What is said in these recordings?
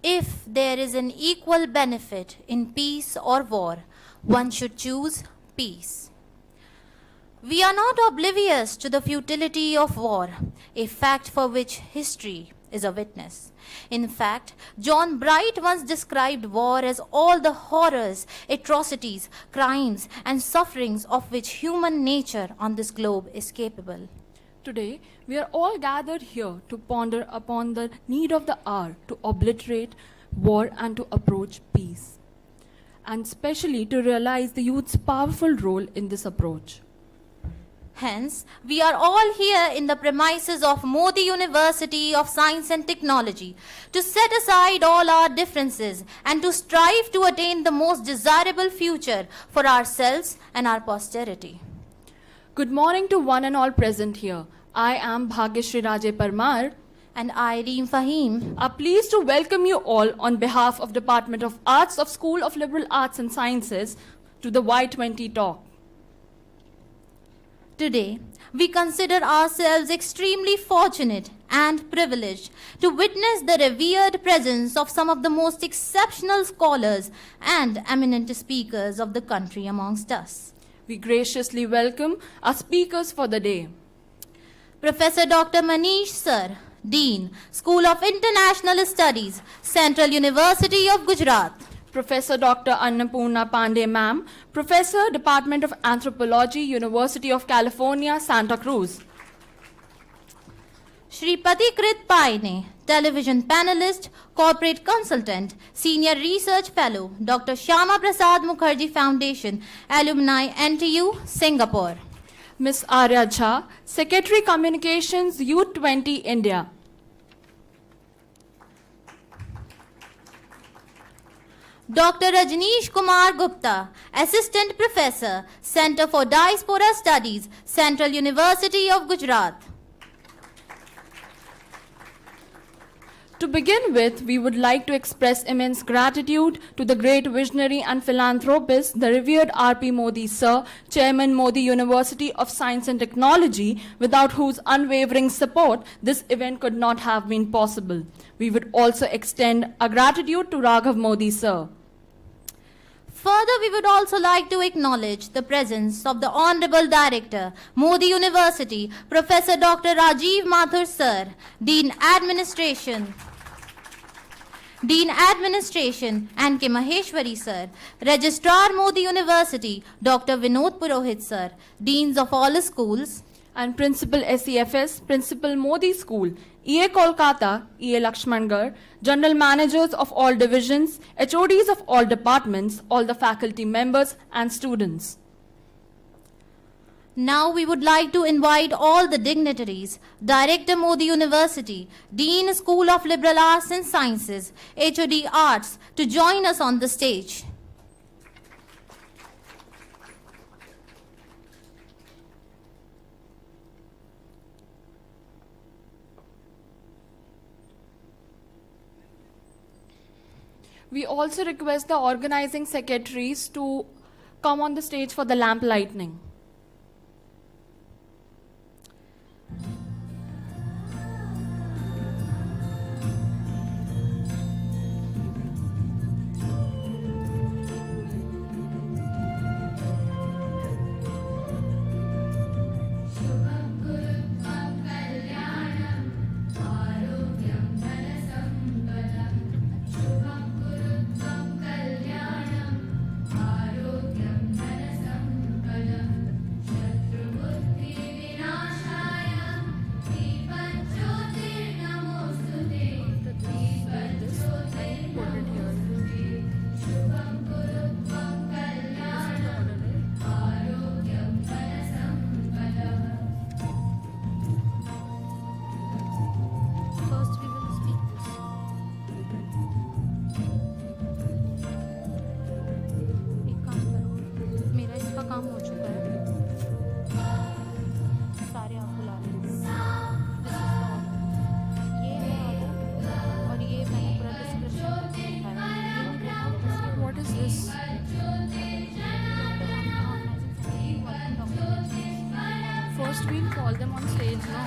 If there is an equal benefit in peace or war, one should choose peace. We are not oblivious to the futility of war, a fact for which history is a witness. In fact, John Bright once described war as all the horrors, atrocities, crimes, and sufferings of which human nature on this globe is capable. Today, we are all gathered here to ponder upon the need of the hour to obliterate war and to approach peace, and especially to realize the youth's powerful role in this approach. Hence, we are all here in the premises of Modi University of Science and Technology to set aside all our differences and to strive to attain the most desirable future for ourselves and our posterity. Good morning to one and all present here. I am Bhagyashri Raje Parmar. And I, Reem Fahim, are pleased to welcome you all on behalf of Department of Arts of School of Liberal Arts and Sciences to the Y20 Talk. Today, we consider ourselves extremely fortunate and privileged to witness the revered presence of some of the most exceptional scholars and eminent speakers of the country amongst us. We graciously welcome our speakers for the day. Professor Dr. Manish Sir, Dean, School of International Studies, Central University of Gujarat. Professor Dr. Annapurna Pandey Ma'am, Professor, Department of Anthropology, University of California, Santa Cruz. Shripati Krit Paine, Television Panelist, Corporate Consultant, Senior Research Fellow, Dr. Shyama Prasad Mukherjee Foundation, Alumni NTU, Singapore. Ms. Arya Jha, Secretary Communications, Y20 India. Dr. Rajneesh Kumar Gupta, Assistant Professor, Center for Diaspora Studies, Central University of Gujarat. To begin with, we would like to express immense gratitude to the great visionary and philanthropist, the revered R.P. Modi Sir, Chairman Modi University of Science and Technology, without whose unwavering support this event could not have been possible. We would also extend our gratitude to Raghav Modi Sir. Further, we would also like to acknowledge the presence of the Honorable Director, Modi University, Professor Dr. Rajiv Mathur Sir, Dean Administration and K. Maheshwari Sir, Registrar Modi University, Dr. Vinod Purohit Sir, Deans of all schools, and Principal SEFS, Principal Modi School, EA Kolkata, EA Lakshmangarh, General Managers of all divisions, HODs of all departments, all the faculty members and students. Now we would like to invite all the dignitaries, Director Modi University, Dean School of Liberal Arts and Sciences, HOD Arts, to join us on the stage. We also request the organizing secretaries to come on the stage for the lamp lighting. First we'll call them on stage now.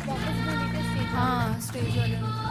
What was the latest stage? Stage वाले.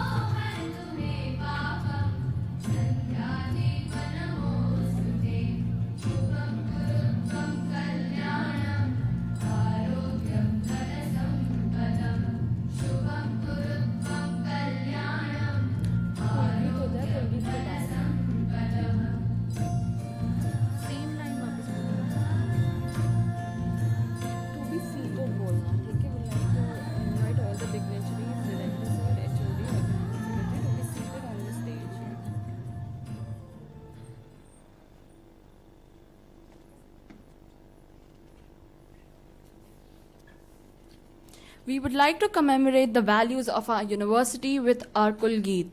We would like to commemorate the values of our university with our Kulgeet.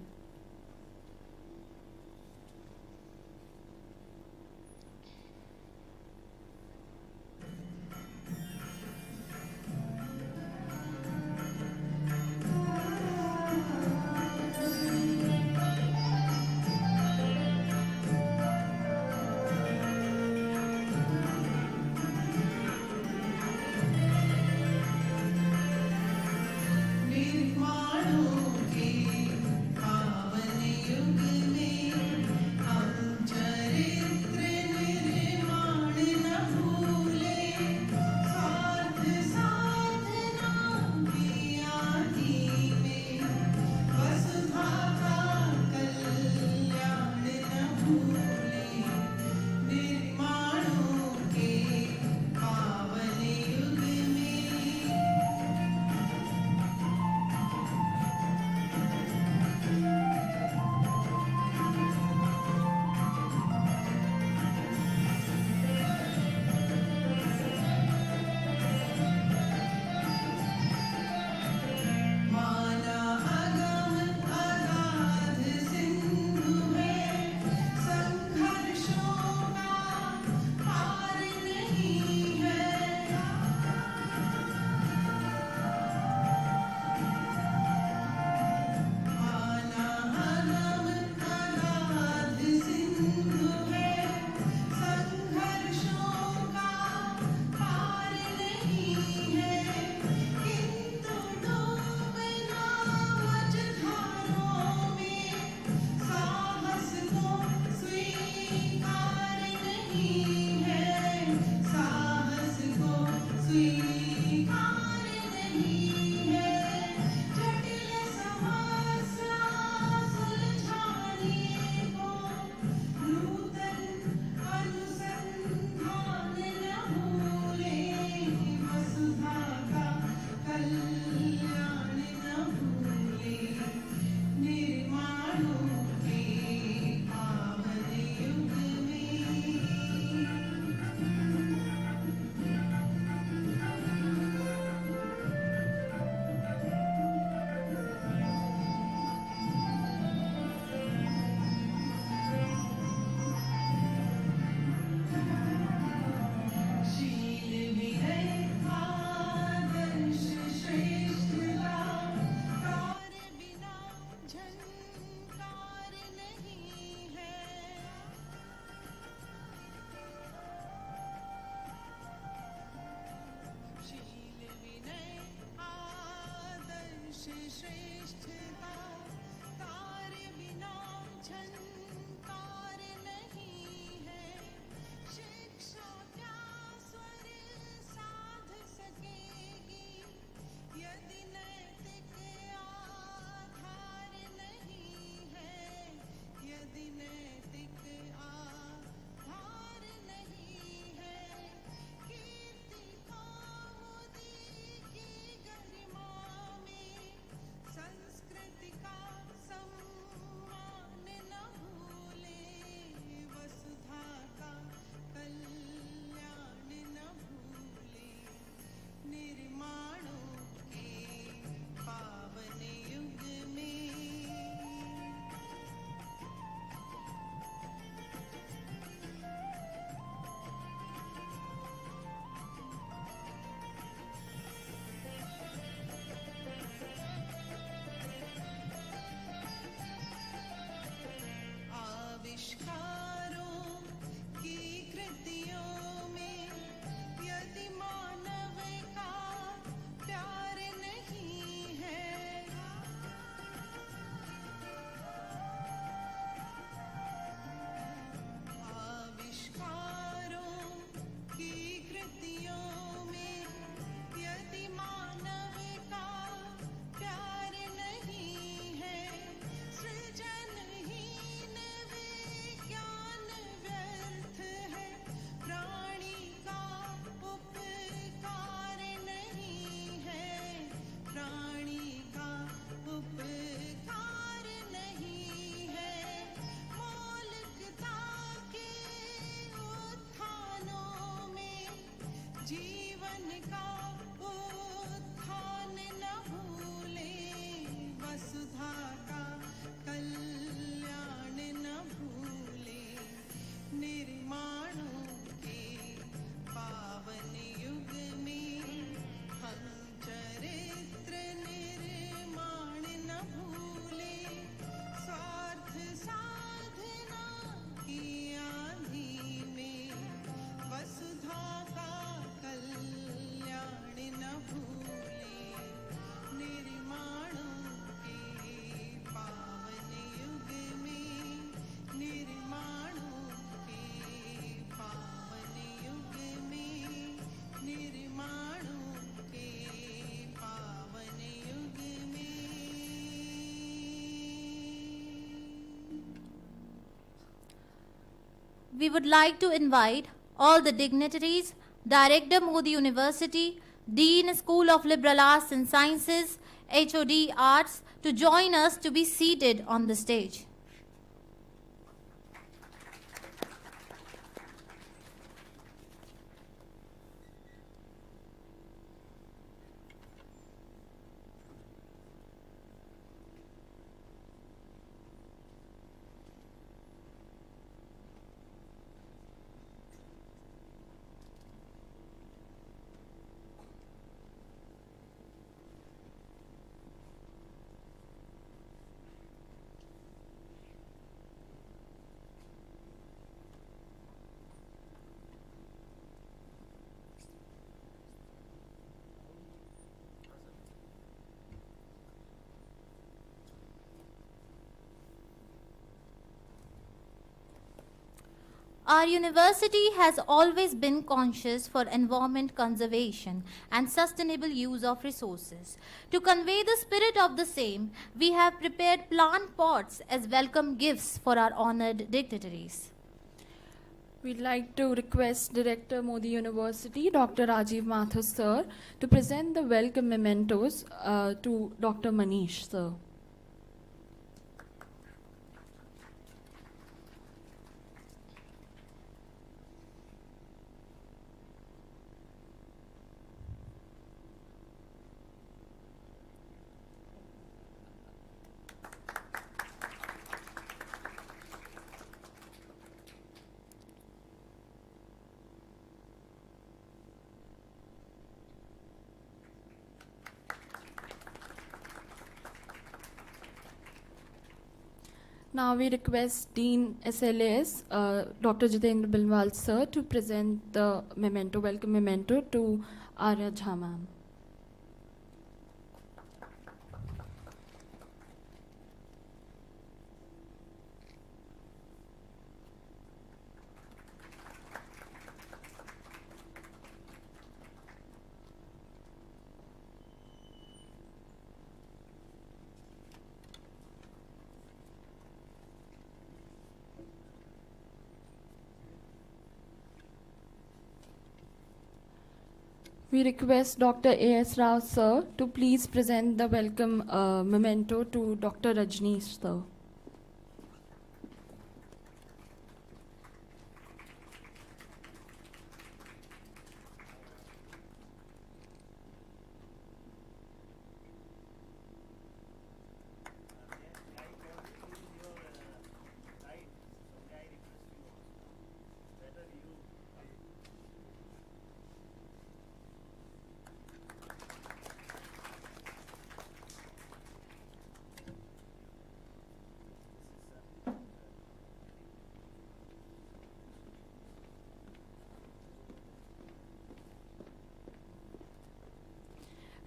जीवन का उत्थान वसुधा का कल्याण न भूले, निर्माणों के पावन युग में हम चरित्र निर्माण न भूले, स्वार्थ साधना की आंधी में वसुधा का कल्याण न भूले, निर्माणों के पावन युग में, निर्माणों के पावन युग में, निर्माणों के पावन युग में। We would like to invite all the dignitaries, Director Modi University, Dean School of Liberal Arts and Sciences, HOD Arts, to join us to be seated on the stage. Our university has always been conscious for environment conservation and sustainable use of resources. To convey the spirit of the same, we have prepared plant pots as welcome gifts for our honored dignitaries. We'd like to request Director Modi University, Dr. Rajiv Mathur sir, to present the welcome mementos to Dr. Manish sir. Now we request Dean SLAS, Dr. Jitendra Bilwal sir, to present the memento, welcome memento to Arya Jha ma'am. We request Dr. A.S. Rao sir to please present the welcome memento to Dr. Rajneesh sir.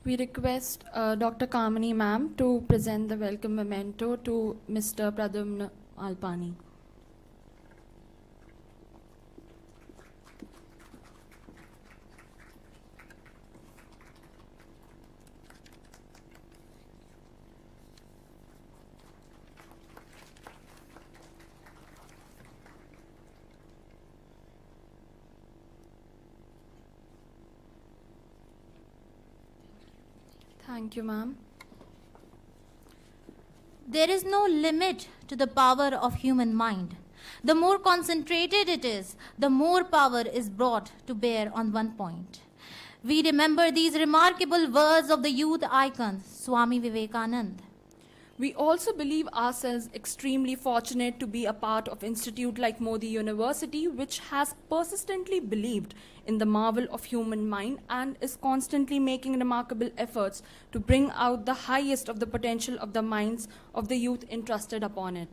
We request Dr. Kamini ma'am to present the welcome memento to Mr. Pradumna Alpani. Thank you, ma'am. There is no limit to the power of human mind. The more concentrated it is, the more power is brought to bear on one point. We remember these remarkable words of the youth icon, Swami Vivekananda. We also believe ourselves extremely fortunate to be a part of institute like Modi University, which has persistently believed in the marvel of human mind and is constantly making remarkable efforts to bring out the highest of the potential of the minds of the youth entrusted upon it.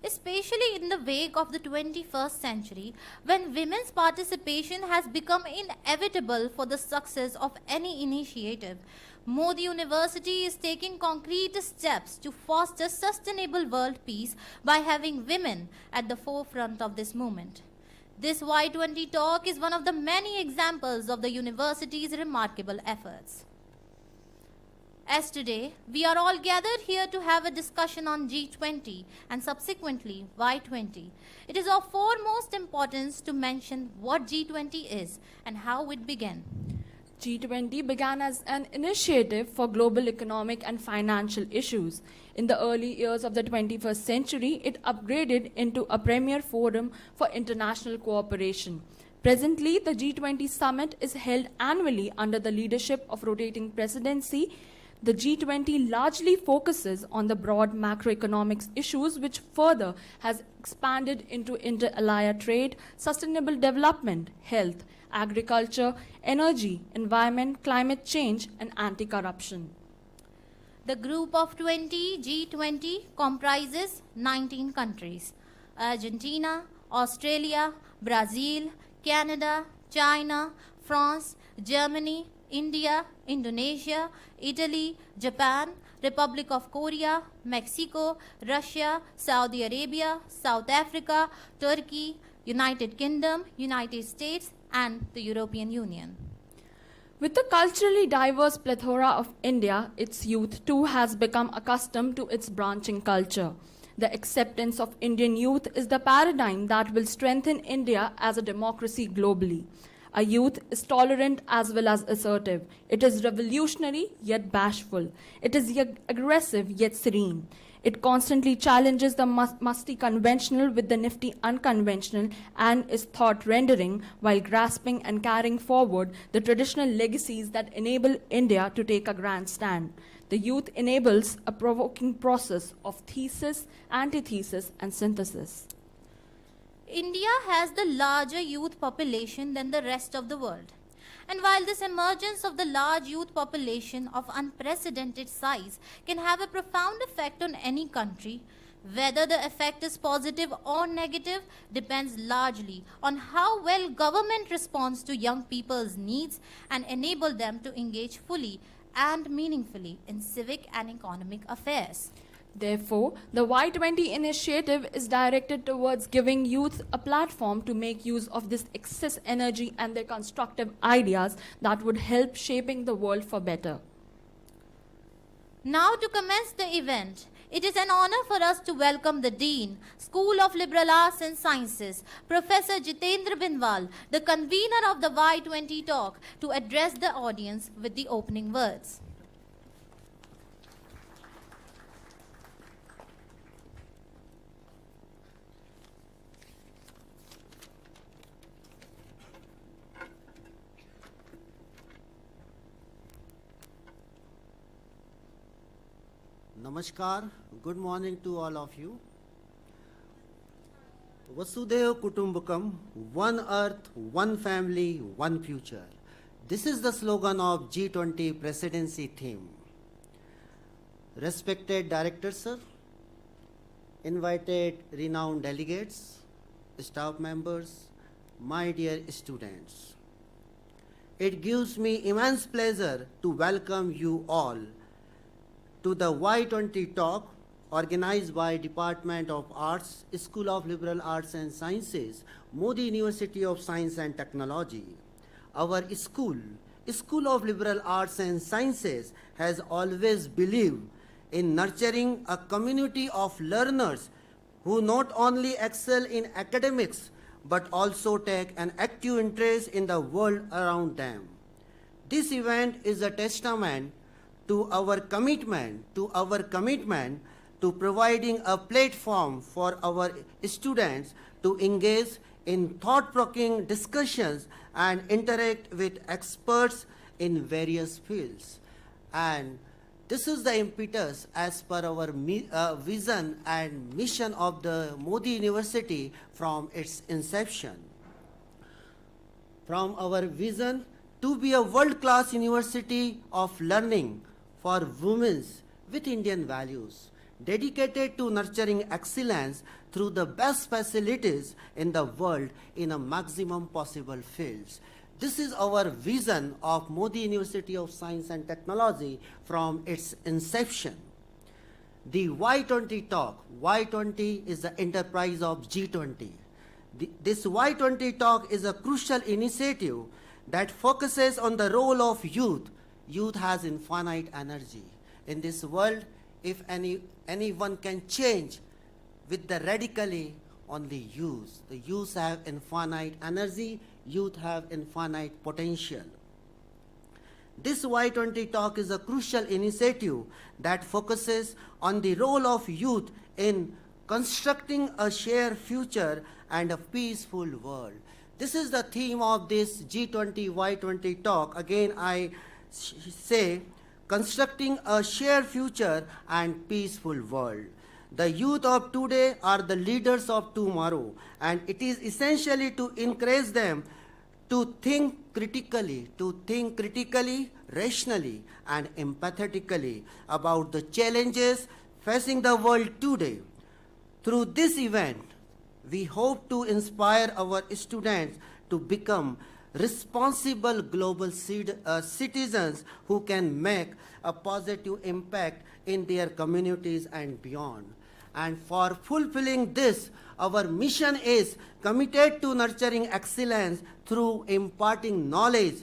Especially in the wake of the 21st century, when women's participation has become inevitable for the success of any initiative, Modi University is taking concrete steps to foster sustainable world peace by having women at the forefront of this movement. This Y20 Talk is one of the many examples of the university's remarkable efforts. As today, we are all gathered here to have a discussion on G20 and subsequently Y20. It is of foremost importance to mention what G20 is and how it began. G20 began as an initiative for global economic and financial issues. In the early years of the 21st century, it upgraded into a premier forum for international cooperation. Presently, the G20 summit is held annually under the leadership of rotating presidency. The G20 largely focuses on the broad macroeconomics issues, which further has expanded into inter-alia trade, sustainable development, health, agriculture, energy, environment, climate change, and anti-corruption. The group of 20, G20, comprises 19 countries: Argentina, Australia, Brazil, Canada, China, France, Germany, India, Indonesia, Italy, Japan, Republic of Korea, Mexico, Russia, Saudi Arabia, South Africa, Turkey, United Kingdom, United States, and the European Union. With the culturally diverse plethora of India, its youth too has become accustomed to its branching culture. The acceptance of Indian youth is the paradigm that will strengthen India as a democracy globally. Our youth is tolerant as well as assertive. It is revolutionary yet bashful. It is yet aggressive yet serene. It constantly challenges the musty conventional with the nifty unconventional and is thought-rendering while grasping and carrying forward the traditional legacies that enable India to take a grand stand. The youth enables a provoking process of thesis, antithesis, and synthesis. India has the larger youth population than the rest of the world. And while this emergence of the large youth population of unprecedented size can have a profound effect on any country, whether the effect is positive or negative depends largely on how well government responds to young people's needs and enable them to engage fully and meaningfully in civic and economic affairs. Therefore, the Y20 initiative is directed towards giving youth a platform to make use of this excess energy and their constructive ideas that would help shaping the world for better. Now to commence the event, it is an honor for us to welcome the Dean, School of Liberal Arts and Sciences, Professor Jitendra Binwal, the convener of the Y20 Talk, to address the audience with the opening words. Namaskar, good morning to all of you. Vasudhaiva Kutumbakam, one earth, one family, one future. This is the slogan of G20 presidency theme. Respected Director Sir, invited renowned delegates, staff members, my dear students. It gives me immense pleasure to welcome you all to the Y20 Talk organized by Department of Arts, School of Liberal Arts and Sciences, Modi University of Science and Technology. Our school, School of Liberal Arts and Sciences, has always believed in nurturing a community of learners who not only excel in academics but also take an active interest in the world around them. This event is a testament to our commitment to providing a platform for our students to engage in thought-provoking discussions and interact with experts in various fields. And This is the impetus as per our vision and mission of the Modi University from its inception. From our vision to be a world-class university of learning for women with Indian values, dedicated to nurturing excellence through the best facilities in the world in a maximum possible fields. This is our vision of Modi University of Science and Technology from its inception. The Y20 Talk, Y20 is the enterprise of G20. This Y20 Talk is a crucial initiative that focuses on the role of youth. Youth has infinite energy. In this world, if anyone can change with the radically only youth. The youth have infinite energy, youth have infinite potential. This Y20 Talk is a crucial initiative that focuses on the role of youth in constructing a shared future and a peaceful world. This is the theme of this G20 Y20 Talk. Again, I say, constructing a shared future and peaceful world. The youth of today are the leaders of tomorrow, and it is essentially to encourage them to think critically, rationally, and empathetically about the challenges facing the world today. Through this event, we hope to inspire our students to become responsible global citizens who can make a positive impact in their communities and beyond. And for fulfilling this, our mission is committed to nurturing excellence through imparting knowledge,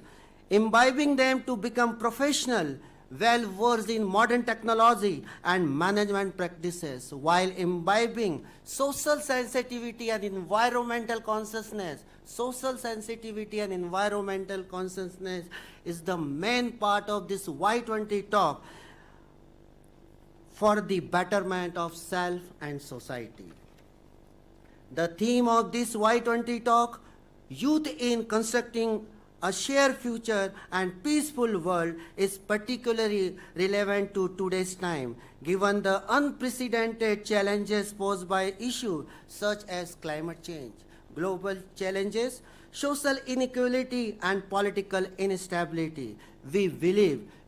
imbibing them to become professional, well-versed in modern technology and management practices, while imbibing social sensitivity and environmental consciousness. Social sensitivity and environmental consciousness is the main part of this Y20 Talk for the betterment of self and society. The theme of this Y20 Talk, Youth in Constructing a Shared Future and Peaceful World, is particularly relevant to today's time, given the unprecedented challenges posed by issues such as climate change, global challenges, social inequality, and political instability.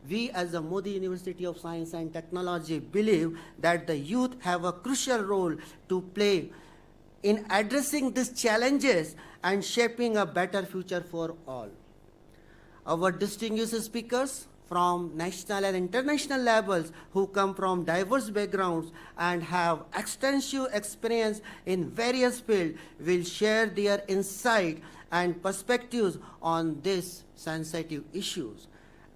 We as the Modi University of Science and Technology believe that the youth have a crucial role to play in addressing these challenges and shaping a better future for all. Our distinguished speakers from national and international levels who come from diverse backgrounds and have extensive experience in various fields will share their insight and perspectives on these sensitive issues.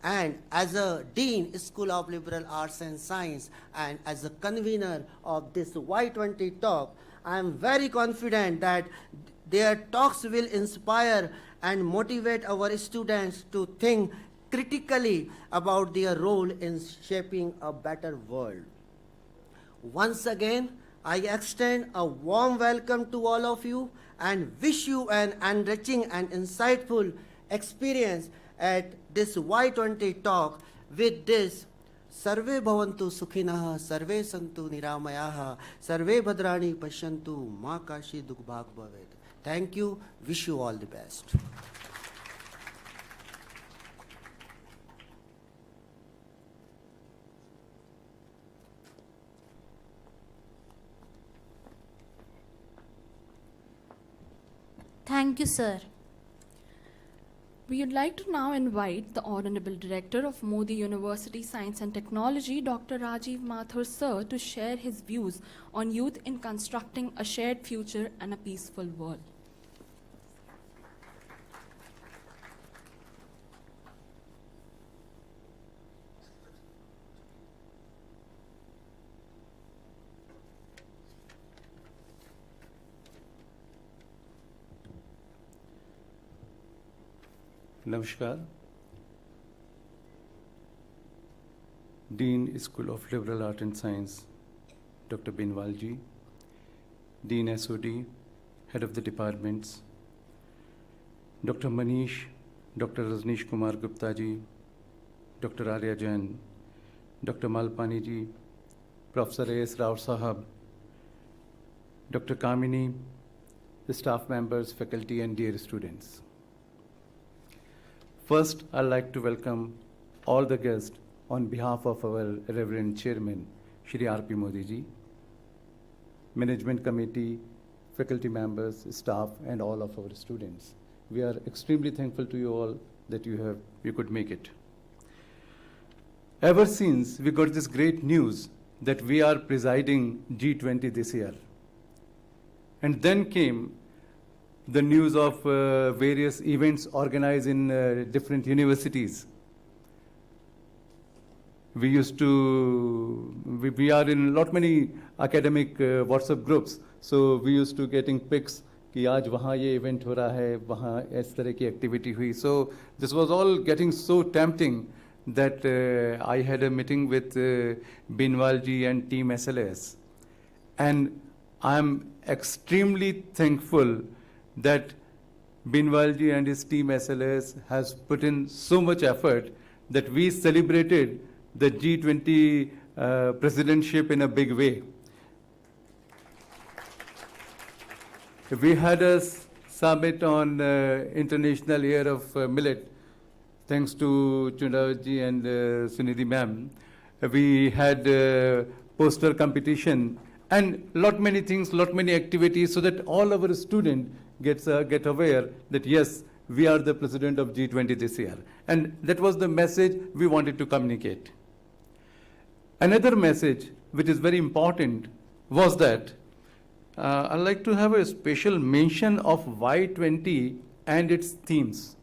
And as a Dean, School of Liberal Arts and Science, and as a convener of this Y20 Talk, I am very confident that their talks will inspire and motivate our students to think critically about their role in shaping a better world. Once again, I extend a warm welcome to all of you and wish you an enriching and insightful experience at this Y20 Talk with this Sarve bhavantu sukhinah, sarve santu niramayah, sarve bhadrani pashyantu, ma kashi dukh bhag bhavet. Thank you. Wish you all the best. Thank you, sir. We would like to now invite the Honorable Director of Modi University Science and Technology, Dr. Rajiv Mathur Sir, to share his views on youth in constructing a shared future and a peaceful world. Namaskar. Dean, School of Liberal Art and Science, Dr. Binwalji, Dean SOD, Head of the Departments, Dr. Manish, Dr. Rajneesh Kumar Gupta ji, Dr. Arya Jain, Dr. Malpani ji, Professor A.S. Rao Sahab, Dr. Kamini, the staff members, faculty, and dear students. First, I'd like to welcome all the guests on behalf of our Reverend Chairman, Shri R.P. Modi ji, Management Committee, faculty members, staff, and all of our students. We are extremely thankful to you all that you could make it. Ever since we got this great news that we are presiding G20 this year, and then came the news of various events organized in different universities. We are in many academic WhatsApp groups, so we used to getting pics कि आज वहाँ ये event हो रहा है, वहाँ इस तरह की activity हुई. So this was all getting so tempting that I had a meeting with Binwal ji and team SLS. And I'm extremely thankful that Binwal ji and his team SLS has put in so much effort that we celebrated the G20 presidentship in a big way. We had a summit on International Year of Millet, thanks to Chundaji and Sunidhi ma'am. We had poster competition and many things, many activities, so that all our students get aware that yes, we are the president of G20 this year. And that was the message we wanted to communicate. Another message which is very important was that I'd like to have a special mention of Y20 and its themes.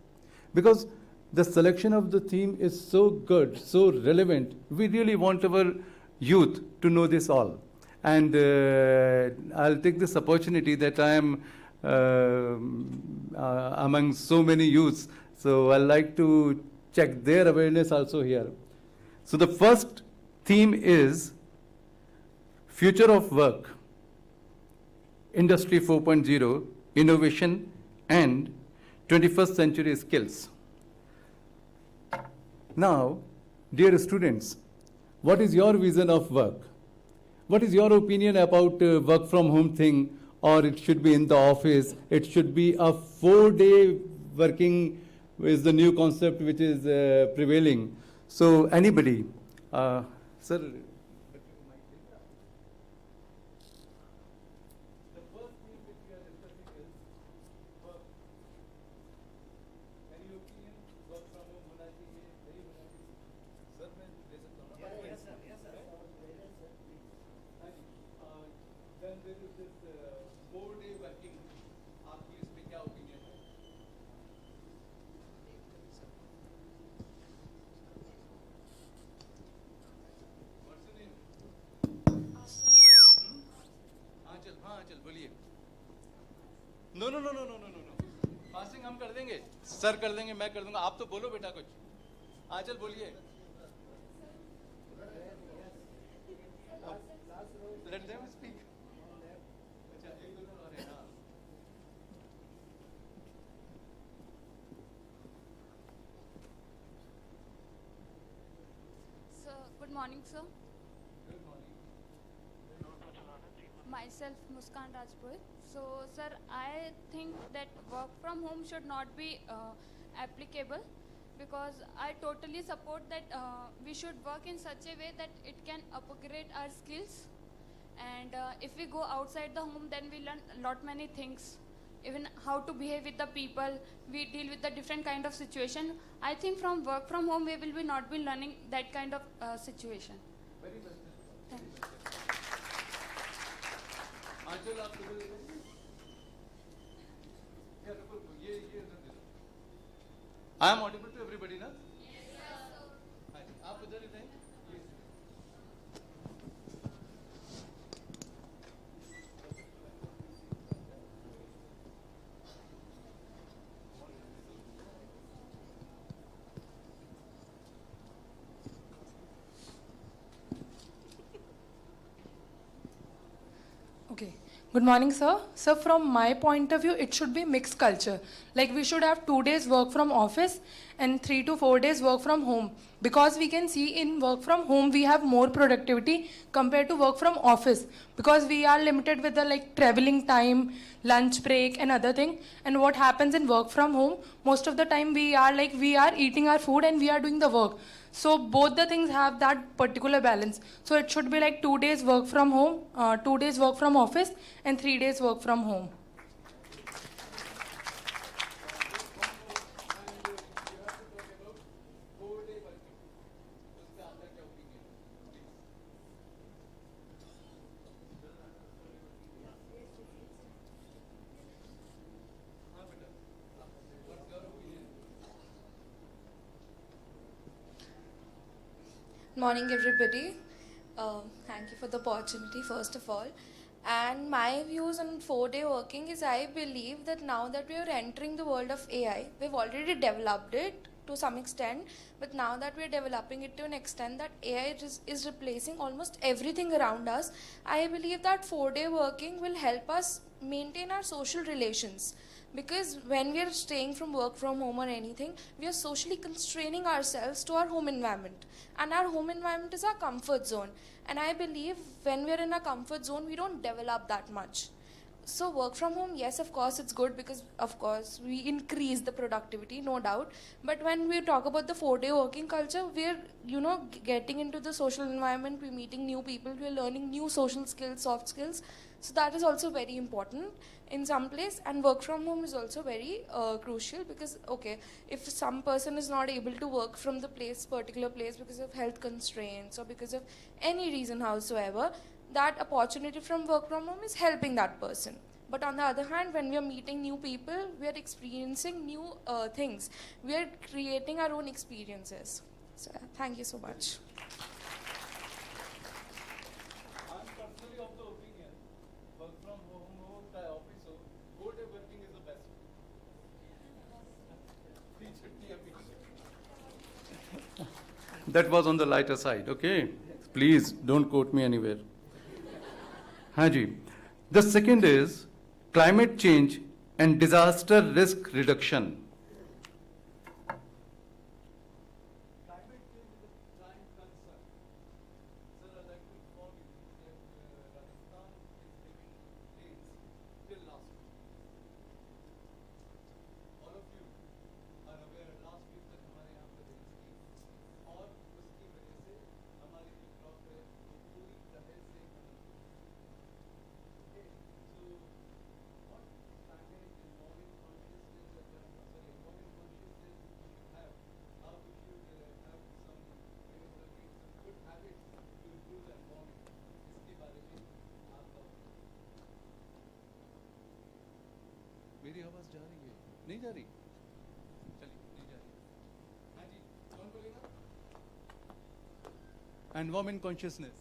Because the selection of the theme is so good, so relevant. We really want our youth to know this all. And I'll take this opportunity that I am among so many youths, so I'd like to check their awareness also here. So the first theme is Future of Work, Industry 4.0, Innovation, and 21st Century Skills. Now, dear students, what is your vision of work? What is your opinion about work from home thing, or it should be in the office? It should be a 4-day working is the new concept which is prevailing. So anybody, sir. No fasting हम कर देंगे, sir कर देंगे, मैं कर दूंगा, आप तो बोलो बेटा कुछ. आंचल बोलिए. Let them speak. अच्छा एक दो और है ना. Sir, good morning, sir. Good morning. Myself, Muskan Rajput. So, sir, I think that work from home should not be applicable, because I totally support that we should work in such a way that it can upgrade our skills. And if we go outside the home, then we learn many things. Even how to behave with the people, we deal with the different kind of situation. I think from work from home, we will be not be learning that kind of situation. Very well. Thank you. आंचल आप बोलो. I am audible to everybody, na? Yes, sir. आप उधर ही रहें. Okay. Good morning, sir. Sir, from my point of view, it should be mixed culture. Like we should have 2 days work from office and 3 to 4 days work from home. Because we can see in work from home, we have more productivity compared to work from office. Because we are limited with the like traveling time, lunch break and other thing. And what happens in work from home, most of the time we are eating our food and we are doing the work. So both the things have that particular balance. So it should be like 2 days work from home, 2 days work from office, and 3 days work from home. Morning, everybody. Thank you for the opportunity, first of all. And my views on 4-day working is I believe that now that we are entering the world of AI, we've already developed it to some extent, but now that we're developing it to an extent that AI is replacing almost everything around us, I believe that 4-day working will help us maintain our social relations. Because when we are staying from work from home or anything, we are socially constraining ourselves to our home environment. And our home environment is our comfort zone. And I believe when we are in a comfort zone, we don't develop that much. So work from home, yes, of course, it's good because, of course, we increase the productivity, no doubt. But when we talk about the 4-day working culture, we're, getting into the social environment, we're meeting new people, we're learning new social skills, soft skills. So that is also very important in some place. And work from home is also very crucial because, okay, if some person is not able to work from the particular place because of health constraints or because of any reason howsoever, that opportunity from work from home is helping that person. But on the other hand, when we are meeting new people, we are experiencing new things. We are creating our own experiences. So thank you so much. I'm personally of the opinion, work from home ho चाहे office हो, 4-day working is the best. That was on the lighter side, okay? Please don't quote me anywhere. Haji. The second is climate change and disaster risk reduction. Climate change is a prime concern. Sir, I'd like to inform you that Rajasthan is having rains till last week. All of you are aware last week तक हमारे यहाँ पे rains थी और उसकी वजह से हमारी जो crop है वो पूरी तरह से okay, so what climate environment consciousness environment consciousness we should have, how we should have some good habits to improve the environment. इसके बारे में आपका मेरी आवाज जा रही है नहीं जा रही चलिए नहीं जा रही हाँ जी कौन बोलेगा environment consciousness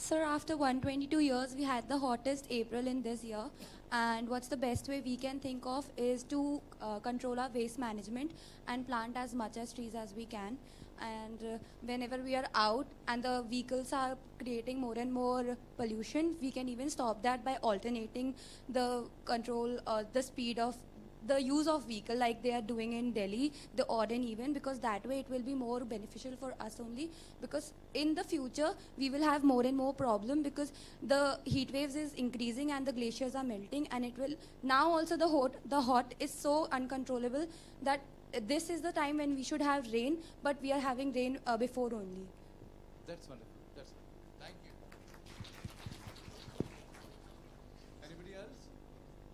Sir, after 122 years, we had the hottest April in this year. And what's the best way we can think of is to control our waste management and plant as much as trees as we can. And whenever we are out and the vehicles are creating more and more pollution, we can even stop that by alternating the control, the speed of the use of vehicle like they are doing in Delhi, the odd and even, because that way it will be more beneficial for us only, because in the future we will have more and more problem because the heat waves is increasing and the glaciers are melting, and it will now also the hot is so uncontrollable that this is the time when we should have rain, but we are having rain before only. That's wonderful. That's wonderful. Thank you. Anybody else?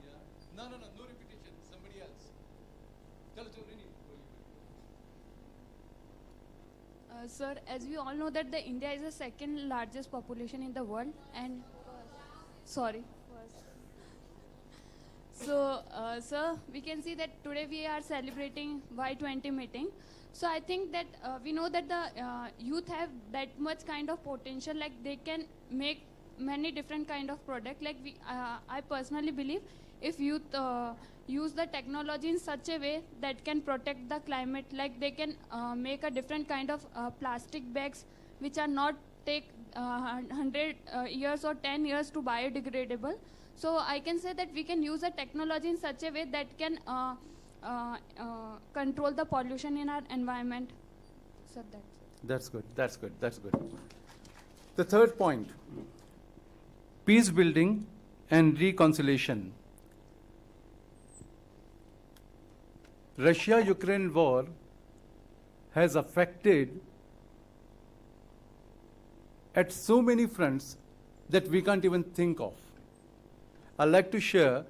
Yeah. No repetition. Somebody else. Chalo, Rini. Sir, as we all know that the India is the second largest population in the world, and sorry. So, sir, we can see that today we are celebrating Y20 meeting. So I think that we know that the youth have that much kind of potential, like they can make many different kind of product. Like I personally believe if youth use the technology in such a way that can protect the climate, like they can make a different kind of plastic bags which are not take 100 years or 10 years to biodegradable. So I can say that we can use the technology in such a way that can control the pollution in our environment. So That's good. That's good. That's good. The third point, peace building and reconciliation. Russia-Ukraine war has affected at so many fronts that we can't even think of. I'd like to share,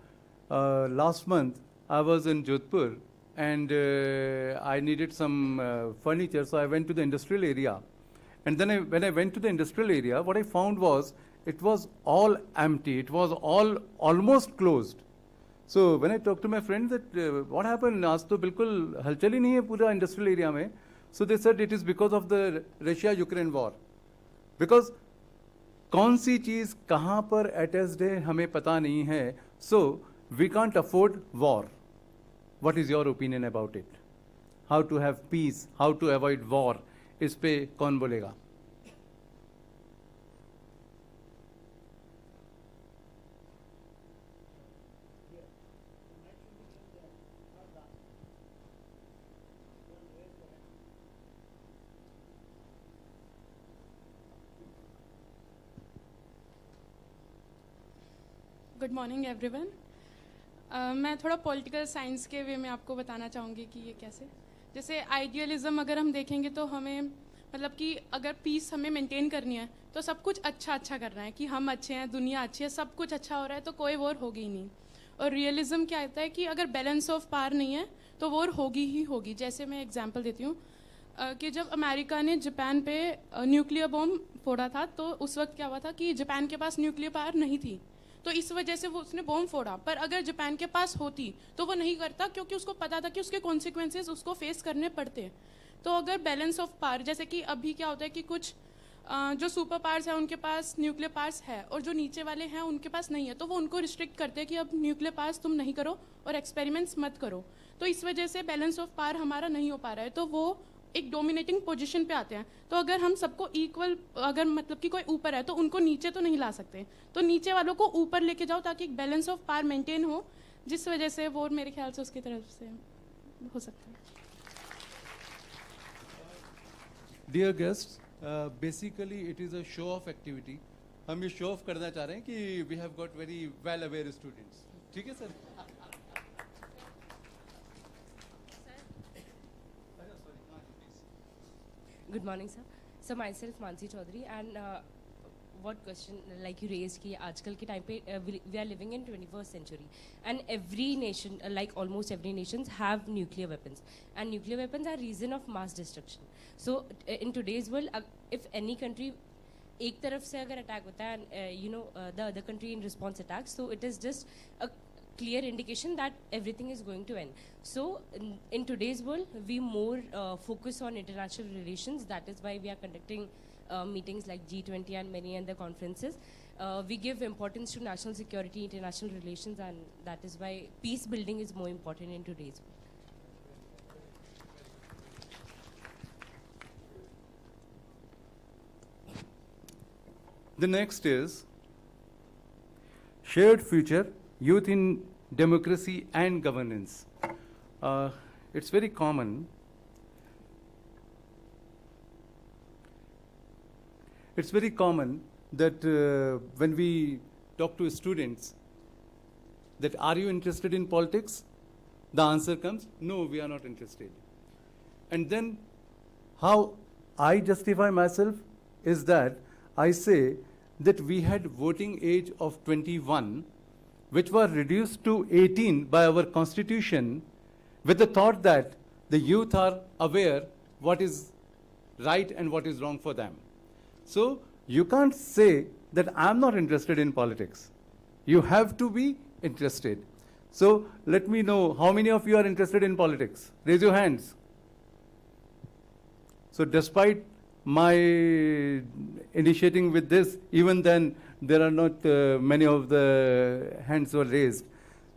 last month I was in Jodhpur and I needed some furniture, so I went to the industrial area. And then when I went to the industrial area, what I found was it was all empty. It was all almost closed. So when I talked to my friend that what happened, आज तो बिल्कुल हलचल ही नहीं है पूरा industrial area में. So they said it is because of the Russia-Ukraine war. Because कौन सी चीज़ कहाँ पर attached है हमें पता नहीं है. So we can't afford war. What is your opinion about it? How to have peace? How to avoid war? इस पे कौन बोलेगा? Good morning everyone. मैं थोड़ा पॉलिटिकल साइंस के वे में आपको बताना चाहूँगी कि ये कैसे, जैसे आइडियलिज्म अगर हम देखेंगे तो हमें मतलब कि अगर पीस हमें मेंटेन करनी है तो सब कुछ अच्छा करना है कि हम अच्छे हैं, दुनिया अच्छी है, सब कुछ अच्छा हो रहा है तो कोई वॉर होगी ही नहीं. और रियलिज्म क्या होता है कि अगर बैलेंस ऑफ पावर नहीं है तो वॉर होगी ही होगी. जैसे मैं एग्जांपल देती हूँ कि जब अमेरिका ने जापान पे न्यूक्लियर बॉम्ब फोड़ा था तो उस वक्त क्या हुआ था कि जापान के पास न्यूक्लियर पावर नहीं थी, तो इस वजह से वो उसने बॉम्ब फोड़ा. पर अगर जापान के पास होती तो वो नहीं करता, क्योंकि उसको पता था कि उसके कॉन्सिक्वेंसेस उसको फेस करने पड़ते. तो अगर बैलेंस ऑफ पावर, जैसे कि अभी क्या होता है कि कुछ जो सुपर पावर्स हैं उनके पास न्यूक्लियर पावर्स है और जो नीचे वाले हैं उनके पास नहीं है, तो वो उनको रिस्ट्रिक्ट करते हैं कि अब न्यूक्लियर पावर्स तुम नहीं करो और एक्सपेरिमेंट्स मत करो. तो इस वजह से बैलेंस ऑफ पावर हमारा नहीं हो पा रहा है, तो वो एक डोमिनेटिंग पोजीशन पे आते हैं. तो अगर हम सबको इक्वल, अगर मतलब कि कोई ऊपर है तो उनको नीचे तो नहीं ला सकते, तो नीचे वालों को ऊपर लेके जाओ ताकि एक बैलेंस ऑफ पावर मेंटेन हो, जिस वजह से वो मेरे ख्याल से उसकी तरफ से हो सकता है. Dear guests, basically it is a show off activity. हम ये show off करना चाह रहे हैं कि we have got very well aware students. ठीक है sir? Good morning, sir. So myself Mansi Chaudhary, and what question like you raised कि आजकल के टाइम पे we are living in 21st century, and every nation, like almost every nations have nuclear weapons, and nuclear weapons are reason of mass destruction. So in today's world, if any country एक तरफ से अगर attack होता है and the other country in response attacks, so it is just a clear indication that everything is going to end. So in today's world, we more focus on international relations. That is why we are conducting meetings like G20 and many other conferences. We give importance to national security, international relations, and that is why peace building is more important in today's world. The next is shared future, youth in democracy and governance. It's very common. It's very common that when we talk to students, that are you interested in politics? The answer comes, no, we are not interested. And then how I justify myself is that I say that we had voting age of 21, which was reduced to 18 by our constitution, with the thought that the youth are aware what is right and what is wrong for them. So you can't say that I'm not interested in politics. You have to be interested. So let me know how many of you are interested in politics. Raise your hands. So despite my initiating with this, even then there are not many of the hands were raised.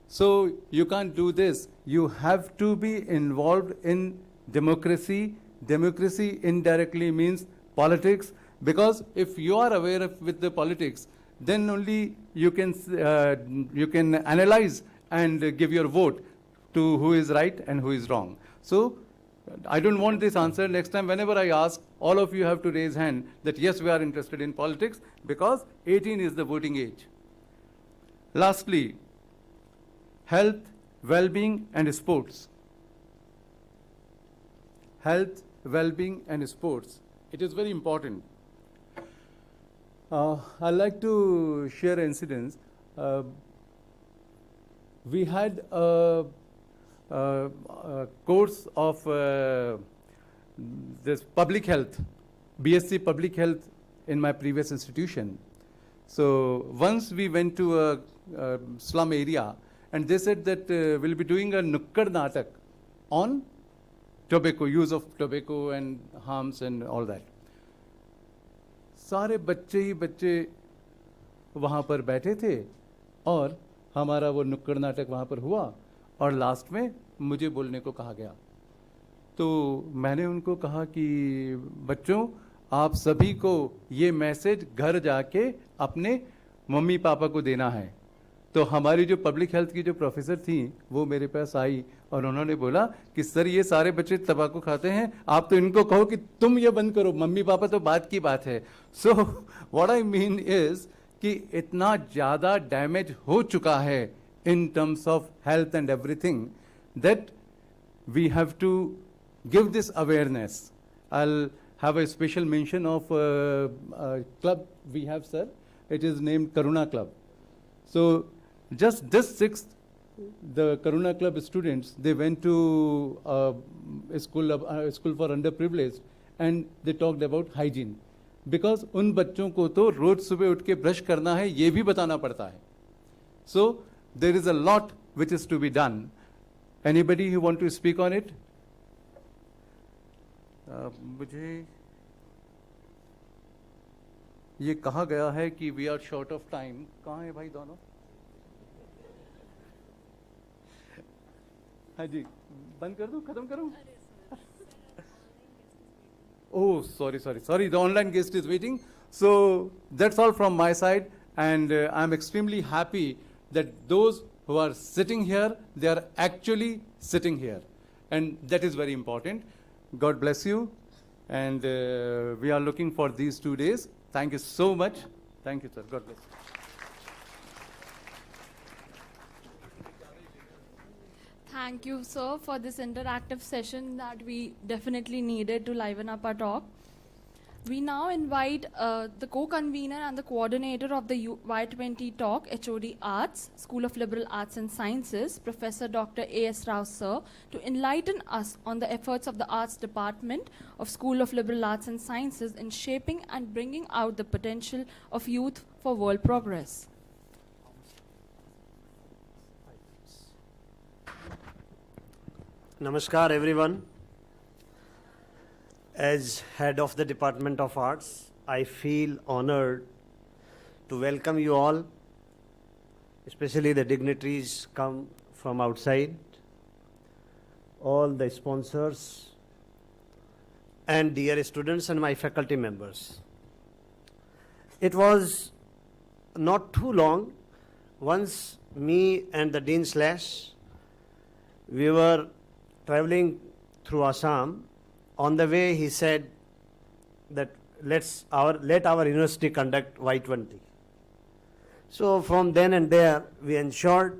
So you can't do this. You have to be involved in democracy. Democracy indirectly means politics. Because if you are aware of with the politics, then only you can analyze and give your vote to who is right and who is wrong. So I don't want this answer. Next time, whenever I ask, all of you have to raise hand that yes, we are interested in politics, because 18 is the voting age. Lastly, health, well-being and sports. Health, well-being and sports. It is very important. I'd like to share incidents. We had a course of this public health, BSc Public Health in my previous institution. So once we went to a slum area, and they said that we'll be doing a nukkad natak on tobacco, use of tobacco and harms and all that. सारे बच्चे ही बच्चे वहाँ पर बैठे थे और हमारा वो नुक्कड़ नाटक वहाँ पर हुआ और लास्ट में मुझे बोलने को कहा गया। तो मैंने उनको कहा कि बच्चों, आप सभी को ये मैसेज घर जाके अपने मम्मी पापा को देना है। तो हमारी जो पब्लिक हेल्थ की जो प्रोफेसर थी वो मेरे पास आई और उन्होंने बोला कि सर, ये सारे बच्चे तंबाकू खाते हैं, आप तो इनको कहो कि तुम ये बंद करो, मम्मी पापा तो बात की बात है। So what I mean is कि इतना ज़्यादा डैमेज हो चुका है in terms of health and everything that we have to give this awareness. I'll have a special mention of a club we have, sir. It is named Karuna Club. So just this 6th, the Karuna Club students, they went to a school for underprivileged and they talked about hygiene. Because उन बच्चों को तो रोज सुबह उठ के brush करना है, ये भी बताना पड़ता है. So there is a lot which is to be done. Anybody who want to speak on it? मुझे ये कहा गया है कि we are short of time. कहाँ है भाई दोनों? हाँ जी, बंद कर दूँ, खत्म करूँ? Oh, sorry. The online guest is waiting. So that's all from my side, and I'm extremely happy that those who are sitting here, they are actually sitting here, and that is very important. God bless you, and we are looking for these 2 days. Thank you so much. Thank you, sir. God bless you. Thank you, sir, for this interactive session that we definitely needed to liven up our talk. We now invite the co-convener and the coordinator of the Y20 Talk, HOD Arts, School of Liberal Arts and Sciences, Professor Dr. A.S. Rao, sir, to enlighten us on the efforts of the Arts Department of School of Liberal Arts and Sciences in shaping and bringing out the potential of youth for world progress. Namaskar everyone. As head of the Department of Arts, I feel honored to welcome you all, especially the dignitaries come from outside, all the sponsors, and dear students and my faculty members. It was not too long, once me and the Dean Slash, we were traveling through Assam. On the way, he said that let our university conduct Y20. So from then and there, we ensured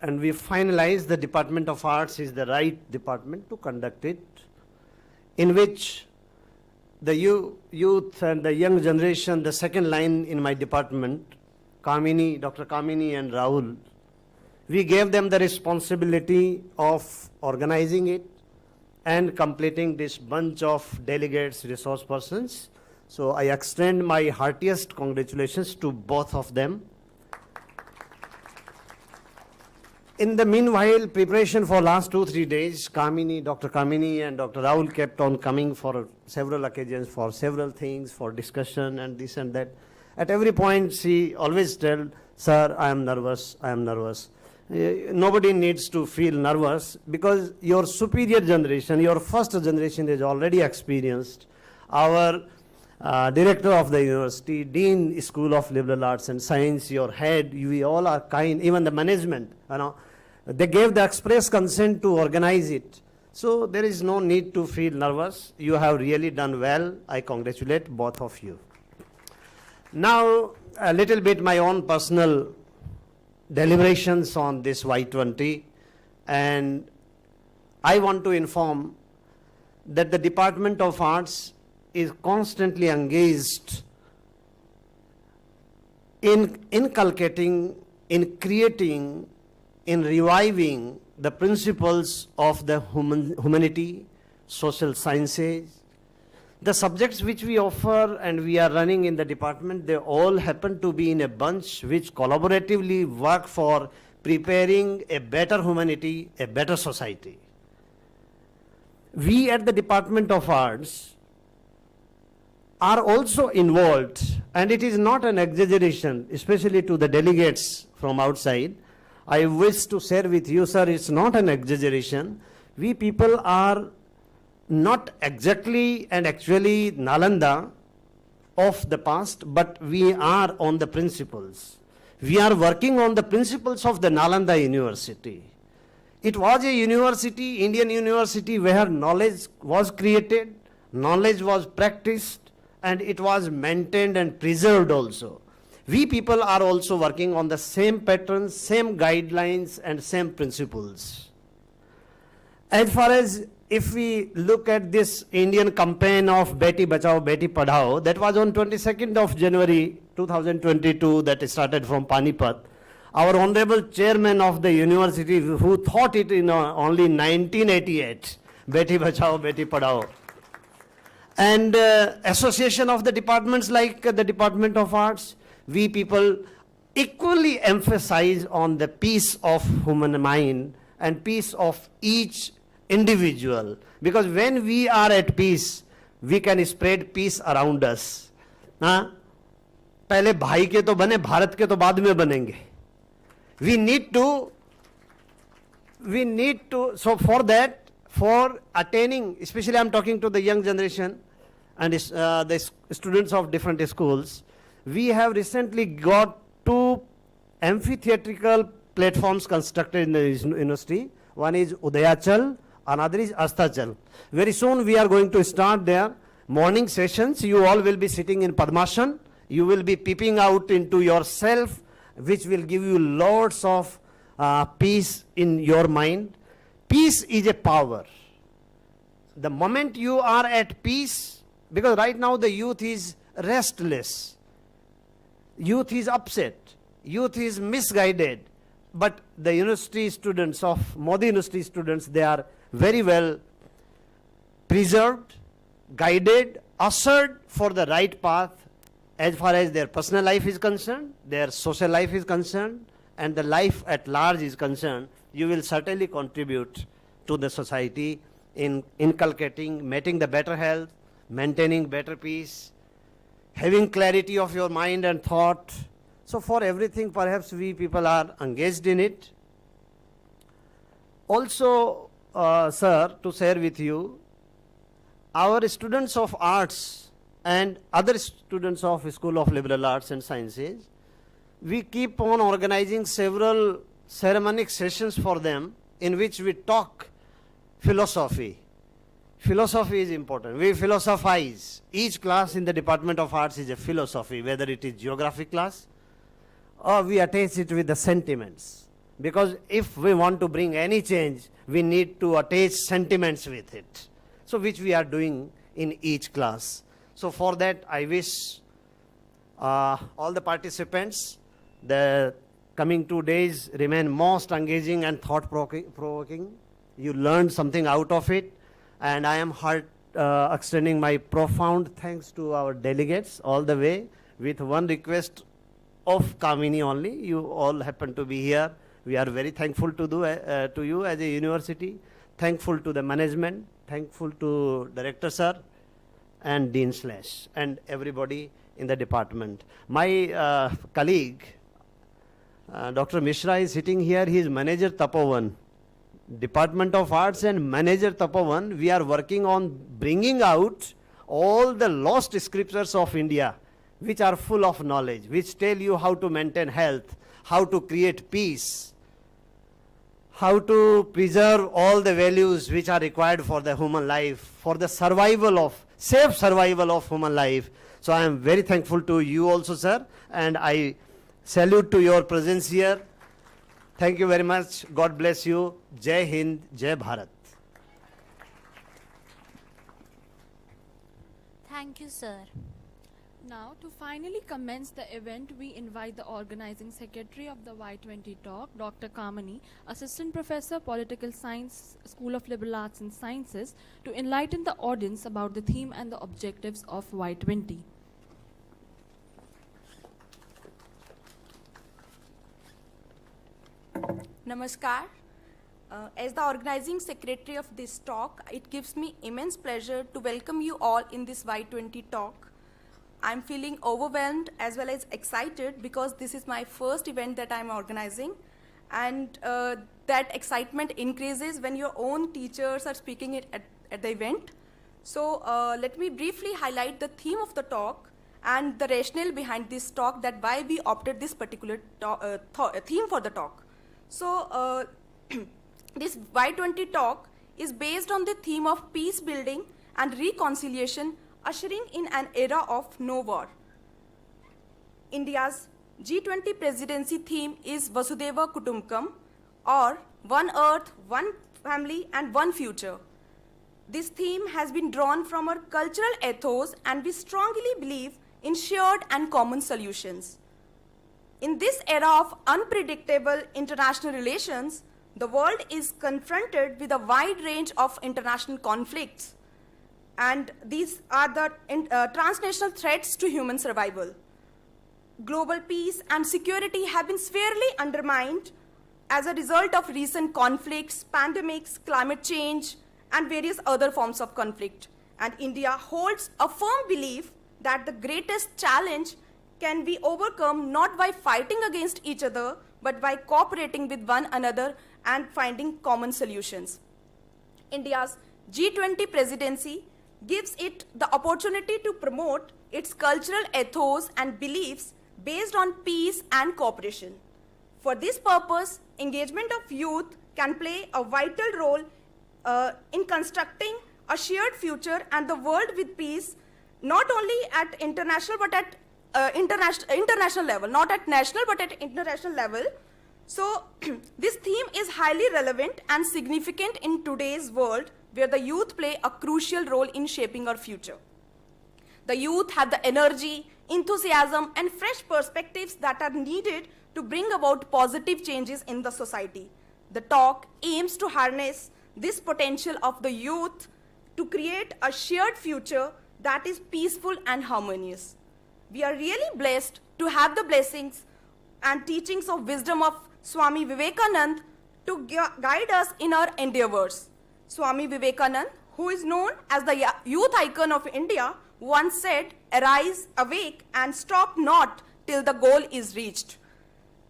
and we finalized the Department of Arts is the right department to conduct it, in which the youth and the young generation, the second line in my department, Kamini, Dr. Kamini and Rahul, we gave them the responsibility of organizing it and completing this bunch of delegates, resource persons. So I extend my heartiest congratulations to both of them. In the meanwhile, preparation for last 2-3 days, Dr. Kamini and Dr. Rahul kept on coming for several occasions, for several things, for discussion and this and that. At every point, she always tell, sir, I am nervous. Nobody needs to feel nervous because your superior generation, your first generation is already experienced. Our director of the university, dean, School of Liberal Arts and Science, your head, we all are kind, even the management, they gave the express consent to organize it. So there is no need to feel nervous. You have really done well. I congratulate both of you. Now, a little bit my own personal deliberations on this Y20, and I want to inform that the Department of Arts is constantly engaged in inculcating, in creating, in reviving the principles of the humanity, social sciences. The subjects which we offer and we are running in the department, they all happen to be in a bunch which collaboratively work for preparing a better humanity, a better society. We at the Department of Arts are also involved, and it is not an exaggeration, especially to the delegates from outside. I wish to share with you, sir, it's not an exaggeration. We people are not exactly and actually Nalanda of the past, but we are on the principles. We are working on the principles of the Nalanda University. It was a university, Indian university, where knowledge was created, knowledge was practiced, and it was maintained and preserved also. We people are also working on the same patterns, same guidelines, and same principles. As far as if we look at this Indian campaign of Beti Bachao, Beti Padhao, that was on 22nd of January 2022 that started from Panipat. Our honorable chairman of the university who thought it in only 1988, Beti Bachao, Beti Padhao. And association of the departments like the Department of Arts, we people equally emphasize on the peace of human mind and peace of each individual, because when we are at peace, we can spread peace around us. पहले भाई के तो बने, भारत के तो बाद में बनेंगे. We need to, so for that, for attaining, especially I'm talking to the young generation and the students of different schools, we have recently got 2 amphitheatrical platforms constructed in the university. One is Udayachal, another is Astachal. Very soon we are going to start there. Morning sessions, you all will be sitting in Padmashan. You will be peeping out into yourself, which will give you lots of peace in your mind. Peace is a power. The moment you are at peace, because right now the youth is restless, youth is upset, youth is misguided, but the university students of Modi University students, they are very well preserved, guided, ushered for the right path as far as their personal life is concerned, their social life is concerned, and the life at large is concerned. You will certainly contribute to the society in inculcating, making the better health, maintaining better peace, having clarity of your mind and thought. So for everything, perhaps we people are engaged in it. Also, sir, to share with you, our students of arts and other students of School of Liberal Arts and Sciences, we keep on organizing several ceremonic sessions for them in which we talk philosophy. Philosophy is important. We philosophize. Each class in the Department of Arts is a philosophy, whether it is geography class or we attach it with the sentiments. Because if we want to bring any change, we need to attach sentiments with it. So which we are doing in each class. So for that, I wish all the participants, the coming 2 days remain most engaging and thought-provoking. You learned something out of it. And I am extending my profound thanks to our delegates all the way, with one request of Kamini only. You all happen to be here. We are very thankful to you as a university, thankful to the management, thankful to Director Sir and Dean Slash and everybody in the department. My colleague, Dr. Mishra is sitting here. He is Manager Tapovan. Department of Arts and Manager Tapovan, we are working on bringing out all the lost scriptures of India, which are full of knowledge, which tell you how to maintain health, how to create peace, how to preserve all the values which are required for the human life, for the survival of, safe survival of human life. So I am very thankful to you also, sir, and I salute to your presence here. Thank you very much. God bless you. Jai Hind, Jai Bharat. Thank you, sir. Now, to finally commence the event, we invite the organizing secretary of the Y20 Talk, Dr. Kamani, Assistant Professor, Political Science, School of Liberal Arts and Sciences, to enlighten the audience about the theme and the objectives of Y20. Namaskar. As the organizing secretary of this talk, it gives me immense pleasure to welcome you all in this Y20 talk. I'm feeling overwhelmed as well as excited because this is my first event that I'm organizing, and that excitement increases when your own teachers are speaking at the event. So let me briefly highlight the theme of the talk and the rationale behind this talk, that why we opted this particular theme for the talk. So this Y20 talk is based on the theme of peace building and reconciliation, ushering in an era of no war. India's G20 presidency theme is Vasudhaiva Kutumbakam, or One Earth, One Family and One Future. This theme has been drawn from our cultural ethos, and we strongly believe in shared and common solutions. In this era of unpredictable international relations, the world is confronted with a wide range of international conflicts, and these are the transnational threats to human survival. Global peace and security have been severely undermined as a result of recent conflicts, pandemics, climate change, and various other forms of conflict. And India holds a firm belief that the greatest challenge can be overcome not by fighting against each other, but by cooperating with one another and finding common solutions. India's G20 presidency gives it the opportunity to promote its cultural ethos and beliefs based on peace and cooperation. For this purpose, engagement of youth can play a vital role in constructing a shared future and the world with peace, not only at international but at international level, not at national but at international level. So this theme is highly relevant and significant in today's world, where the youth play a crucial role in shaping our future. The youth have the energy, enthusiasm, and fresh perspectives that are needed to bring about positive changes in the society. The talk aims to harness this potential of the youth to create a shared future that is peaceful and harmonious. We are really blessed to have the blessings and teachings of wisdom of Swami Vivekananda to guide us in our endeavors. Swami Vivekananda, who is known as the youth icon of India, once said, "Arise, awake, and stop not till the goal is reached."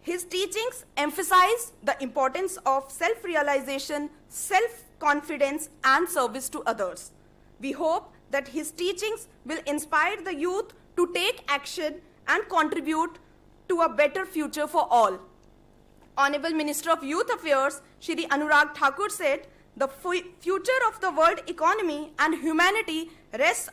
His teachings emphasize the importance of self-realization, self-confidence, and service to others. We hope that his teachings will inspire the youth to take action and contribute to a better future for all. Honorable Minister of Youth Affairs, Shri Anurag Thakur said, "The future of the world economy and humanity rests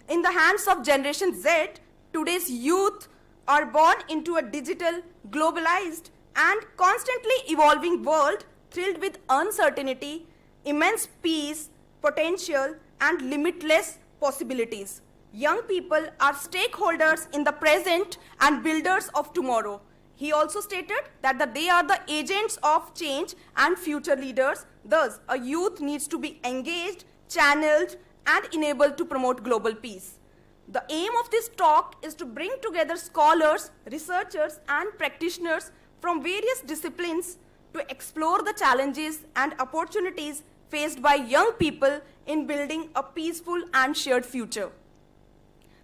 in the hands of Generation Z." Today's youth are born into a digital, globalized, and constantly evolving world filled with uncertainty, immense peace, potential, and limitless possibilities. Young people are stakeholders in the present and builders of tomorrow. He also stated that they are the agents of change and future leaders. Thus, a youth needs to be engaged, channeled, and enabled to promote global peace. The aim of this talk is to bring together scholars, researchers, and practitioners from various disciplines to explore the challenges and opportunities faced by young people in building a peaceful and shared future.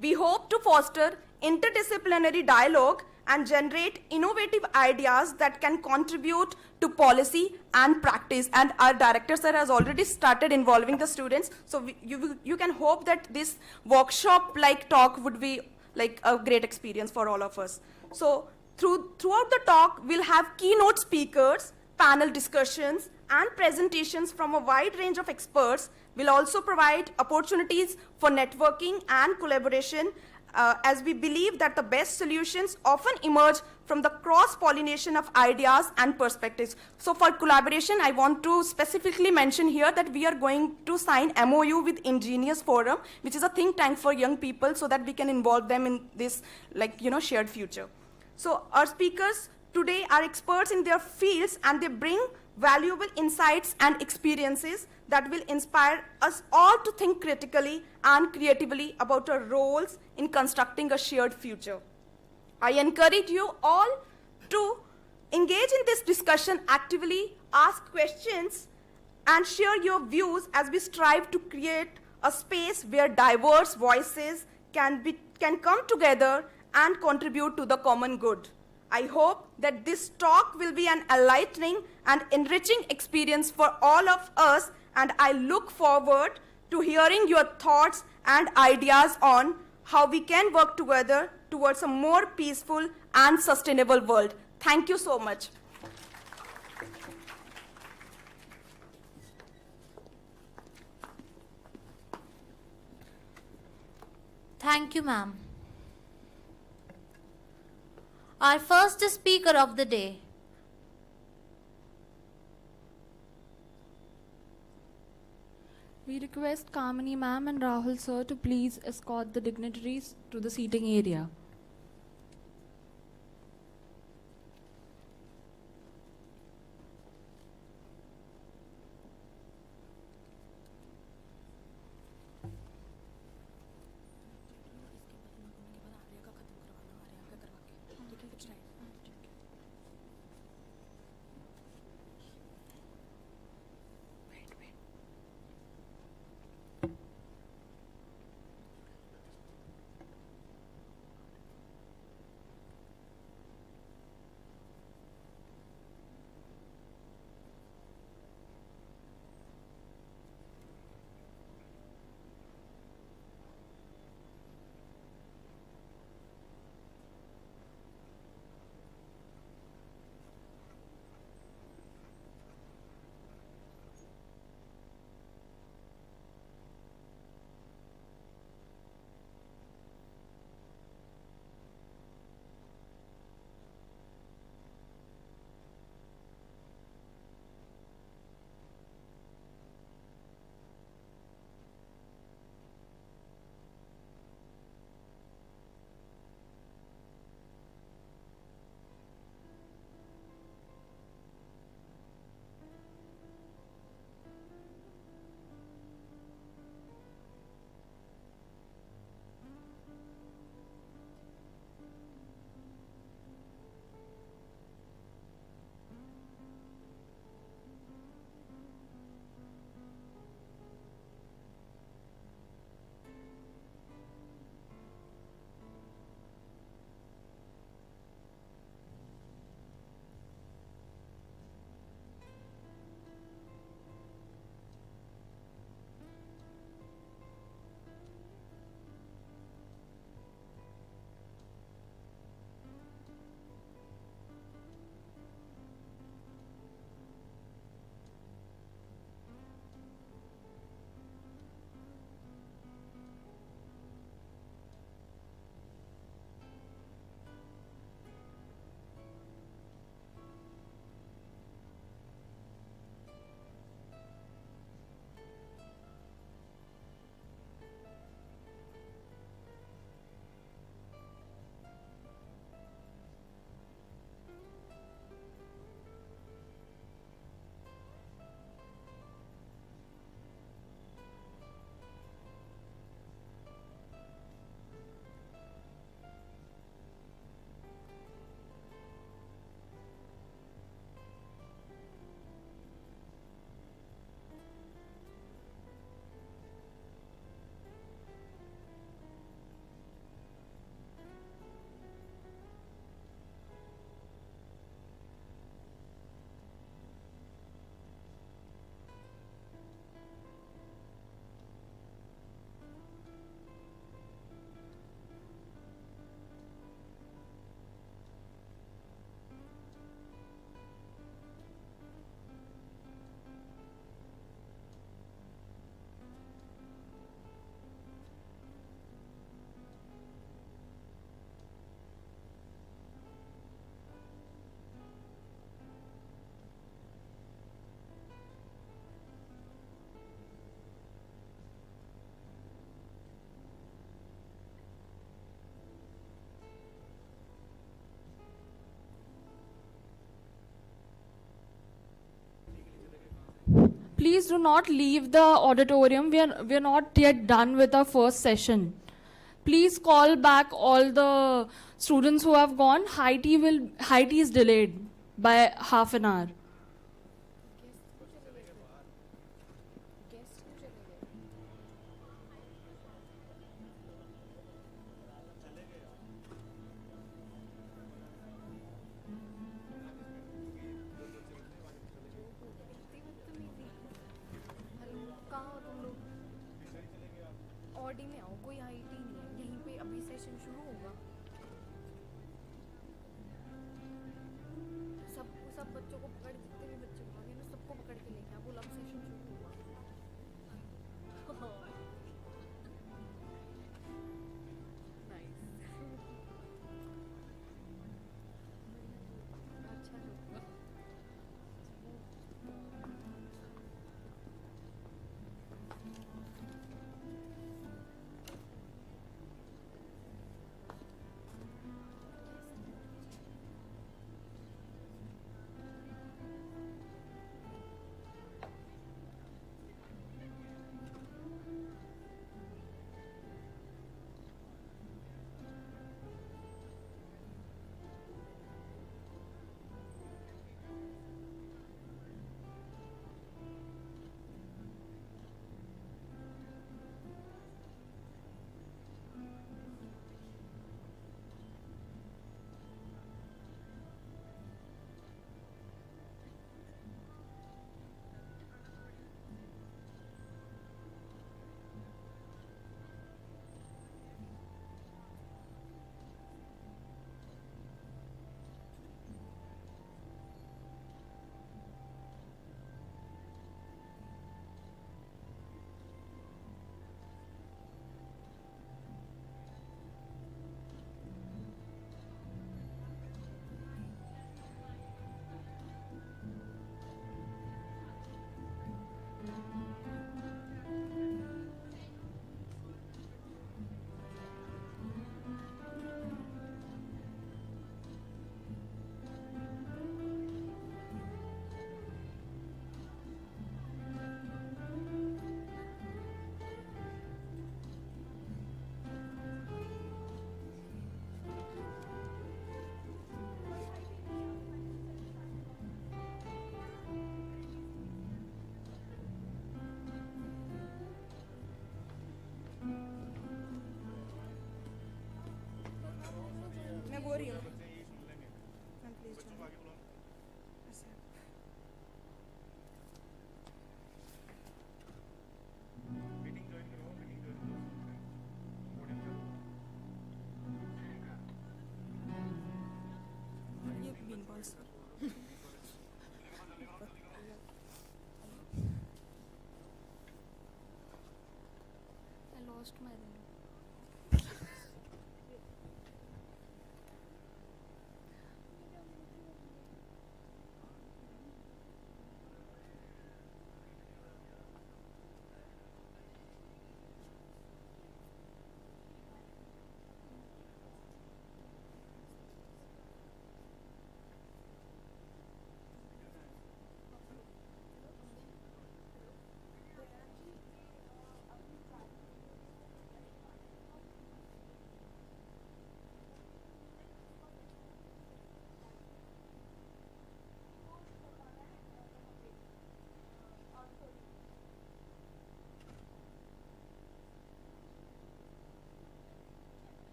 We hope to foster interdisciplinary dialogue and generate innovative ideas that can contribute to policy and practice. And our director sir has already started involving the students. So you can hope that this workshop-like talk would be like a great experience for all of us. So throughout the talk, we'll have keynote speakers, panel discussions, and presentations from a wide range of experts. We'll also provide opportunities for networking and collaboration, as we believe that the best solutions often emerge from the cross-pollination of ideas and perspectives. So for collaboration, I want to specifically mention here that we are going to sign MOU with Ingenious Forum, which is a think tank for young people, so that we can involve them in this, shared future. So our speakers today are experts in their fields, and they bring valuable insights and experiences that will inspire us all to think critically and creatively about our roles in constructing a shared future. I encourage you all to engage in this discussion actively, ask questions, and share your views as we strive to create a space where diverse voices can come together and contribute to the common good. I hope that this talk will be an enlightening and enriching experience for all of us, and I look forward to hearing your thoughts and ideas on how we can work together towards a more peaceful and sustainable world. Thank you so much. Thank you, ma'am. Our first speaker of the day. We request Kamini ma'am and Rahul sir to please escort the dignitaries to the seating area. please do not leave the auditorium. We are not yet done with our first session. Please call back all the students who have gone. High tea is delayed by half an hour. कहाँ हो तुम लोग? Audi में आओ, कोई IT नहीं है यहीं पे, अभी सेशन शुरू होगा। सब बच्चों को पकड़, जितने भी बच्चे होंगे ना सबको पकड़ के लेके आओ, बोलो अब सेशन शुरू हुआ। नाइस। अच्छा होगा। मैं बोल रही हूँ मैम, प्लीज ये बीन बॉल्स I lost my ring.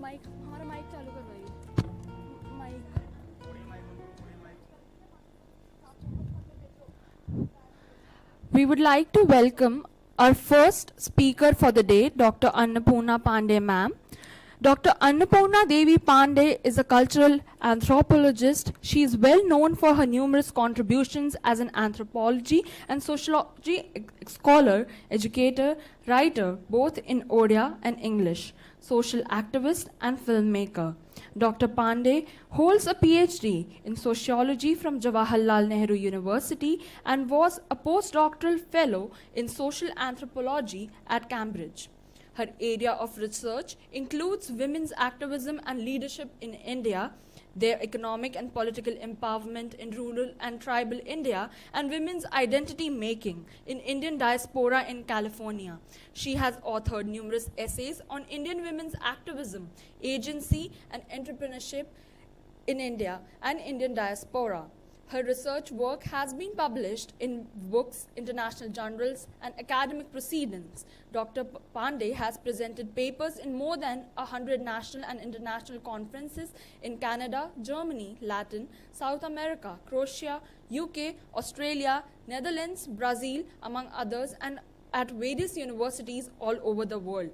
Mic हमारा माइक चालू करवाइए mic We would like to welcome our first speaker for the day, Dr. Annapurna Pandey ma'am. Dr. Annapurna Devi Pandey is a cultural anthropologist. She is well known for her numerous contributions as an anthropology and sociology scholar, educator, writer, both in Odia and English, social activist and filmmaker. Dr. Pandey holds a PhD in sociology from Jawaharlal Nehru University and was a postdoctoral fellow in social anthropology at Cambridge. Her area of research includes women's activism and leadership in India, their economic and political empowerment in rural and tribal India, and women's identity making in Indian diaspora in California. She has authored numerous essays on Indian women's activism, agency, and entrepreneurship in India and Indian diaspora. Her research work has been published in books, international journals, and academic proceedings. Dr. Pandey has presented papers in more than 100 national and international conferences in Canada, Germany, Latin, South America, Croatia, UK, Australia, Netherlands, Brazil, among others, and at various universities all over the world.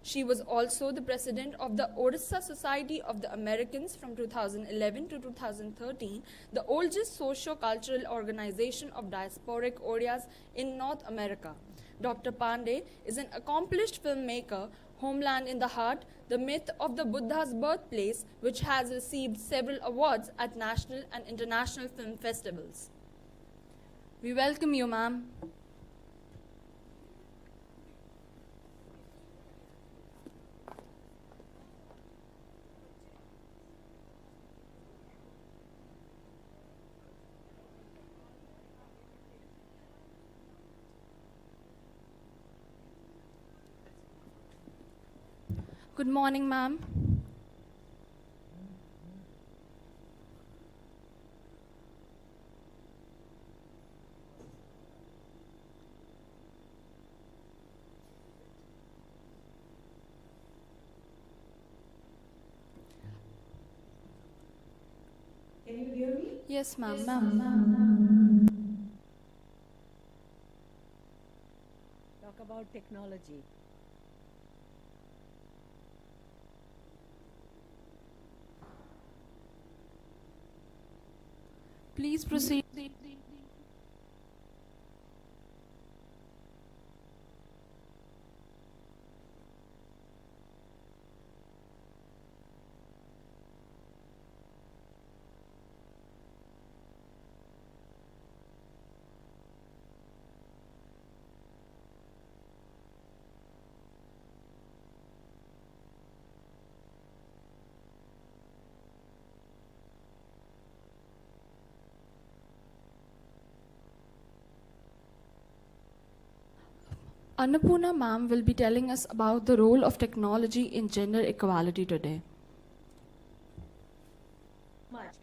She was also the president of the Odisha Society of the Americans from 2011 to 2013, the oldest socio-cultural organization of diasporic Odias in North America. Dr. Pandey is an accomplished filmmaker, Homeland in the Heart, the myth of the Buddha's birthplace, which has received several awards at national and international film festivals. We welcome you, ma'am. Good morning, ma'am. Can you hear me? Yes, ma'am. Talk about technology. Please proceed. Annapurna ma'am will be telling us about the role of technology in gender equality today.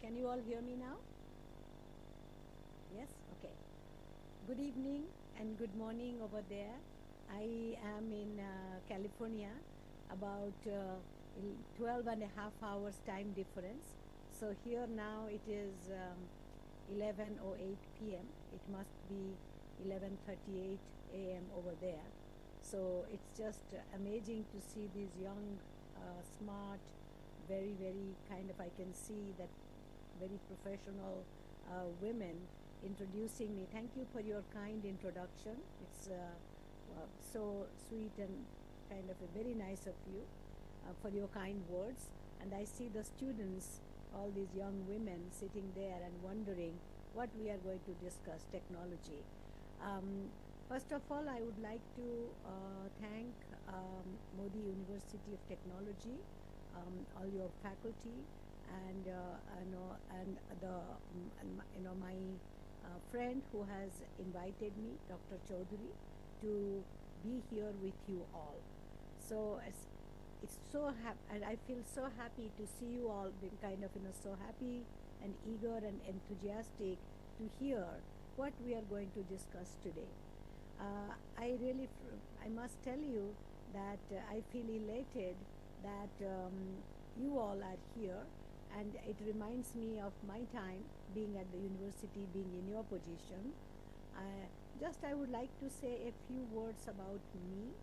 Can you all hear me now? Yes? Okay. Good evening and good morning over there. I am in California, about 12 and a half hours time difference. So here now it is 11:08 p.m. It must be 11:38 a.m. over there. So it's just amazing to see these young, smart, very, very kind of, I can see that very professional women introducing me. Thank you for your kind introduction. It's so sweet and kind of very nice of you for your kind words. And I see the students, all these young women sitting there and wondering what we are going to discuss, technology. First of all, I would like to thank Modi University of Technology, all your faculty, and my friend who has invited me, Dr. Chaudhary, to be here with you all. So it's so and I feel so happy to see you all being kind of so happy and eager and enthusiastic to hear what we are going to discuss today. I must tell you that I feel elated that you all are here, and it reminds me of my time being at the university, being in your position. I would like to say a few words about me,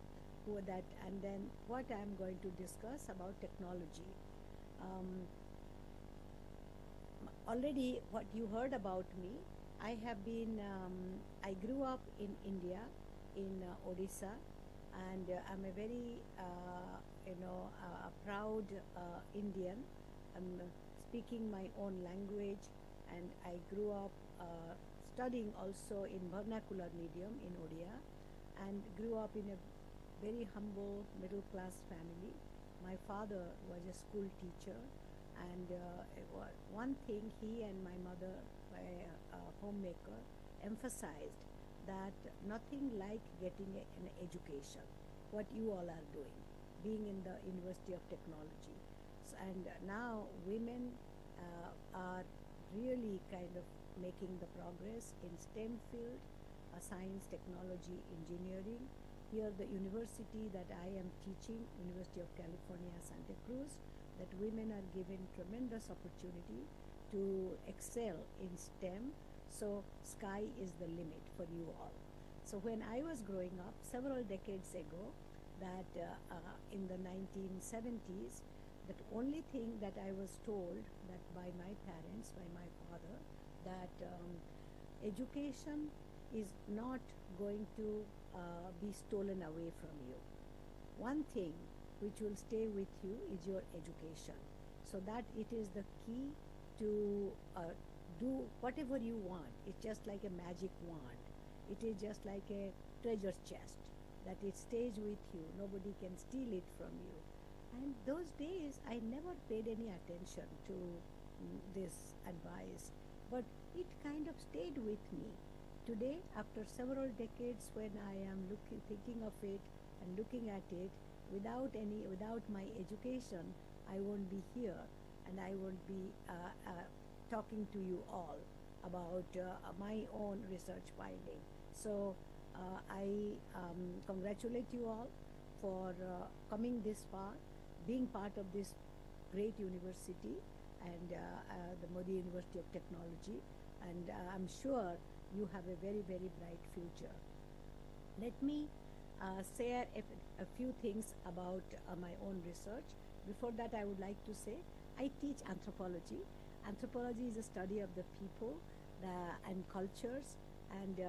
and then what I'm going to discuss about technology. Already, what you heard about me, I grew up in India, in Odisha, and I'm a very, proud Indian. I'm speaking my own language, and I grew up studying also in vernacular medium in Odia, and grew up in a very humble middle class family. My father was a school teacher, and one thing he and my mother, a homemaker, emphasized that nothing like getting an education, what you all are doing, being in the University of Technology. And now women are really kind of making the progress in STEM field, science, technology, engineering. Here the university that I am teaching, University of California, Santa Cruz, that women are given tremendous opportunity to excel in STEM. So sky is the limit for you all. So when I was growing up several decades ago, that in the 1970s, that only thing that I was told that by my parents, by my father, that education is not going to be stolen away from you. One thing which will stay with you is your education. So that it is the key to do whatever you want. It's just like a magic wand. It is just like a treasure chest that it stays with you. Nobody can steal it from you. And those days, I never paid any attention to this advice, but it kind of stayed with me. Today, after several decades, when I am thinking of it and looking at it, without my education, I won't be here, and I won't be talking to you all about my own research finding. So I congratulate you all for coming this far, being part of this great university, and the Modi University of Technology, and I'm sure you have a very, very bright future. Let me share a few things about my own research. Before that, I would like to say I teach anthropology. Anthropology is a study of the people and cultures, and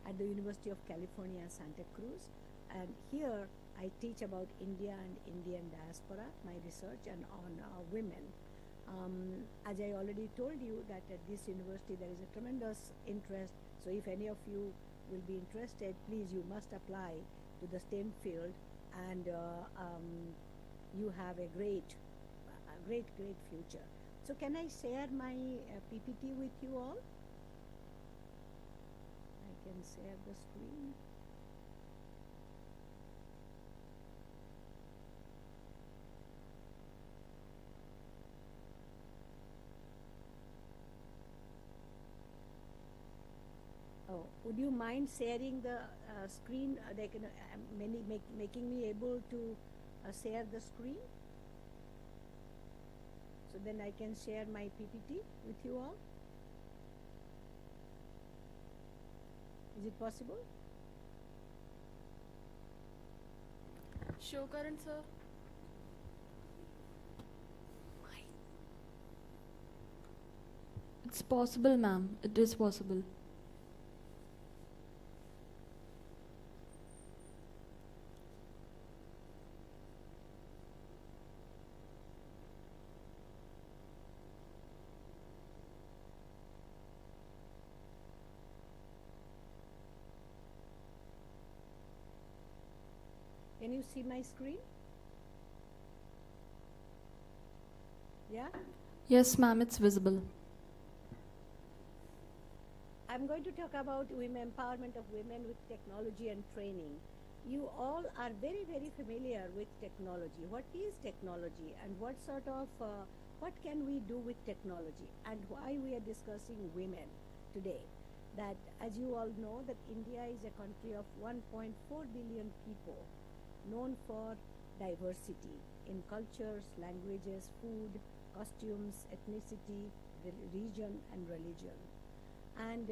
at the University of California, Santa Cruz. And here I teach about India and Indian diaspora, my research, and on women. As I already told you that at this university there is a tremendous interest. So if any of you will be interested, please, you must apply to the STEM field, and you have a great future. So can I share my PPT with you all? I can share the screen. Oh, would you mind sharing the screen? They can making me able to share the screen, so then I can share my PPT with you all. Is it possible? Show current, sir. It's possible, ma'am. It is possible. Can you see my screen? Yeah? Yes, ma'am, it's visible. I'm going to talk about women empowerment of women with technology and training. You all are very, very familiar with technology. What is technology, and what sort of what can we do with technology, and why we are discussing women today? That, as you all know, that India is a country of 1.4 billion people, known for diversity in cultures, languages, food, costumes, ethnicity, region, and religion. And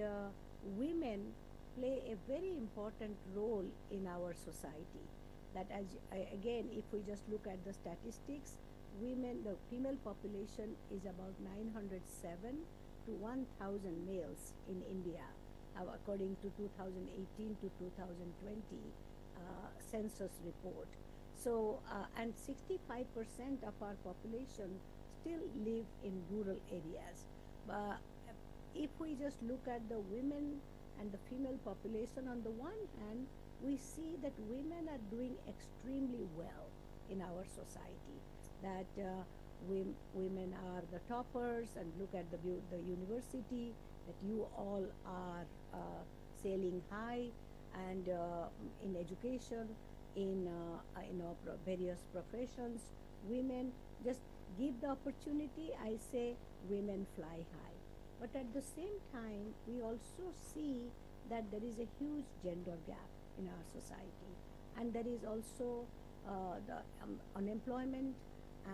women play a very important role in our society. That again, if we just look at the statistics, the female population is about 907 to 1,000 males in India, according to 2018 to 2020 census report. So, and 65% of our population still live in rural areas. If we just look at the women and the female population on the one hand, we see that women are doing extremely well in our society. That women are the toppers, and look at the university, that you all are sailing high, and in education, in various professions, women just give the opportunity. I say women fly high. But at the same time, we also see that there is a huge gender gap in our society, and there is also the unemployment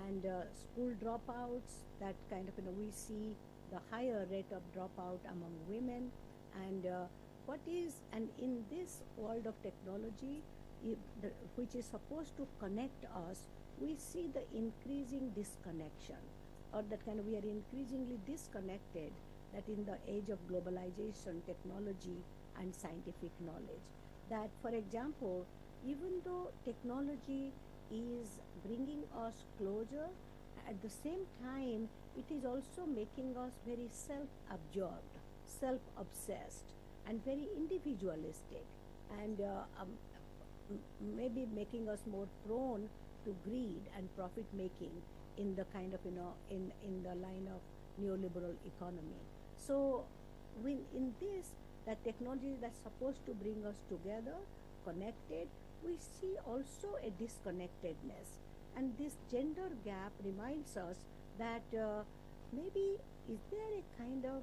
and school dropouts. That kind of, we see the higher rate of dropout among women. And and in this world of technology, which is supposed to connect us, we see the increasing disconnection, or that kind of, we are increasingly disconnected, that in the age of globalization, technology, and scientific knowledge. That, for example, even though technology is bringing us closer, at the same time, it is also making us very self-absorbed, self-obsessed, and very individualistic, and maybe making us more prone to greed and profit making in the kind of, in the line of neoliberal economy. So in this, that technology that's supposed to bring us together, connected, we see also a disconnectedness. And this gender gap reminds us that maybe is there a kind of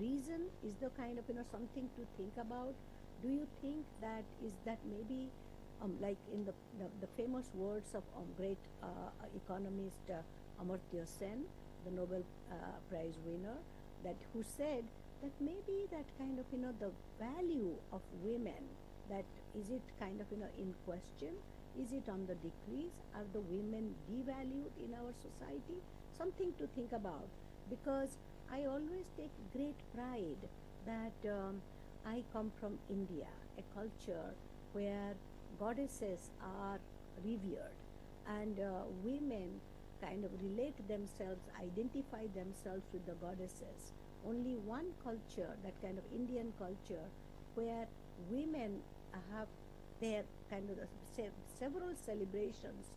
reason, is there kind of, something to think about? Do you think that is that maybe like in the famous words of great economist Amartya Sen, the Nobel Prize winner, that who said that maybe that kind of, the value of women, that is it kind of, in question? Is it on the decrease? Are the women devalued in our society? Something to think about, because I always take great pride that I come from India, a culture where goddesses are revered, and women kind of relate themselves, identify themselves with the goddesses. Only one culture, that kind of Indian culture, where women have their kind of several celebrations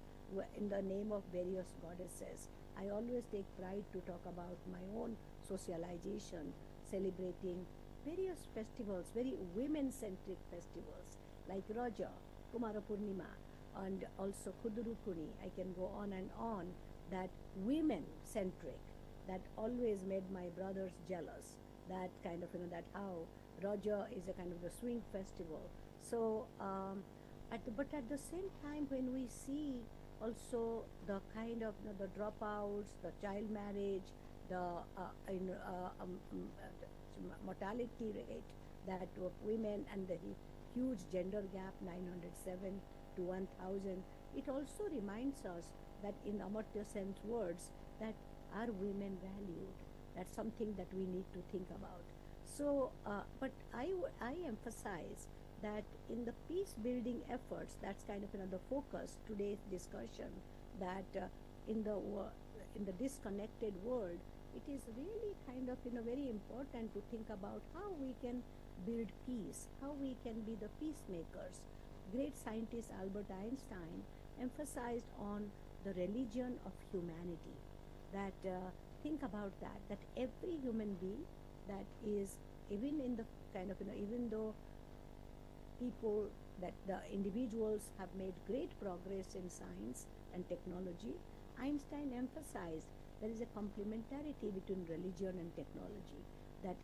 in the name of various goddesses. I always take pride to talk about my own socialization, celebrating various festivals, very women-centric festivals, like Raja, Kumara Purnima, and also Kudurukuni. I can go on and on, that women-centric, that always made my brothers jealous, that kind of, that how Raja is a kind of the swing festival. So, but at the same time, when we see also the kind of, the dropouts, the child marriage, the mortality rate that of women, and the huge gender gap, 907 to 1,000, it also reminds us that in Amartya Sen's words, that are women valued? That's something that we need to think about. So, but I emphasize that in the peace building efforts, that's kind of another focus today's discussion, that in the disconnected world, it is really kind of, very important to think about how we can build peace, how we can be the peacemakers. Great scientist Albert Einstein emphasized on the religion of humanity, that think about that every human being, that is, even in the kind of, even though people, that the individuals have made great progress in science and technology, Einstein emphasized there is a complementarity between religion and technology, that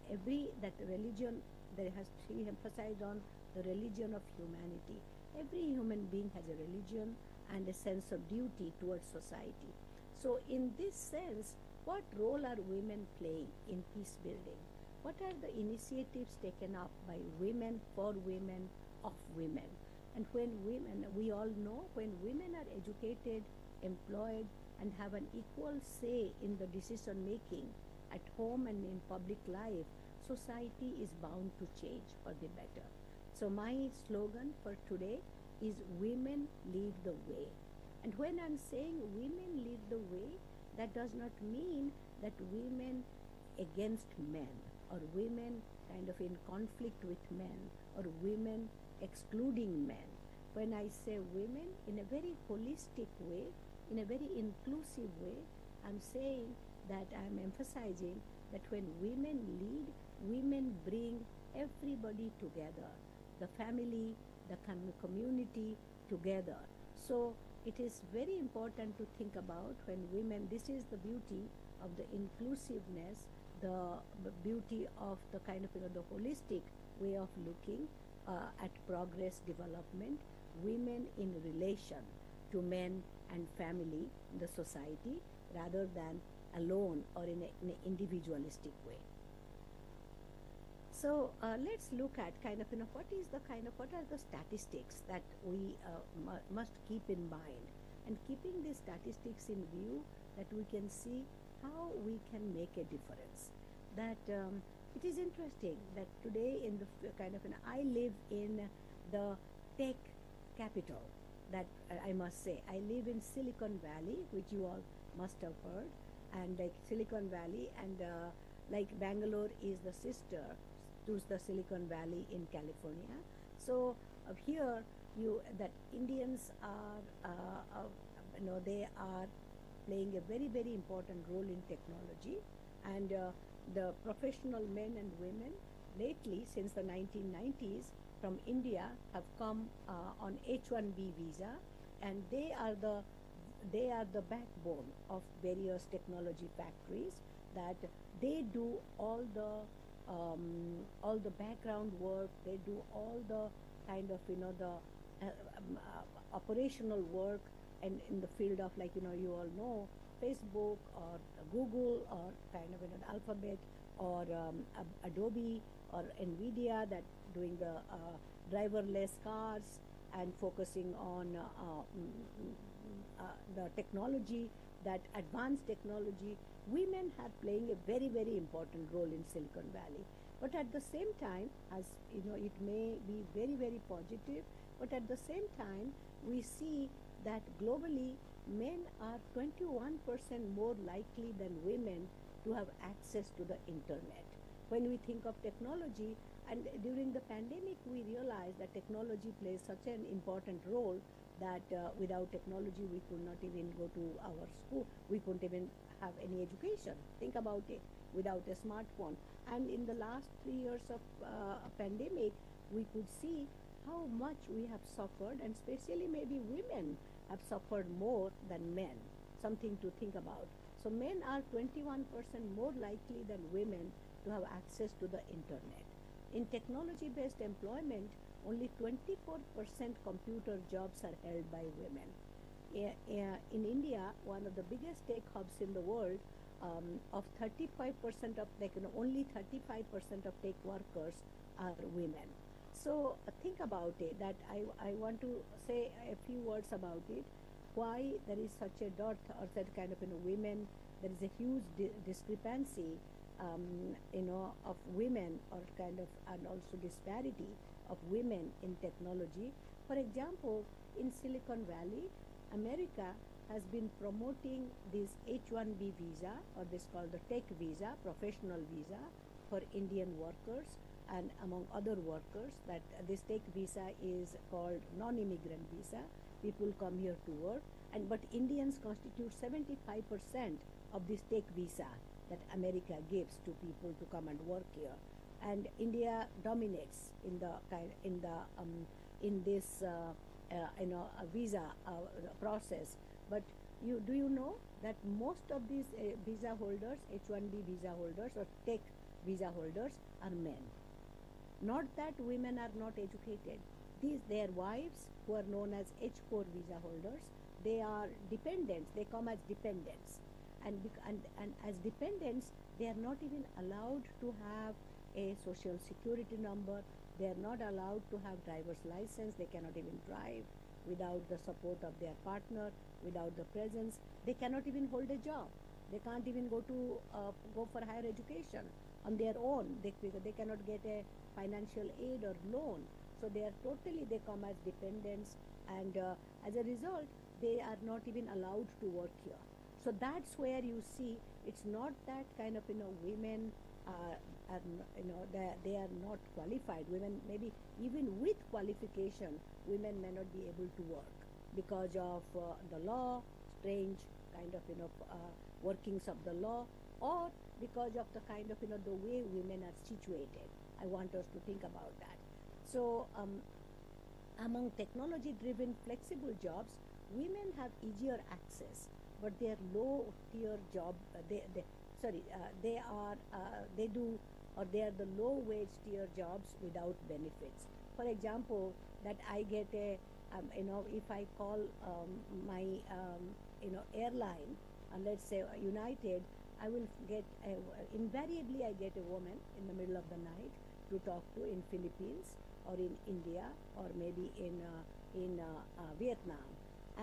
religion, he emphasized on the religion of humanity. Every human being has a religion, and a sense of duty towards society. So in this sense, what role are women playing in peace building? What are the initiatives taken up by women for women of women? And when women, we all know, when women are educated, employed, and have an equal say in the decision making at home and in public life, society is bound to change for the better. So my slogan for today is women lead the way. And when I'm saying women lead the way, that does not mean that women against men or women kind of in conflict with men or women excluding men. When I say women in a very holistic way, in a very inclusive way, I'm saying that I'm emphasizing that when women lead, women bring everybody together, the family, the community together. So it is very important to think about when women, this is the beauty of the inclusiveness, the beauty of the kind of, the holistic way of looking at progress development, women in relation to men and family in the society rather than alone or in an individualistic way. So let's look at kind of, what are the statistics that we must keep in mind, and keeping these statistics in view, that we can see how we can make a difference. That it is interesting that today in the kind of, I live in the tech capital, that I must say, I live in Silicon Valley, which you all must have heard, and like Silicon Valley, and like Bangalore is the sister to the Silicon Valley in California. So here that Indians are, they are playing a very, very important role in technology, and the professional men and women lately since the 1990s from India have come on H-1B visa, and they are the backbone of various technology factories, that they do all the background work, they do all the kind of, the operational work, and in the field of, like, you all know, Facebook or Google or kind of, Alphabet or Adobe or Nvidia, that doing the driverless cars and focusing on the technology, that advanced technology. Women are playing a very, very important role in Silicon Valley. But at the same time, as it may be very, very positive, but at the same time, we see that globally, men are 21% more likely than women to have access to the internet. When we think of technology, and during the pandemic, we realized that technology plays such an important role that without technology, we could not even go to our school. We couldn't even have any education. Think about it, without a smartphone. And in the last 3 years of pandemic, we could see how much we have suffered, and especially maybe women have suffered more than men. Something to think about. So men are 21% more likely than women to have access to the internet. In technology-based employment, only 24% computer jobs are held by women. In India, one of the biggest tech hubs in the world, of 35% of only 35% of tech workers are women. So think about it, that I want to say a few words about it, why there is such a dearth or that kind of women, there is a huge discrepancy of women, or kind of, and also disparity of women in technology. For example, in Silicon Valley, America has been promoting this H-1B visa, or this called the tech visa, professional visa for Indian workers and among other workers, that this tech visa is called non-immigrant visa. People come here to work, but Indians constitute 75% of this tech visa that America gives to people to come and work here. And India dominates in this visa process. But do you know that most of these visa holders, H-1B visa holders or tech visa holders, are men? Not that women are not educated. their wives, who are known as H4 visa holders, they are dependents. They come as dependents, and as dependents, they are not even allowed to have a social security number. They are not allowed to have driver's license. They cannot even drive without the support of their partner, without the presence. They cannot even hold a job. They can't even go for higher education on their own. Because they cannot get a financial aid or loan. So they come as dependents, and as a result, they are not even allowed to work here. So that's where you see it's not that kind of women they are not qualified. Women, maybe even with qualification, women may not be able to work because of the law, strange kind of workings of the law, or because of the kind of the way women are situated. I want us to think about that. So among technology-driven flexible jobs, women have easier access, but they are low-tier job. They are the low-wage tier jobs without benefits. For example, that I get if I call my airline, let's say United, I will get invariably I get a woman in the middle of the night to talk to in Philippines or in India or maybe in Vietnam,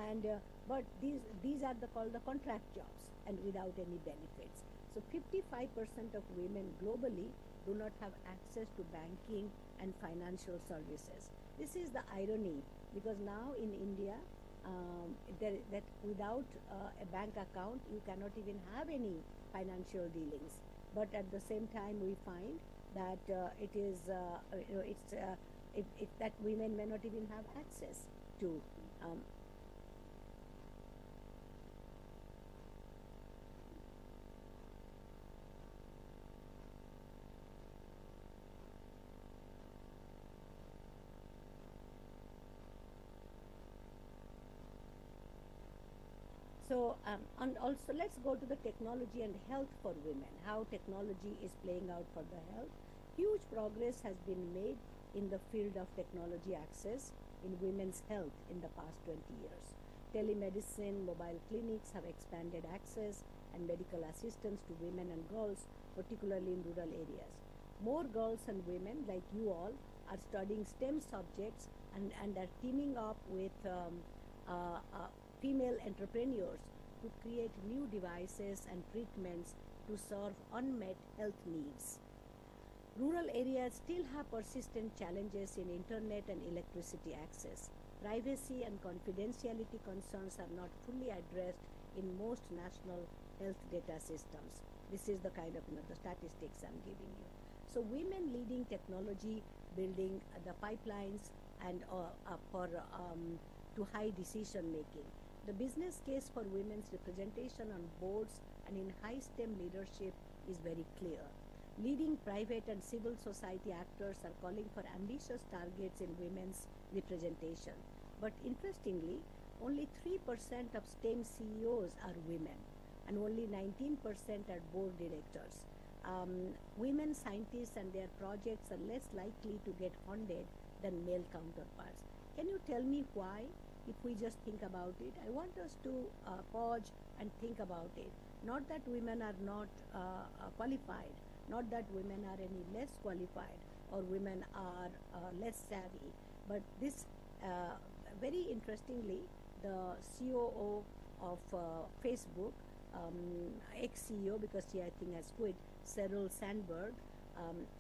and but these are called the contract jobs and without any benefits. So 55% of women globally do not have access to banking and financial services. This is the irony, because now in India, that without a bank account, you cannot even have any financial dealings. But at the same time, we find that that women may not even have access to. And also let's go to the technology and health for women, how technology is playing out for the health. Huge progress has been made in the field of technology access in women's health in the past 20 years. Telemedicine, mobile clinics have expanded access and medical assistance to women and girls, particularly in rural areas. More girls and women like you all are studying STEM subjects and are teaming up with female entrepreneurs to create new devices and treatments to serve unmet health needs. Rural areas still have persistent challenges in internet and electricity access. Privacy and confidentiality concerns are not fully addressed in most national health data systems. This is the kind of the statistics I'm giving you. So women leading technology, building the pipelines and to high decision making. The business case for women's representation on boards and in high STEM leadership is very clear. Leading private and civil society actors are calling for ambitious targets in women's representation. But interestingly, only 3% of STEM CEOs are women, and only 19% are board directors. Women scientists and their projects are less likely to get funded than male counterparts. Can you tell me why? If we just think about it, I want us to pause and think about it. Not that women are not qualified, not that women are any less qualified or women are less savvy, but this very interestingly, the COO of Facebook, ex-CEO, because she I think has quit, Sheryl Sandberg,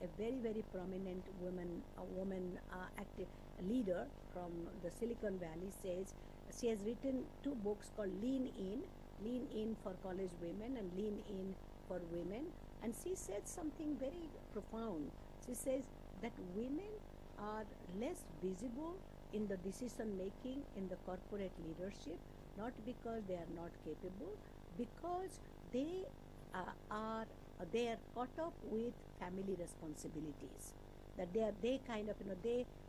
a very, very prominent woman active leader from the Silicon Valley, says she has written 2 books called Lean In for college women and Lean In for women, and she said something very profound. She says that women are less visible in the decision making in the corporate leadership, not because they are not capable, because they are caught up with family responsibilities. That they kind of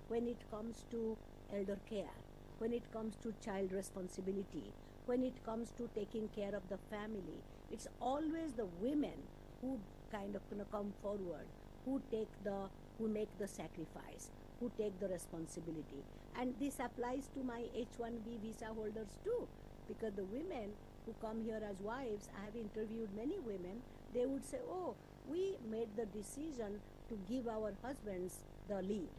when it comes to elder care, when it comes to child responsibility, when it comes to taking care of the family, it's always the women who kind of come forward, who make the sacrifice, who take the responsibility. And this applies to my H-1B visa holders too, because the women who come here as wives, I have interviewed many women, they would say, oh, we made the decision to give our husbands the lead,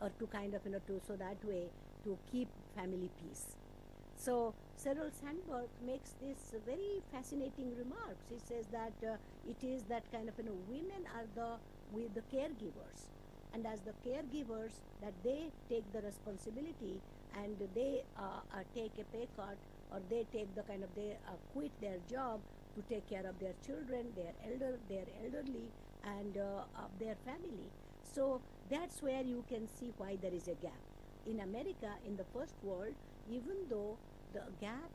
or to kind of, so that way to keep family peace. So Sheryl Sandberg makes this very fascinating remarks. He says that it is that kind of, women are the caregivers. And as the caregivers, that they take the responsibility and they take a pay cut, or they take the kind of, they quit their job to take care of their children, their elderly, and their family. So that's where you can see why there is a gap. In America, in the first world, even though the gap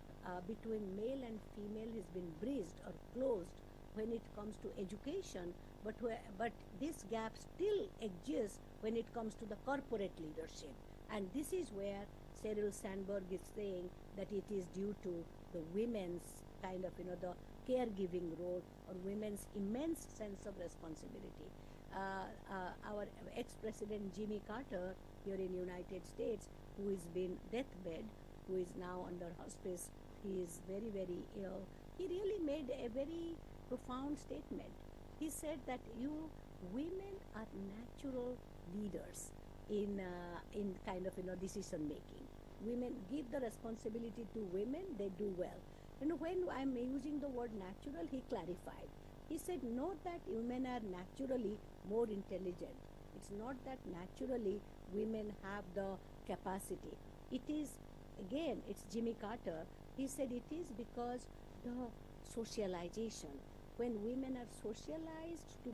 between male and female has been bridged or closed when it comes to education, but this gap still exists when it comes to the corporate leadership. And this is where Sheryl Sandberg is saying that it is due to the women's kind of, the caregiving role, or women's immense sense of responsibility. Our ex-president Jimmy Carter here in United States, who has been deathbed, who is now under hospice, he is very, very ill. He really made a very profound statement. He said that women are natural leaders in kind of, decision making. Women, give the responsibility to women, they do well. When I'm using the word natural, he clarified. He said, not that women are naturally more intelligent. It's not that naturally women have the capacity. It is, again, it's Jimmy Carter. He said it is because the socialization. When women are socialized to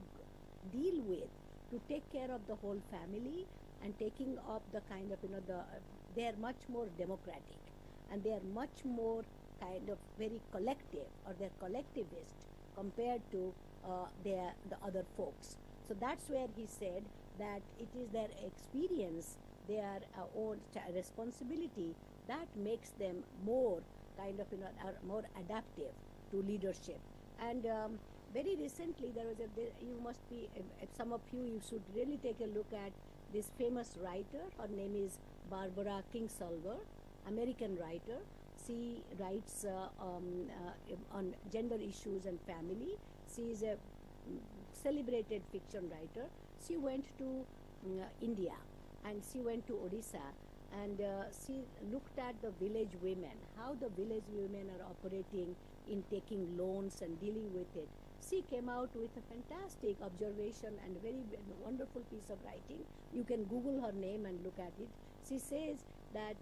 deal with, to take care of the whole family, and taking up the kind of, they are much more democratic, and they are much more kind of very collective, or they're collectivist compared to the other folks. So that's where he said that it is their experience, their own responsibility that makes them more kind of, are more adaptive to leadership. And very recently there was you must be, some of you should really take a look at this famous writer. Her name is Barbara Kingsolver, American writer. She writes on gender issues and family. She is a celebrated fiction writer. She went to India, and she went to Odisha, and she looked at the village women, how the village women are operating in taking loans and dealing with it. She came out with a fantastic observation and very wonderful piece of writing. You can Google her name and look at it. She says that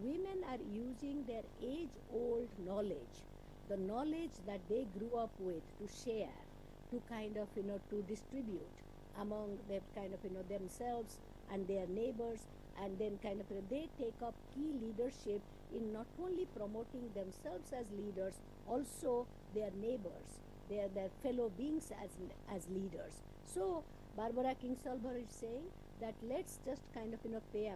women are using their age-old knowledge, the knowledge that they grew up with, to share, to kind of, to distribute among them, kind of, themselves and their neighbors, and then kind of, they take up key leadership in not only promoting themselves as leaders, also their neighbors, their fellow beings as leaders. So Barbara Kingsolver is saying that let's just kind of, pay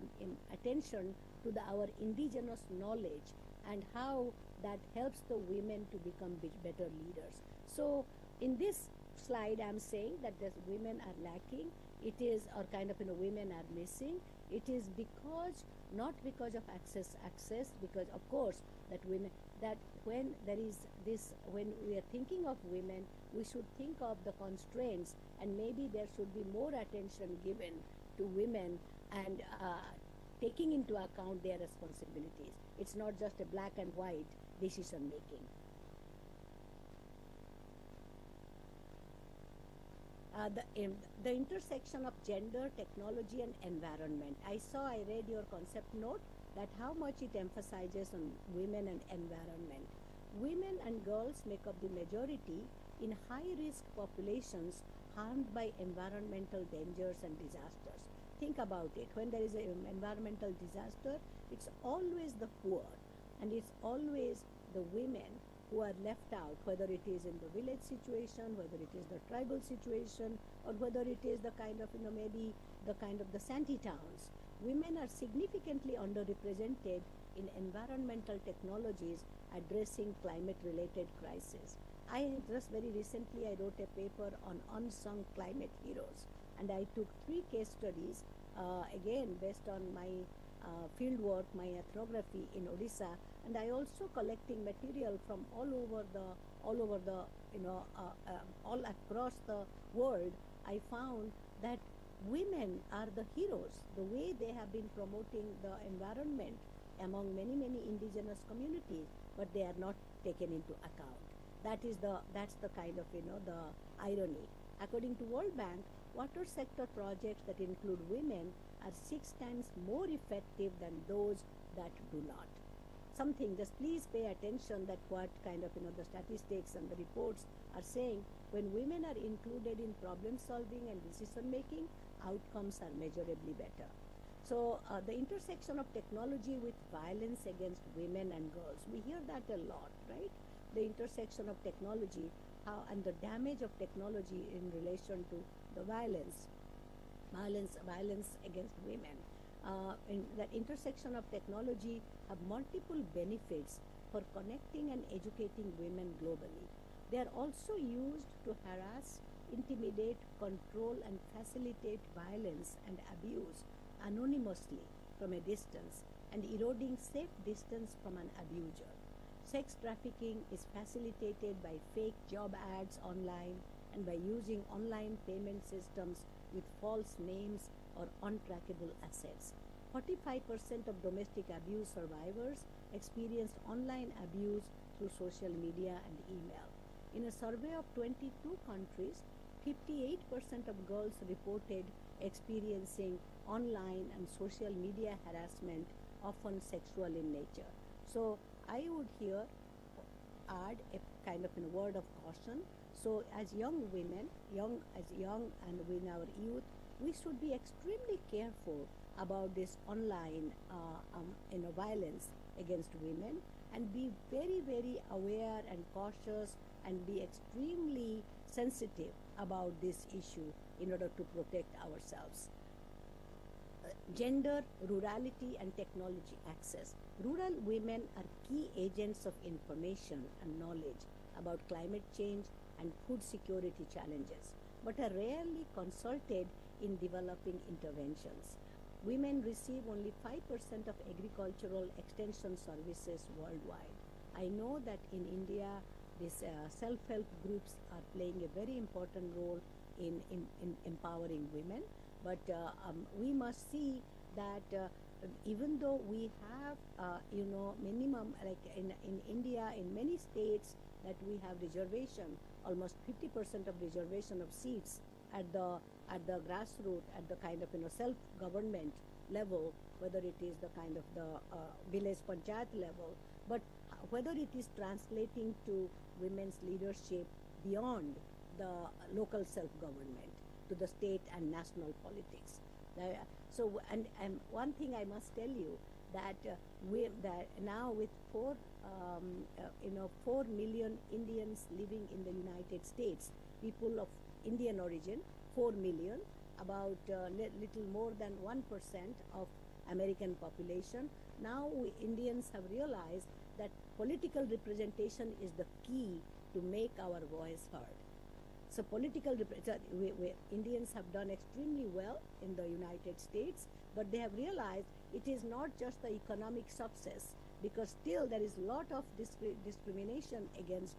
attention to our indigenous knowledge and how that helps the women to become better leaders. So in this slide, I'm saying that the women are lacking. It is, or kind of, women are missing. It is because, not because of access, because of course that women, that when there is this, when we are thinking of women, we should think of the constraints, and maybe there should be more attention given to women, and taking into account their responsibilities. It's not just a black and white decision making. The intersection of gender, technology, and environment. I read your concept note that how much it emphasizes on women and environment. Women and girls make up the majority in high-risk populations harmed by environmental dangers and disasters. Think about it. When there is an environmental disaster, it's always the poor, and it's always the women who are left out, whether it is in the village situation, whether it is the tribal situation, or whether it is the kind of, maybe the kind of the shanty towns. Women are significantly underrepresented in environmental technologies addressing climate-related crises. Just very recently, I wrote a paper on unsung climate heroes, and I took 3 case studies again based on my field work, my ethnography in Odisha, and I also collecting material from all over the all across the world. I found that women are the heroes. The way they have been promoting the environment among many indigenous communities, but they are not taken into account. That's the kind of the irony. According to World Bank, water sector projects that include women are 6 times more effective than those that do not. Something, just please pay attention that what kind of the statistics and the reports are saying. When women are included in problem solving and decision making, outcomes are measurably better. So the intersection of technology with violence against women and girls, we hear that a lot, right? The intersection of technology, how and the damage of technology in relation to the violence against women. In that intersection of technology have multiple benefits for connecting and educating women globally. They are also used to harass, intimidate, control, and facilitate violence and abuse anonymously from a distance and eroding safe distance from an abuser. Sex trafficking is facilitated by fake job ads online and by using online payment systems with false names or untrackable assets. 45% of domestic abuse survivors experienced online abuse through social media and email. In a survey of 22 countries, 58% of girls reported experiencing online and social media harassment, often sexual in nature. So I would here add a kind of a word of caution. So as young women, young and in our youth, we should be extremely careful about this online violence against women and be very aware and cautious and be extremely sensitive about this issue in order to protect ourselves. Gender, rurality, and technology access. Rural women are key agents of information and knowledge about climate change and food security challenges, but are rarely consulted in developing interventions. Women receive only 5% of agricultural extension services worldwide. I know that in India, these self-help groups are playing a very important role in empowering women, but we must see that even though we have minimum, like in India, in many states that we have reservation, almost 50% of reservation of seats at the grassroots, at the kind of self-government level, whether it is the kind of the village panchayat level, but whether it is translating to women's leadership beyond the local self-government to the state and national politics. So, and one thing I must tell you that that now with 4 million Indians living in the United States, people of Indian origin, 4 million, about little more than 1% of American population. Now we Indians have realized that political representation is the key to make our voice heard. So Indians have done extremely well in the United States, but they have realized it is not just the economic success, because still there is a lot of discrimination against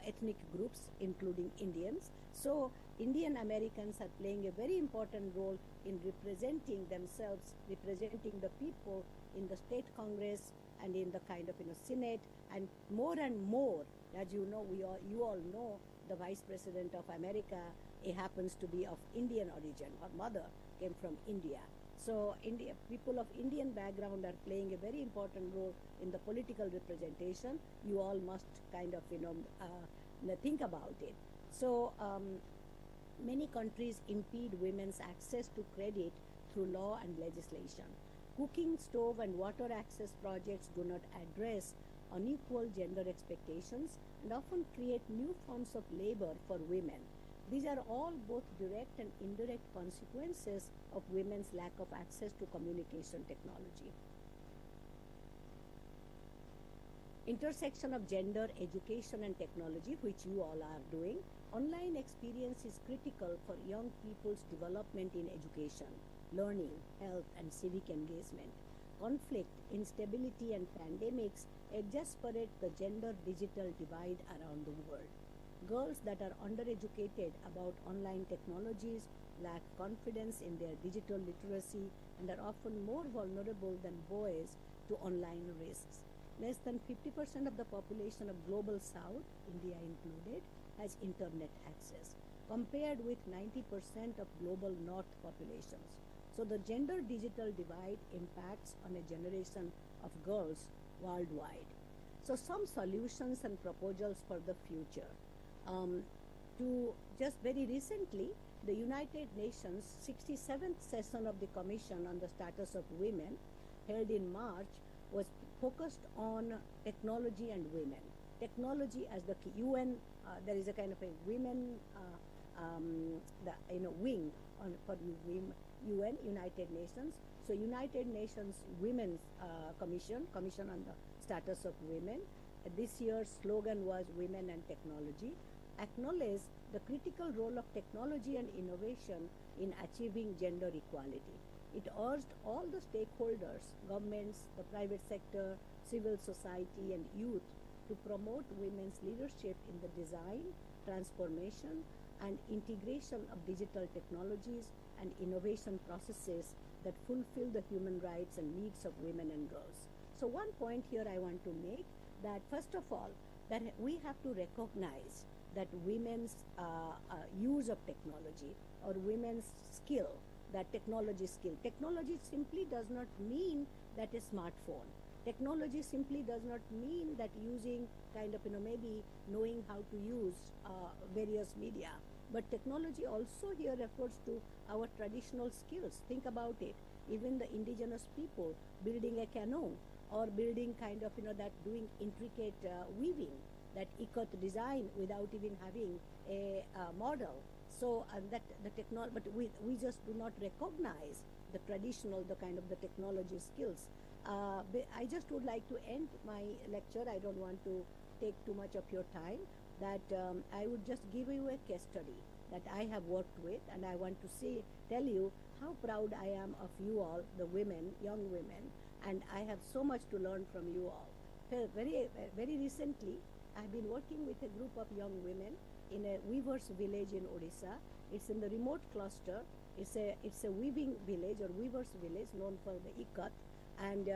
ethnic groups, including Indians. So Indian Americans are playing a very important role in representing themselves, representing the people in the state Congress and in the kind of Senate, and more, as you know, you all know, the Vice President of America, he happens to be of Indian origin. Her mother came from India. So people of Indian background are playing a very important role in the political representation. You all must kind of think about it. So many countries impede women's access to credit through law and legislation. Cooking, stove, and water access projects do not address unequal gender expectations and often create new forms of labor for women. These are all both direct and indirect consequences of women's lack of access to communication technology. Intersection of gender, education, and technology, which you all are doing. Online experience is critical for young people's development in education. learning, health, and civic engagement. Conflict, instability, and pandemics exacerbate the gender digital divide around the world. Girls that are undereducated about online technologies lack confidence in their digital literacy and are often more vulnerable than boys to online risks. Less than 50% of the population of Global South, India included, has internet access, compared with 90% of Global North populations. So the gender digital divide impacts on a generation of girls worldwide. So some solutions and proposals for the future. To just very recently, the United Nations 67th session of the Commission on the Status of Women, held in March, was focused on technology and women. Technology as the key. UN, there is a kind of a women wing for UN, United Nations. So United Nations Women's Commission on the Status of Women. This year's slogan was Women and Technology. Acknowledge the critical role of technology and innovation in achieving gender equality. It urged all the stakeholders, governments, the private sector, civil society, and youth to promote women's leadership in the design, transformation, and integration of digital technologies and innovation processes that fulfill the human rights and needs of women and girls. So one point here I want to make, that first of all, that we have to recognize that women's use of technology or women's skill, that technology skill. Technology simply does not mean that a smartphone. Technology simply does not mean that using kind of, maybe knowing how to use various media. But technology also here refers to our traditional skills. Think about it. Even the indigenous people building a canoe or building kind of, that doing intricate weaving, that ikat design without even having a model. So that the technology, but we just do not recognize the traditional, the kind of the technology skills. I just would like to end my lecture. I don't want to take too much of your time. That I would just give you a case study that I have worked with, and I want to tell you how proud I am of you all, the women, young women, and I have so much to learn from you all. Very recently, I've been working with a group of young women in a weavers village in Odisha. It's in the remote cluster. It's a weaving village or weavers village known for the ikat, and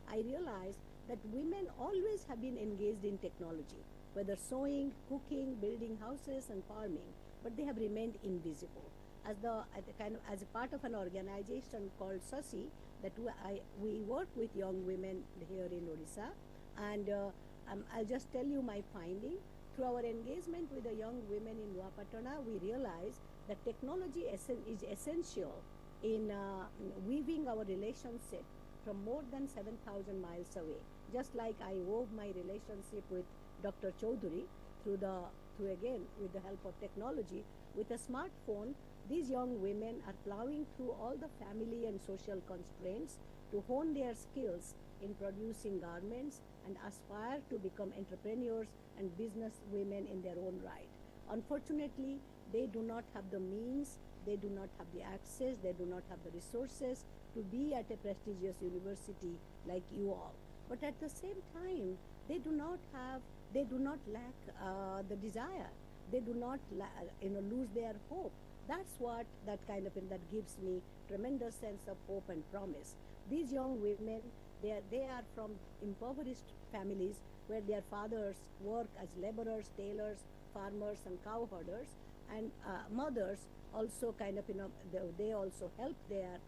I realized that women always have been engaged in technology, whether sewing, cooking, building houses, and farming, but they have remained invisible. As a part of an organization called SASI, that we work with young women here in Odisha, and I'll just tell you my finding. Through our engagement with the young women in Nuapatana, we realized that technology is essential in weaving our relationship from more than 7,000 miles away. Just like I wove my relationship with Dr. Chaudhary with the help of technology. With a smartphone, these young women are plowing through all the family and social constraints to hone their skills in producing garments and aspire to become entrepreneurs and business women in their own right. Unfortunately, they do not have the means, they do not have the access, they do not have the resources to be at a prestigious university like you all. But at the same time, they do not lack the desire. They do not lose their hope. That's what that gives me tremendous sense of hope and promise. These young women, they are from impoverished families where their fathers work as laborers, tailors, farmers, and cow herders, and mothers also they also help their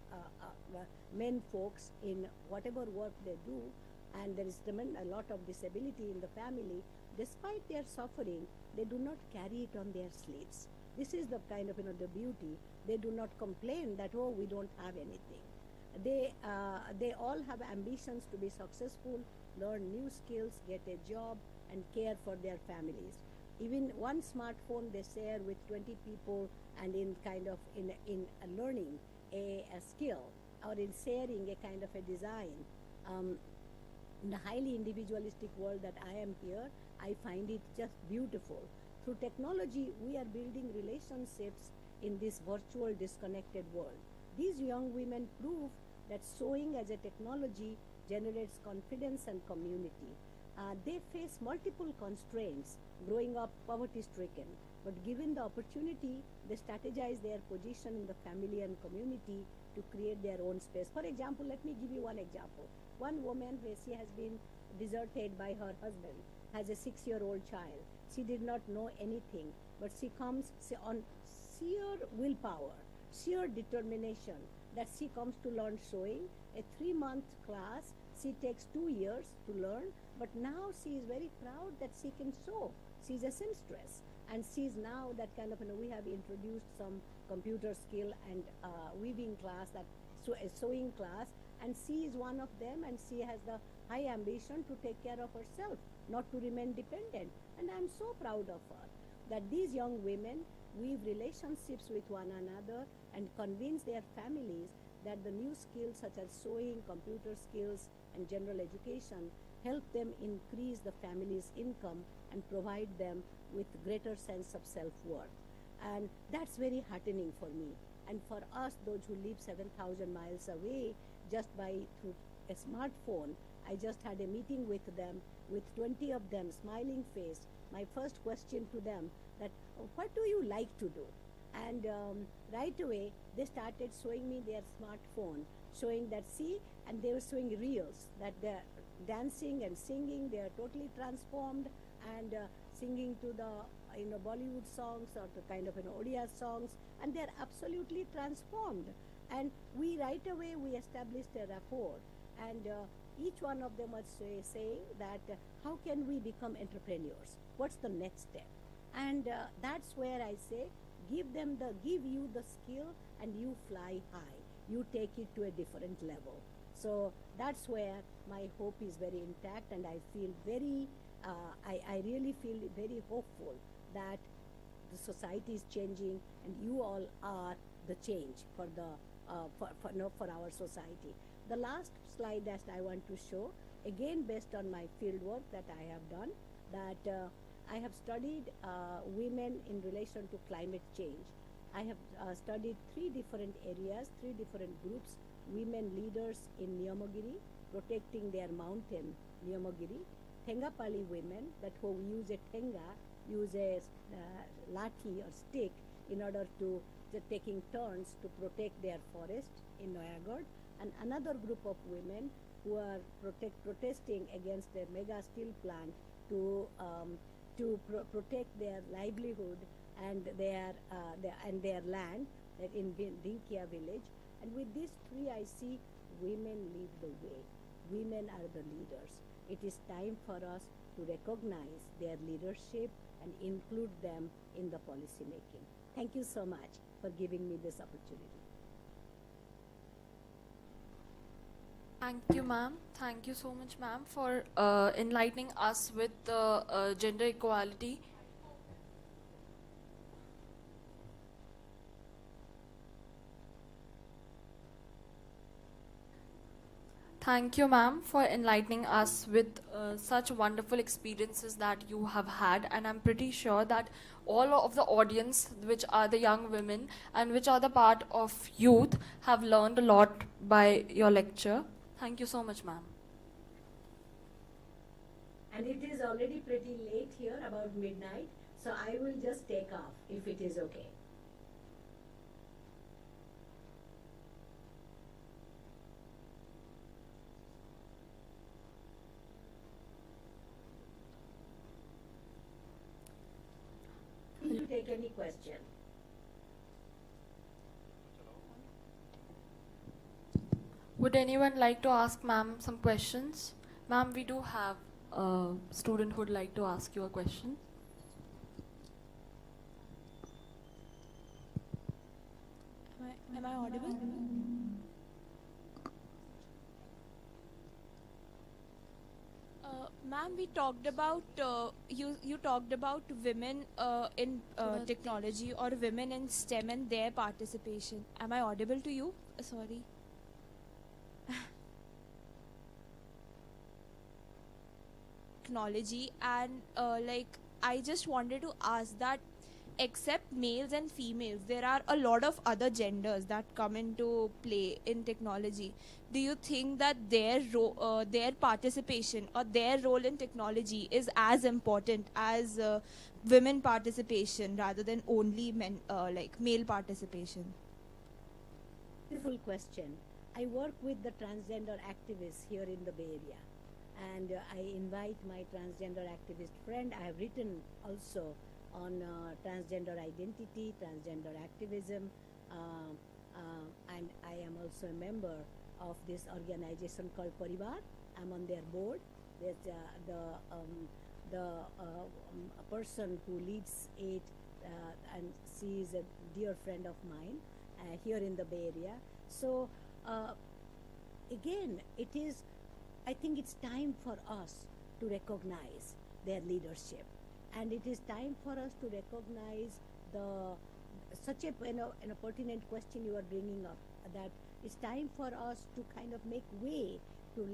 men folks in whatever work they do, and there is a lot of disability in the family. Despite their suffering, they do not carry it on their sleeves. This is the the beauty. They do not complain that, oh, we don't have anything. They all have ambitions to be successful, learn new skills, get a job, and care for their families. Even one smartphone they share with 20 people, and in learning a skill or in sharing a kind of a design. In the highly individualistic world that I am here, I find it just beautiful. Through technology, we are building relationships in this virtual disconnected world. these young women prove that sewing as a technology generates confidence and community. They face multiple constraints growing up poverty stricken, but given the opportunity, they strategize their position in the family and community to create their own space. For example, let me give you one example. One woman, where she has been deserted by her husband, has a 6-year-old child. She did not know anything, but she comes on sheer willpower, sheer determination, that she comes to learn sewing. A 3-month class, she takes 2 years to learn, but now she is very proud that she can sew. She's a seamstress, and she's now that kind of, we have introduced some computer skill and weaving class, a sewing class, and she is one of them, and she has the high ambition to take care of herself, not to remain dependent. And I'm so proud of her that these young women weave relationships with one another and convince their families that the new skills such as sewing, computer skills, and general education help them increase the family's income and provide them with greater sense of self-worth. And that's very heartening for me. And for us, those who live 7,000 miles away, just through a smartphone, I just had a meeting with them, with 20 of them, smiling face. My first question to them that, what do you like to do? And right away, they started showing me their smartphone, showing that, see, and they were showing reels, that they're dancing and singing, they are totally transformed, and singing to the Bollywood songs or the kind of Odia songs, and they're absolutely transformed. And right away we established a rapport, and each one of them was saying that how can we become entrepreneurs? What's the next step? And that's where I say, give you the skill, and you fly high. You take it to a different level. So that's where my hope is very intact, and I feel I really feel very hopeful that the society is changing, and you all are the change for our society. The last slide that I want to show, again based on my field work that I have done, that I have studied women in relation to climate change. I have studied 3 different areas, 3 different groups: women leaders in Niyamagiri, protecting their mountain, Niyamagiri; Thengapali women that who use a thenga, use a lathi or stick in order to taking turns to protect their forest in Noyagad; and another group of women who are protesting against a mega steel plant to protect their livelihood and their land in Dinkia village. And with these 3, I see women lead the way. Women are the leaders. It is time for us to recognize their leadership and include them in the policy making. Thank you so much for giving me this opportunity. Thank you, ma'am. Thank you so much, ma'am, for enlightening us with gender equality. Thank you, ma'am, for enlightening us with such wonderful experiences that you have had. And I'm pretty sure that all of the audience, which are the young women and which are the part of youth, have learned a lot by your lecture. Thank you so much, ma'am. And it is already pretty late here, about midnight, so I will just take off if it is okay. Will you take any question? Would anyone like to ask ma'am some questions? Ma'am, we do have a student who would like to ask you a question. Am I audible? Ma'am, we talked about you talked about women in technology or women in STEM and their participation. Am I audible to you? Sorry. Technology, and like I just wanted to ask that except males and females, there are a lot of other genders that come into play in technology. Do you think that their participation or their role in technology is as important as women participation rather than only men, like male participation? Beautiful question. I work with the transgender activists here in the Bay Area, and I invite my transgender activist friend. I have written also on transgender identity, transgender activism, and I am also a member of this organization called Parivar. I'm on their board. There's a person who leads it, and she is a dear friend of mine here in the Bay Area. So again, I think it's time for us to recognize their leadership, and it is time for us to recognize such a pertinent question you are bringing up, that it's time for us to kind of make way to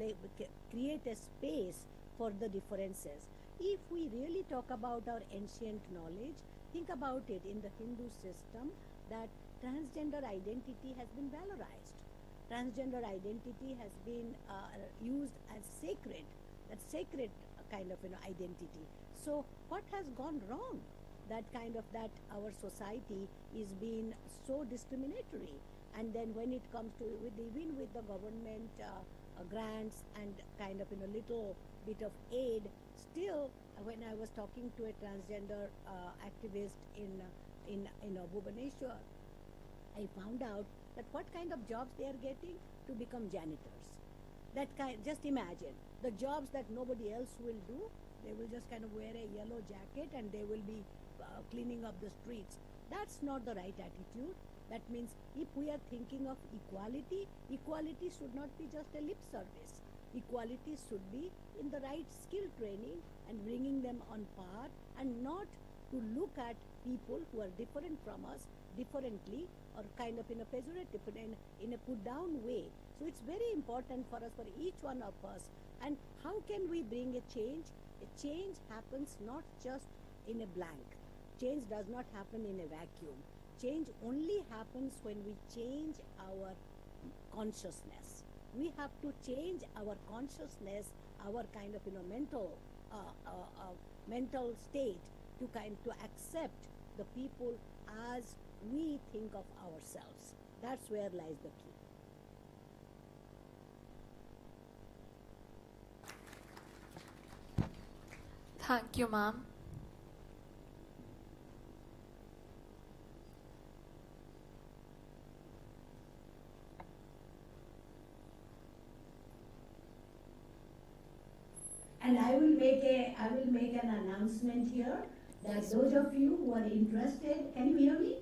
create a space for the differences. If we really talk about our ancient knowledge, think about it in the Hindu system, that transgender identity has been valorized. Transgender identity has been used as sacred, that sacred kind of identity. So what has gone wrong? That our society is being so discriminatory, and then when it comes to even with the government grants and kind of little bit of aid, still when I was talking to a transgender activist in Bhubaneswar, I found out that what kind of jobs they are getting to become janitors. Just imagine the jobs that nobody else will do. They will just kind of wear a yellow jacket and they will be cleaning up the streets. That's not the right attitude. That means if we are thinking of equality, equality should not be just a lip service. Equality should be in the right skill training and bringing them on par, and not to look at people who are different from us differently, or kind of in a pejorative, in a put down way. So it's very important for us, for each one of us. And how can we bring a change? A change happens not just in a blank. Change does not happen in a vacuum. Change only happens when we change our consciousness. We have to change our consciousness, our kind of mental state, to accept the people as we think of ourselves. That's where lies the key. Thank you, ma'am. And I will make an announcement here that those of you who are interested, can you hear me?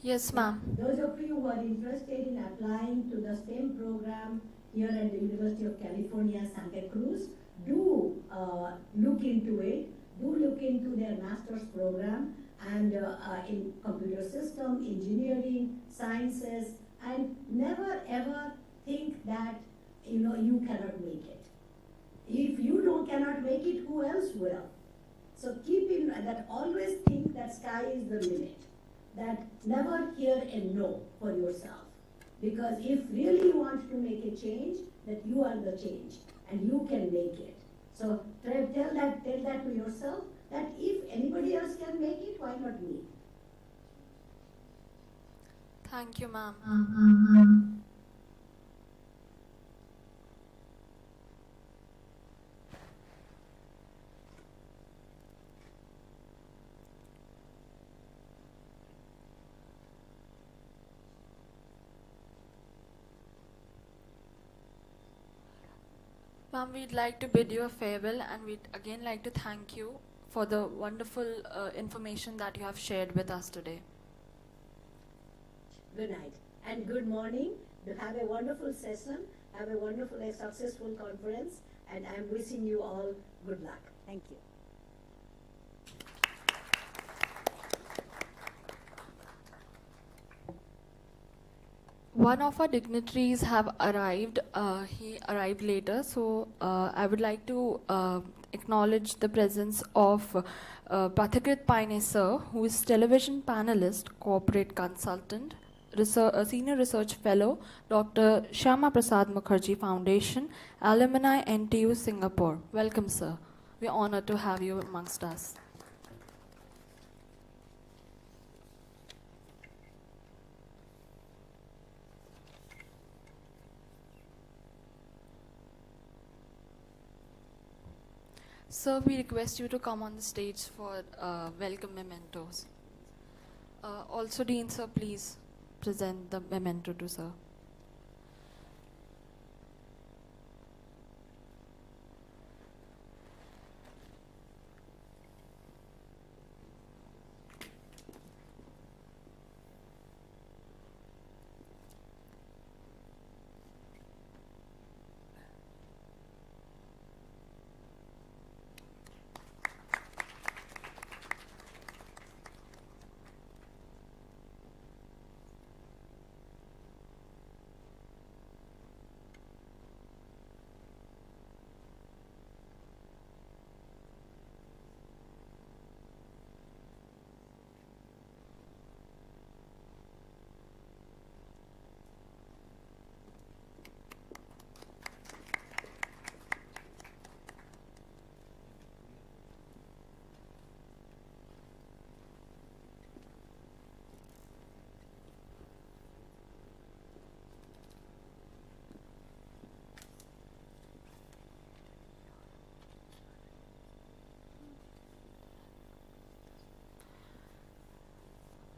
Yes, ma'am. Those of you who are interested in applying to the STEM program here at the University of California, Santa Cruz, do look into it. Do look into their master's program and in computer system, engineering, sciences, and never ever think that you cannot make it. If you cannot make it, who else will? So keep in that, always think that sky is the limit. That never hear a no for yourself. Because if really you want to make a change, that you are the change and you can make it. So tell that to yourself, that if anybody else can make it, why not me? Thank you, ma'am. Ma'am, we'd like to bid you a farewell, and we'd again like to thank you for the wonderful information that you have shared with us today. Good night and good morning. Have a wonderful session. Have a wonderful and successful conference, and I'm wishing you all good luck. Thank you. One of our dignitaries have arrived. He arrived later, so I would like to acknowledge the presence of Pathakrit Paine sir, who is television panelist, corporate consultant, senior research fellow, Dr. Shyama Prasad Mukherjee Foundation, alumni NTU Singapore. Welcome, sir. We are honored to have you amongst us. Sir, we request you to come on the stage for welcome mementos. Also, Dean, sir, please present the memento to sir.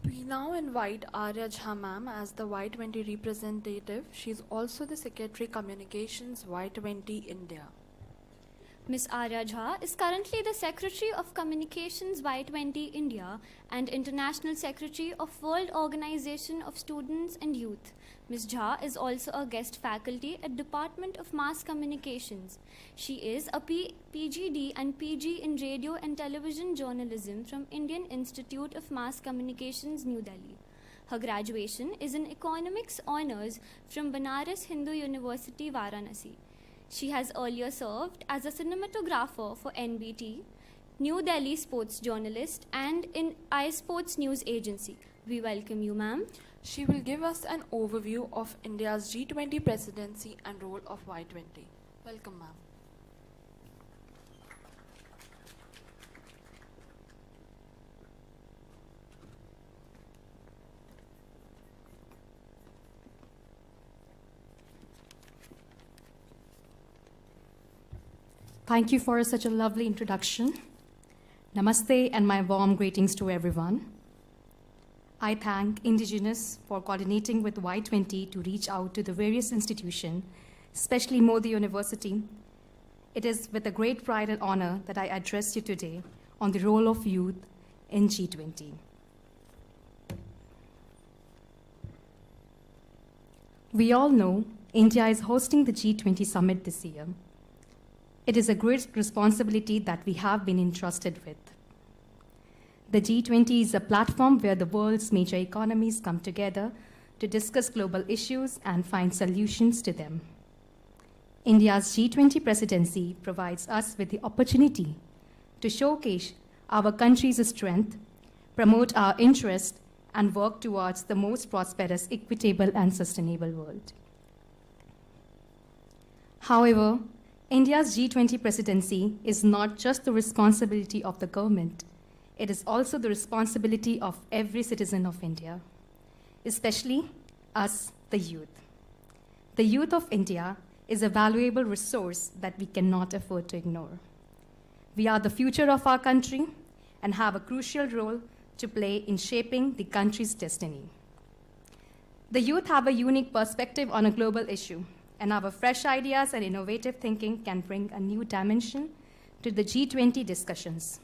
We now invite Arya Jha ma'am as the Y20 representative. She's also the Secretary Communications Y20 India. Ms. Arya Jha is currently the Secretary of Communications Y20 India and International Secretary of World Organization of Students and Youth. Ms. Jha is also a guest faculty at Department of Mass Communications. She is a PGD and PG in Radio and Television Journalism from Indian Institute of Mass Communications, New Delhi. Her graduation is in Economics Honours from Banaras Hindu University, Varanasi. She has earlier served as a cinematographer for NBT, New Delhi sports journalist, and in iSports News Agency. We welcome you, ma'am. She will give us an overview of India's G20 presidency and role of Y20. Welcome, ma'am. Thank you for such a lovely introduction. Namaste and my warm greetings to everyone. I thank Indigenous for coordinating with Y20 to reach out to the various institutions, especially Modi University. It is with a great pride and honor that I address you today on the role of youth in G20. We all know India is hosting the G20 summit this year. It is a great responsibility that we have been entrusted with. The G20 is a platform where the world's major economies come together to discuss global issues and find solutions to them. India's G20 presidency provides us with the opportunity to showcase our country's strength, promote our interests, and work towards the most prosperous, equitable, and sustainable world. However, India's G20 presidency is not just the responsibility of the government. It is also the responsibility of every citizen of India, especially us, the youth. The youth of India is a valuable resource that we cannot afford to ignore. We are the future of our country and have a crucial role to play in shaping the country's destiny. The youth have a unique perspective on a global issue, and our fresh ideas and innovative thinking can bring a new dimension to the G20 discussions.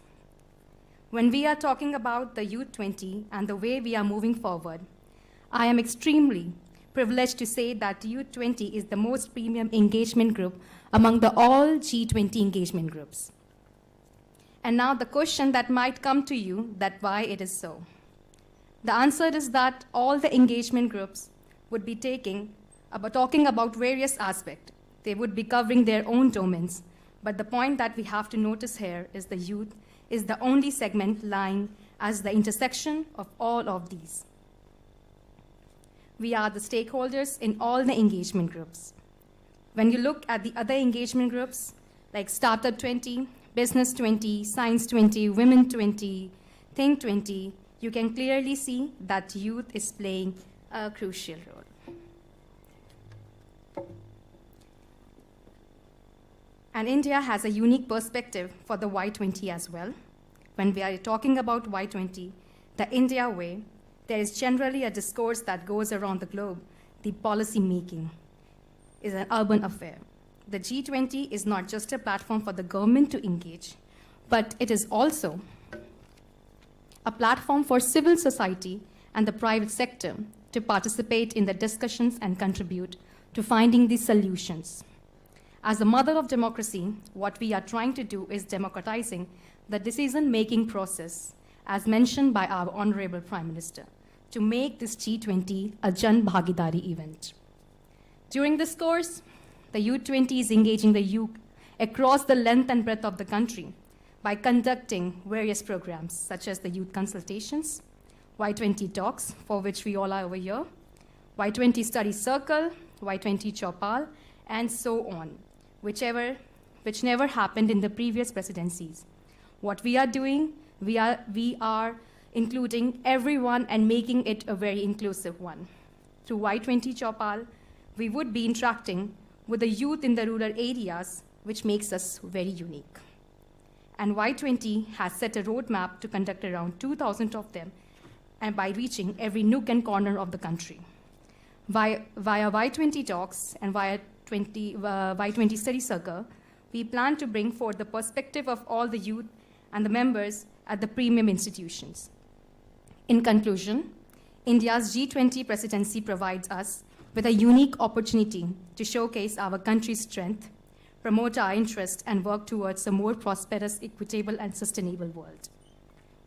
When we are talking about the Youth 20 and the way we are moving forward, I am extremely privileged to say that Youth 20 is the most premium engagement group among the all G20 engagement groups. And now the question that might come to you, that why it is so. The answer is that all the engagement groups would be talking about various aspects. They would be covering their own domains. But the point that we have to notice here is the youth is the only segment lying as the intersection of all of these. We are the stakeholders in all the engagement groups. When you look at the other engagement groups, like Startup 20, Business 20, Science 20, Women 20, Think 20, you can clearly see that youth is playing a crucial role. And India has a unique perspective for the Y20 as well. When we are talking about Y20, the India way, there is generally a discourse that goes around the globe. The policy making is an urban affair. The G20 is not just a platform for the government to engage, but it is also a platform for civil society and the private sector to participate in the discussions and contribute to finding the solutions. As a mother of democracy, what we are trying to do is democratizing the decision-making process, as mentioned by our Honorable Prime Minister, to make this G20 a Jan Bhagidari event. During this course, the Y20 is engaging the youth across the length and breadth of the country by conducting various programs, such as the youth consultations, Y20 Talks, for which we all are over here, Y20 Study Circle, Y20 Chopal, and so on, which never happened in the previous presidencies. What we are doing, we are including everyone and making it a very inclusive one. Through Y20 Chopal, we would be interacting with the youth in the rural areas, which makes us very unique. And Y20 has set a roadmap to conduct around 2,000 of them, and by reaching every nook and corner of the country. Via Y20 Talks and via Y20 Study Circle, we plan to bring forth the perspective of all the youth and the members at the premium institutions. In conclusion, India's G20 presidency provides us with a unique opportunity to showcase our country's strength, promote our interests, and work towards a more prosperous, equitable, and sustainable world.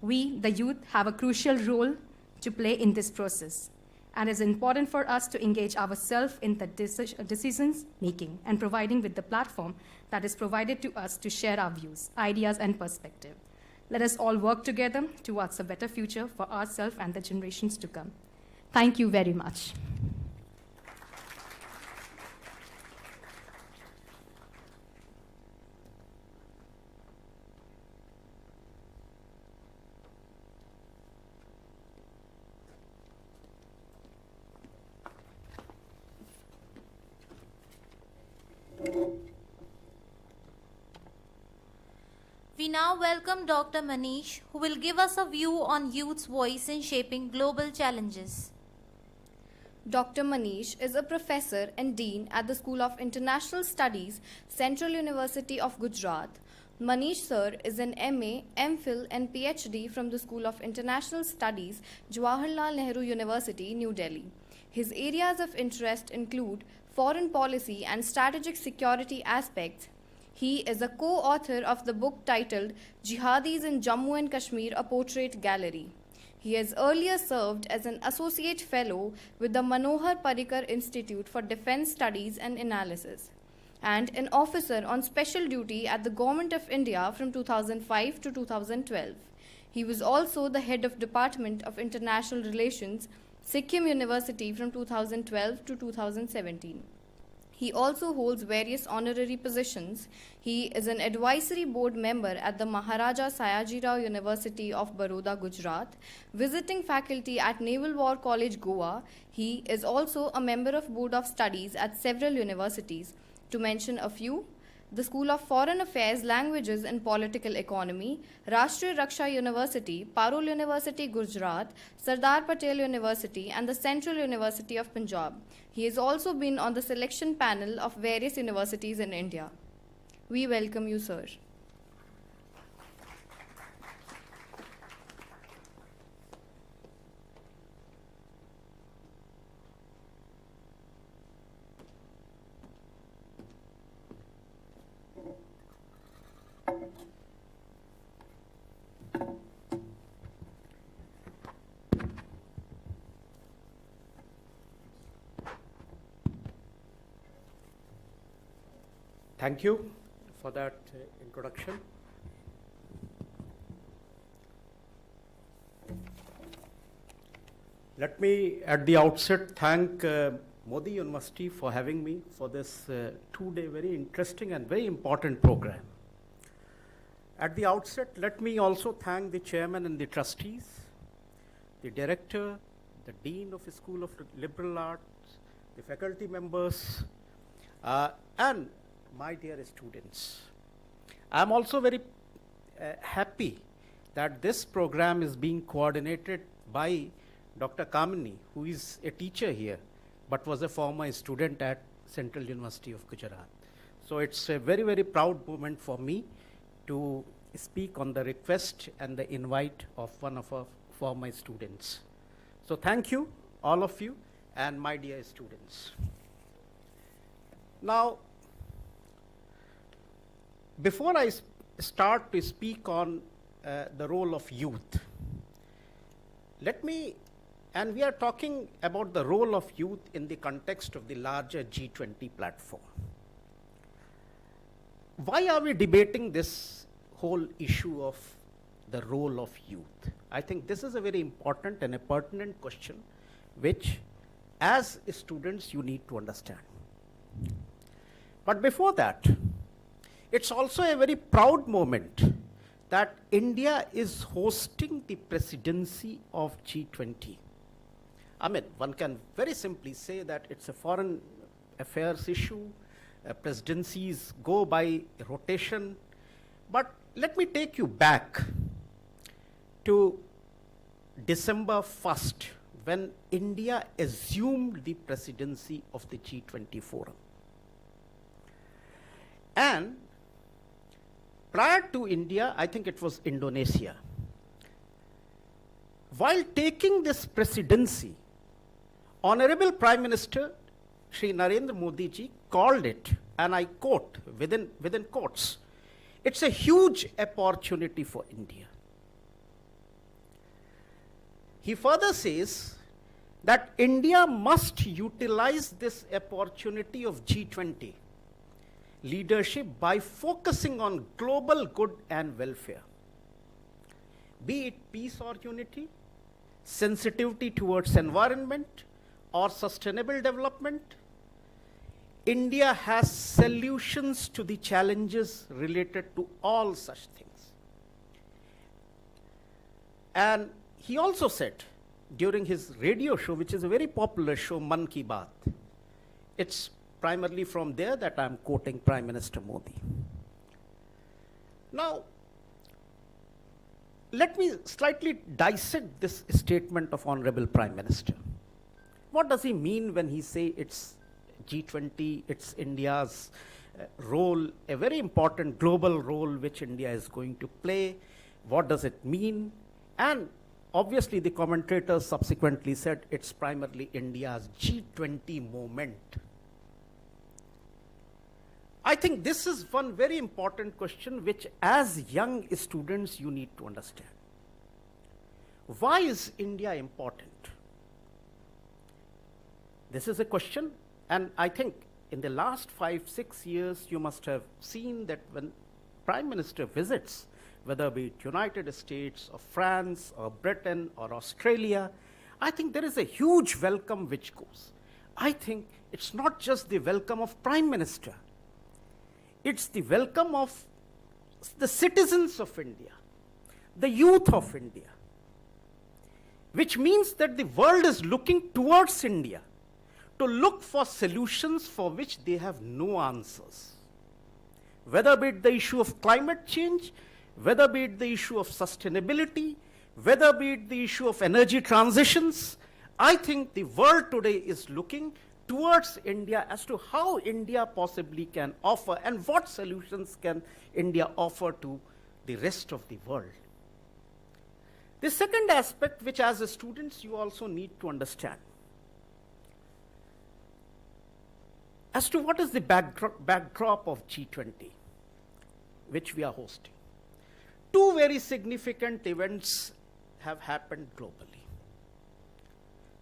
We, the youth, have a crucial role to play in this process, and it's important for us to engage ourselves in the decisions making and providing with the platform that is provided to us to share our views, ideas, and perspective. Let us all work together towards a better future for ourselves and the generations to come. Thank you very much. We now welcome Dr. Manish, who will give us a view on youth's voice in shaping global challenges. Dr. Manish is a professor and dean at the School of International Studies, Central University of Gujarat. Manish sir is an MA, MPhil and PhD from the School of International Studies, Jawaharlal Nehru University, New Delhi. His areas of interest include foreign policy and strategic security aspects. He is a co-author of the book titled Jihadis in Jammu and Kashmir, a Portrait Gallery. He has earlier served as an associate fellow with the Manohar Parrikar Institute for Defence Studies and Analysis, and an officer on special duty at the Government of India from 2005 to 2012. He was also the head of Department of International Relations, Sikkim University from 2012 to 2017. He also holds various honorary positions. He is an advisory board member at the Maharaja Sayajirao University of Baroda, Gujarat, visiting faculty at Naval War College, Goa. He is also a member of Board of Studies at several universities. To mention a few, the School of Foreign Affairs, Languages and Political Economy, Rashtriya Raksha University, Parul University, Gujarat, Sardar Patel University, and the Central University of Punjab. He has also been on the selection panel of various universities in India. We welcome you, sir. Thank you for that introduction. Let me at the outset thank Modi University for having me for this 2-day very interesting and very important program. At the outset, let me also thank the chairman and the trustees, the director, the dean of the School of Liberal Arts, the faculty members, and my dear students. I'm also very happy that this program is being coordinated by Dr. Kamini, who is a teacher here, but was a former student at Central University of Gujarat. So it's a very, very proud moment for me to speak on the request and the invite of one of our former students. So thank you, all of you, and my dear students. Now, before I start to speak on the role of youth, and we are talking about the role of youth in the context of the larger G20 platform. Why are we debating this whole issue of the role of youth? I think this is a very important and a pertinent question, which as students you need to understand. But before that, it's also a very proud moment that India is hosting the presidency of G20. I mean, one can very simply say that it's a foreign affairs issue. Presidencies go by rotation. But let me take you back to December 1st, when India assumed the presidency of the G20 forum. And prior to India, I think it was Indonesia. While taking this presidency, Honorable Prime Minister Shri Narendra Modi ji called it, and I quote within quotes, it's a huge opportunity for India. He further says that India must utilize this opportunity of G20 leadership by focusing on global good and welfare, be it peace or unity, sensitivity towards environment, or sustainable development. India has solutions to the challenges related to all such things. And he also said during his radio show, which is a very popular show, Man Ki Baat, it's primarily from there that I'm quoting Prime Minister Modi. Now, let me slightly dissect this statement of Honorable Prime Minister. What does he mean when he say it's G20, it's India's role, a very important global role which India is going to play? What does it mean? And obviously the commentators subsequently said it's primarily India's G20 moment. I think this is one very important question which as young students you need to understand. Why is India important? This is a question, and I think in the last 5-6 years you must have seen that when Prime Minister visits, whether it be United States or France or Britain or Australia, I think there is a huge welcome which goes. I think it's not just the welcome of Prime Minister, it's the welcome of the citizens of India, the youth of India, which means that the world is looking towards India to look for solutions for which they have no answers. Whether be it the issue of climate change, whether be it the issue of sustainability, whether be it the issue of energy transitions, I think the world today is looking towards India as to how India possibly can offer and what solutions can India offer to the rest of the world. The second aspect which as students you also need to understand as to what is the backdrop of G20 which we are hosting. Two very significant events have happened globally.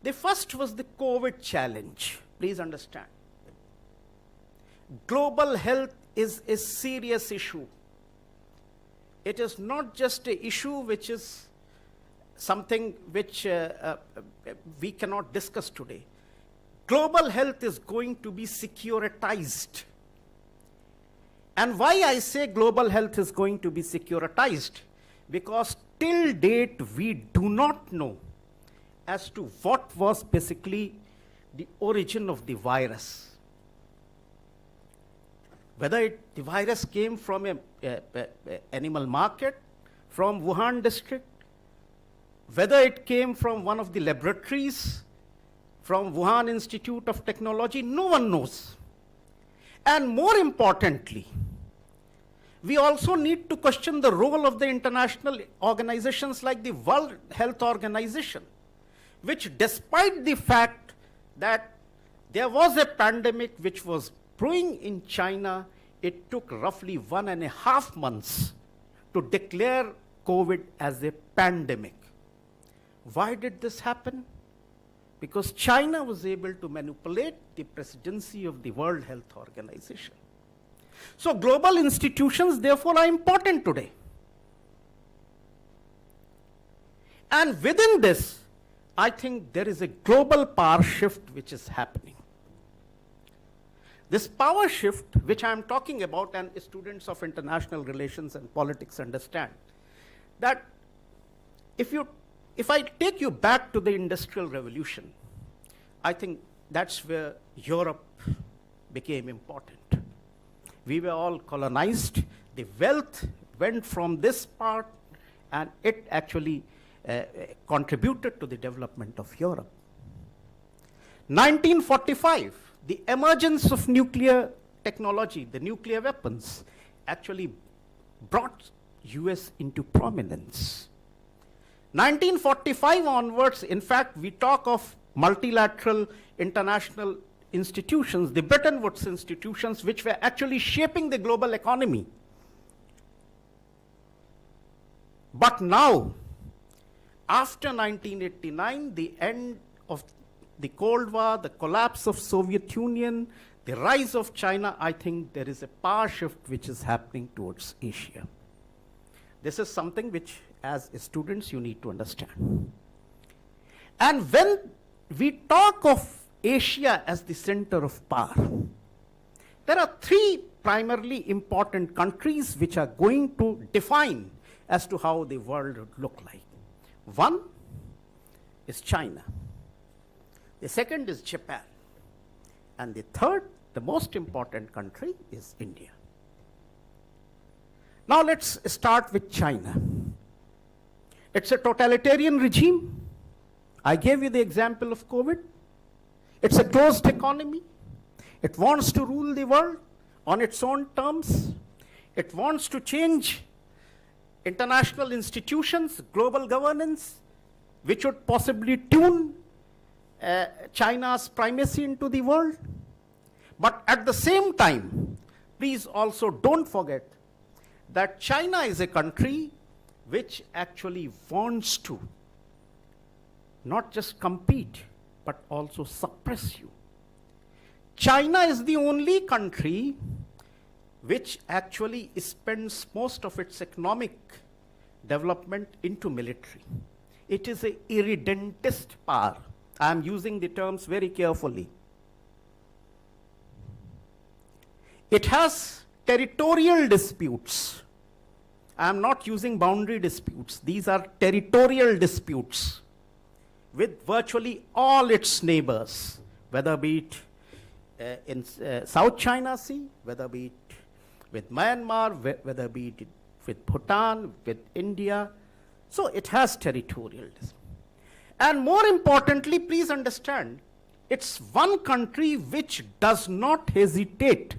The first was the COVID challenge. Please understand. Global health is a serious issue. It is not just an issue which is something which we cannot discuss today. Global health is going to be securitized. And why I say global health is going to be securitized? Because till date we do not know as to what was basically the origin of the virus. Whether the virus came from an animal market, from Wuhan district, whether it came from one of the laboratories, from Wuhan Institute of Technology, no one knows. And more importantly, we also need to question the role of the international organizations like the World Health Organization, which despite the fact that there was a pandemic which was brewing in China, it took roughly 1.5 months to declare COVID as a pandemic. Why did this happen? Because China was able to manipulate the presidency of the World Health Organization. So global institutions, therefore, are important today. And within this, I think there is a global power shift which is happening. This power shift, which I am talking about, and students of international relations and politics understand, that if I take you back to the Industrial Revolution, I think that's where Europe became important. We were all colonized. The wealth went from this part, and it actually contributed to the development of Europe. 1945, the emergence of nuclear technology, the nuclear weapons, actually brought US into prominence. 1945 onwards, in fact, we talk of multilateral international institutions, the Bretton Woods institutions, which were actually shaping the global economy. But now, after 1989, the end of the Cold War, the collapse of Soviet Union, the rise of China, I think there is a power shift which is happening towards Asia. This is something which, as students, you need to understand. And when we talk of Asia as the center of power, there are three primarily important countries which are going to define as to how the world would look like. One is China. The second is Japan. And the third, the most important country, is India. Now let's start with China. It's a totalitarian regime. I gave you the example of COVID. It's a closed economy. It wants to rule the world on its own terms. It wants to change international institutions, global governance, which would possibly tune China's primacy into the world. But at the same time, please also don't forget that China is a country which actually wants to not just compete, but also suppress you. China is the only country which actually spends most of its economic development into military. It is an irredentist power. I am using the terms very carefully. It has territorial disputes. I am not using boundary disputes. These are territorial disputes with virtually all its neighbors, whether be it in South China Sea, whether be it with Myanmar, whether be it with Bhutan, with India. So it has territorial disputes. And more importantly, please understand, it's one country which does not hesitate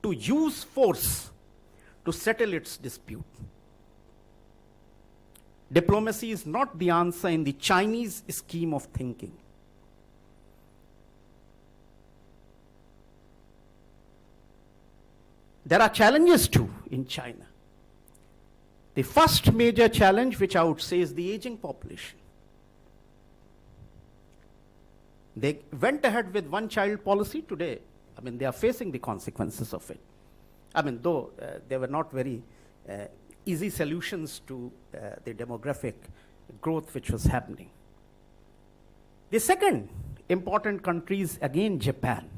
to use force to settle its dispute. Diplomacy is not the answer in the Chinese scheme of thinking. There are challenges too in China. The first major challenge, which I would say, is the aging population. They went ahead with one-child policy. Today, I mean, they are facing the consequences of it. I mean, though they were not very easy solutions to the demographic growth which was happening. The second important country is again Japan.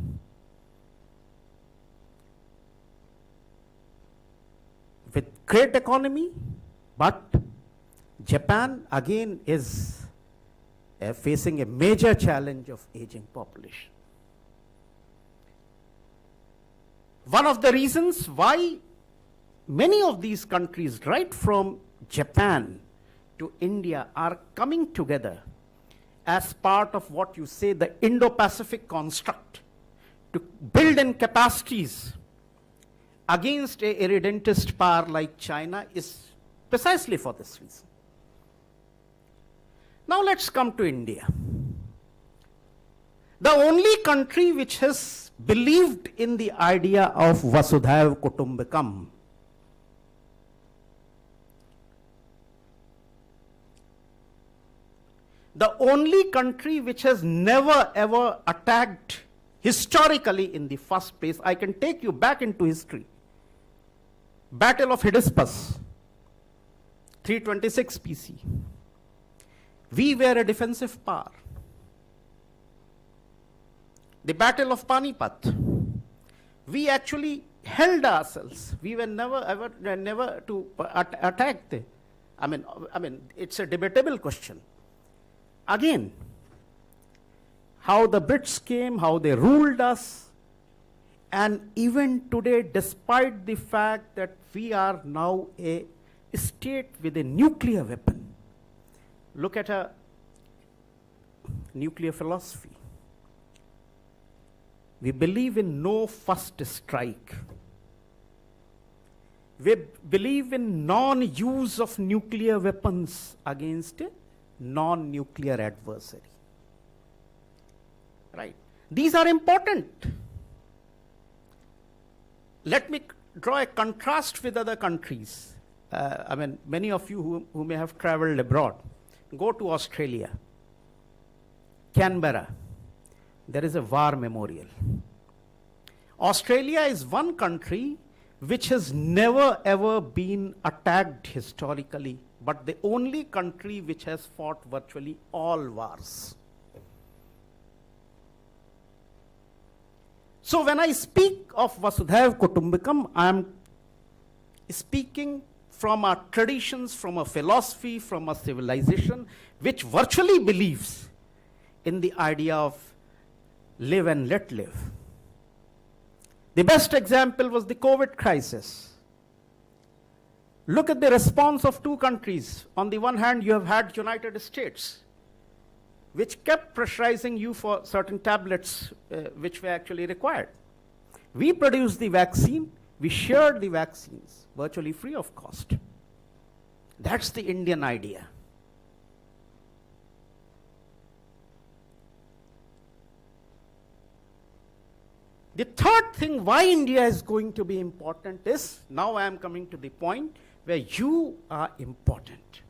With great economy, but Japan again is facing a major challenge of aging population. One of the reasons why many of these countries, right from Japan to India, are coming together as part of what you say the Indo-Pacific construct to build in capacities against a irredentist power like China is precisely for this reason. Now let's come to India. The only country which has believed in the idea of Vasudhaiva Kutumbakam. The only country which has never ever attacked historically in the first place. I can take you back into history. Battle of Hydaspes, 326 BC. We were a defensive power. The Battle of Panipat, we actually held ourselves. We were never to attack the. I mean, it's a debatable question. Again, how the Brits came, how they ruled us, and even today, despite the fact that we are now a state with a nuclear weapon, look at a nuclear philosophy. We believe in no first strike. We believe in non-use of nuclear weapons against a non-nuclear adversary. Right? These are important. Let me draw a contrast with other countries. I mean, many of you who may have traveled abroad, go to Australia, Canberra. There is a war memorial. Australia is one country which has never ever been attacked historically, but the only country which has fought virtually all wars. So when I speak of Vasudhaiva Kutumbakam, I am speaking from our traditions, from a philosophy, from a civilization which virtually believes in the idea of live and let live. The best example was the COVID crisis. Look at the response of two countries. On the one hand, you have had United States, which kept pressurizing you for certain tablets which were actually required. We produced the vaccine, we shared the vaccines virtually free of cost. That's the Indian idea. The third thing why India is going to be important is, now I am coming to the point where you are important.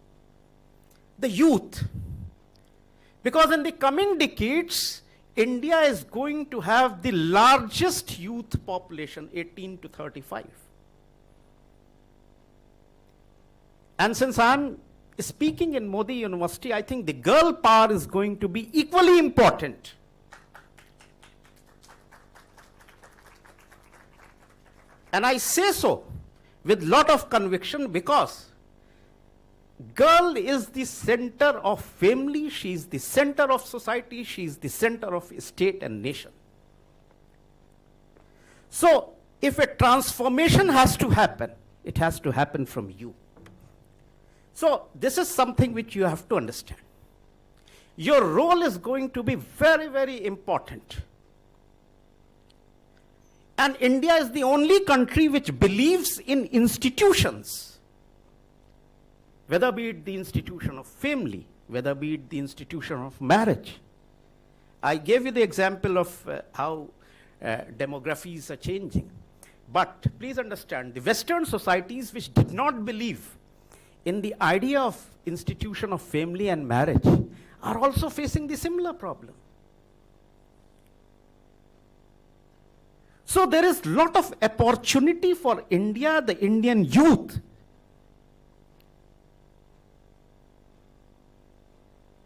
The youth. Because in the coming decades, India is going to have the largest youth population, 18 to 35. And since I'm speaking in Modi University, I think the girl power is going to be equally important. And I say so with lot of conviction because girl is the center of family, she is the center of society, she is the center of state and nation. So if a transformation has to happen, it has to happen from you. So this is something which you have to understand. Your role is going to be very, very important. And India is the only country which believes in institutions, whether be it the institution of family, whether be it the institution of marriage. I gave you the example of how demographies are changing. But please understand, the Western societies which did not believe in the idea of institution of family and marriage are also facing the similar problem. So there is lot of opportunity for India, the Indian youth,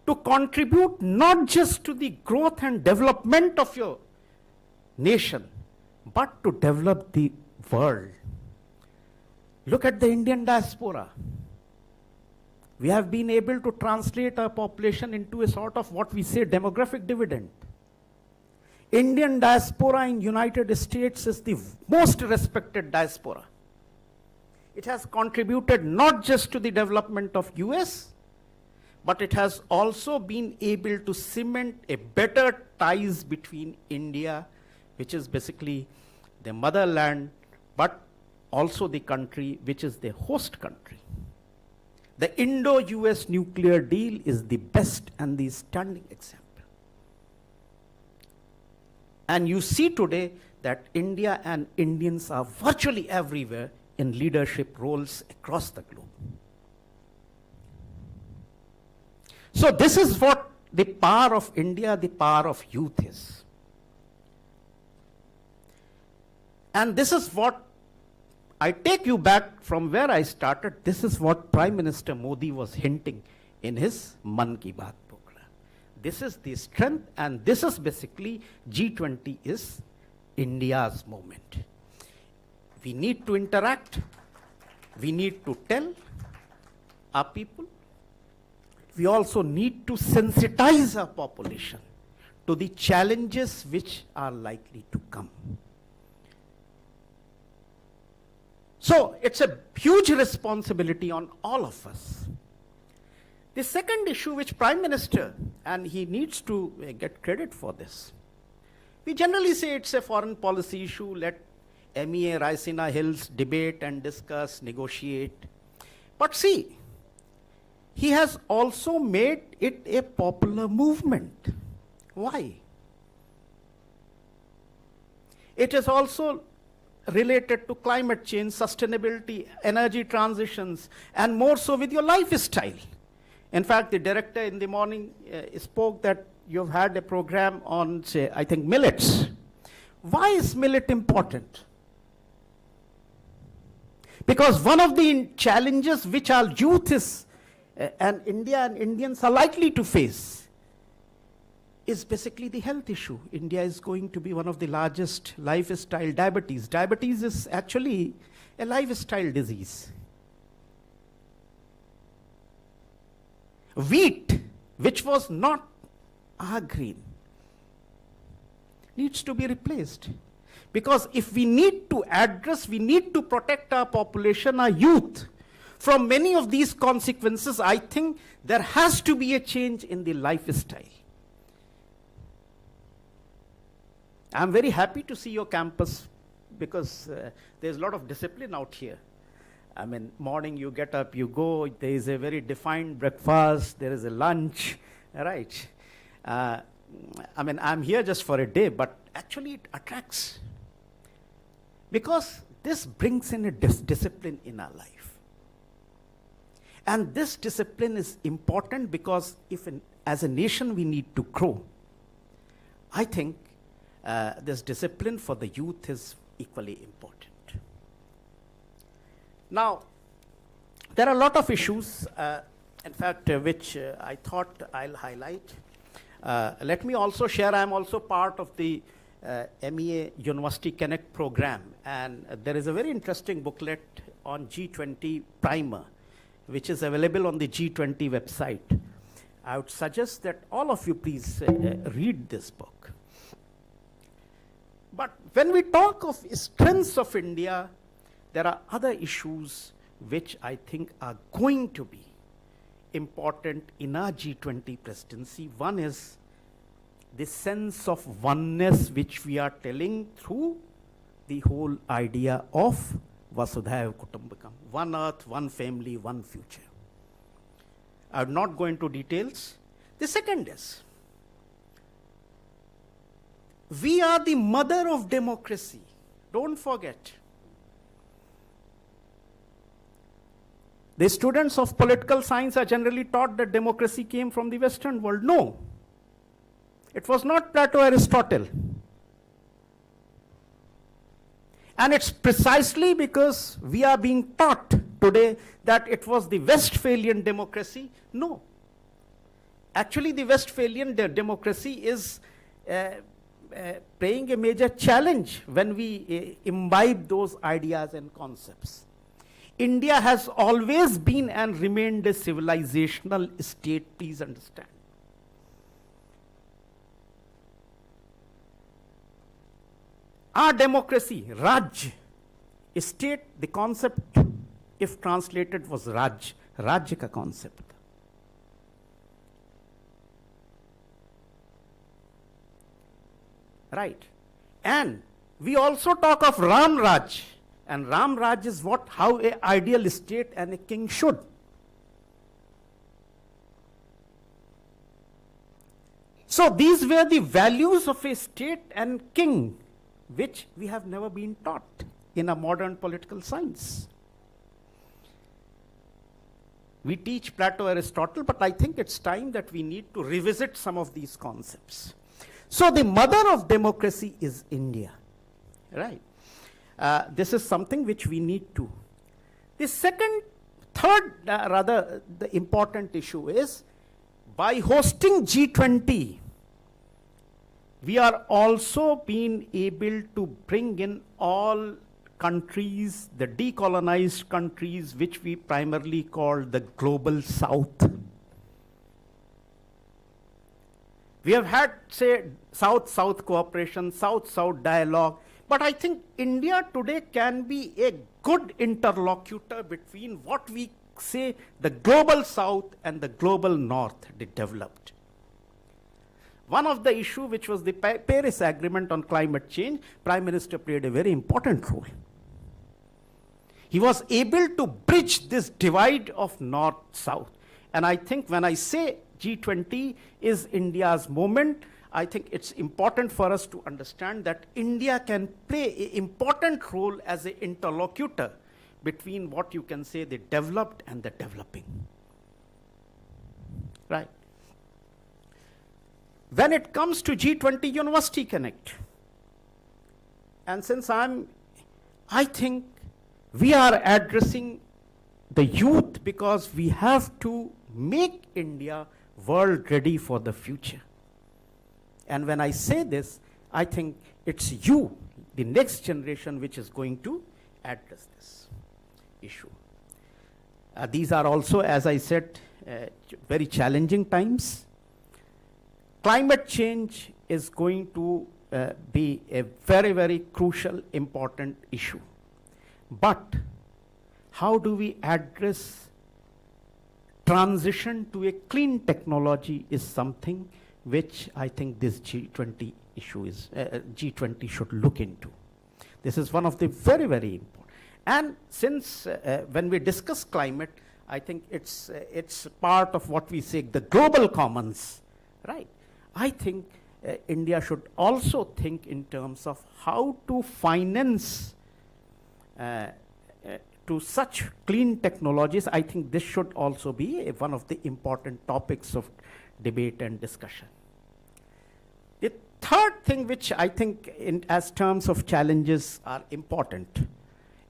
to contribute not just to the growth and development of your nation, but to develop the world. Look at the Indian diaspora. We have been able to translate our population into a sort of what we say demographic dividend. Indian diaspora in United States is the most respected diaspora. It has contributed not just to the development of US, but it has also been able to cement a better ties between India, which is basically the motherland, but also the country which is the host country. The Indo-US nuclear deal is the best and the standing example. And you see today that India and Indians are virtually everywhere in leadership roles across the globe. So this is what the power of India, the power of youth is. And this is what I take you back from where I started. This is what Prime Minister Modi was hinting in his Man Ki Baat program. This is the strength, and this is basically G20 is India's moment. We need to interact. We need to tell our people. We also need to sensitize our population to the challenges which are likely to come. So it's a huge responsibility on all of us. The second issue which Prime Minister, and he needs to get credit for this, we generally say it's a foreign policy issue, let MEA Raisina Hills debate and discuss, negotiate. But see, he has also made it a popular movement. Why? It is also related to climate change, sustainability, energy transitions, and more so with your lifestyle. In fact, the director in the morning spoke that you've had a program on, say, I think millets. Why is millet important? Because one of the challenges which our youth is, and India and Indians are likely to face, is basically the health issue. India is going to be one of the largest lifestyle diabetes. Diabetes is actually a lifestyle disease. Wheat, which was not green, needs to be replaced. Because if we need to address, we need to protect our population, our youth, from many of these consequences, I think there has to be a change in the lifestyle. I'm very happy to see your campus because there's a lot of discipline out here. I mean, morning you get up, you go, there is a very defined breakfast, there is a lunch, right? I mean, I'm here just for a day, but actually it attracts. Because this brings in a discipline in our life. And this discipline is important because if as a nation we need to grow, I think this discipline for the youth is equally important. Now, there are a lot of issues, in fact, which I thought I'll highlight. Let me also share, I'm also part of the MEA University Connect program, and there is a very interesting booklet on G20 primer, which is available on the G20 website. I would suggest that all of you please read this book. But when we talk of strengths of India, there are other issues which I think are going to be important in our G20 presidency. One is the sense of oneness which we are telling through the whole idea of Vasudhaiva Kutumbakam. One earth, one family, one future. I will not go into details. The second is, we are the mother of democracy. Don't forget. The students of political science are generally taught that democracy came from the Western world. No. It was not Plato, Aristotle. And it's precisely because we are being taught today that it was the Westphalian democracy. No. Actually, the Westphalian democracy is playing a major challenge when we imbibe those ideas and concepts. India has always been and remained a civilizational state, please understand. Our democracy, Raj, state, the concept, if translated, was Raj, Rajya ka concept. Right. And we also talk of Ram Raj. And Ram Raj is what, how an ideal state and a king should. So these were the values of a state and king, which we have never been taught in a modern political science. We teach Plato, Aristotle, but I think it's time that we need to revisit some of these concepts. So the mother of democracy is India, right? This is something which we need to. The third, the important issue is, by hosting G20, we are also being able to bring in all countries, the decolonized countries, which we primarily call the global south. We have had, say, South-South cooperation, South-South dialogue, but I think India today can be a good interlocutor between what we say the global south and the global north, the developed. One of the issue, which was the Paris Agreement on climate change, Prime Minister played a very important role. He was able to bridge this divide of north-south. And I think when I say G20 is India's moment, I think it's important for us to understand that India can play an important role as an interlocutor between what you can say the developed and the developing. Right. When it comes to G20 University Connect, and since I think we are addressing the youth because we have to make India world ready for the future. And when I say this, I think it's you, the next generation, which is going to address this issue. These are also, as I said, very challenging times. Climate change is going to be a very, very crucial, important issue. But how do we address transition to a clean technology is something which I think this G20 issue is, G20 should look into. This is one of the very, very important. And since when we discuss climate, I think it's part of what we say, the global commons, right? I think India should also think in terms of how to finance to such clean technologies. I think this should also be one of the important topics of debate and discussion. The third thing which I think as terms of challenges are important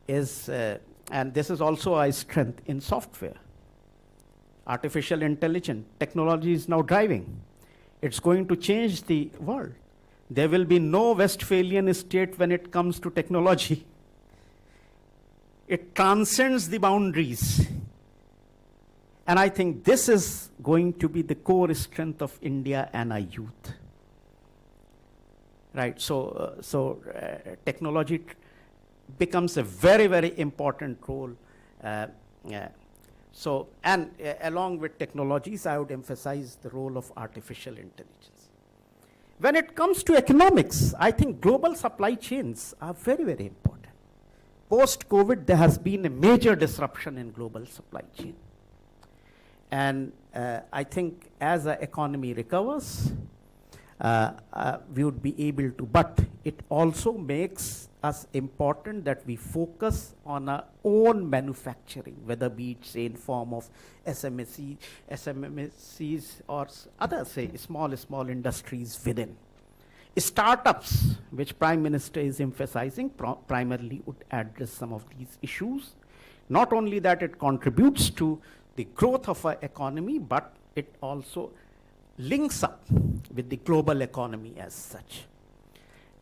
is, and this is also a strength in software, artificial intelligence. Technology is now driving. It's going to change the world. There will be no Westphalian state when it comes to technology. It transcends the boundaries. And I think this is going to be the core strength of India and our youth. Right, so technology becomes a very, very important role. So, and along with technologies, I would emphasize the role of artificial intelligence. When it comes to economics, I think global supply chains are very, very important. Post-COVID, there has been a major disruption in global supply chain. And I think as the economy recovers, we would be able to, but it also makes us important that we focus on our own manufacturing, whether be it say in form of SMSCs or other say small industries within. Startups, which Prime Minister is emphasizing, primarily would address some of these issues. Not only that it contributes to the growth of our economy, but it also links up with the global economy as such.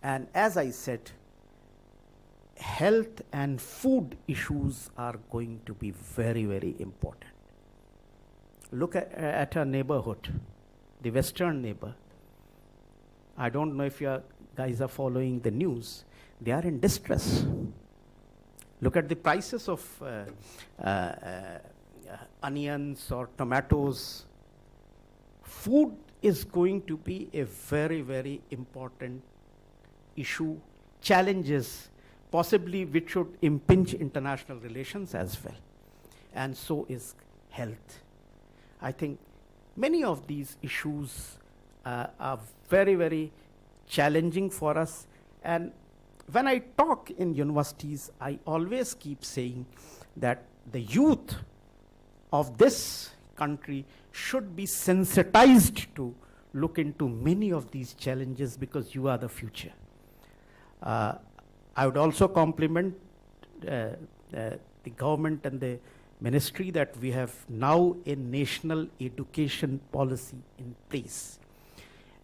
And as I said, health and food issues are going to be very, very important. Look at our neighborhood, the western neighbor. I don't know if you guys are following the news. They are in distress. Look at the prices of onions or tomatoes. Food is going to be a very, very important issue, challenges, possibly which should impinge international relations as well. And so is health. I think many of these issues are very, very challenging for us. And when I talk in universities, I always keep saying that the youth of this country should be sensitized to look into many of these challenges, because you are the future. I would also compliment the government and the ministry that we have now a national education policy in place.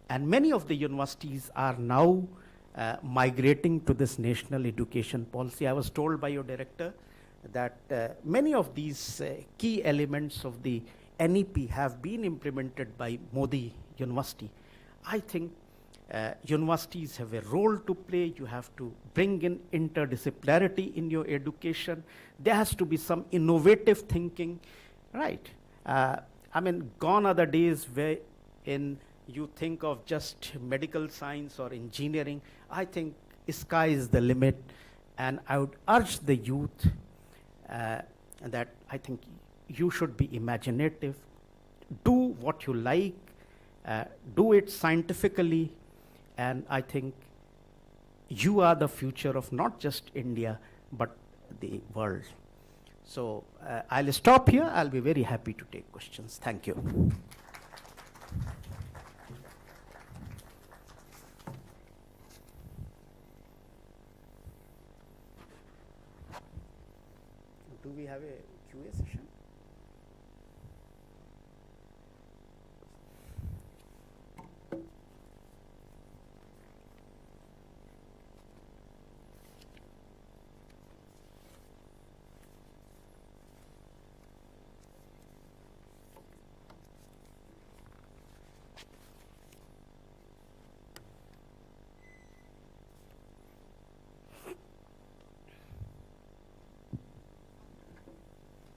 And many of the universities are now migrating to this national education policy. I was told by your director that many of these key elements of the NEP have been implemented by Modi University. I think universities have a role to play. You have to bring in interdisciplinarity in your education. There has to be some innovative thinking, right? I mean, gone are the days where you think of just medical science or engineering. I think sky is the limit, and I would urge the youth that I think you should be imaginative, do what you like, do it scientifically, and I think you are the future of not just India, but the world. So I'll stop here. I'll be very happy to take questions. Thank you. Do we have a QA session?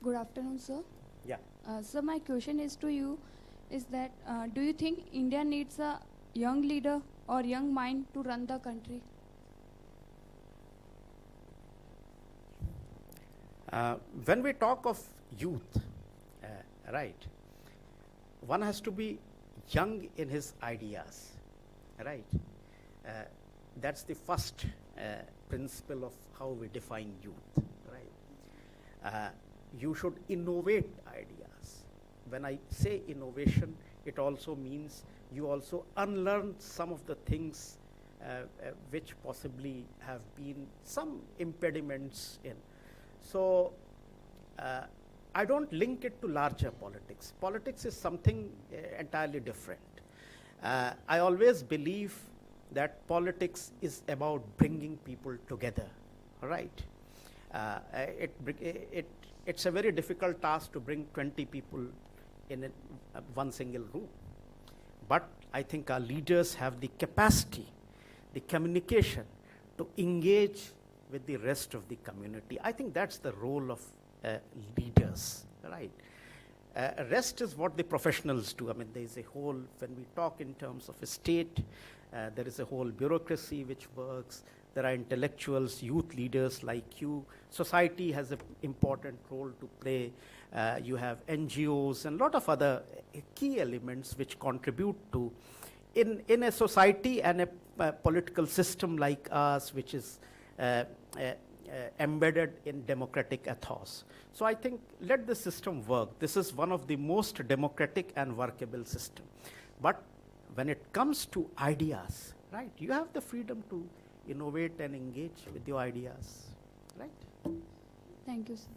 Good afternoon, sir. Yeah. So my question is to you, is that do you think India needs a young leader or young mind to run the country? When we talk of youth, right, one has to be young in his ideas, right? That's the first principle of how we define youth, right? You should innovate ideas. When I say innovation, it also means you also unlearn some of the things which possibly have been some impediments in. So I don't link it to larger politics. Politics is something entirely different. I always believe that politics is about bringing people together, right? It's a very difficult task to bring 20 people in one single room. But I think our leaders have the capacity, the communication to engage with the rest of the community. I think that's the role of leaders, right? Rest is what the professionals do. I mean, there is a whole, when we talk in terms of a state, there is a whole bureaucracy which works. There are intellectuals, youth leaders like you. Society has an important role to play. You have NGOs and a lot of other key elements which contribute to, in a society and a political system like ours, which is embedded in democratic ethos. So I think let the system work. This is one of the most democratic and workable system. But when it comes to ideas, right? You have the freedom to innovate and engage with your ideas, right? Thank you, sir.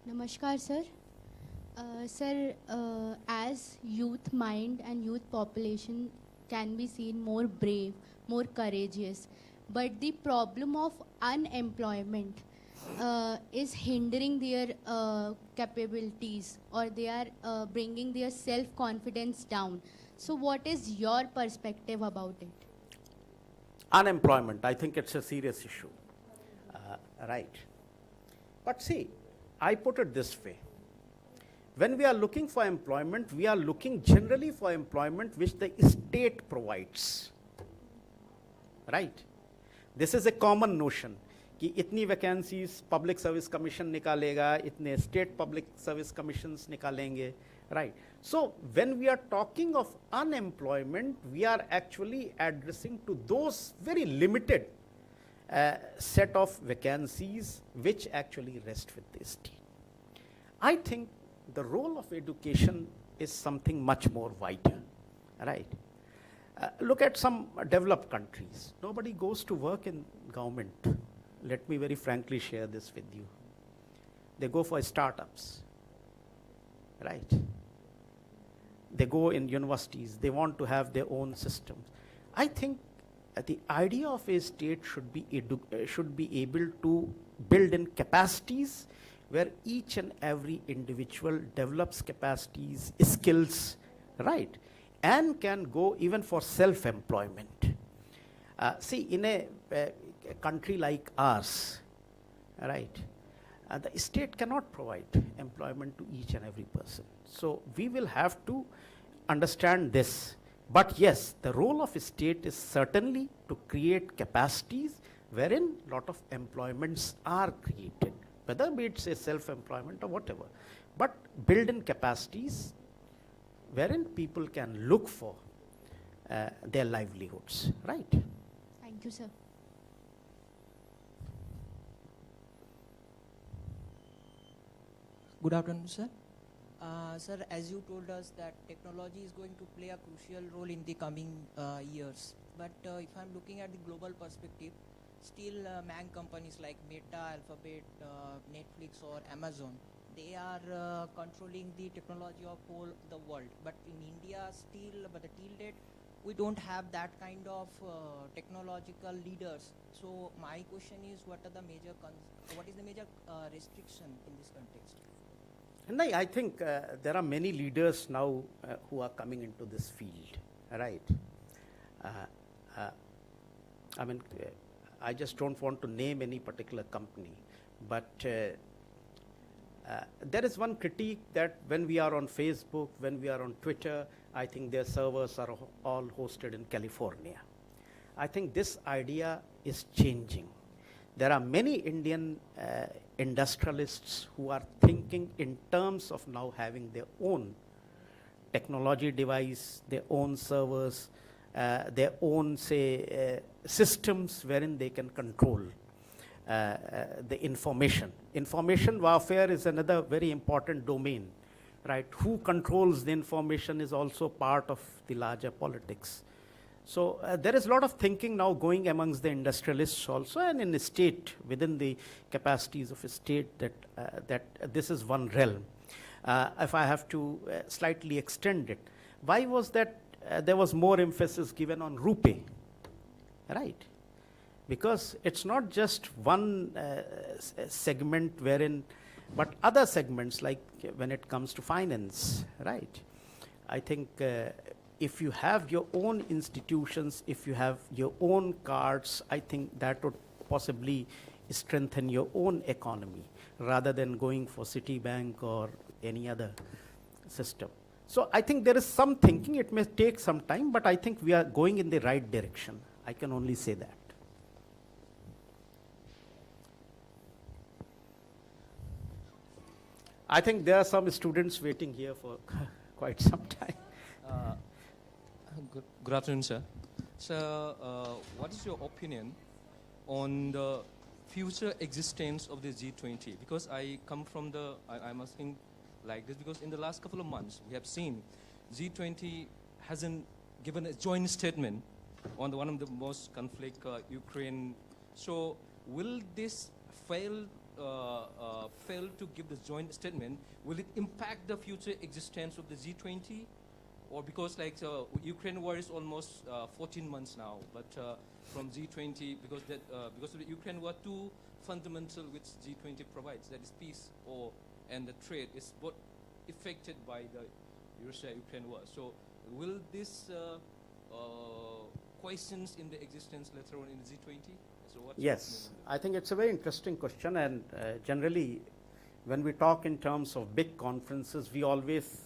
Namaskar, sir. Sir, as youth mind and youth population can be seen more brave, more courageous, but the problem of unemployment is hindering their capabilities, or they are bringing their self-confidence down. So what is your perspective about it? Unemployment, I think it's a serious issue, right? But see, I put it this way. When we are looking for employment, we are looking generally for employment which the state provides, right? This is a common notion कि इतनी vacancies public service commission निकालेगा, इतने state public service commissions निकालेंगे, right? So when we are talking of unemployment, we are actually addressing to those very limited set of vacancies which actually rest with the state. I think the role of education is something much more wider, right? Look at some developed countries. Nobody goes to work in government. Let me very frankly share this with you. They go for startups, right? They go in universities. They want to have their own systems. I think the idea of a state should be able to build in capacities where each and every individual develops capacities, skills, right, and can go even for self-employment. See, in a country like ours, right, the state cannot provide employment to each and every person. So we will have to understand this. But yes, the role of a state is certainly to create capacities wherein a lot of employments are created, whether it's a self-employment or whatever. But build in capacities wherein people can look for their livelihoods, right? Thank you, sir. Good afternoon, sir. Sir, as you told us that technology is going to play a crucial role in the coming years. But if I'm looking at the global perspective, still man companies like Meta, Alphabet, Netflix or Amazon, they are controlling the technology of whole the world. But in India still, but till date, we don't have that kind of technological leaders. So my question is, what is the major restriction in this context? And I think there are many leaders now who are coming into this field, right? I mean, I just don't want to name any particular company, but there is one critique that when we are on Facebook, when we are on Twitter, I think their servers are all hosted in California. I think this idea is changing. There are many Indian industrialists who are thinking in terms of now having their own technology device, their own servers, their own, say, systems wherein they can control the information. Information warfare is another very important domain, right? Who controls the information is also part of the larger politics. So there is a lot of thinking now going amongst the industrialists also, and in the state, within the capacities of a state, that this is one realm. If I have to slightly extend it, why was that there was more emphasis given on rupee, right? Because it's not just one segment wherein, but other segments like when it comes to finance, right? I think if you have your own institutions, if you have your own cards, I think that would possibly strengthen your own economy rather than going for Citibank or any other system. So I think there is some thinking. It may take some time, but I think we are going in the right direction. I can only say that. I think there are some students waiting here for quite some time. Good afternoon, sir. So, what is your opinion on the future existence of the G20? Because I come from I'm asking like this? Because in the last couple of months, we have seen G20 hasn't given a joint statement on one of the most conflict, Ukraine. So will this fail to give the joint statement? Will it impact the future existence of the G20? Or because Ukraine war is almost 14 months now, but from G20, because of the Ukraine war, two fundamental which G20 provides, that is peace and the trade, is both affected by the Russia-Ukraine war. So will this questions in the existence later on in the G20? So what's Yes, I think it's a very interesting question, and generally when we talk in terms of big conferences, we always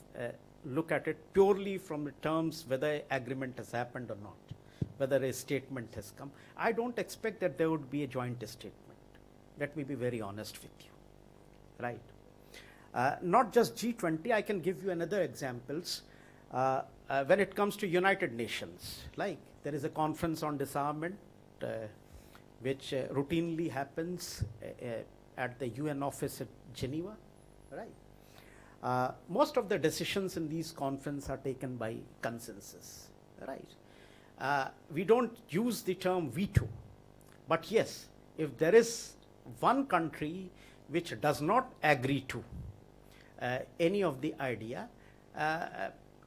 look at it purely from the terms whether agreement has happened or not, whether a statement has come. I don't expect that there would be a joint statement. Let me be very honest with you, right? Not just G20, I can give you another examples. When it comes to United Nations, like there is a conference on disarmament which routinely happens at the UN office at Geneva, right? Most of the decisions in these conferences are taken by consensus, right? We don't use the term veto, but yes, if there is one country which does not agree to any of the idea,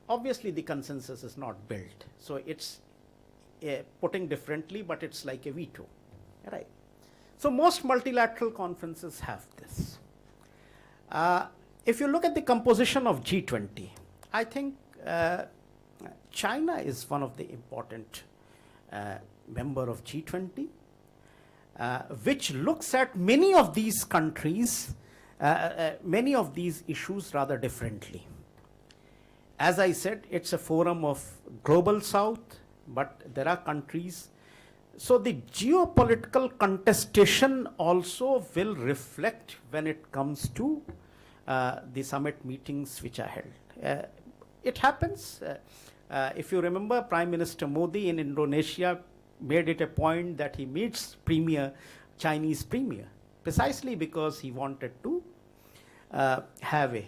obviously the consensus is not built. So it's putting differently, but it's like a veto, right? So most multilateral conferences have this. If you look at the composition of G20, I think China is one of the important member of G20, which looks at many of these countries, many of these issues rather differently. As I said, it's a forum of global south, but there are countries. So the geopolitical contestation also will reflect when it comes to the summit meetings which are held. It happens. If you remember, Prime Minister Modi in Indonesia made it a point that he meets Chinese premier, precisely because he wanted to have a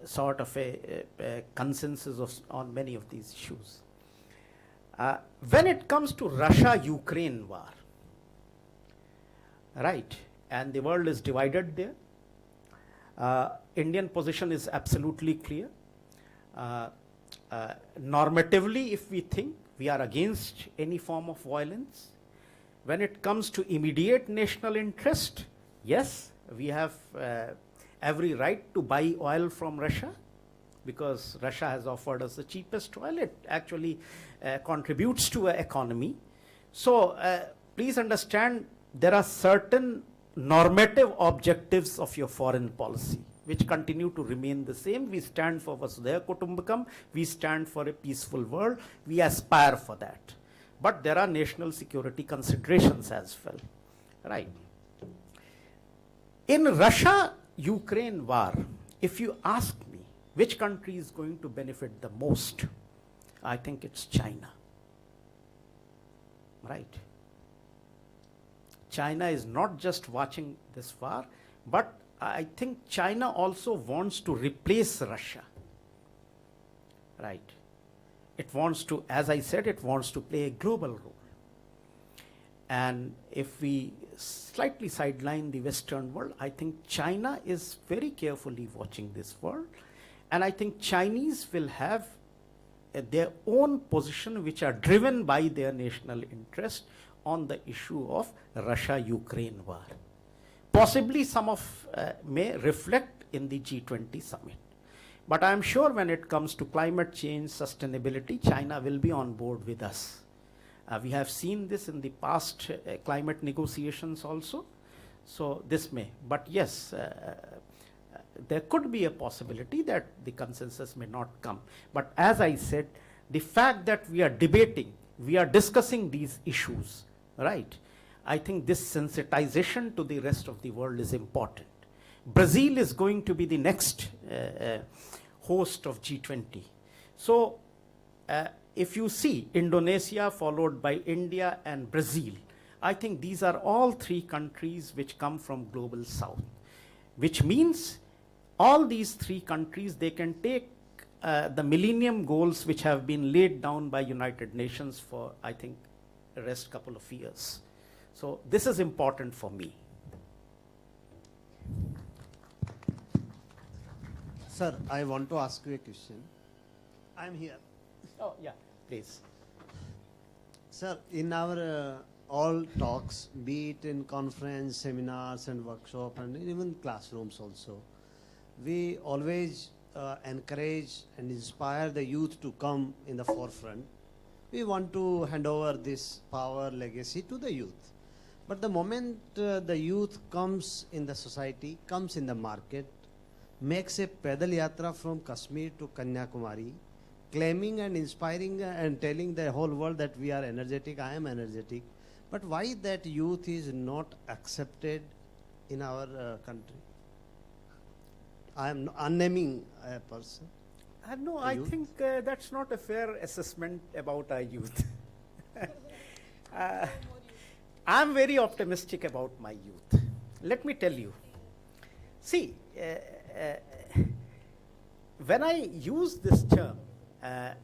sort of a consensus on many of these issues. When it comes to Russia-Ukraine war, right, and the world is divided there, Indian position is absolutely clear. Normatively, if we think, we are against any form of violence. When it comes to immediate national interest, yes, we have every right to buy oil from Russia, because Russia has offered us the cheapest oil. It actually contributes to an economy. So please understand, there are certain normative objectives of your foreign policy which continue to remain the same. We stand for Vasudhaiva Kutumbakam, we stand for a peaceful world, we aspire for that. But there are national security considerations as well, right? In Russia-Ukraine war, if you ask me which country is going to benefit the most, I think it's China, right? China is not just watching this war, but I think China also wants to replace Russia, right? It wants to, as I said, it wants to play a global role. And if we slightly sideline the Western world, I think China is very carefully watching this world. And I think Chinese will have their own position which are driven by their national interest on the issue of Russia-Ukraine war. Possibly some of may reflect in the G20 summit. But I am sure when it comes to climate change, sustainability, China will be on board with us. We have seen this in the past climate negotiations also. So this may, but yes, there could be a possibility that the consensus may not come. But as I said, the fact that we are debating, we are discussing these issues, right? I think this sensitization to the rest of the world is important. Brazil is going to be the next host of G20. So if you see Indonesia followed by India and Brazil, I think these are all three countries which come from global south, which means all these three countries, they can take the millennium goals which have been laid down by United Nations for, I think, the rest couple of years. So this is important for me. Sir, I want to ask you a question. I'm here. Oh, yeah, please. Sir, in our all talks, be it in conference, seminars and workshop and even classrooms also, we always encourage and inspire the youth to come in the forefront. We want to hand over this power legacy to the youth. But the moment the youth comes in the society, comes in the market, makes a pedal yatra from Kashmir to Kanyakumari, claiming and inspiring and telling the whole world that we are energetic, I am energetic. But why that youth is not accepted in our country? I am unnaming a person. No, I think that's not a fair assessment about our youth. I'm very optimistic about my youth. Let me tell you. See, when I use this term, that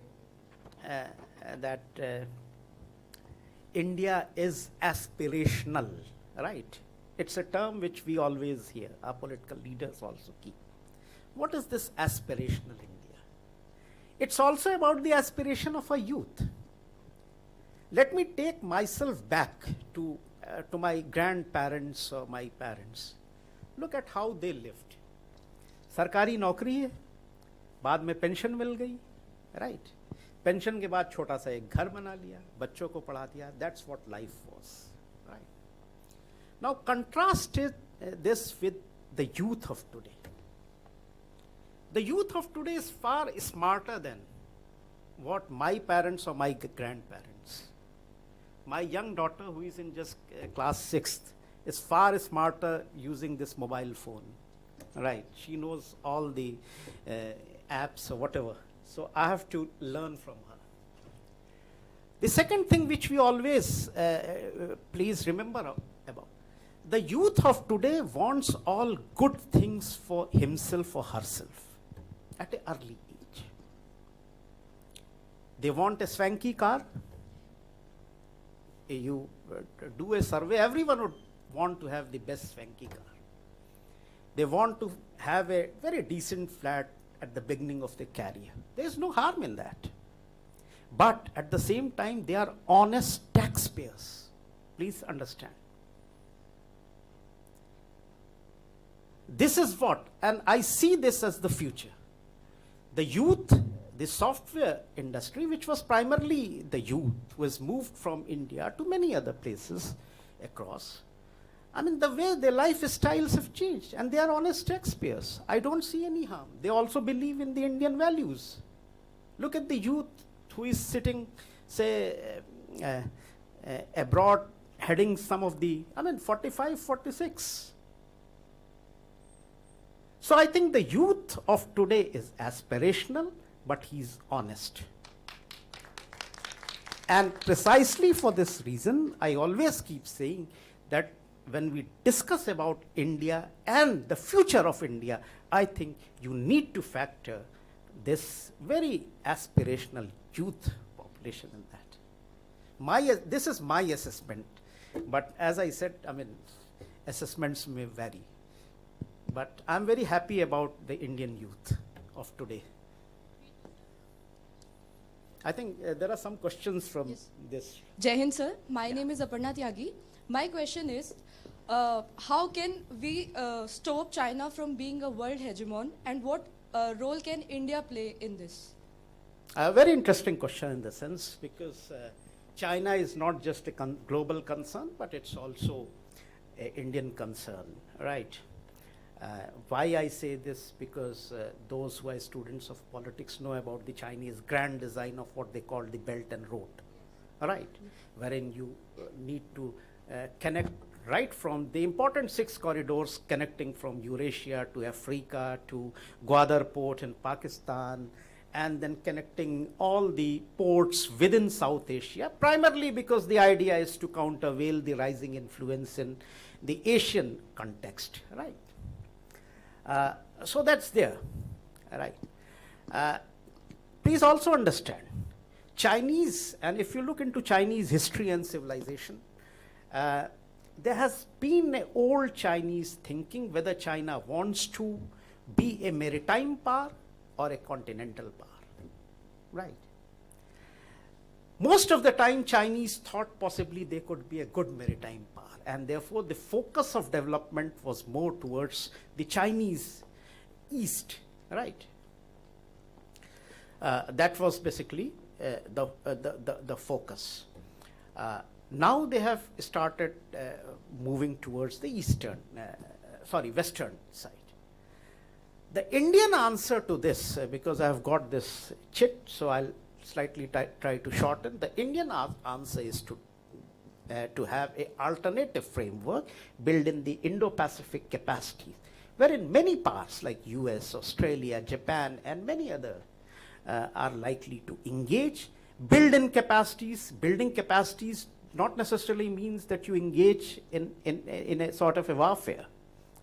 India is aspirational, right? It's a term which we always hear, our political leaders also keep. What is this aspirational India? It's also about the aspiration of our youth. Let me take myself back to my grandparents or my parents. Look at how they lived. सरकारी नौकरी है, बाद में pension मिल गई, right? Pension के बाद छोटा सा एक घर बना लिया, बच्चों को पढ़ा दिया. That's what life was, right? Now contrast this with the youth of today. The youth of today is far smarter than what my parents or my grandparents. My young daughter, who is in just class 6th, is far smarter using this mobile phone, right? She knows all the apps or whatever. So I have to learn from her. The second thing which we always please remember about, the youth of today wants all good things for himself or herself at an early age. They want a swanky car. You do a survey, everyone would want to have the best swanky car. They want to have a very decent flat at the beginning of their career. There is no harm in that. But at the same time, they are honest taxpayers. Please understand. This is what, and I see this as the future. The youth, the software industry, which was primarily the youth, was moved from India to many other places across. I mean, the way their lifestyles have changed, and they are honest taxpayers. I don't see any harm. They also believe in the Indian values. Look at the youth who is sitting, say, abroad, heading some of the, 45, 46. So I think the youth of today is aspirational, but he's honest. And precisely for this reason, I always keep saying that when we discuss about India and the future of India, I think you need to factor this very aspirational youth population in that. This is my assessment, but as I said, assessments may vary. But I'm very happy about the Indian youth of today. I think there are some questions from this. Jai Hind, sir. My name is Aparna Tyagi. My question is, how can we stop China from being a world hegemon, and what role can India play in this? A very interesting question in the sense, because China is not just a global concern, but it's also an Indian concern, right? Why I say this, because those who are students of politics know about the Chinese grand design of what they call the Belt and Road, right? Wherein you need to connect right from the important 6 corridors connecting from Eurasia to Africa to Gwadar port in Pakistan, and then connecting all the ports within South Asia, primarily because the idea is to countervail the rising influence in the Asian context, right? So that's there, right? Please also understand, Chinese, and if you look into Chinese history and civilization, there has been an old Chinese thinking whether China wants to be a maritime power or a continental power, right? Most of the time, Chinese thought possibly they could be a good maritime power, and therefore the focus of development was more towards the Chinese East, right? That was basically the focus. Now they have started moving towards the western side. The Indian answer to this, because I have got this chit, so I'll slightly try to shorten. The Indian answer is to have an alternative framework built in the Indo-Pacific capacities, wherein many parts like US, Australia, Japan, and many other are likely to engage, build in capacities. Building capacities not necessarily means that you engage in a sort of a warfare,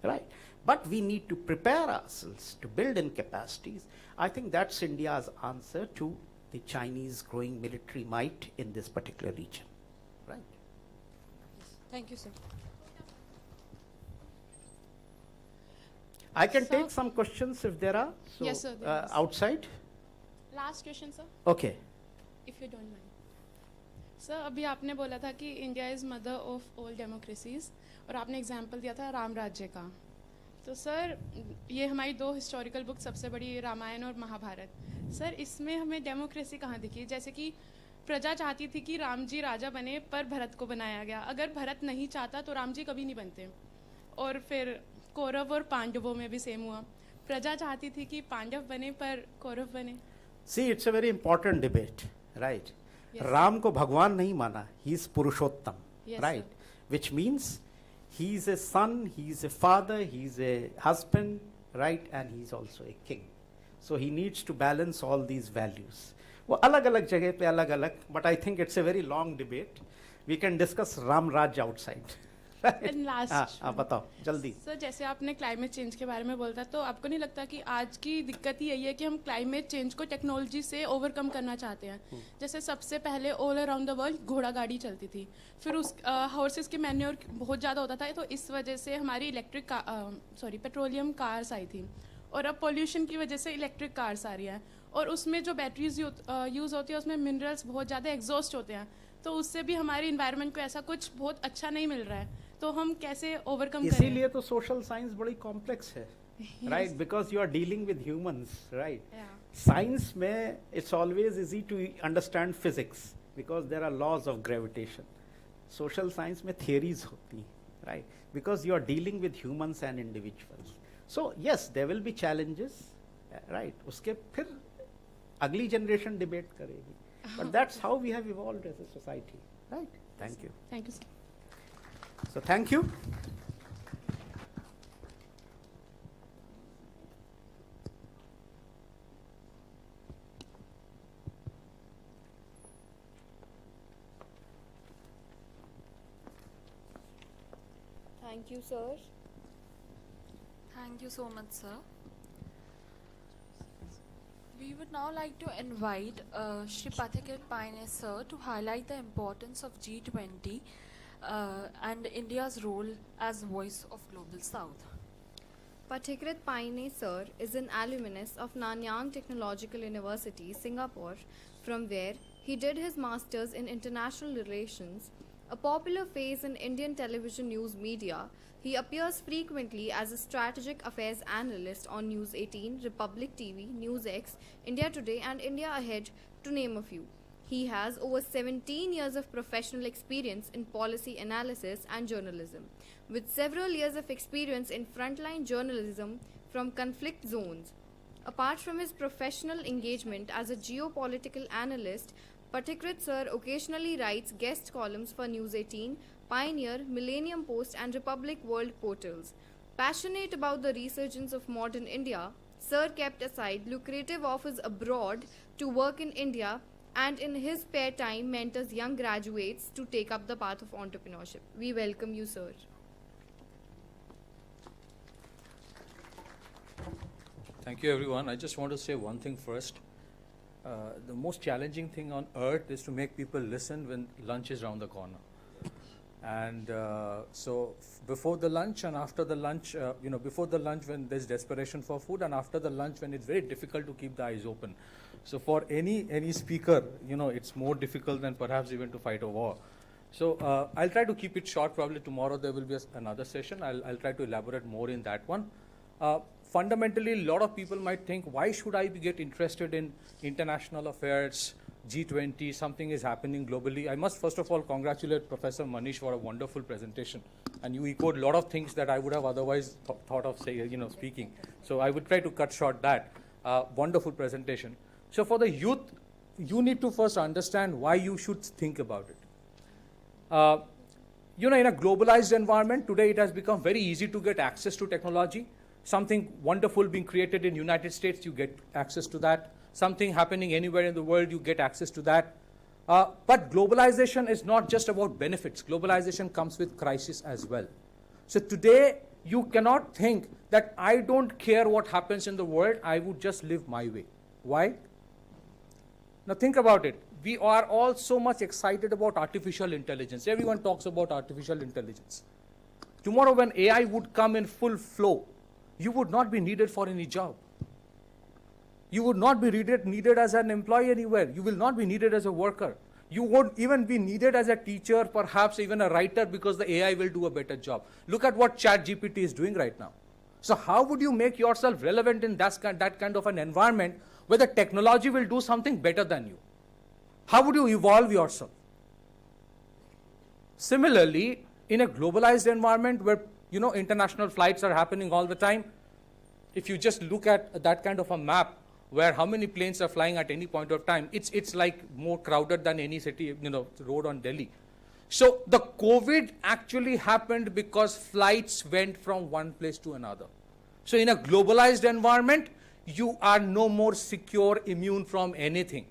right? But we need to prepare ourselves to build in capacities. I think that's India's answer to the Chinese growing military might in this particular region, right? Thank you, sir. I can take some questions if there are. So, Yes, sir, there is. outside? Last question sir, Okay. If you don't mind sir, अभी आपने बोला था कि India is mother of all democracies, और आपने example दिया था राम राज्य का। तो सर, ये हमारी दो हिस्टोरिकल बुक सबसे बड़ी रामायण और महाभारत, सर इसमें हमें डेमोक्रेसी कहाँ दिखी? जैसे कि प्रजा चाहती थी कि राम जी राजा बने, पर भरत को बनाया गया। अगर भरत नहीं चाहता तो राम जी कभी नहीं बनते। और फिर कौरव और पांडवों में भी सेम हुआ, प्रजा चाहती थी कि पांडव बने पर कौरव बने। See, it's a very important debate, right? Yes, Ram ko Bhagwan nahi mana, he is Purushottam, Yes, right? sir. Which means he is a son, he is a father, he is a husband, right? And he is also a king. So he needs to balance all these values. वो अलग अलग जगह पे अलग अलग, but I think it's a very long debate. We can discuss Ram Raj outside. And last बताओ जल्दी। Sir, जैसे आपने क्लाइमेट चेंज के बारे में बोलता, तो आपको नहीं लगता कि आज की दिक्कत ही यही है कि हम क्लाइमेट चेंज को टेक्नोलॉजी से ओवरकम करना चाहते हैं? जैसे सबसे पहले ऑल अराउंड द वर्ल्ड घोड़ा गाड़ी चलती थी, फिर उस हॉर्सेस के मैन्योर बहुत ज़्यादा होता था, तो इस वजह से हमारी पेट्रोलियम कार्स आई थी, और अब पोल्यूशन की वजह से इलेक्ट्रिक कार्स आ रही हैं, और उसमें जो बैटरीज यूज़ होती है उसमें मिनरल्स बहुत ज़्यादा एग्जॉस्ट होते हैं, तो उससे भी हमारे इन्वायरमेंट को ऐसा कुछ बहुत अच्छा नहीं मिल रहा है। तो हम कैसे ओवरकम करें? इसीलिए तो सोशल साइंस बड़ी कॉम्प्लेक्स है, right? Because you are dealing with humans, right? Science में it's always easy to understand physics because there are laws of gravitation. Social science में थियरीज होती हैं, right? Because you are dealing with humans and individuals. So yes, there will be challenges, right? उसके फिर अगली generation debate करेगी, but that's how we have evolved as a society, right? Thank you. Thank you sir. So thank you. Thank you, sir. Thank you so much, sir. We would now like to invite Shri Pathikrit Paine sir to highlight the importance of G20 and India's role as voice of Global South. Pathikrit Paine sir is an alumnus of Nanyang Technological University, Singapore, from where he did his masters in international relations. A popular face in Indian television news media, he appears frequently as a strategic affairs analyst on News 18, Republic TV, NewsX, India Today, and India Ahead, to name a few. He has over 17 years of professional experience in policy analysis and journalism, with several years of experience in frontline journalism from conflict zones. Apart from his professional engagement as a geopolitical analyst, Pathikrit sir occasionally writes guest columns for News 18, Pioneer, Millennium Post, and Republic World portals. Passionate about the resurgence of modern India, sir kept aside lucrative offers abroad to work in India, and in his spare time mentors young graduates to take up the path of entrepreneurship. We welcome you, sir. Thank you, everyone. I just want to say one thing first. The most challenging thing on earth is to make people listen when lunch is around the corner. And before the lunch and after the lunch, before the lunch when there's desperation for food, and after the lunch when it's very difficult to keep the eyes open. So for any speaker, it's more difficult than perhaps even to fight a war. So I'll try to keep it short. Probably tomorrow there will be another session. I'll try to elaborate more in that one. Fundamentally, a lot of people might think, why should I get interested in international affairs, G20, something is happening globally. I must first of all congratulate Professor Manish for a wonderful presentation. And you echoed a lot of things that I would have otherwise thought of speaking. So I would try to cut short that. Wonderful presentation. So for the youth, you need to first understand why you should think about it. In a globalized environment, today it has become very easy to get access to technology. Something wonderful being created in United States, you get access to that. Something happening anywhere in the world, you get access to that. But globalization is not just about benefits. Globalization comes with crisis as well. So today, you cannot think that I don't care what happens in the world, I would just live my way. Why? Now think about it. We are all so much excited about artificial intelligence. Everyone talks about artificial intelligence. Tomorrow when AI would come in full flow, you would not be needed for any job. You would not be needed as an employee anywhere. You will not be needed as a worker. You won't even be needed as a teacher, perhaps even a writer, because the AI will do a better job. Look at what ChatGPT is doing right now. So how would you make yourself relevant in that kind of an environment where the technology will do something better than you? How would you evolve yourself? Similarly, in a globalized environment where international flights are happening all the time, if you just look at that kind of a map where how many planes are flying at any point of time, it's like more crowded than any city, road on Delhi. So the COVID actually happened because flights went from one place to another. So in a globalized environment, you are no more secure, immune from anything,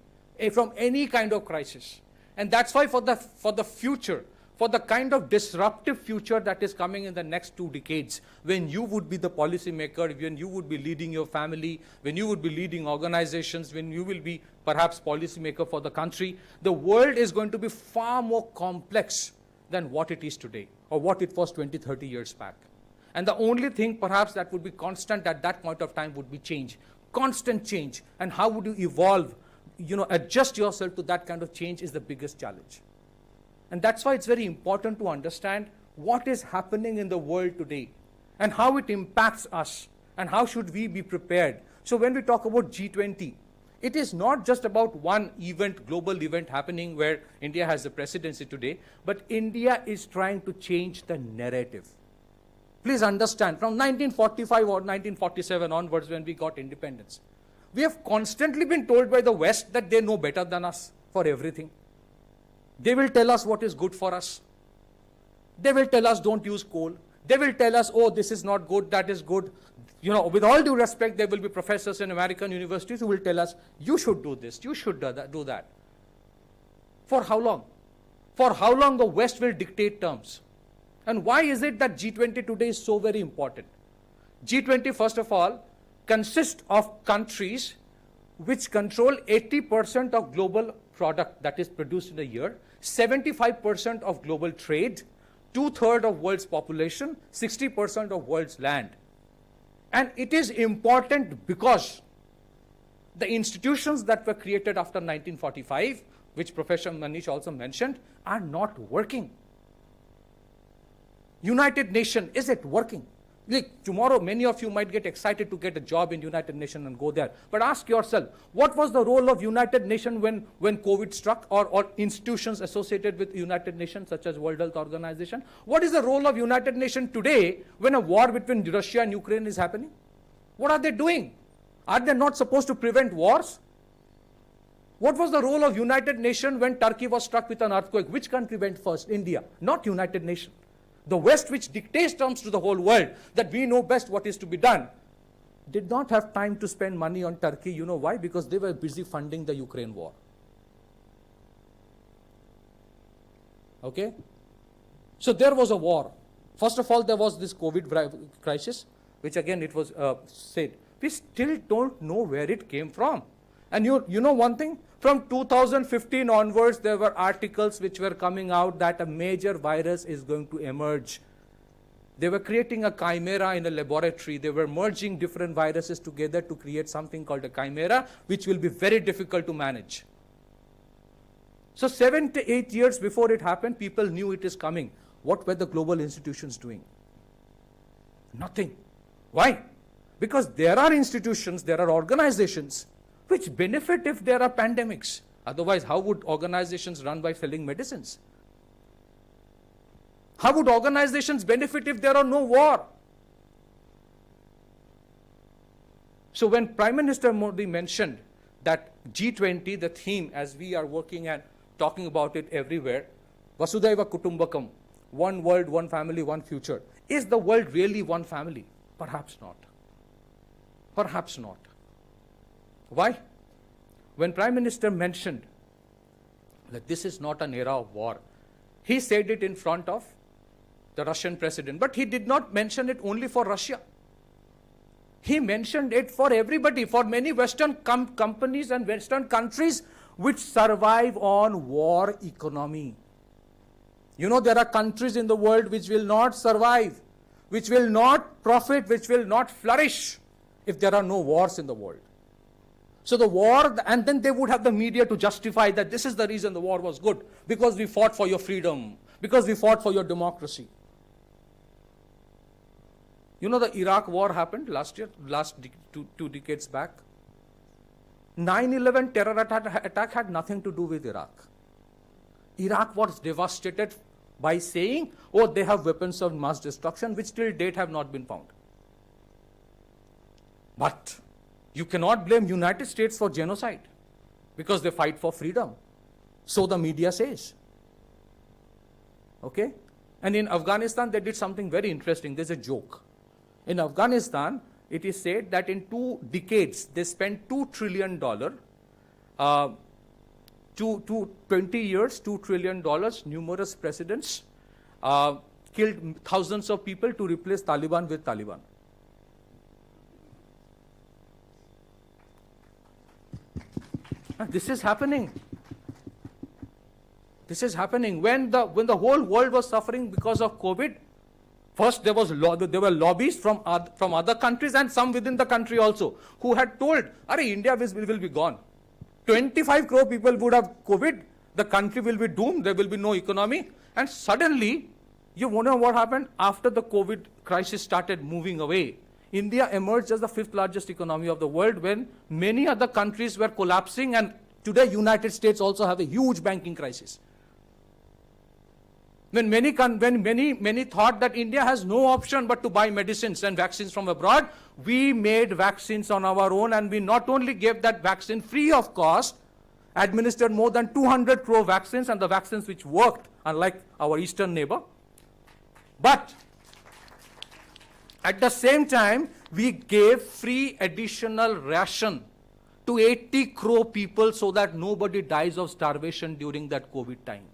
from any kind of crisis. And that's why for the future, for the kind of disruptive future that is coming in the next 2 decades, when you would be the policymaker, when you would be leading your family, when you would be leading organizations, when you will be perhaps policymaker for the country, the world is going to be far more complex than what it is today, or what it was 20, 30 years back. And the only thing perhaps that would be constant at that point of time would be change, constant change. And how would you evolve, adjust yourself to that kind of change is the biggest challenge. And that's why it's very important to understand what is happening in the world today and how it impacts us and how should we be prepared. So when we talk about G20, it is not just about one event, global event happening where India has the presidency today, but India is trying to change the narrative. Please understand, from 1945 or 1947 onwards when we got independence, we have constantly been told by the West that they know better than us for everything. They will tell us what is good for us. They will tell us don't use coal. They will tell us, oh, this is not good, that is good. With all due respect, there will be professors in American universities who will tell us, you should do this, you should do that. For how long? For how long the West will dictate terms? And why is it that G20 today is so very important? G20, first of all, consists of countries which control 80% of global product that is produced in a year, 75% of global trade, 2/3 of world's population, 60% of world's land. And it is important because the institutions that were created after 1945, which Professor Manish also mentioned, are not working. United Nations, is it working? Like tomorrow, many of you might get excited to get a job in United Nations and go there. But ask yourself, what was the role of United Nations when COVID struck, or institutions associated with United Nations, such as World Health Organization? What is the role of United Nations today when a war between Russia and Ukraine is happening? What are they doing? Are they not supposed to prevent wars? What was the role of United Nations when Turkey was struck with an earthquake? Which country went first? India, not United Nations. The West, which dictates terms to the whole world, that we know best what is to be done, did not have time to spend money on Turkey. You know why? Because they were busy funding the Ukraine war. Okay? So there was a war. First of all, there was this COVID crisis, which again it was said We still don't know where it came from. And you know one thing? From 2015 onwards, there were articles which were coming out that a major virus is going to emerge. They were creating a chimera in a laboratory. They were merging different viruses together to create something called a chimera, which will be very difficult to manage. So 7 to 8 years before it happened, people knew it is coming. What were the global institutions doing? Nothing. Why? Because there are institutions, there are organizations which benefit if there are pandemics. Otherwise, how would organizations run by selling medicines? How would organizations benefit if there are no war? So when Prime Minister Modi mentioned that G20, the theme, as we are working and talking about it everywhere, Vasudhaiva Kutumbakam, one world, one family, one future. Is the world really one family? Perhaps not. Perhaps not. Why? When Prime Minister mentioned that this is not an era of war, he said it in front of the Russian president, but he did not mention it only for Russia. He mentioned it for everybody, for many Western companies and Western countries which survive on war economy. You know, there are countries in the world which will not survive, which will not profit, which will not flourish if there are no wars in the world. So the war, and then they would have the media to justify that this is the reason the war was good, because we fought for your freedom, because we fought for your democracy. You know, the Iraq war happened last year, two decades back. 9/11 terror attack had nothing to do with Iraq. Iraq was devastated by saying, oh, they have weapons of mass destruction, which till date have not been found. But you cannot blame United States for genocide because they fight for freedom. So the media says. Okay? And in Afghanistan, they did something very interesting. There's a joke. In Afghanistan, it is said that in 2 decades, they spent $2 trillion, 20 years, $2 trillion, numerous presidents, killed thousands of people to replace Taliban with Taliban. This is happening. This is happening. When the whole world was suffering because of COVID, first there were lobbies from other countries and some within the country also who had told, India will be gone. 25 crore people would have COVID, the country will be doomed, there will be no economy. And suddenly, you wonder what happened? After the COVID crisis started moving away, India emerged as the 5th largest economy of the world when many other countries were collapsing, and today United States also have a huge banking crisis. When many thought that India has no option but to buy medicines and vaccines from abroad, we made vaccines on our own, and we not only gave that vaccine free of cost, administered more than 200 crore vaccines, and the vaccines which worked, unlike our eastern neighbor. But at the same time, we gave free additional ration to 80 crore people so that nobody dies of starvation during that COVID time.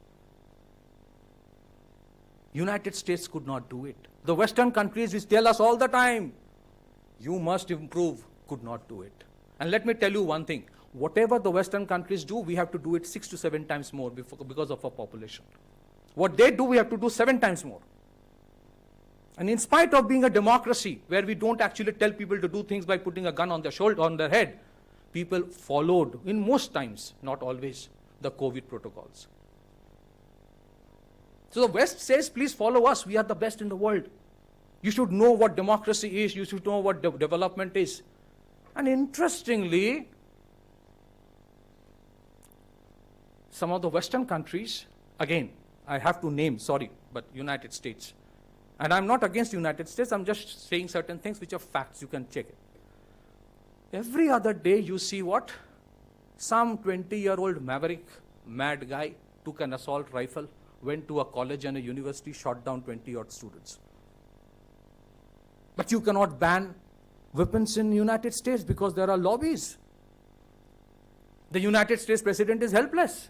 United States could not do it. The Western countries which tell us all the time, you must improve, could not do it. And let me tell you one thing, whatever the Western countries do, we have to do it 6 to 7 times more because of our population. What they do, we have to do 7 times more. And in spite of being a democracy, where we don't actually tell people to do things by putting a gun on their shoulder, on their head, people followed, in most times, not always, the COVID protocols. So the West says, please follow us, we are the best in the world. You should know what democracy is, you should know what development is. And interestingly, some of the Western countries, again, I have to name, sorry, but United States. And I'm not against United States, I'm just saying certain things which are facts, you can check it. Every other day you see what? Some 20-year-old maverick, mad guy, took an assault rifle, went to a college and a university, shot down 20-odd students. But you cannot ban weapons in the United States because there are lobbies. The United States president is helpless.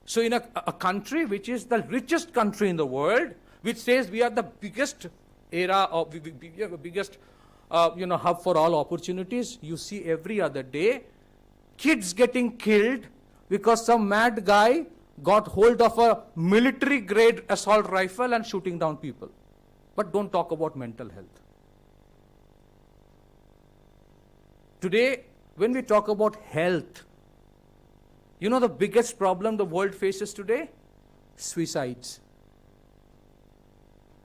So in a country which is the richest country in the world, which says we are the biggest hub for all opportunities. You see every other day kids getting killed because some mad guy got hold of a military-grade assault rifle and shooting down people. But don't talk about mental health. Today, when we talk about health, you know the biggest problem the world faces today? Suicides.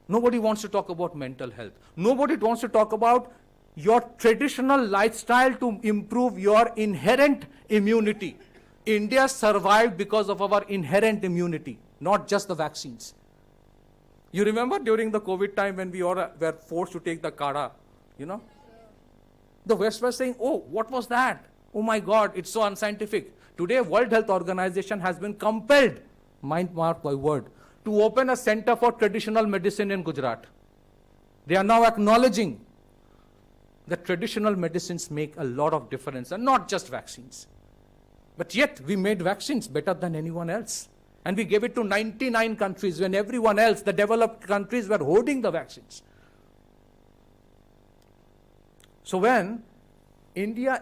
Nobody wants to talk about mental health. Nobody wants to talk about your traditional lifestyle to improve your inherent immunity. India survived because of our inherent immunity, not just the vaccines. You remember during the COVID time when we all were forced to take the kara, The West was saying, oh, what was that? Oh my God, it's so unscientific. Today, World Health Organization has been compelled, mind mark by word, to open a center for traditional medicine in Gujarat. They are now acknowledging that traditional medicines make a lot of difference, and not just vaccines. But yet, we made vaccines better than anyone else. And we gave it to 99 countries when everyone else, the developed countries, were hoarding the vaccines. So when India's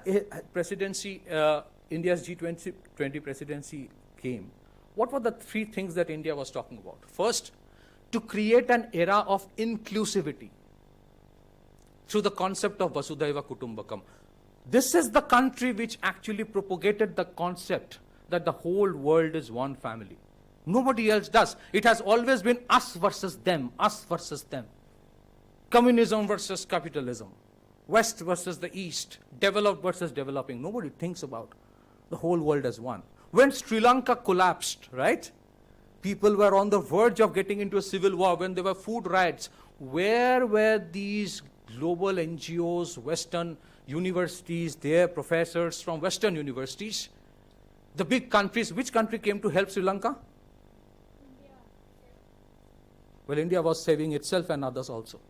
G20 presidency came, what were the three things that India was talking about? First, to create an era of inclusivity through the concept of Vasudhaiva Kutumbakam. This is the country which actually propagated the concept that the whole world is one family. Nobody else does. It has always been us versus them, us versus them. Communism versus capitalism. West versus the East. Developed versus developing. Nobody thinks about the whole world as one. When Sri Lanka collapsed, right? People were on the verge of getting into a civil war, when there were food riots. Where were these global NGOs, Western universities, their professors from Western universities? The big countries, which country came to help Sri Lanka? India. Well, India was saving itself and others also.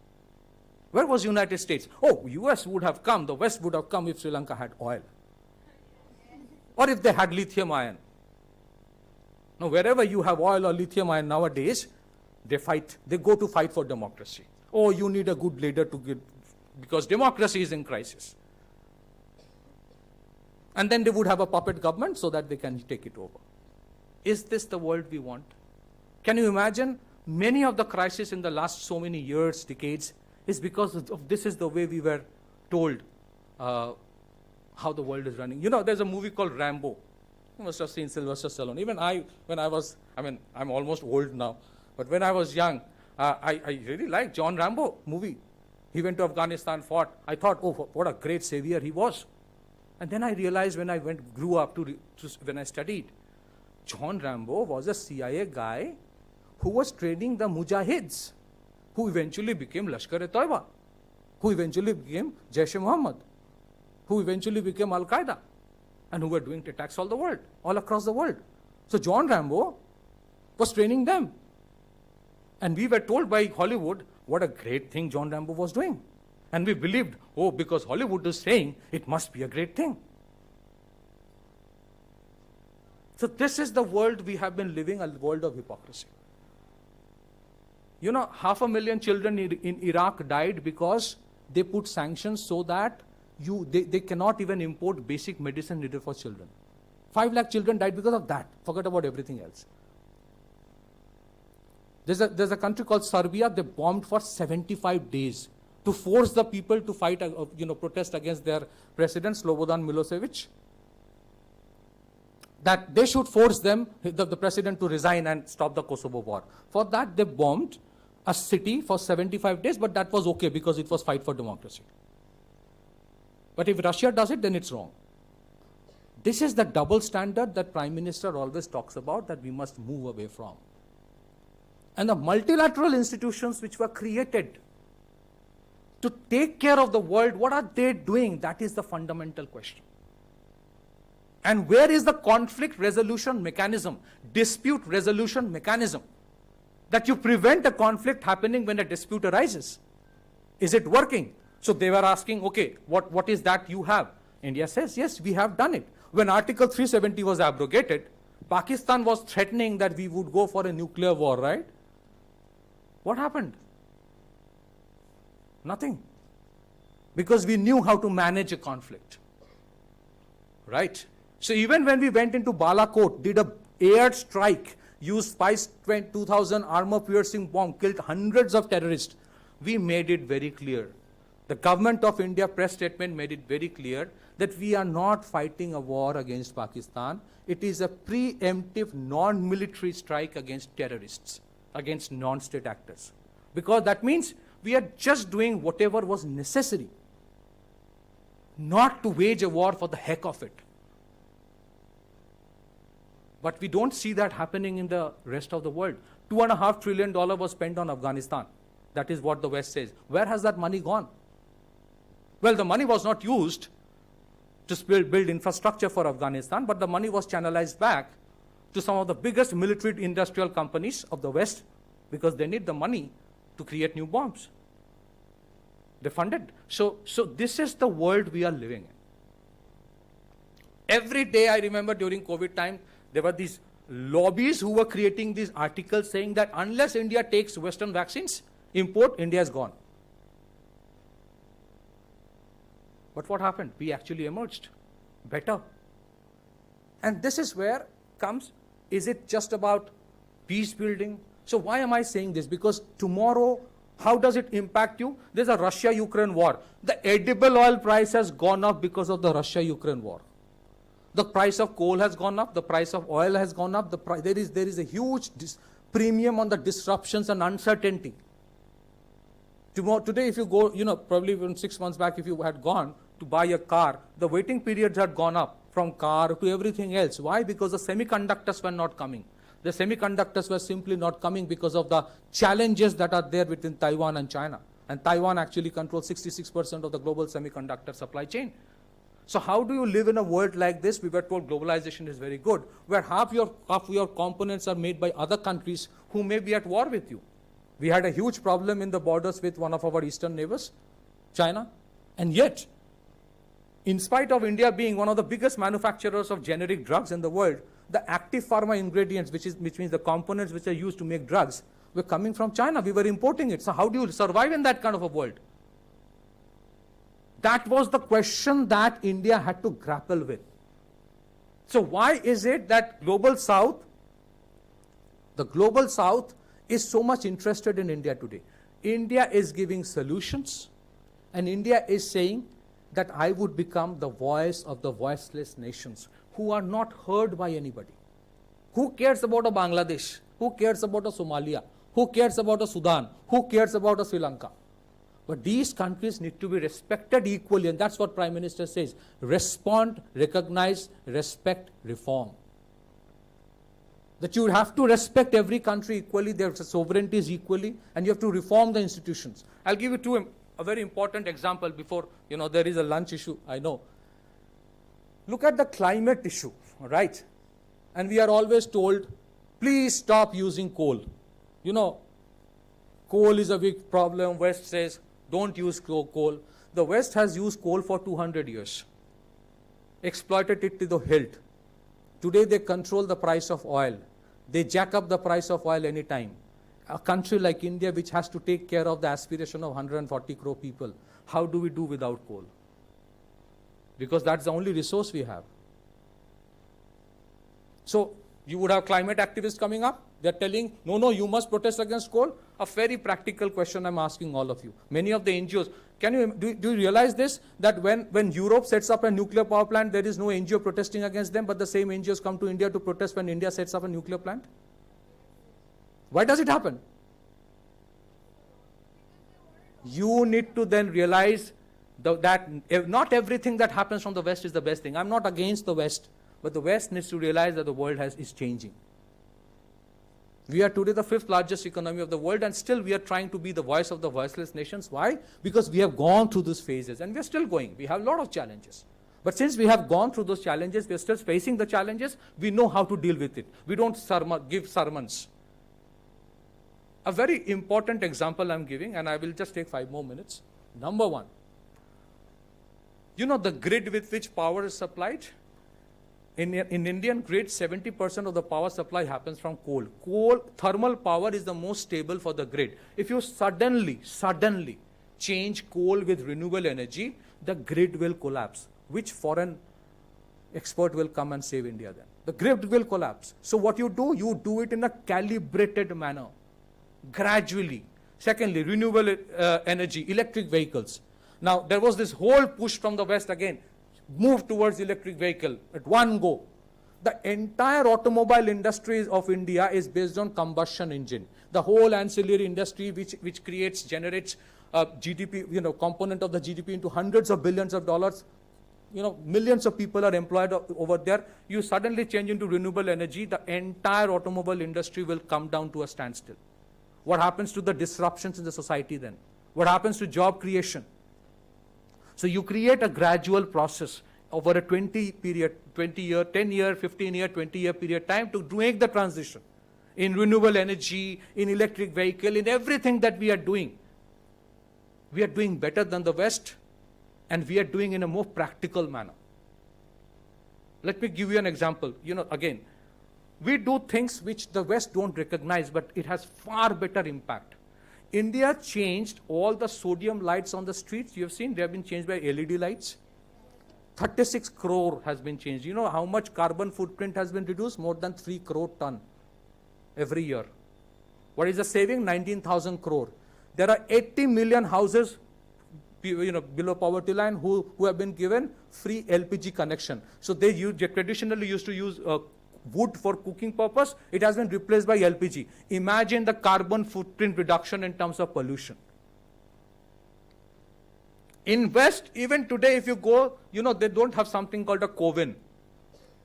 Where was United States? Oh, US would have come, the West would have come if Sri Lanka had oil. Or if they had lithium ion. Now, wherever you have oil or lithium ion nowadays, they go to fight for democracy. Oh, you need a good leader to get, because democracy is in crisis. And then they would have a puppet government so that they can take it over. Is this the world we want? Can you imagine? Many of the crises in the last so many years, decades, is because of this is the way we were told how the world is running. There's a movie called Rambo. You must have seen Sylvester Stallone. Even I'm almost old now, but when I was young, I really liked John Rambo movie. He went to Afghanistan, fought. I thought, oh, what a great savior he was. And then I realized when I grew up when I studied, John Rambo was a CIA guy who was training the Mujahids, who eventually became Lashkar-e-Toiba, who eventually became Jaish-e-Mohammed, who eventually became Al-Qaeda, and who were doing attacks all across the world. So John Rambo was training them. And we were told by Hollywood what a great thing John Rambo was doing. And we believed, oh, because Hollywood is saying, it must be a great thing. So this is the world we have been living, a world of hypocrisy. 500,000 children in Iraq died because they put sanctions so that they cannot even import basic medicine needed for children. 5 lakh children died because of that. Forget about everything else. There's a country called Serbia. They bombed for 75 days to force the people to fight, protest against their president, Slobodan Milosevic. That they should force them, the president, to resign and stop the Kosovo war. For that, they bombed a city for 75 days, but that was okay because it was fight for democracy. But if Russia does it, then it's wrong. This is the double standard that Prime Minister always talks about, that we must move away from. And the multilateral institutions which were created to take care of the world, what are they doing? That is the fundamental question. And where is the conflict resolution mechanism, dispute resolution mechanism, that you prevent a conflict happening when a dispute arises? Is it working? So they were asking, okay, what is that you have? India says, yes, we have done it. When Article 370 was abrogated, Pakistan was threatening that we would go for a nuclear war, right? What happened? Nothing. because we knew how to manage a conflict. Right? So even when we went into Balakot, did a air strike, used Spice 2000 armor-piercing bomb, killed hundreds of terrorists, we made it very clear. The government of India press statement made it very clear that we are not fighting a war against Pakistan. It is a preemptive non-military strike against terrorists, against non-state actors. Because that means we are just doing whatever was necessary, not to wage a war for the heck of it. But we don't see that happening in the rest of the world. $2.5 trillion was spent on Afghanistan. That is what the West says. Where has that money gone? Well, the money was not used to build infrastructure for Afghanistan, but the money was channelized back to some of the biggest military industrial companies of the West because they need the money to create new bombs. They funded. So this is the world we are living in. Every day I remember during COVID time, there were these lobbies who were creating these articles saying that unless India takes Western vaccines, import, India is gone. But what happened? We actually emerged better. And this is where comes, is it just about peace building? So why am I saying this? Because tomorrow, how does it impact you? There's a Russia-Ukraine war. The edible oil price has gone up because of the Russia-Ukraine war. The price of coal has gone up. The price of oil has gone up. There is a huge premium on the disruptions and uncertainty. Today, if you go, probably even 6 months back, if you had gone to buy a car, the waiting periods had gone up from car to everything else. Why? Because the semiconductors were not coming. The semiconductors were simply not coming because of the challenges that are there between Taiwan and China. And Taiwan actually controls 66% of the global semiconductor supply chain. So how do you live in a world like this? We were told globalization is very good, where half your components are made by other countries who may be at war with you. We had a huge problem in the borders with one of our eastern neighbors, China. And yet, in spite of India being one of the biggest manufacturers of generic drugs in the world, the active pharma ingredients, which means the components which are used to make drugs, were coming from China. We were importing it. So how do you survive in that kind of a world? That was the question that India had to grapple with. So why is it that the Global South is so much interested in India today? India is giving solutions, and India is saying that I would become the voice of the voiceless nations who are not heard by anybody. Who cares about a Bangladesh? Who cares about a Somalia? Who cares about a Sudan? Who cares about a Sri Lanka? But these countries need to be respected equally, and that's what Prime Minister says. Respond, recognize, respect, reform. That you have to respect every country equally, their sovereignties equally, and you have to reform the institutions. I'll give you a very important example before, there is a lunch issue, I know. Look at the climate issue, right? And we are always told, please stop using coal. Coal is a big problem. West says, don't use coal. The West has used coal for 200 years, exploited it to the hilt. Today they control the price of oil. They jack up the price of oil anytime. A country like India, which has to take care of the aspiration of 140 crore people, how do we do without coal? Because that's the only resource we have. So you would have climate activists coming up. They're telling, no, you must protest against coal. A very practical question I'm asking all of you. Many of the NGOs, do you realize this? That when Europe sets up a nuclear power plant, there is no NGO protesting against them, but the same NGOs come to India to protest when India sets up a nuclear plant? Why does it happen? You need to then realize that not everything that happens from the West is the best thing. I'm not against the West, but the West needs to realize that the world is changing. We are today the 5th largest economy of the world, and still we are trying to be the voice of the voiceless nations. Why? Because we have gone through these phases, and we are still going. We have a lot of challenges. But since we have gone through those challenges, we are still facing the challenges, we know how to deal with it. We don't give sermons. A very important example I'm giving, and I will just take 5 more minutes. Number one, the grid with which power is supplied? In Indian grid, 70% of the power supply happens from coal. Thermal power is the most stable for the grid. If you suddenly change coal with renewable energy, the grid will collapse. Which foreign expert will come and save India then? The grid will collapse. So what you do it in a calibrated manner, gradually. Secondly, renewable energy, electric vehicles. Now, there was this whole push from the West again, move towards electric vehicle at one go. The entire automobile industry of India is based on combustion engine. The whole ancillary industry which generates GDP, component of the GDP into hundreds of billions of dollars. Millions of people are employed over there. You suddenly change into renewable energy, the entire automobile industry will come down to a standstill. What happens to the disruptions in the society then? What happens to job creation? So you create a gradual process over a 10-year, 15-year, 20-year period time to make the transition in renewable energy, in electric vehicle, in everything that we are doing. We are doing better than the West, and we are doing in a more practical manner. Let me give you an example. Again, we do things which the West don't recognize, but it has far better impact. India changed all the sodium lights on the streets. You have seen they have been changed by LED lights. 36 crore has been changed. You know how much carbon footprint has been reduced? More than 3 crore ton every year. What is the saving? 19,000 crore. There are 80 million houses below poverty line who have been given free LPG connection. So they traditionally used to use wood for cooking purpose. It has been replaced by LPG. Imagine the carbon footprint reduction in terms of pollution. In West, even today, if you go, they don't have something called a Coven.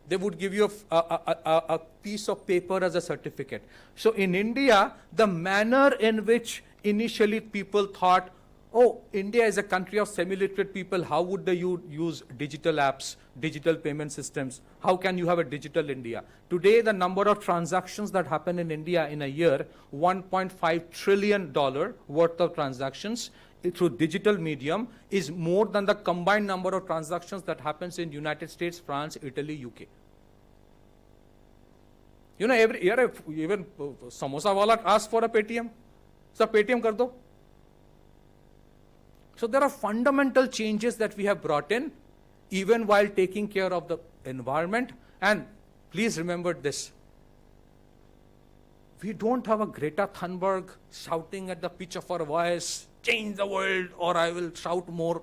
They would give you a piece of paper as a certificate. So in India, the manner in which initially people thought, oh, India is a country of semi-literate people. How would they use digital apps, digital payment systems? How can you have a digital India? Today, the number of transactions that happen in India in a year, $1.5 trillion worth of transactions through digital medium is more than the combined number of transactions that happens in United States, France, Italy, UK. Every year, even samosa wala asks for a Paytm. So Paytm kar do. So there are fundamental changes that we have brought in, even while taking care of the environment. And please remember this. We don't have a Greta Thunberg shouting at the pitch of her voice, change the world or I will shout more.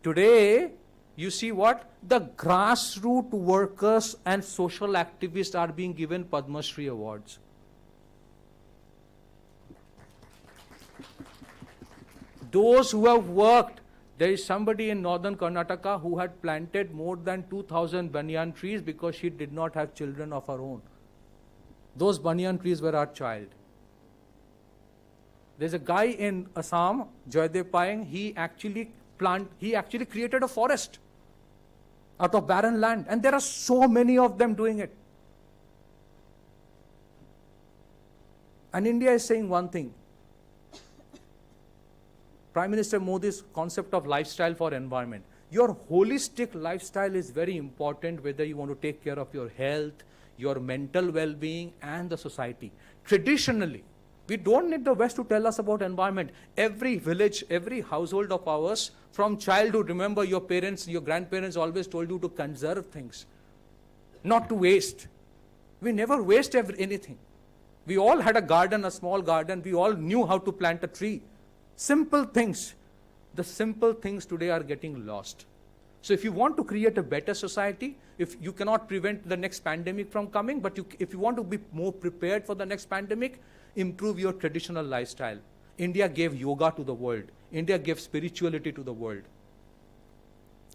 Today, you see what? The grassroots workers and social activists are being given Padma Shri awards. Those who have worked, there is somebody in northern Karnataka who had planted more than 2,000 banyan trees because she did not have children of her own. Those banyan trees were our child. There's a guy in Assam, Joydev Payeng, he actually created a forest out of barren land, and there are so many of them doing it. And India is saying one thing. Prime Minister Modi's concept of lifestyle for environment. Your holistic lifestyle is very important, whether you want to take care of your health, your mental well-being, and the society. Traditionally, we don't need the West to tell us about environment. Every village, every household of ours, from childhood, remember your parents, your grandparents always told you to conserve things, not to waste. We never waste anything. We all had a garden, a small garden. We all knew how to plant a tree. Simple things. The simple things today are getting lost. So if you want to create a better society, if you cannot prevent the next pandemic from coming, but if you want to be more prepared for the next pandemic, improve your traditional lifestyle. India gave yoga to the world. India gave spirituality to the world.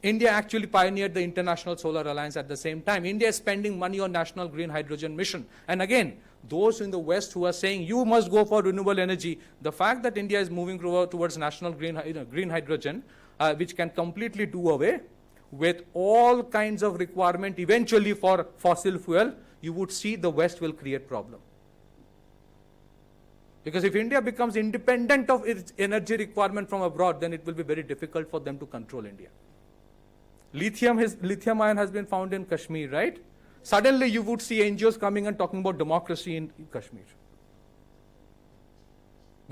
India actually pioneered the International Solar Alliance at the same time. India is spending money on National Green Hydrogen Mission. And again, those in the West who are saying you must go for renewable energy, the fact that India is moving towards national green hydrogen, which can completely do away with all kinds of requirement eventually for fossil fuel, you would see the West will create problem. Because if India becomes independent of its energy requirement from abroad, then it will be very difficult for them to control India. Lithium ion has been found in Kashmir, right? Suddenly you would see NGOs coming and talking about democracy in Kashmir.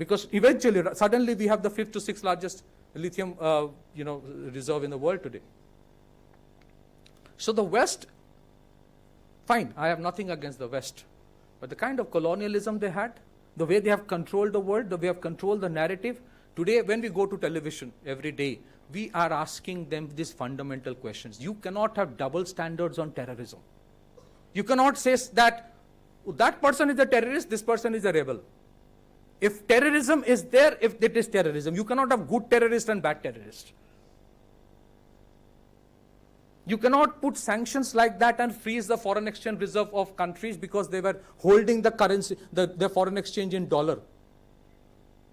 Because eventually, suddenly we have the 5th to 6th largest lithium reserve in the world today. So the West, fine, I have nothing against the West. But the kind of colonialism they had, the way they have controlled the world, the way they have controlled the narrative, today when we go to television every day, we are asking them these fundamental questions. You cannot have double standards on terrorism. You cannot say that that person is a terrorist, this person is a rebel. If terrorism is there, if it is terrorism, you cannot have good terrorist and bad terrorist. You cannot put sanctions like that and freeze the foreign exchange reserve of countries because they were holding the currency, the foreign exchange in dollar.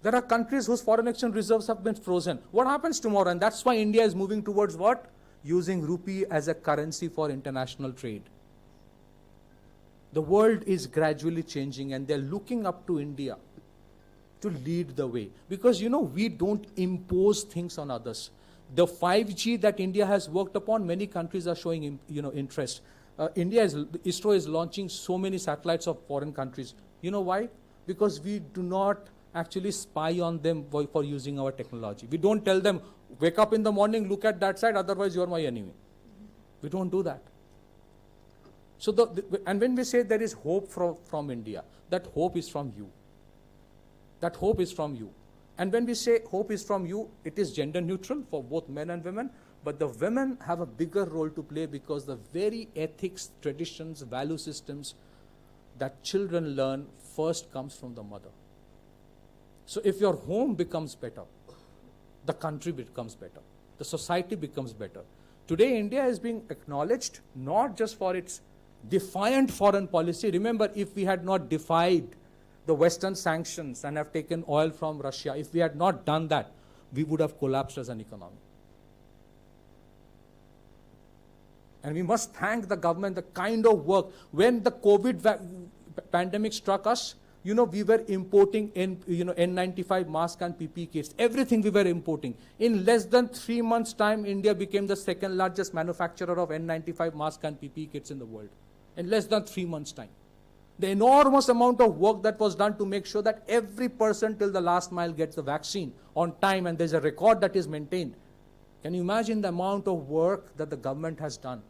There are countries whose foreign exchange reserves have been frozen. What happens tomorrow? And that's why India is moving towards what? Using rupee as a currency for international trade. The world is gradually changing and they're looking up to India to lead the way. Because, we don't impose things on others. The 5G that India has worked upon, many countries are showing, interest. ISRO is launching so many satellites of foreign countries. You know why? Because we do not actually spy on them for using our technology. We don't tell them, wake up in the morning, look at that side, otherwise you're my enemy. We don't do that. So, and when we say there is hope from India, that hope is from you. That hope is from you. And when we say hope is from you, it is gender neutral for both men and women, but the women have a bigger role to play because the very ethics, traditions, value systems that children learn first comes from the mother. So if your home becomes better, the country becomes better, the society becomes better. Today, India is being acknowledged not just for its defiant foreign policy. Remember, if we had not defied the Western sanctions and have taken oil from Russia, if we had not done that, we would have collapsed as an economy. And we must thank the government, the kind of work. When the COVID pandemic struck us, we were importing N95 mask and PPE kits, everything we were importing. In less than 3 months' time, India became the second largest manufacturer of N95 mask and PPE kits in the world. In less than 3 months' time. The enormous amount of work that was done to make sure that every person till the last mile gets the vaccine on time and there's a record that is maintained. Can you imagine the amount of work that the government has done?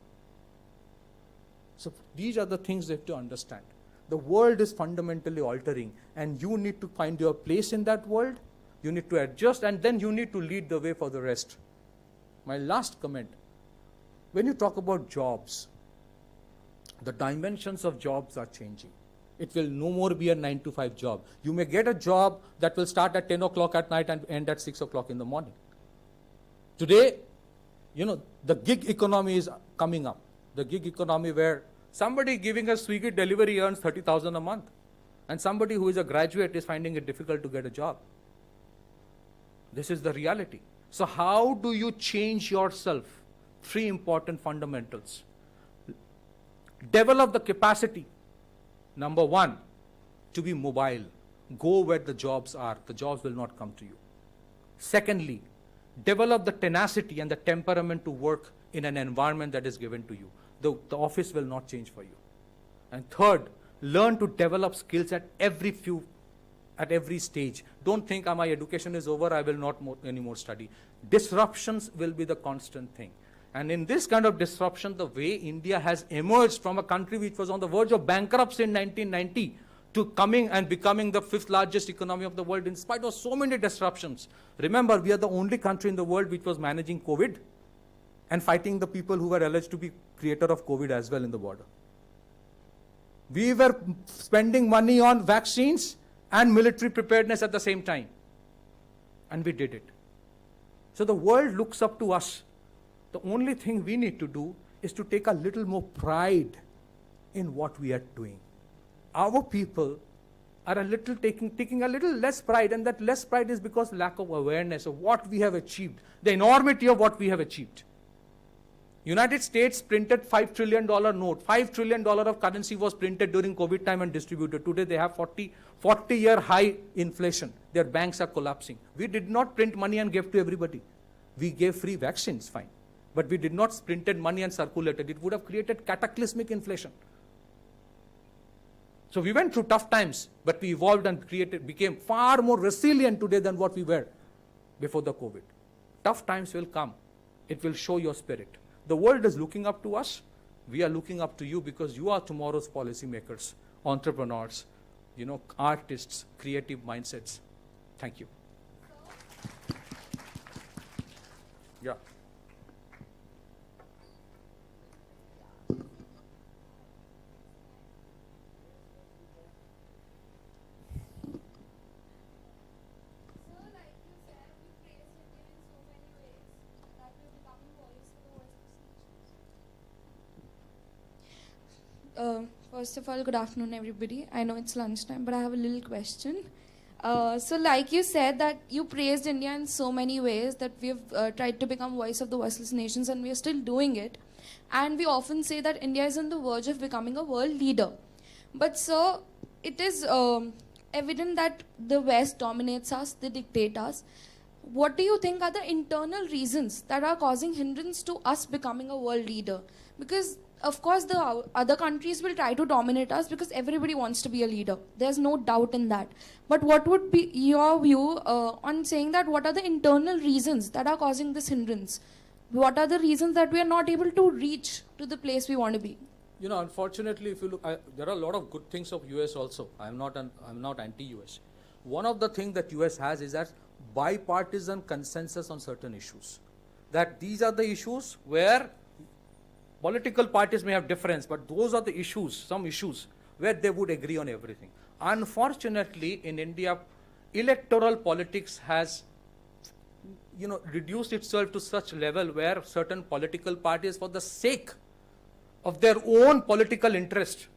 So these are the things you have to understand. The world is fundamentally altering and you need to find your place in that world. You need to adjust and then you need to lead the way for the rest. My last comment. When you talk about jobs, the dimensions of jobs are changing. It will no more be a 9-to-5 job. You may get a job that will start at 10 o'clock at night and end at 6 o'clock in the morning. Today, the gig economy is coming up. The gig economy where somebody giving a Swiggy delivery earns 30,000 a month. And somebody who is a graduate is finding it difficult to get a job. This is the reality. So how do you change yourself? 3 important fundamentals. Develop the capacity. Number 1, to be mobile. Go where the jobs are. The jobs will not come to you. Secondly, develop the tenacity and the temperament to work in an environment that is given to you. The office will not change for you. And third, learn to develop skills at every stage. Don't think my education is over, I will not anymore study. Disruptions will be the constant thing. And in this kind of disruption, the way India has emerged from a country which was on the verge of bankruptcy in 1990 to coming and becoming the 5th largest economy of the world in spite of so many disruptions. Remember, we are the only country in the world which was managing COVID and fighting the people who were alleged to be creator of COVID as well in the border. We were spending money on vaccines and military preparedness at the same time. And we did it. So the world looks up to us. The only thing we need to do is to take a little more pride in what we are doing. Our people are taking a little less pride, and that less pride is because lack of awareness of what we have achieved, the enormity of what we have achieved. United States printed $5 trillion note. $5 trillion of currency was printed during COVID time and distributed. Today they have 40-year high inflation. Their banks are collapsing. We did not print money and give to everybody. We gave free vaccines, fine. But we did not printed money and circulated. It would have created cataclysmic inflation. So we went through tough times, but we evolved and became far more resilient today than what we were before the COVID. Tough times will come. It will show your spirit. The world is looking up to us. We are looking up to you because you are tomorrow's policymakers, entrepreneurs, artists, creative mindsets. Thank you. Yeah. First of all, good afternoon, everybody. I know it's lunchtime, but I have a little question. So like you said that you praised India in so many ways, that we have tried to become voice of the voiceless nations, and we are still doing it. And we often say that India is on the verge of becoming a world leader. But sir, it is evident that the West dominates us, they dictate us. What do you think are the internal reasons that are causing hindrance to us becoming a world leader? Because of course the other countries will try to dominate us because everybody wants to be a leader. There's no doubt in that. But what would be your view on saying that what are the internal reasons that are causing this hindrance? What are the reasons that we are not able to reach to the place we want to be? Unfortunately, if you look, there are a lot of good things of US also. I'm not anti-US. One of the things that US has is that bipartisan consensus on certain issues. That these are the issues where political parties may have difference, but those are the issues, some issues, where they would agree on everything. Unfortunately, in India, electoral politics has reduced itself to such level where certain political parties, for the sake of their own political interest,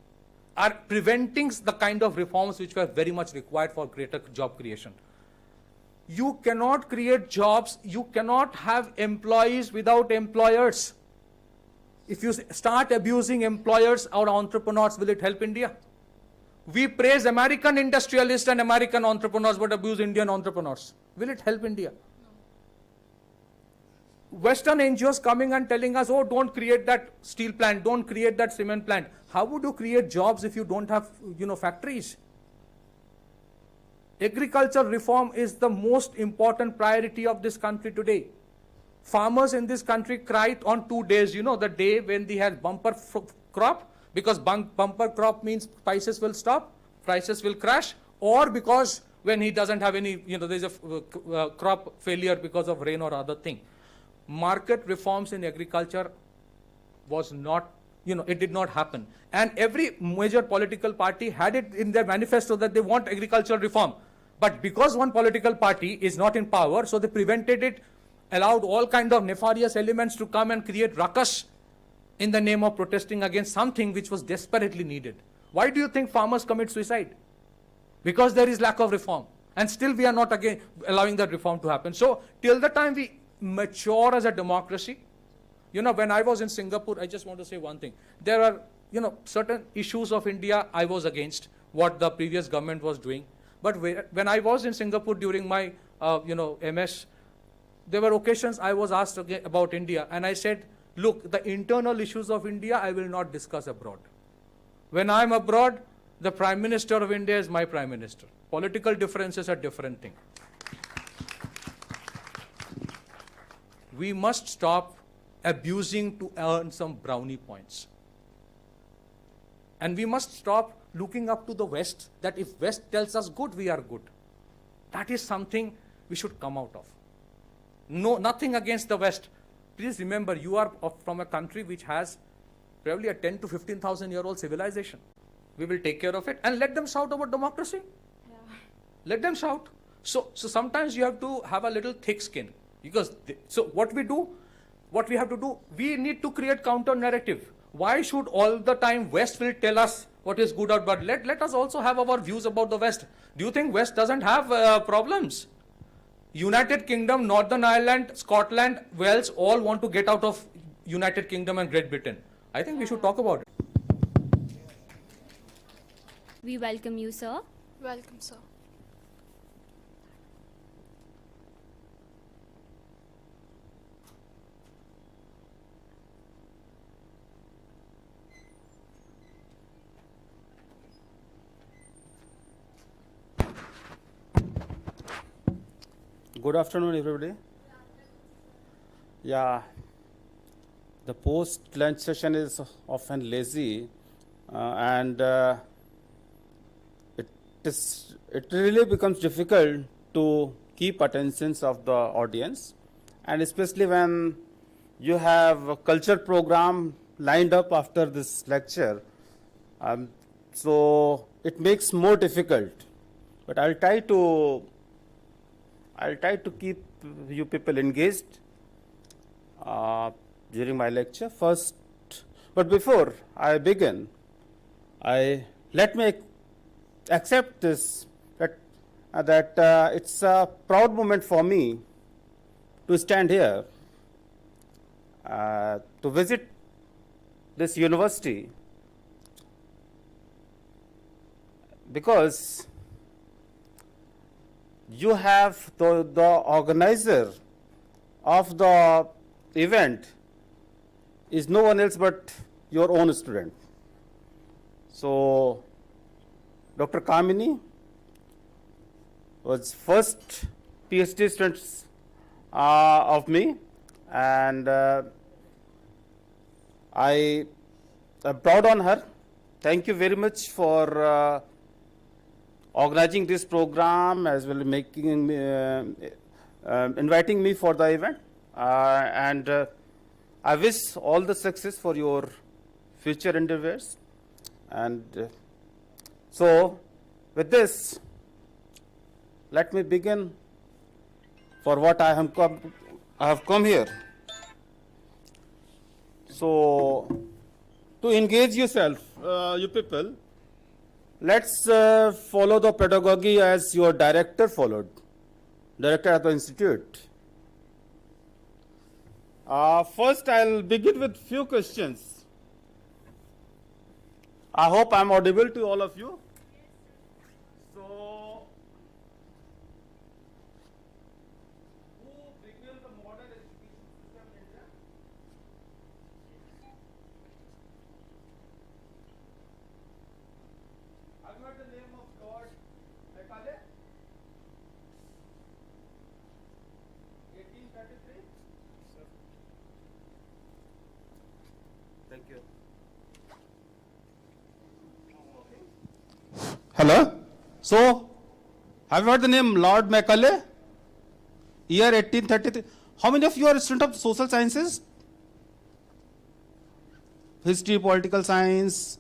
are preventing the kind of reforms which were very much required for greater job creation. You cannot create jobs, you cannot have employees without employers. If you start abusing employers or entrepreneurs, will it help India? We praise American industrialists and American entrepreneurs but abuse Indian entrepreneurs. Will it help India? Western NGOs coming and telling us, oh, don't create that steel plant, don't create that cement plant. How would you create jobs if you don't have, factories? Agriculture reform is the most important priority of this country today. Farmers in this country cried on 2 days, the day when they had bumper crop, because bumper crop means prices will stop, prices will crash, or because when he doesn't have any, there's a crop failure because of rain or other thing. Market reforms in agriculture was not, it did not happen. And every major political party had it in their manifesto that they want agricultural reform. But because one political party is not in power, so they prevented it, allowed all kind of nefarious elements to come and create ruckus in the name of protesting against something which was desperately needed. Why do you think farmers commit suicide? Because there is lack of reform. And still we are not again allowing that reform to happen. So till the time we mature as a democracy, when I was in Singapore, I just want to say one thing. There are, certain issues of India I was against what the previous government was doing. But when I was in Singapore during my, MS, there were occasions I was asked about India, and I said, look, the internal issues of India I will not discuss abroad. When I am abroad, the Prime Minister of India is my Prime Minister. Political differences are different thing. We must stop abusing to earn some brownie points. And we must stop looking up to the West, that if West tells us good, we are good. That is something we should come out of. No, nothing against the West. Please remember, you are from a country which has probably a 10 to 15,000 year old civilization. We will take care of it and let them shout about democracy. Yeah. Let them shout. So sometimes you have to have a little thick skin. Because so what we have to do, we need to create counter narrative. Why should all the time West will tell us what is good or bad? Let us also have our views about the West. Do you think West doesn't have problems? United Kingdom, Northern Ireland, Scotland, Wales all want to get out of United Kingdom and Great Britain. I think we should talk about it. We welcome you, sir. Welcome, sir. Good afternoon, everybody. Yeah, the post-lunch session is often lazy, and it really becomes difficult to keep attentions of the audience, and especially when you have a culture program lined up after this lecture. So it makes more difficult. But I'll try to keep you people engaged during my lecture first. But before I begin, let me accept this that it's a proud moment for me to stand here to visit this university, because you have the organizer of the event is no one else but your own student. So Dr. Kamini was first PhD student of me, and I am proud on her. Thank you very much for organizing this program, as well as making inviting me for the event, and I wish all the success for your future endeavors. And so with this, let me begin for what I have come here. So to engage yourself, you people, let's follow the pedagogy as your director followed, director of the institute. First, I'll begin with few questions. I hope I'm audible to all of you. So, who began the modern education system in India? Have you heard the name of Lord Macaulay? 1833? Thank you. Hello? So, have you heard the name Lord Macaulay? Year 1833. How many of you are student of social sciences? History, political science?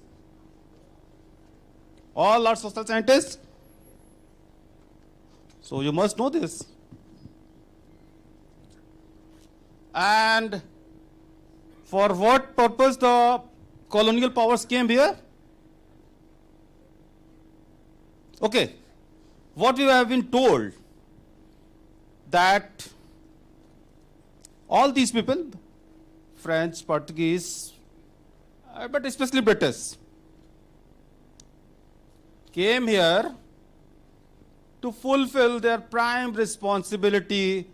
All are social scientists? So you must know this. And for what purpose the colonial powers came here? Okay, what we have been told, that all these people, French, Portuguese, but especially British, came here to fulfill their prime responsibility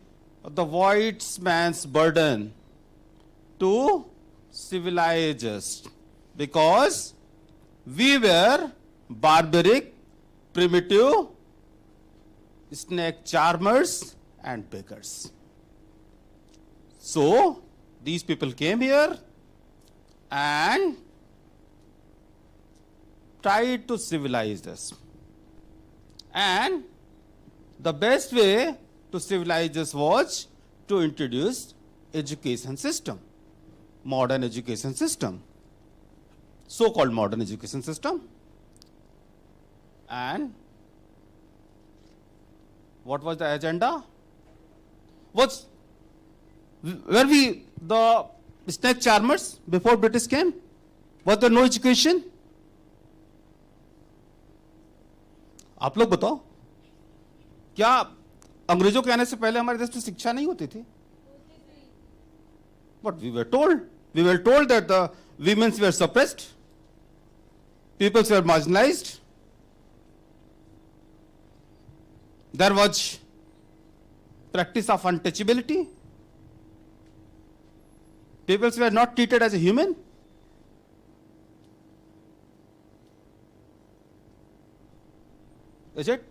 of the white man's burden to civilize us, because we were barbaric, primitive, snake charmers and beggars. So these people came here and tried to civilize us. And the best way to civilize us was to introduce education system, modern education system, so-called modern education system. And what was the agenda? Were we the snake charmers before British came? Was there no education? आप लोग बताओ, क्या अंग्रेजों के आने से पहले हमारे देश में शिक्षा नहीं होती थी? But we were told that the women were suppressed, people were marginalized, there was practice of untouchability, people were not treated as a human. Is it?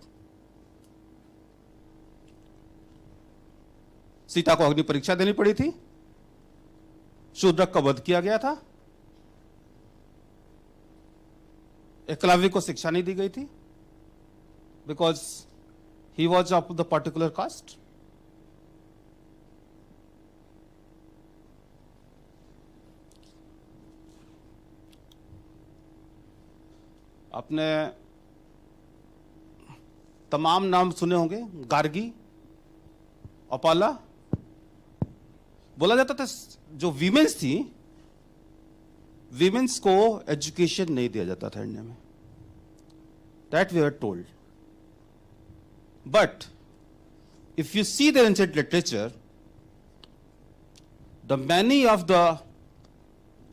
Sita को अग्नि परीक्षा देनी पड़ी थी, शूद्रक का वध किया गया था, एकलव्य को शिक्षा नहीं दी गई थी because he was of the particular caste. आपने तमाम नाम सुने होंगे, गार्गी, अपाला। बोला जाता था जो वीमेंस थी, वीमेंस को एजुकेशन नहीं दिया जाता था इंडिया में, that we are told. But if you see the ancient literature, the many of the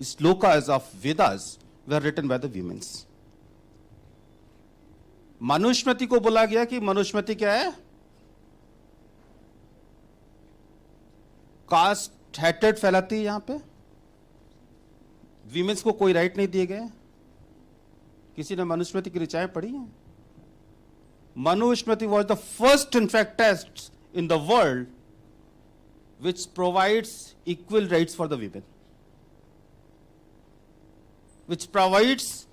shlokas of Vedas were written by the womens. Manusmriti को बोला गया कि मनुस्मृति क्या है? कास्ट हैट्रेड फैलाती है यहां पे, वीमेंस को कोई राइट नहीं दिए गए। किसी ने मनुस्मृति की ऋचाएं पढ़ी हैं? Manusmriti was the first in fact text in the world which provides equal rights for the women, which provides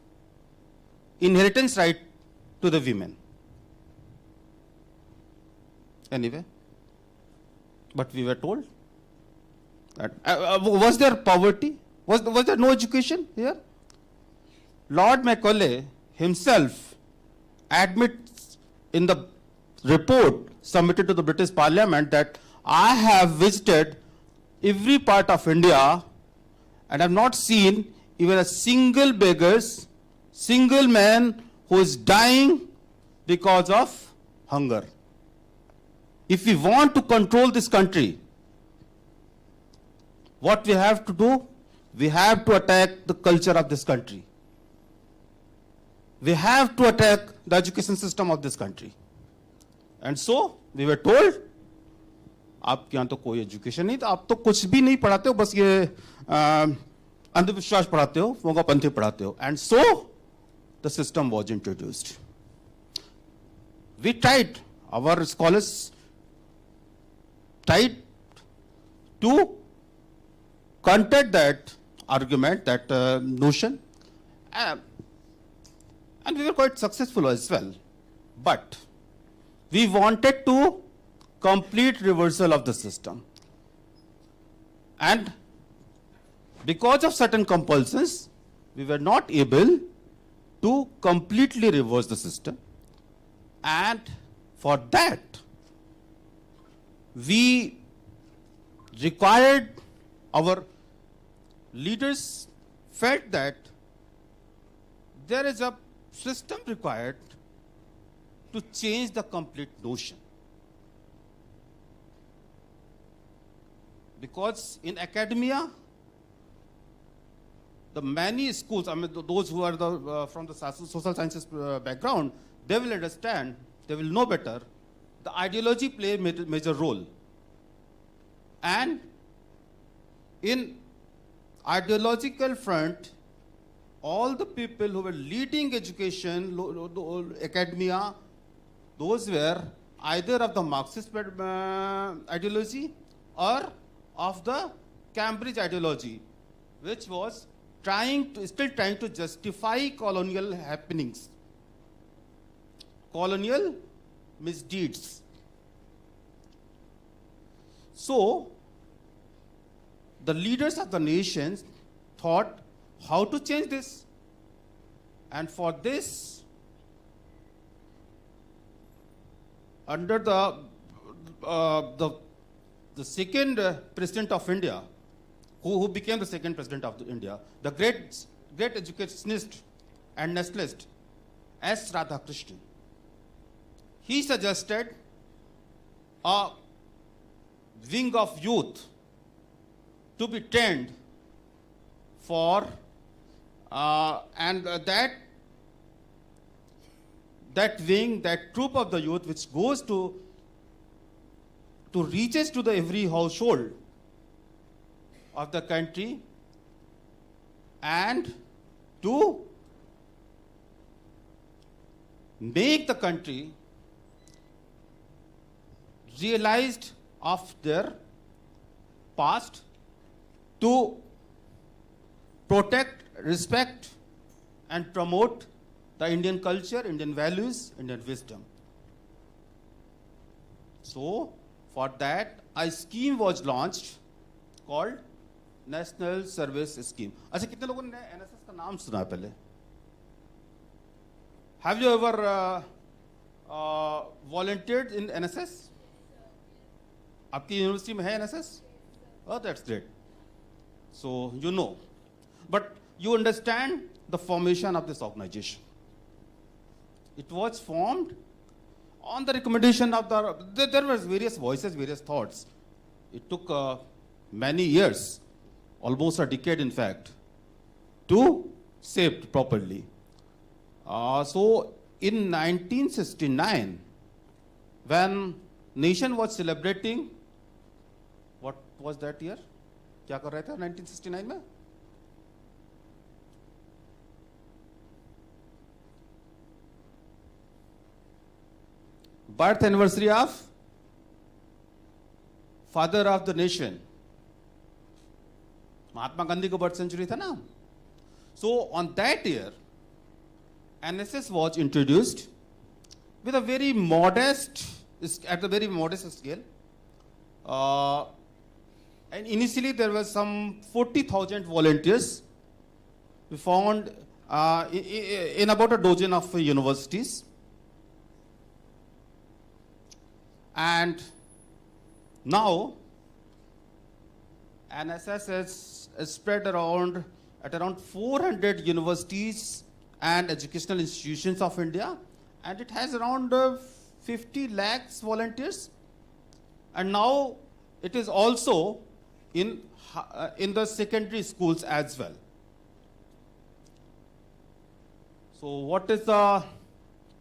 inheritance right to the women. Anyway, but we were told that was there poverty? Was there no education here? Lord Macaulay himself admits in the report submitted to the British Parliament that I have visited every part of India and have not seen even a single beggar's, single man who is dying because of hunger. If we want to control this country, what we have to do? We have to attack the culture of this country. We have to attack the education system of this country. And so, we were told, आपके यहाँ तो कोई education नहीं, तो आप तो कुछ भी नहीं पढ़ाते हो, बस ये अंधविश्वास पढ़ाते हो, मोगापंथी पढ़ाते हो. And so, the system was introduced. We tried, our scholars tried to counter that argument, that notion, and we were quite successful as well. But we wanted to complete reversal of the system. And because of certain compulsions, we were not able to completely reverse the system. And for that, we required, our leaders felt that there is a system required to change the complete notion. Because in academia, the many schools, I mean, those who are from the social sciences background, they will understand, they will know better, the ideology play a major role. And in ideological front, all the people who were leading education, academia, those were either of the Marxist ideology or of the Cambridge ideology, which was still trying to justify colonial happenings, colonial misdeeds. So, the leaders of the nations thought how to change this. And for this, under the second president of India, who became the second president of India, the great educationist and nationalist, S. Radhakrishnan, he suggested a wing of youth to be trained for, and that wing, that troop of the youth, which goes to reaches to the every household of the country and to make the country realized of their past to protect, respect, and promote the Indian culture, Indian values, Indian wisdom. So, for that, a scheme was launched called National Service Scheme. अच्छा कितने लोगों ने NSS का नाम सुना पहले? Have you ever volunteered in NSS? आपकी university में है NSS? Oh, that's great. So you know, but you understand the formation of this organization. It was formed on the recommendation of there were various voices, various thoughts. It took many years, almost a decade in fact, to shape properly. So in 1969, when nation was celebrating, what was that year? क्या कर रहे थे 1969 में? Birth anniversary of father of the nation. Mahatma Gandhi का birth century था ना? So on that year, NSS was introduced with a very modest, at a very modest scale. And initially there were some 40,000 volunteers. We found in about a dozen of universities. And now NSS is spread around at around 400 universities and educational institutions of India, and it has around 50 lakhs volunteers. And now it is also in the secondary schools as well. So what is the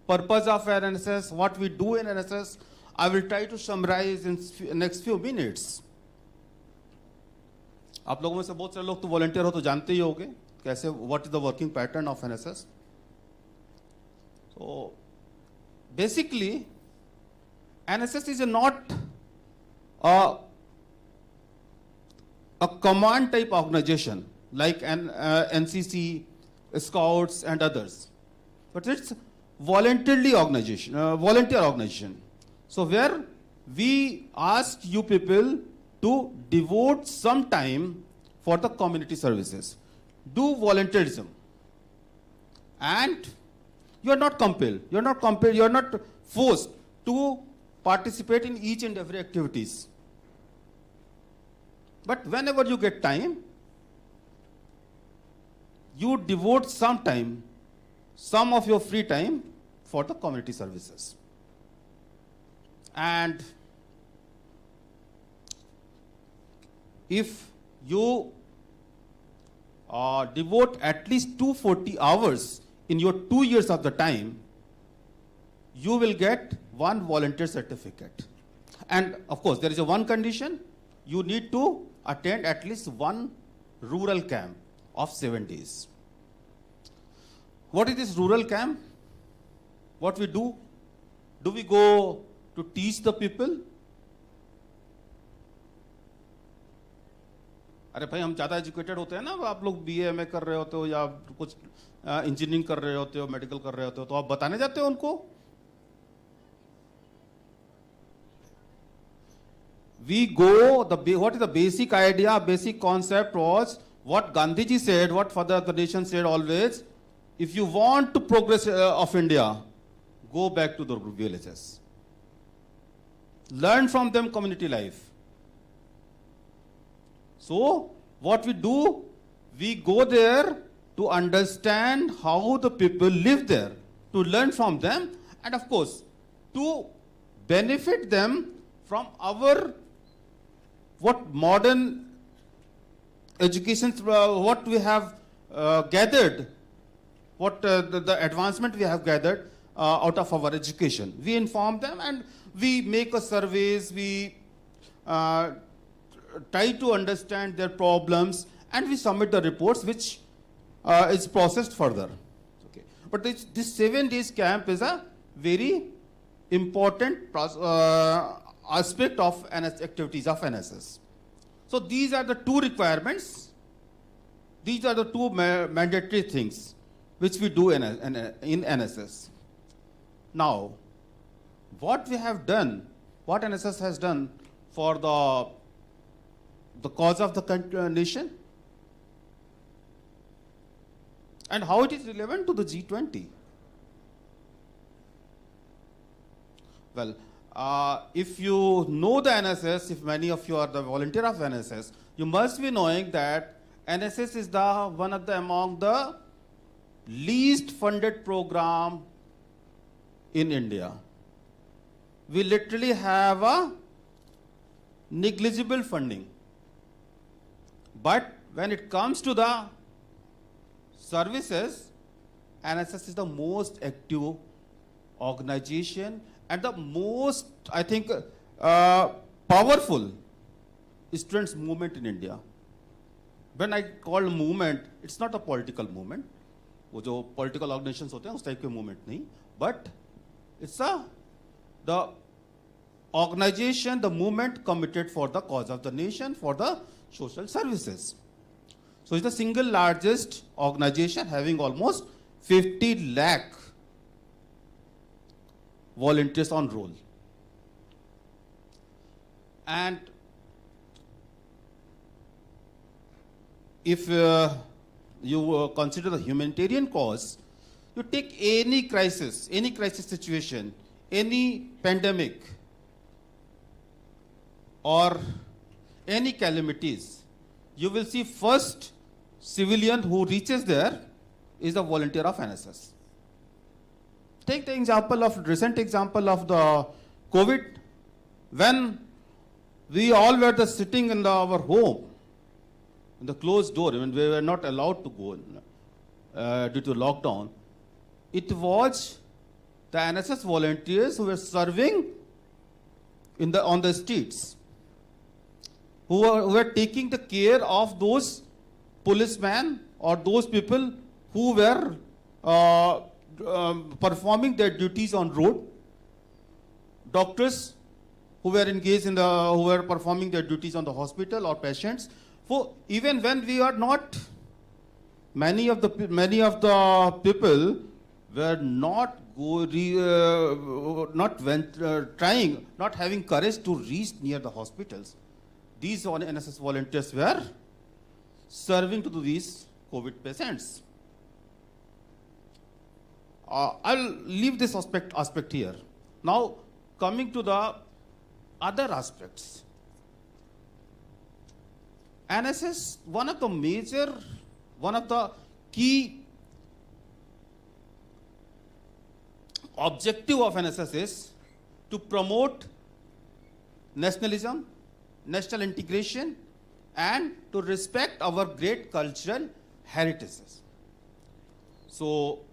purpose of NSS? What we do in NSS? I will try to summarize in next few minutes. आप लोगों में से बहुत सारे लोग तो volunteer हो तो जानते ही होंगे कैसे what is the working pattern of NSS. So basically NSS is not a command type organization like NCC, Scouts and others, but it's volunteer organization. So where we ask you people to devote some time for the community services, do volunteerism, and you are not compelled, you are not forced to participate in each and every activities. But whenever you get time, you devote some time, some of your free time for the community services. And if you devote at least 240 hours in your 2 years of the time, you will get one volunteer certificate. And of course, there is a one condition: you need to attend at least one rural camp of 7 days. What is this rural camp? What we do? Do we go to teach the people? अरे भाई हम ज़्यादा educated होते हैं ना, आप लोग BA MA कर रहे होते हो या कुछ इंजीनियरिंग कर रहे होते हो, मेडिकल कर रहे होते हो, तो आप बताने जाते हो उनको. We go, what is the basic idea, basic concept was what Gandhiji said, what Father of the Nation said always: if you want to progress of India, go back to the villages. Learn from them community life. So what we do, we go there to understand how the people live there, to learn from them, and of course to benefit them from our what modern education, what we have gathered, what the advancement we have gathered out of our education. We inform them and we make a surveys, we try to understand their problems, and we submit the reports which is processed further. Okay. But this 7 days camp is a very important aspect of activities of NSS. So these are the two requirements. These are the two mandatory things which we do in NSS. Now, what we have done, what NSS has done for the cause of the nation, and how it is relevant to the G20. Well, if you know the NSS, if many of you are the volunteer of NSS, you must be knowing that NSS is one of the among the least funded program in India. We literally have a negligible funding. But when it comes to the services, NSS is the most active organization and the most, I think, powerful students movement in India. When I call movement, it's not a political movement. वो जो political organizations होते हैं उस type के movement नहीं, but it's the organization, the movement committed for the cause of the nation, for the social services. So it's the single largest organization having almost 50 lakh volunteers on roll. And if you consider the humanitarian cause, you take any crisis situation, any pandemic, or any calamities, you will see first civilian who reaches there is a volunteer of NSS. Take the recent example of the COVID, when we all were sitting in our home, in the closed door, when we were not allowed to go due to lockdown. It was the NSS volunteers who were serving on the streets, who were taking the care of those policemen or those people who were performing their duties on road, doctors who were engaged who were performing their duties on the hospital or patients. For even when we are not, many of the people were not not having courage to reach near the hospitals. These NSS volunteers were serving to these COVID patients. I'll leave this aspect here. Now, coming to the other aspects. NSS, one of the key objective of NSS is to promote nationalism, national integration, and to respect our great cultural heritages. So,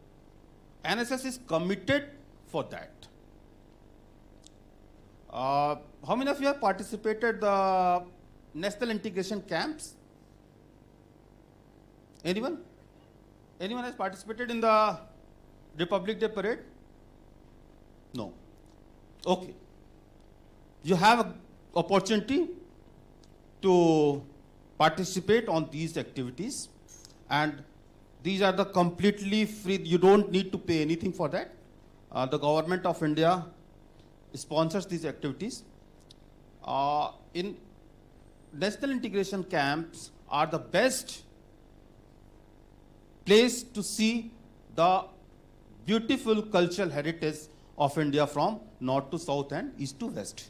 NSS is committed for that. How many of you have participated the national integration camps? Anyone? Anyone has participated in the Republic Day parade? No. Okay. You have an opportunity to participate on these activities, and these are the completely free. You don't need to pay anything for that. The government of India sponsors these activities. In national integration camps are the best place to see the beautiful cultural heritage of India from north to south and east to west.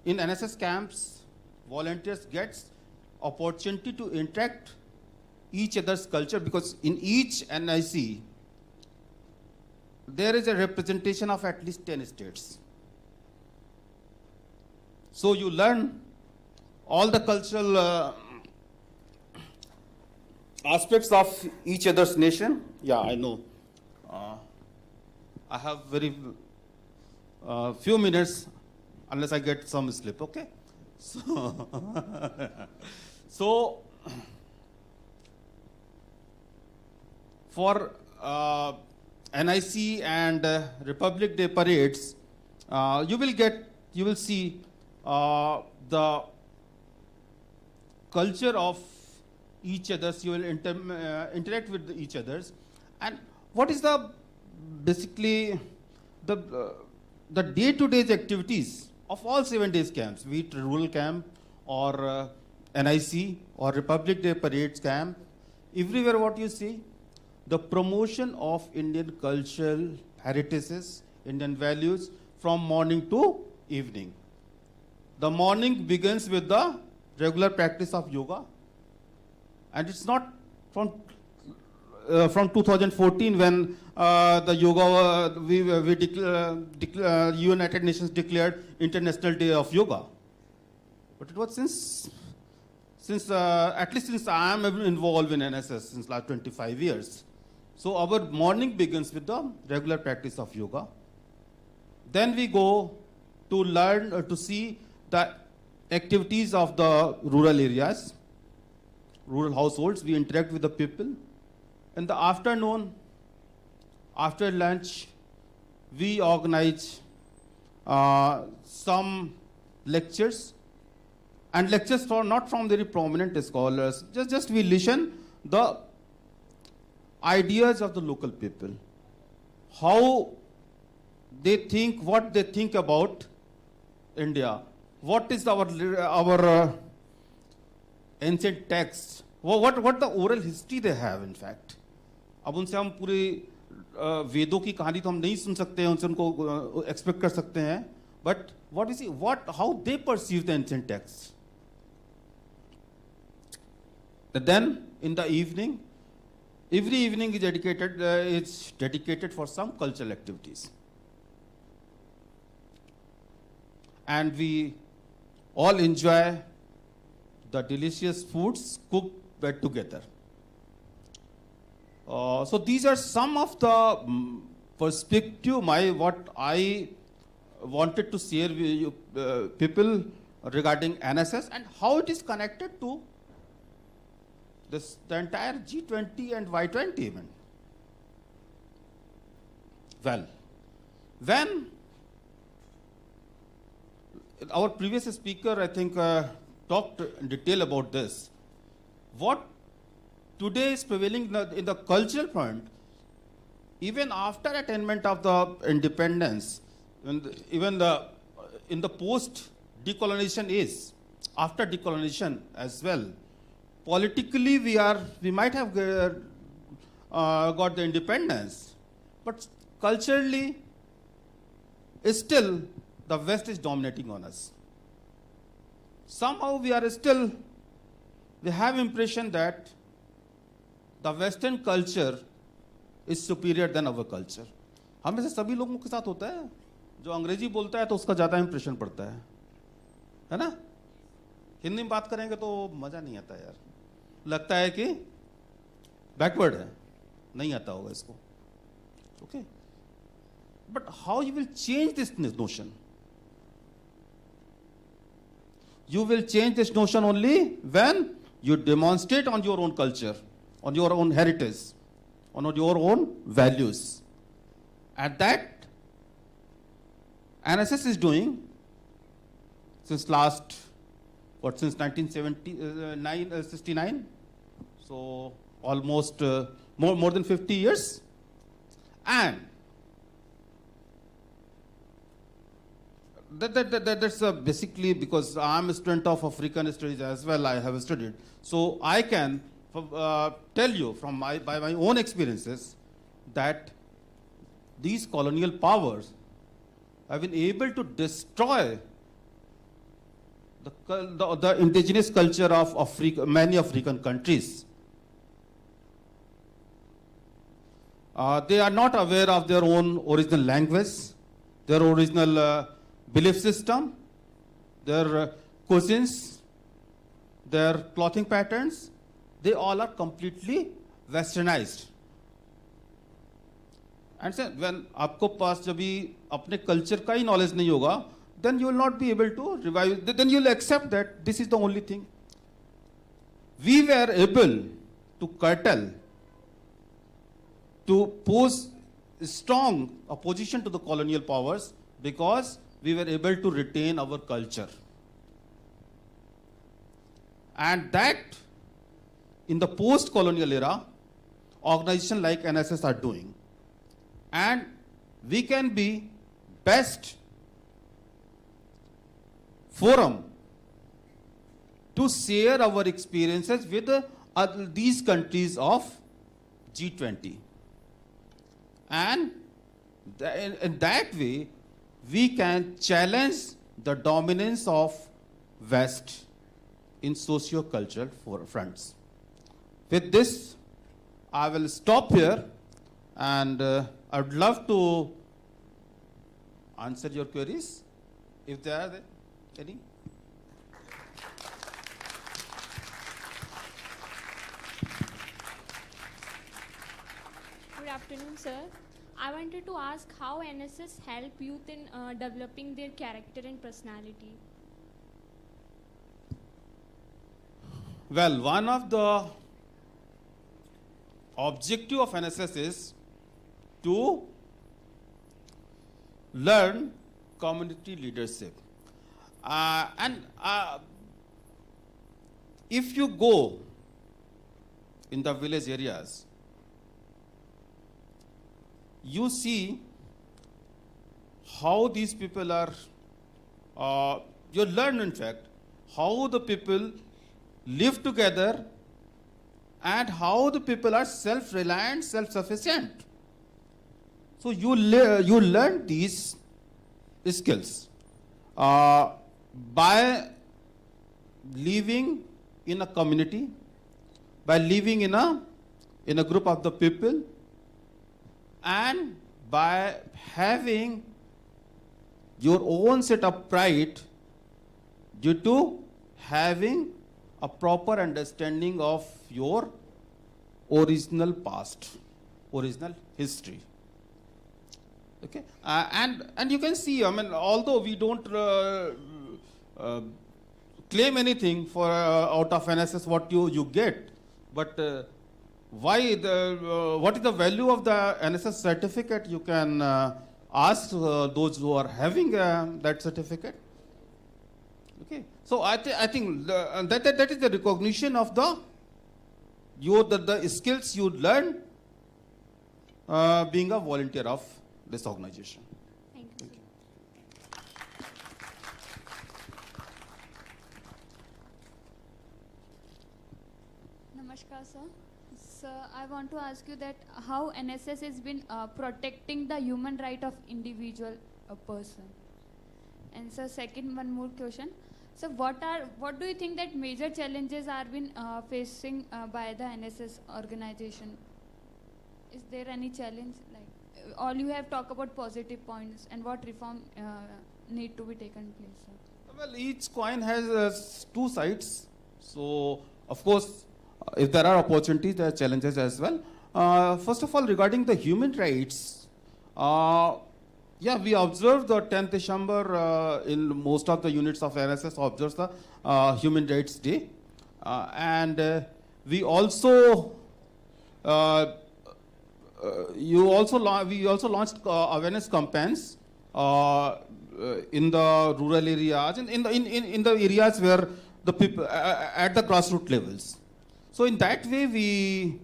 In NSS camps, volunteers get opportunity to interact each other's culture, because in each NIC there is a representation of at least 10 states. So you learn all the cultural aspects of each other's nation. Yeah, I know. I have very few minutes unless I get some sleep, okay? So for NIC and Republic Day parades, you will see the culture of each others, you will interact with each others. And what is the basically the day-to-day activities of all 7 days camps, be it rural camp or NIC or Republic Day parades camp, everywhere what you see, the promotion of Indian cultural heritages, Indian values from morning to evening. The morning begins with the regular practice of yoga, and it's not from 2014 when the yoga United Nations declared International Day of Yoga, but it was since at least since I am involved in NSS since last 25 years. So our morning begins with the regular practice of yoga. Then we go to learn to see the activities of the rural areas, rural households. We interact with the people. In the afternoon, after lunch, we organize some lectures, and lectures not from very prominent scholars. Just we listen the ideas of the local people, how they think, what they think about India, what is our ancient texts, what the oral history they have in fact. अब उनसे हम पूरे वेदों की कहानी तो हम नहीं सुन सकते हैं, उनसे उनको एक्सपेक्ट कर सकते हैं, but what is it, how they perceive the ancient texts. Then in the evening, every evening is dedicated for some cultural activities, and we all enjoy the delicious foods cooked together. So these are some of the perspective what I wanted to share with you people regarding NSS and how it is connected to the entire G20 and Y20 event. Well, when our previous speaker, I think, talked in detail about this, what today is prevailing in the cultural front, even after attainment of the independence, even in the post-decolonization age, after decolonization as well, politically we might have got the independence, but culturally, still the West is dominating on us. Somehow we have impression that the Western culture is superior than our culture. हम में से सभी लोगों के साथ होता है, जो अंग्रेजी बोलता है तो उसका ज़्यादा इम्प्रेशन पड़ता है ना? हिंदी में बात करेंगे तो मज़ा नहीं आता यार, लगता है कि बैकवर्ड है, नहीं आता होगा इसको. Okay? But how you will change this notion? You will change this notion only when you demonstrate on your own culture, on your own heritage, on your own values. And that NSS is doing since 1969, so almost more than 50 years. And that's basically because I'm a student of African studies as well, I have studied. So I can tell you from by my own experiences that these colonial powers have been able to destroy the indigenous culture of many African countries. They are not aware of their own original language, their original belief system, their cuisines, their clothing patterns. They all are completely westernized. And so when आपको पास जब भी अपने culture का ही knowledge नहीं होगा, then you will not be able to revive, then you will accept that this is the only thing. We were able to curtail, to pose strong opposition to the colonial powers because we were able to retain our culture. And that, in the post-colonial era, organizations like NSS are doing. And we can be best forum to share our experiences with these countries of G20. And in that way, we can challenge the dominance of West in socio-cultural fronts. With this, I will stop here, and I would love to answer your queries, if there are any. Good afternoon, sir. I wanted to ask how NSS help youth in developing their character and personality. Well, one of the objective of NSS is to learn community leadership. And if you go in the village areas, you see how these people are, you learn in fact, how the people live together and how the people are self-reliant, self-sufficient. So you learn these skills by living in a community, by living in a group of the people, and by having your own set of pride due to having a proper understanding of your original past, original history. Okay, and you can see, I mean, although we don't claim anything for out of NSS what you get, but what is the value of the NSS certificate? You can ask those who are having that certificate. Okay, so I think that is the recognition of the skills you learn being a volunteer of this organization. Thank you. Namaskar, sir. Sir, I want to ask you that how NSS has been protecting the human right of individual person. And sir, second, one more question. So what do you think that major challenges are been facing by the NSS organization? Is there any challenge? Like all you have talked about positive points, and what reform need to be taken place, sir? Well, each coin has two sides. So of course, if there are opportunities, there are challenges as well. First of all, regarding the human rights, yeah, we observed the 10th December in most of the units of NSS observes the Human Rights Day. And we also we also launched awareness campaigns in the rural areas and in the areas where the people at the grassroots levels. So in that way, we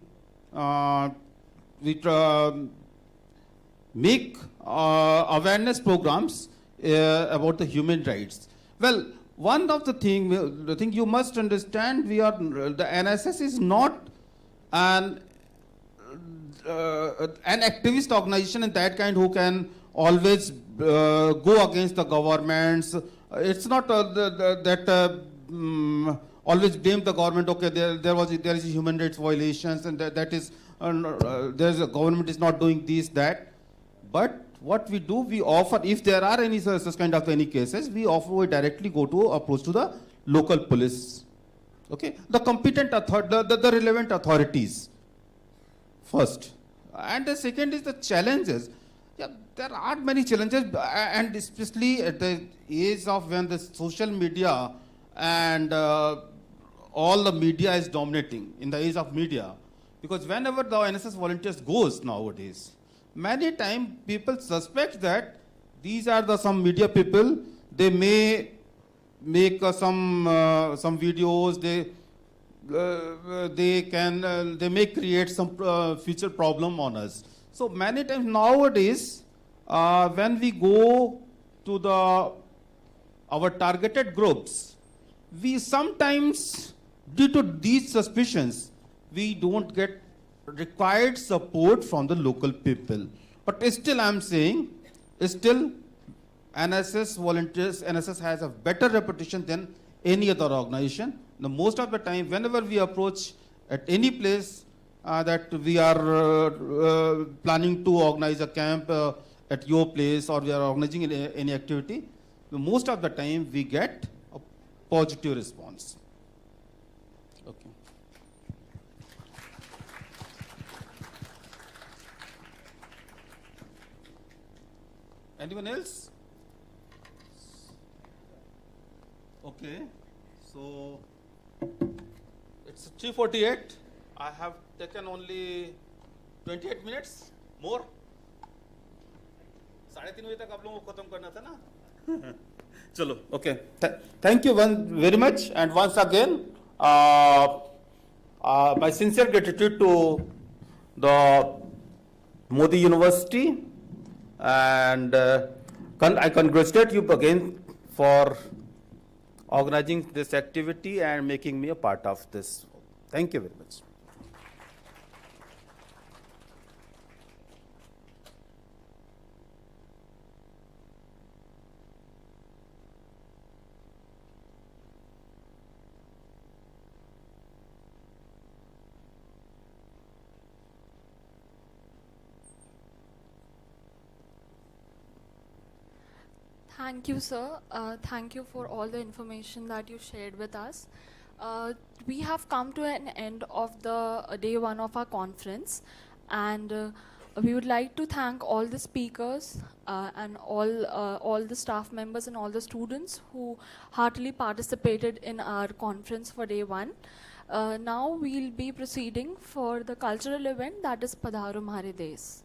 make awareness programs about the human rights. Well, one of the thing you must understand, the NSS is not an activist organization in that kind who can always go against the governments. It's not always blame the government. Okay, there is human rights violations, and that is there's a government is not doing this that. But what we do, we offer, if there are any such kind of any cases, we directly approach to the local police. Okay, the competent the relevant authorities first, and the second is the challenges. Yeah, there are many challenges, and especially at the age of when the social media and all the media is dominating in the age of media, because whenever the NSS volunteers goes nowadays, many times people suspect that these are some media people. They may make some videos. they may create some future problem on us. So many times nowadays, when we go to our targeted groups, we sometimes, due to these suspicions, we don't get required support from the local people. But still, I'm saying, still, NSS volunteers, NSS has a better reputation than any other organization. Now, most of the time, whenever we approach at any place that we are planning to organize a camp at your place, or we are organizing any activity, most of the time we get a positive response. Okay. Anyone else? Okay, so it's 3:48. I have taken only 28 minutes more. 3:30 बजे तक आप लोगों को खत्म करना था ना? Chalo, okay. Thank you very much, and once again, my sincere gratitude to the Modi University, and I congratulate you again for organizing this activity and making me a part of this. Thank you very much. Thank you, sir. Thank you for all the information that you shared with us. We have come to an end of the day one of our conference, and we would like to thank all the speakers and all the staff members and all the students who heartily participated in our conference for day one. Now we'll be proceeding for the cultural event, that is Padharo Mhare Desh.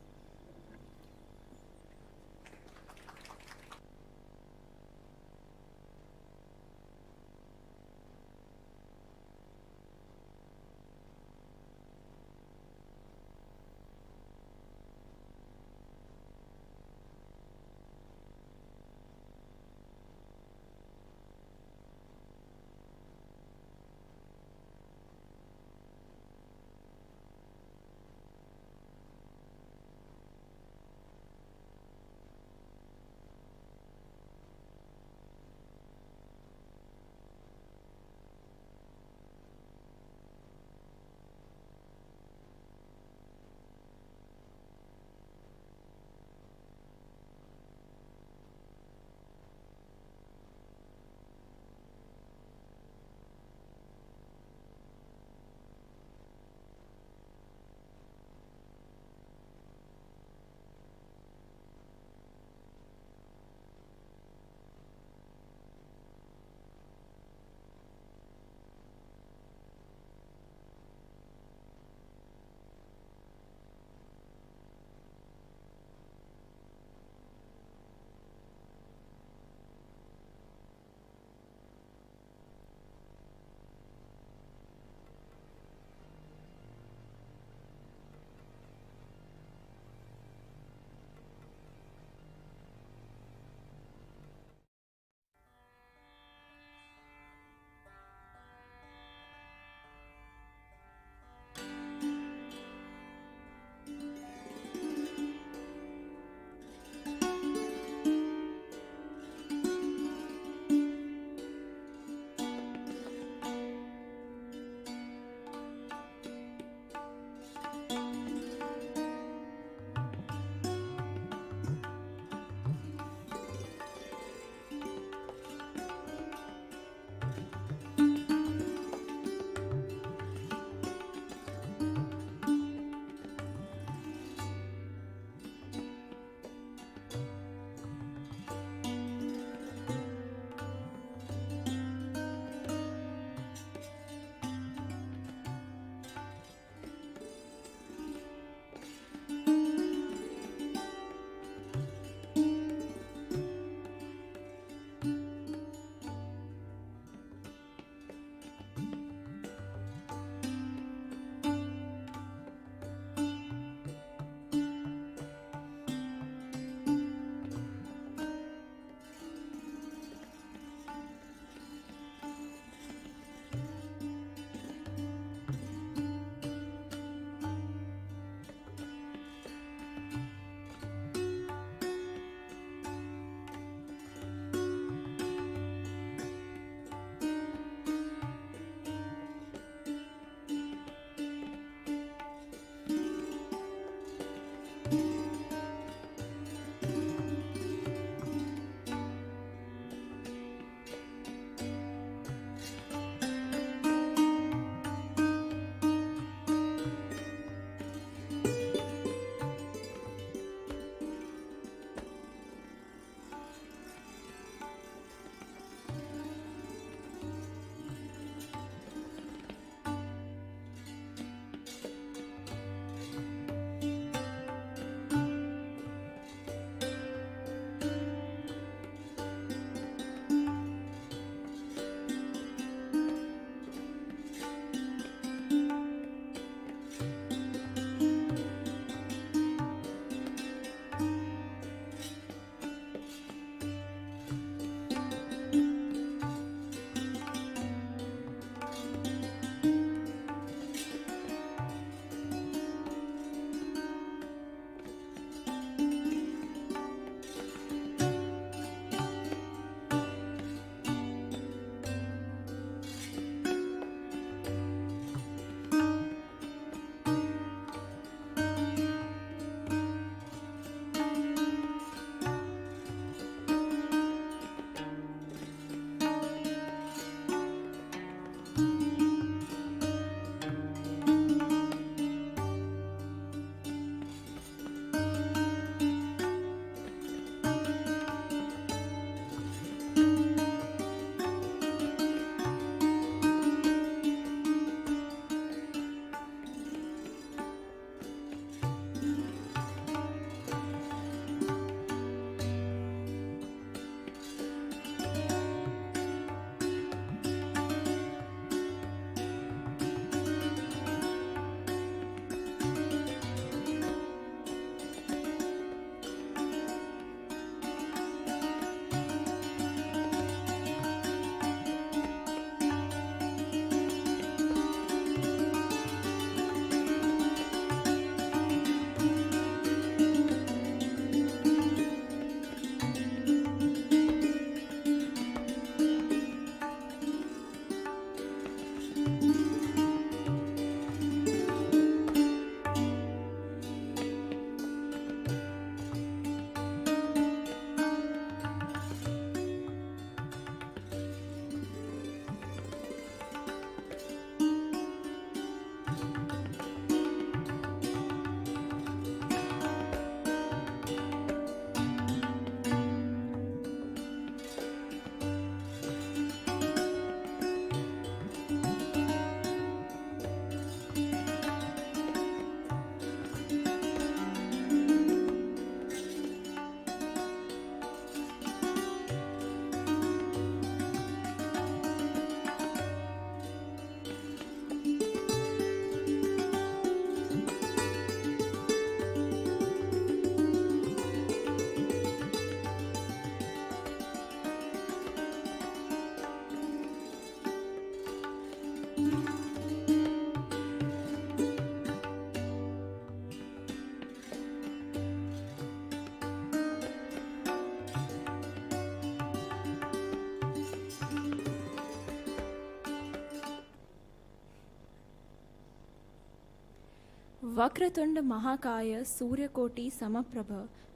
Vakratunda महाकाय सूर्यकोटि समप्रभ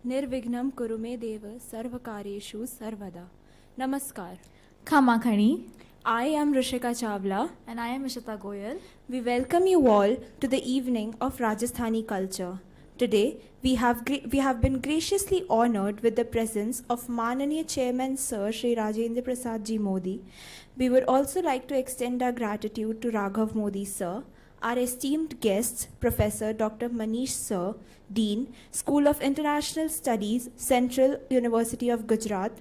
निर्विघ्नं कुरु मे देव सर्वकार्येषु सर्वदा. Namaskar. Khamakhani. I am Rishika Chawla. And I am Ishita Goyal. We welcome you all to the evening of Rajasthani culture. Today, we have been graciously honored with the presence of Mananiya Chairman Sir Shri Rajendra Prasad Ji Modi. We would also like to extend our gratitude to Raghav Modi Sir, our esteemed guests, Professor Dr. Manish Sir, Dean, School of International Studies, Central University of Gujarat,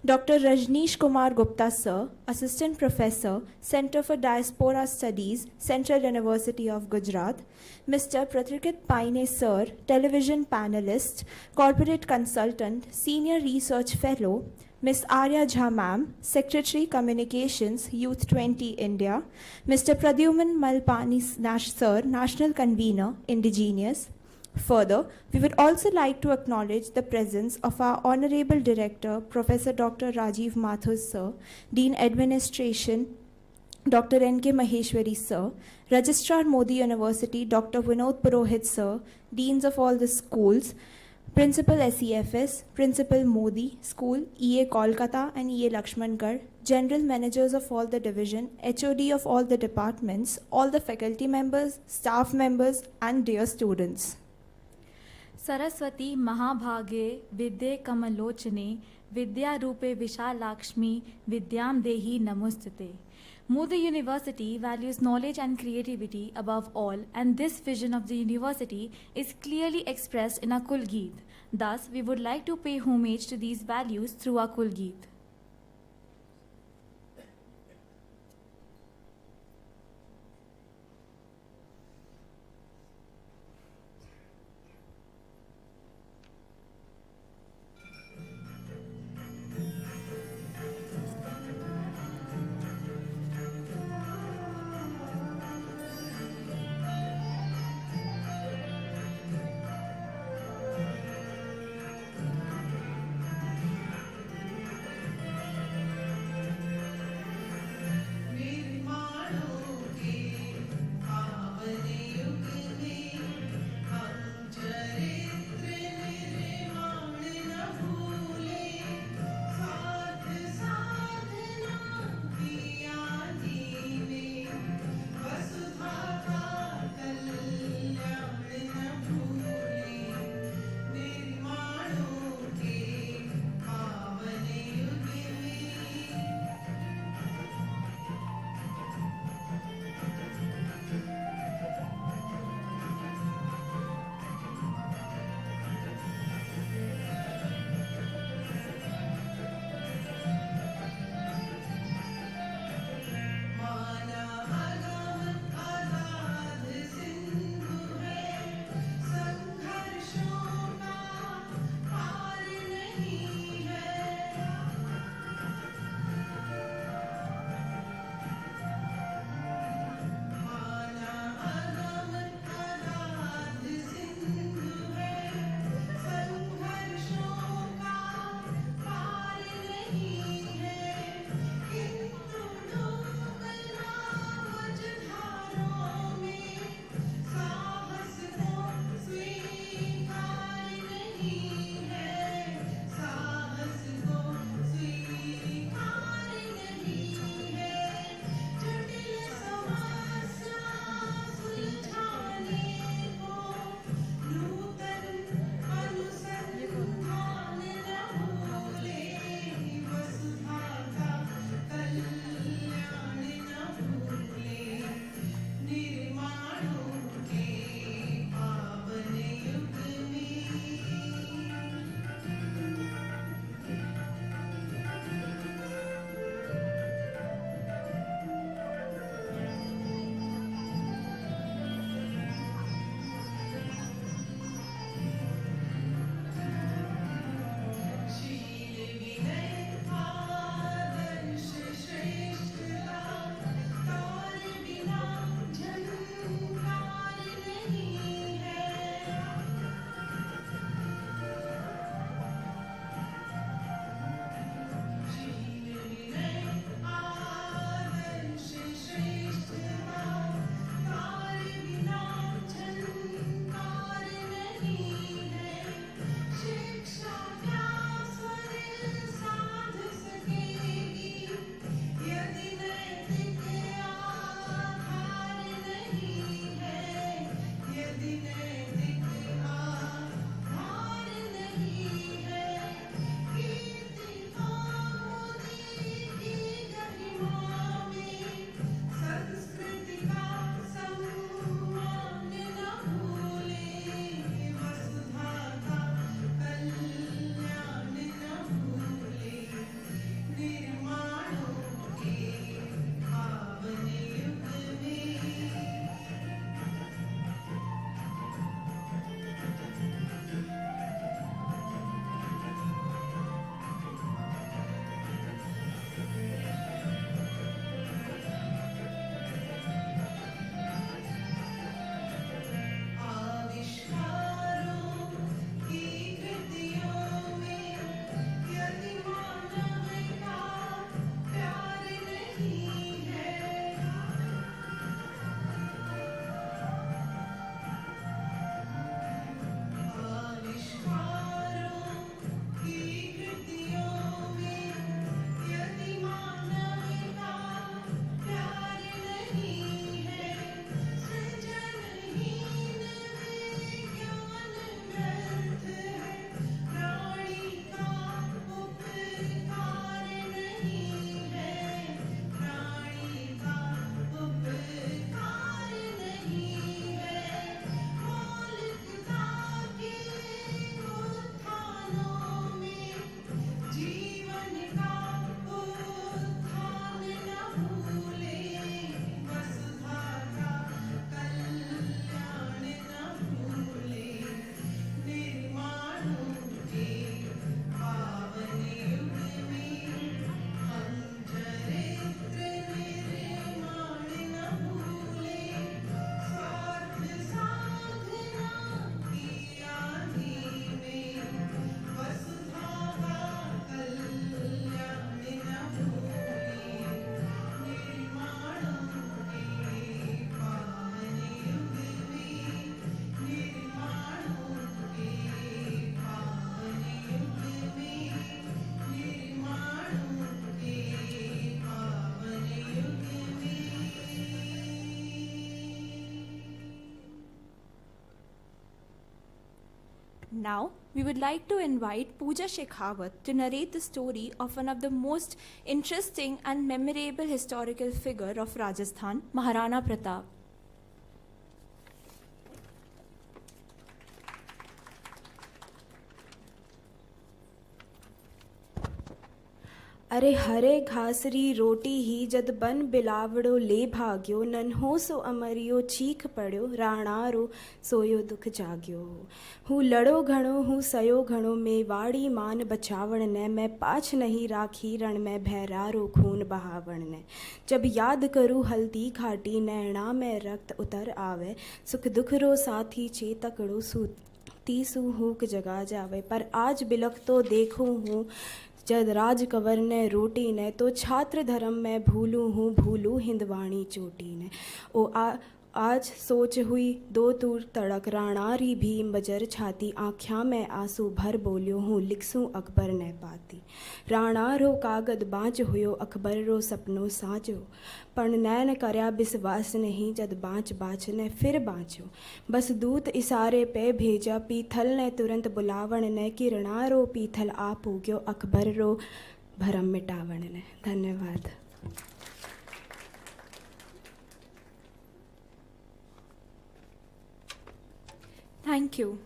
Dr. Rajneesh Kumar Gupta Sir, Assistant Professor, Center for Diaspora Studies, Central University of Gujarat, Mr. Pratikrit Paine Sir, Television Panelist, Corporate Consultant, Senior Research Fellow, Ms. Arya Jha Ma'am, Secretary Communications, Y20 India, Mr. Pradyuman Malpani Sir, National Convener, Indigenous. Further, we would also like to acknowledge the presence of our Honorable Director, Professor Dr. Rajiv Mathur Sir, Dean Administration, Dr. N.K. Maheshwari Sir, Registrar Modi University, Dr. Vinod Purohit Sir, Deans of all the schools, Principal SEFS, Principal Modi School, EA Kolkata and EA Lakshmangarh, General Managers of all the division, HOD of all the departments, all the faculty members, staff members and dear students. Saraswati Mahabhage Vidya Kamalochane Vidya Rupe Vishalakshmi Vidyam Dehi Namostate. Modi University values knowledge and creativity above all, and this vision of the university is clearly expressed in our Kulgeet. Thus, we would like to pay homage to these values through our Kulgeet. Now, we would like to invite Pooja Shekhawat to narrate the story of one of the most interesting and memorable historical figure of Rajasthan, Maharana Pratap. अरे हरे घासरी रोटी ही जद बन बिलावड़ो ले भाग्यो नन्हो सो अमरियो चीख पड़ो राणारो सोयो दुख जाग्यो हूँ लड़ो घणो हूँ सयो घणो मेवाड़ी मान बचावण ने मैं पाछ नहीं राखी रण में भैरारो खून बहावण ने जब याद करूँ हल्दी घाटी नैणा में रक्त उतर आवे सुख दुख रो साथी चेतकड़ो तीसु हूक जगा जावे पर आज बिलख तो देखूँ हूँ जद राज कंवर ने रोटी ने तो छात्र धर्म में भूलू हिंदवाणी चोटी ने आज सोच हुई दो तूर तड़क राणारी भीम बजर छाती आँख्या में आंसू भर बोलियो हूँ लिखसूँ अकबर ने पाती राणा रो कागद बाँच हुयो अकबर रो सपनो साजो पण नैन करया विश्वास नहीं जद बाँच ने फिर बाँचो बस दूत इशारे पे भेजा पीथल ने तुरंत बुलावण ने कि रणा रो पीथल आ पूग्यो अकबर रो भरम मिटावण ने। धन्यवाद। Thank you.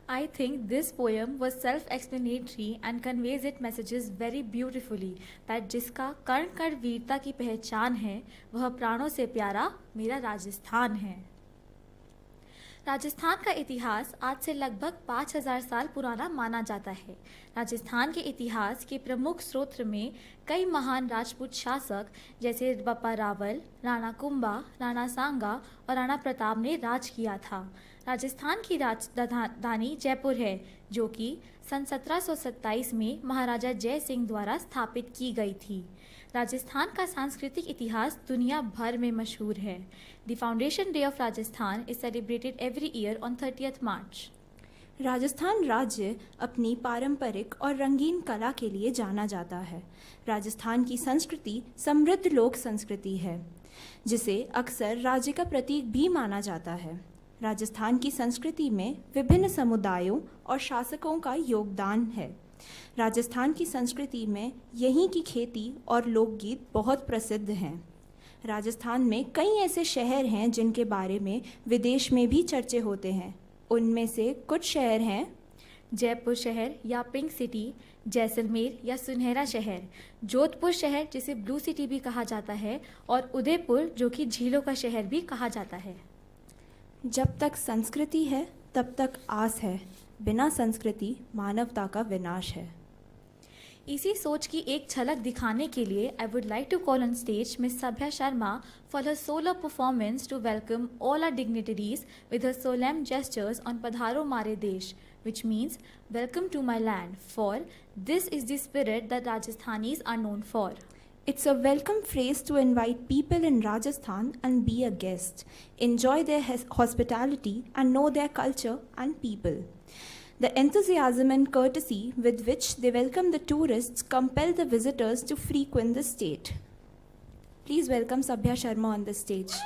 I think this poem was self-explanatory and conveys its messages very beautifully that जिसका कण कण वीरता की पहचान है वह प्राणों से प्यारा मेरा राजस्थान है। राजस्थान का इतिहास आज से लगभग 5000 साल पुराना माना जाता है। राजस्थान के इतिहास के प्रमुख स्रोत में कई महान राजपूत शासक जैसे बप्पा रावल, राणा कुंभा, राणा सांगा और राणा प्रताप ने राज किया था। राजस्थान की राजधानी जयपुर है जो कि सन 1727 में महाराजा जय सिंह द्वारा स्थापित की गई थी। राजस्थान का सांस्कृतिक इतिहास दुनिया भर में मशहूर है। The foundation day of Rajasthan is celebrated every year on 30th मार्च। राजस्थान राज्य अपनी पारंपरिक और रंगीन कला के लिए जाना जाता है। राजस्थान की संस्कृति समृद्ध लोक संस्कृति है जिसे अक्सर राज्य का प्रतीक भी माना जाता है। राजस्थान की संस्कृति में विभिन्न समुदायों और शासकों का योगदान है। राजस्थान की संस्कृति में यहीं की खेती और लोकगीत बहुत प्रसिद्ध हैं। राजस्थान में कई ऐसे शहर हैं जिनके बारे में विदेश में भी चर्चे होते हैं। उनमें से कुछ शहर हैं जयपुर शहर या पिंक सिटी, जैसलमेर या सुनहरा शहर, जोधपुर शहर जिसे ब्लू सिटी भी कहा जाता है और उदयपुर जो कि झीलों का शहर भी कहा जाता है। जब तक संस्कृति है तब तक आस है, बिना संस्कृति मानवता का विनाश है। इसी सोच की एक झलक दिखाने के लिए I would like to call on stage miss Sabhya Sharma for her solo performance to welcome all our dignitaries with her solemn gestures on पधारो मारे देश, which means welcome to my land, for this is the spirit that Rajasthanis are known for. It's a welcome phrase to invite people in Rajasthan and be a guest, enjoy their hospitality and know their culture and people. The enthusiasm and courtesy with which they welcome the tourists compel the visitors to frequent the state. Please welcome Sabhya Sharma on the stage.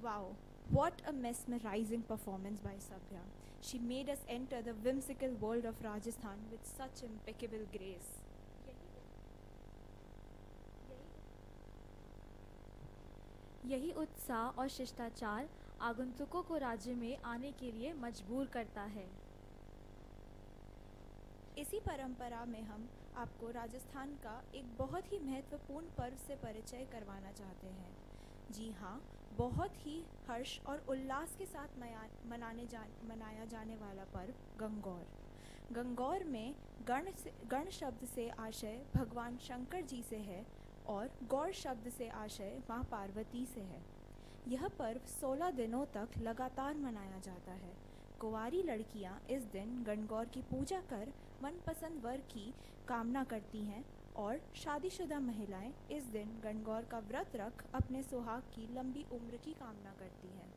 Wow, what a mesmerizing performance by Sabya. She made us enter the whimsical world of Rajasthan with such impeccable grace. यही उत्साह और शिष्टाचार आगंतुकों को राज्य में आने के लिए मजबूर करता है। इसी परंपरा में हम आपको राजस्थान का एक बहुत ही महत्वपूर्ण पर्व से परिचय करवाना चाहते हैं। जी हाँ, बहुत ही हर्ष और उल्लास के साथ मनाया जाने वाला पर्व गंगौर। गंगौर में गण शब्द से आशय भगवान शंकर जी से है और गौर शब्द से आशय माँ पार्वती से है। यह पर्व 16 दिनों तक लगातार मनाया जाता है। कुंवारी लड़कियां इस दिन गणगौर की पूजा कर मनपसंद वर की कामना करती हैं और शादीशुदा महिलाएं इस दिन गणगौर का व्रत रख अपने सुहाग की लंबी उम्र की कामना करती हैं।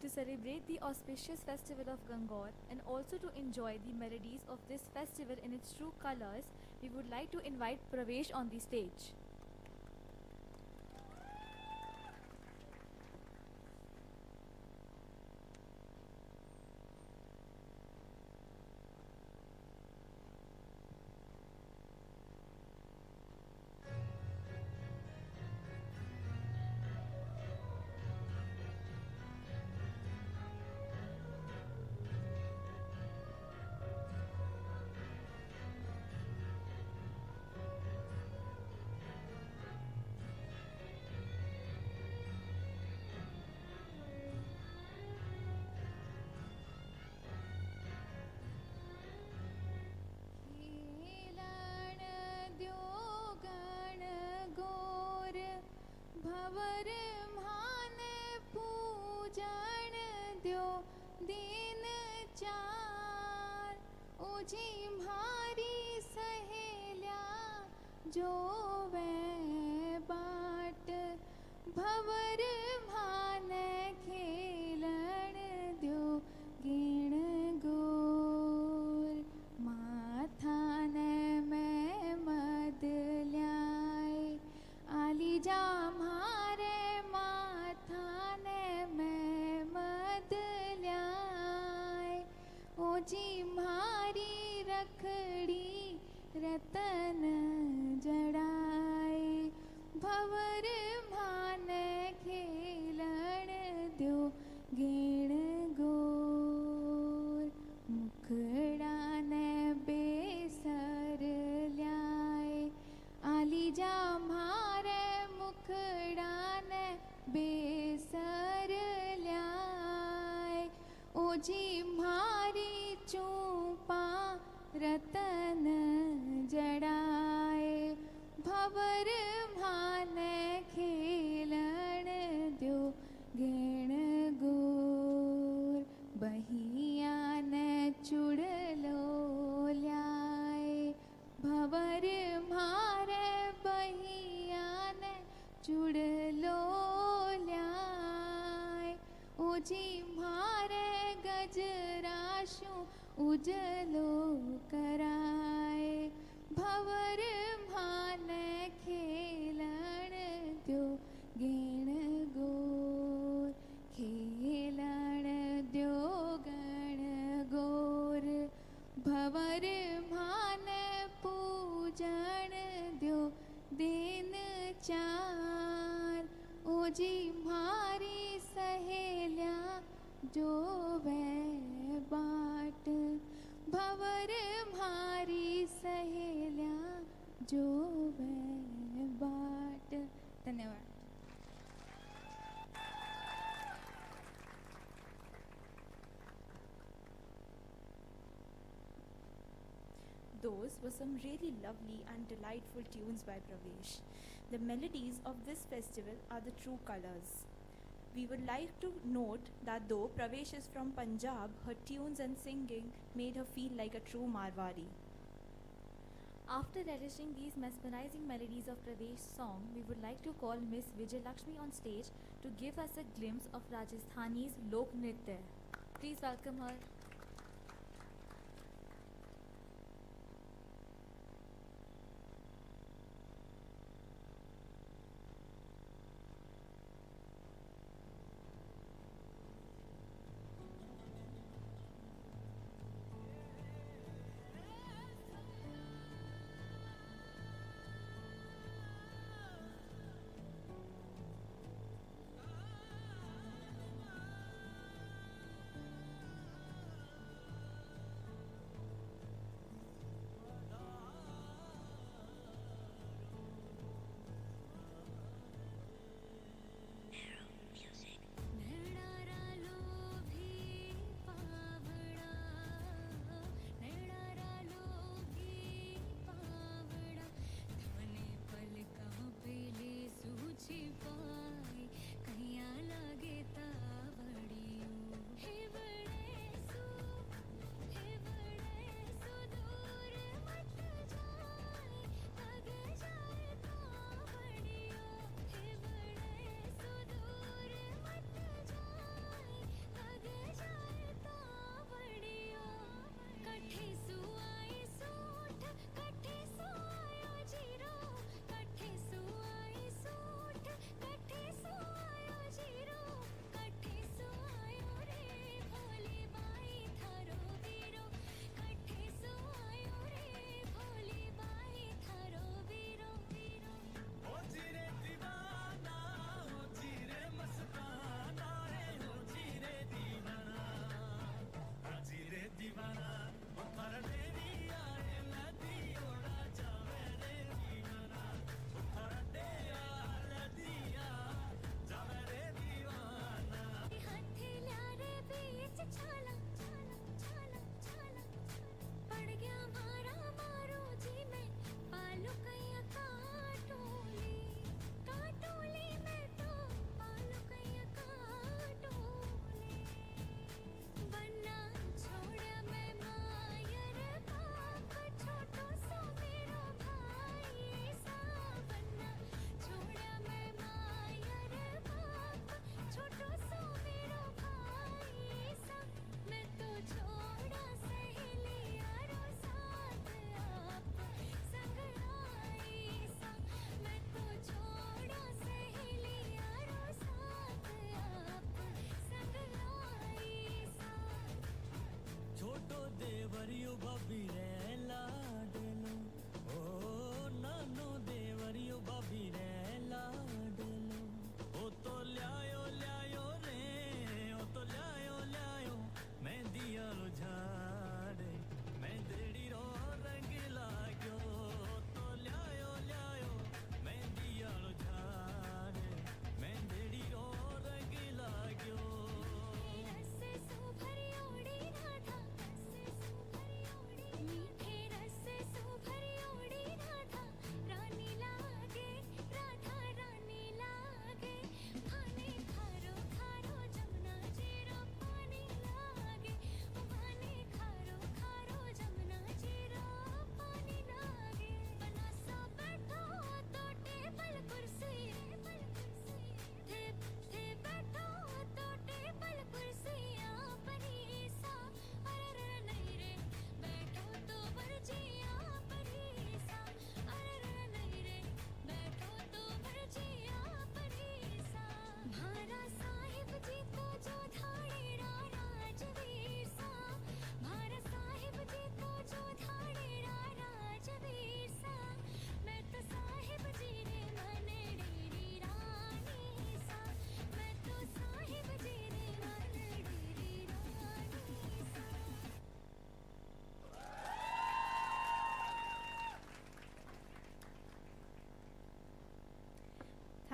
To celebrate the auspicious festival of Gangor and also to enjoy the melodies of this festival in its true colors, we would like to invite Pravesh on the stage. भवर मान पूजन द्यो दिन चार ओझी म्हारी सहेल्या जो वे बाट भवर मान खेलन द्यो गिण गोर माथान में मद ल्याय आली जा म्हारे माथान में मद ल्याय ओजी म्हारी रखड़ी रतन जड़ाय भवर मान खेलन द्यो गिण गोर मुखड़ा ने बेसर ल्याय आली जा म्हारे मुखड़ा ने बेसर ल्याय ओजी म्हारी चूपा रतन जड़ाए भवर मान खेलन द्यो गिण गोर बहिया ने चुड़लो ल्याय भवर म्हारे बहिया ने चुड़लो ल्याय ओजी म्हारे गजराशु उजलो कराए भवर मान खेलन द्यो गिण गोर खेलन द्यो गण गोर भवर मान पूजन द्यो दिन चार ओजी म्हारी सहेल्या जो वे बाट भवर म्हारी सहेल्या जो वे बाट। धन्यवाद। Those were some really lovely and delightful tunes by Pravesh. The melodies of this festival are the true colors. We would like to note that though Pravesh is from Punjab, her tunes and singing made her feel like a true Marwari. After relishing these mesmerizing melodies of Pravesh's song, we would like to call Miss Vijay Lakshmi on stage to give us a glimpse of Rajasthani's Lok Nritya. Please welcome her.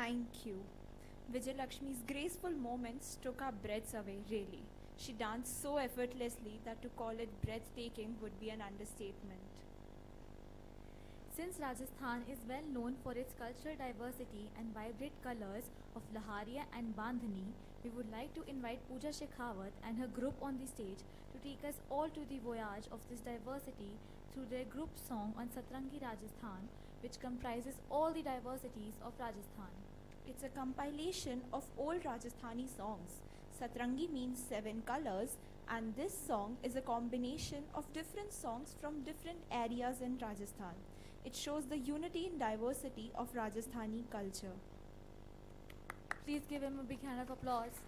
Thank you. Vijayalakshmi's graceful moments took our breaths away, really. She danced so effortlessly that to call it breathtaking would be an understatement. Since Rajasthan is well known for its cultural diversity and vibrant colors of Laharia and Bandhani, we would like to invite Pooja Shekhawat and her group on the stage to take us all to the voyage of this diversity through their group song on Satrangi Rajasthan, which comprises all the diversities of Rajasthan. It's a compilation of old Rajasthani songs. Satrangi means 7 colors, and this song is a combination of different songs from different areas in Rajasthan. It shows the unity and diversity of Rajasthani culture. Please give him a big hand of applause.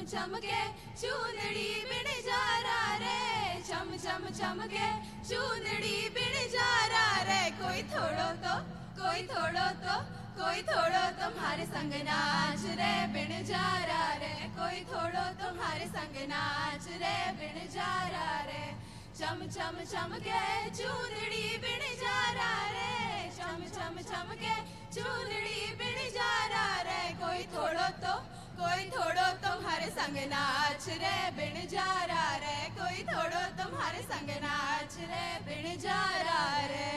चम के चूंदड़ी बिन जा रहा रे चम चम चम के चूंदड़ी बिन जा रहा रे कोई थोड़ो तो कोई थोड़ो तो कोई थोड़ो तुम्हारे संग नाच रे बिन जा रहा रे कोई थोड़ो तुम्हारे संग नाच रे बिन जा रहा रे चम चम चम के चूंदड़ी बिन जा रहा रे चम चम चम के चूंदड़ी बिन जा रहा रे कोई थोड़ो तुम्हारे संग नाच रे बिन जा रहा रे कोई थोड़ो तुम्हारे संग नाच रे बिन जा रहा रे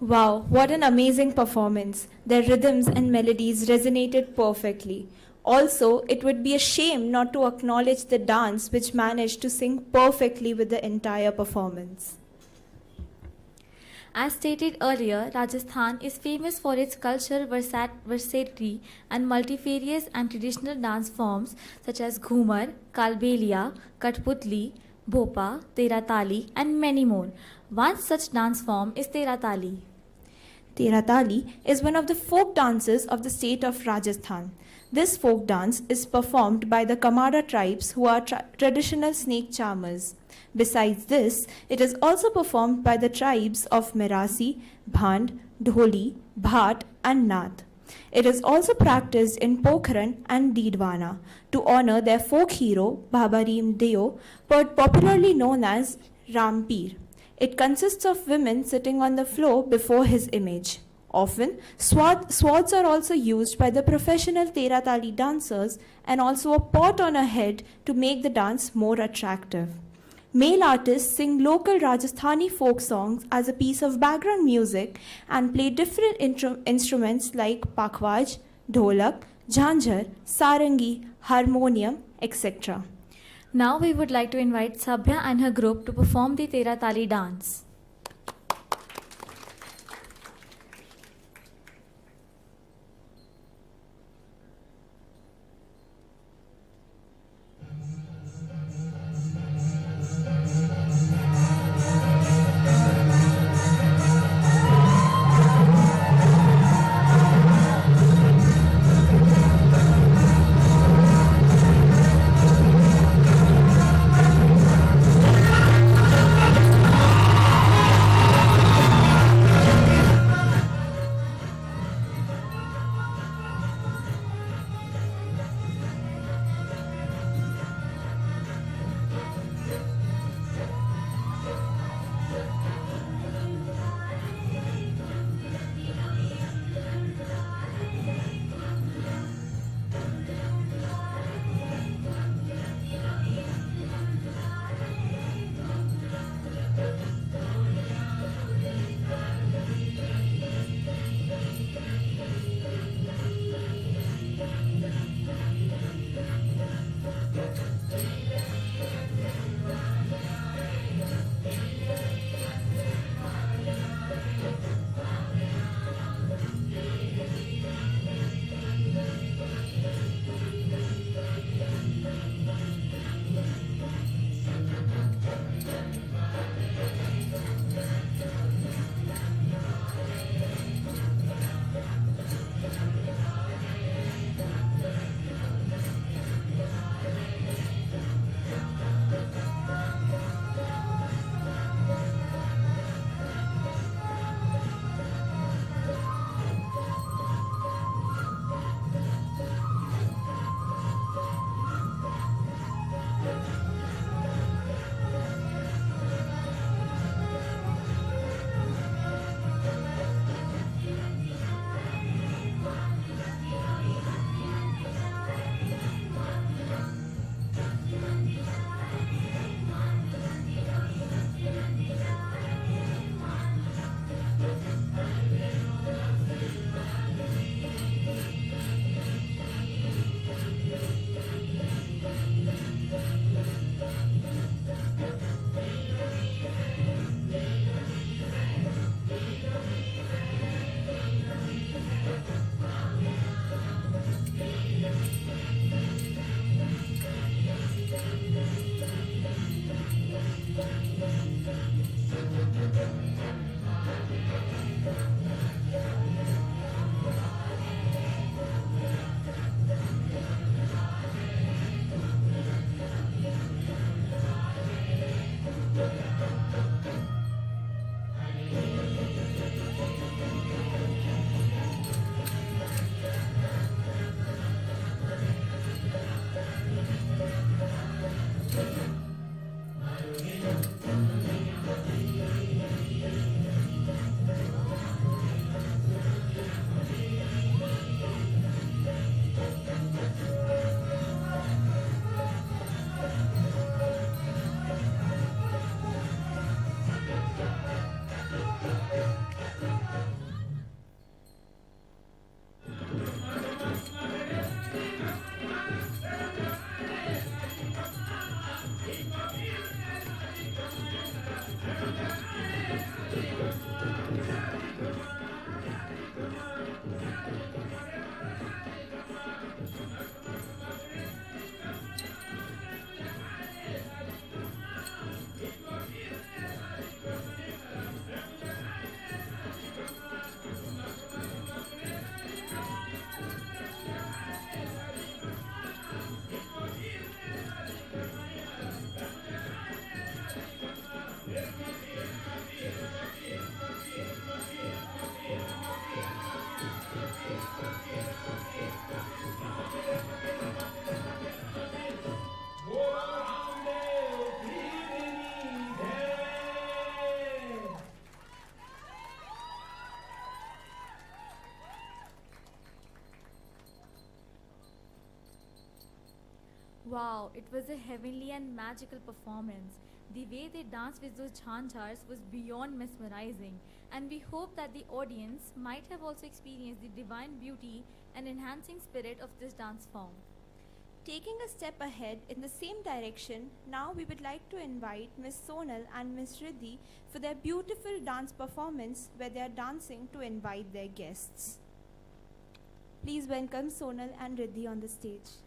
Wow, what an amazing performance. Their rhythms and melodies resonated perfectly. Also, it would be a shame not to acknowledge the dance which managed to sync perfectly with the entire performance. As stated earlier, Rajasthan is famous for its cultural versatility and multifarious and traditional dance forms such as Ghumar, Kalbelia, Katputli, Bhopa, Tera Tali, and many more. One such dance form is Tera Tali. Tera Tali is one of the folk dances of the state of Rajasthan. This folk dance is performed by the Kamara tribes who are traditional snake charmers. Besides this, it is also performed by the tribes of Merasi, Bhand, Dholi, Bhat and Nath. It is also practiced in Pokhran and Didwana to honor their folk hero Babarim Deo, popularly known as Rampir. It consists of women sitting on the floor before his image. Often, swords are also used by the professional Tera Tali dancers and also a pot on a head to make the dance more attractive. Male artists sing local Rajasthani folk songs as a piece of background music and play different instruments like pakhwaj, dholak, jhanjhar, sarangi, harmonium, etc. Now we would like to invite Sabya and her group to perform the Tera Tali dance. Wow, it was a heavenly and magical performance. The way they danced with those jhanjars was beyond mesmerizing, and we hope that the audience might have also experienced the divine beauty and enhancing spirit of this dance form. Taking a step ahead in the same direction, now we would like to invite Ms. Sonal and Ms. Riddhi for their beautiful dance performance where they are dancing to invite their guests. Please welcome Sonal and Riddhi on the stage.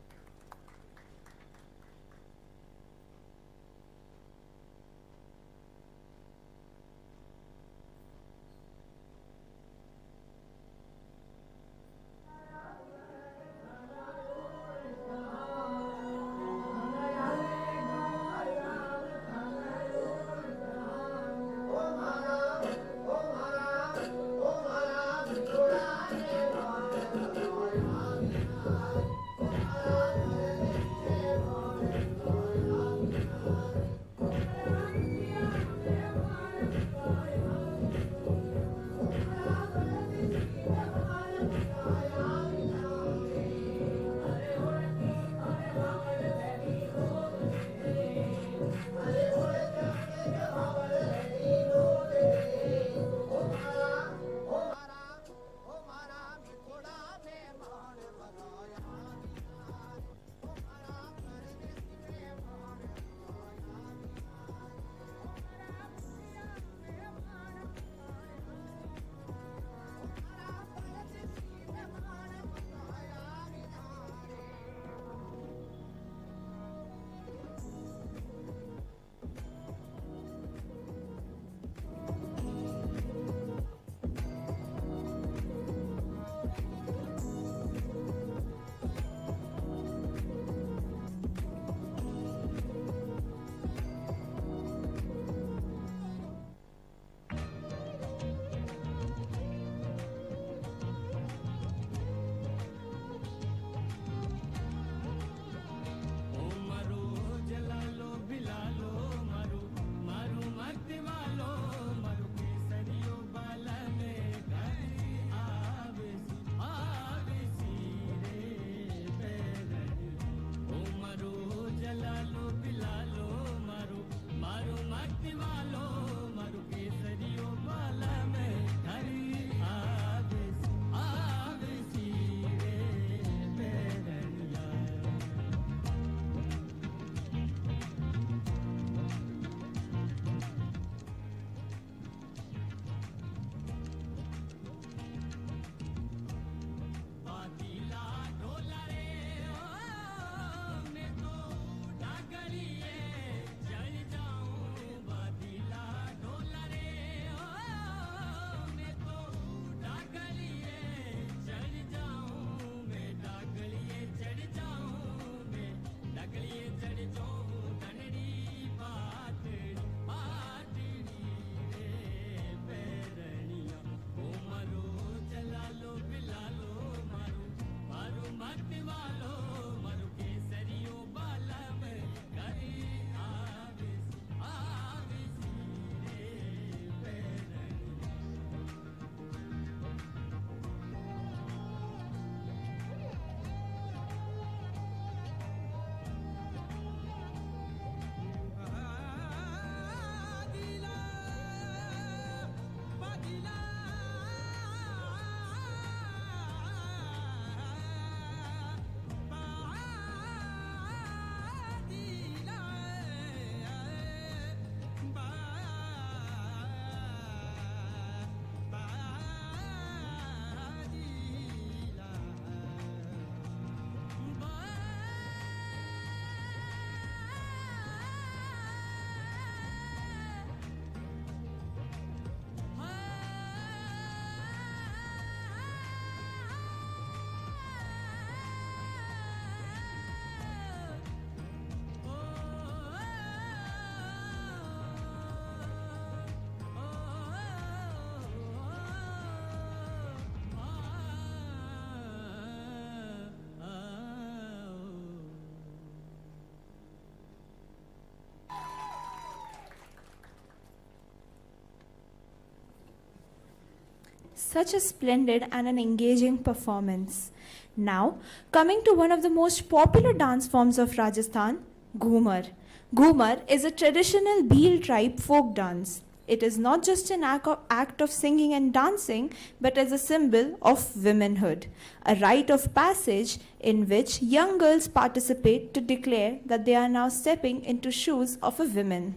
Such a splendid and an engaging performance. Now, coming to one of the most popular dance forms of Rajasthan, Ghumar. Ghumar is a traditional Bhil tribe folk dance. It is not just an act of singing and dancing, but as a symbol of womanhood, a rite of passage in which young girls participate to declare that they are now stepping into shoes of a woman.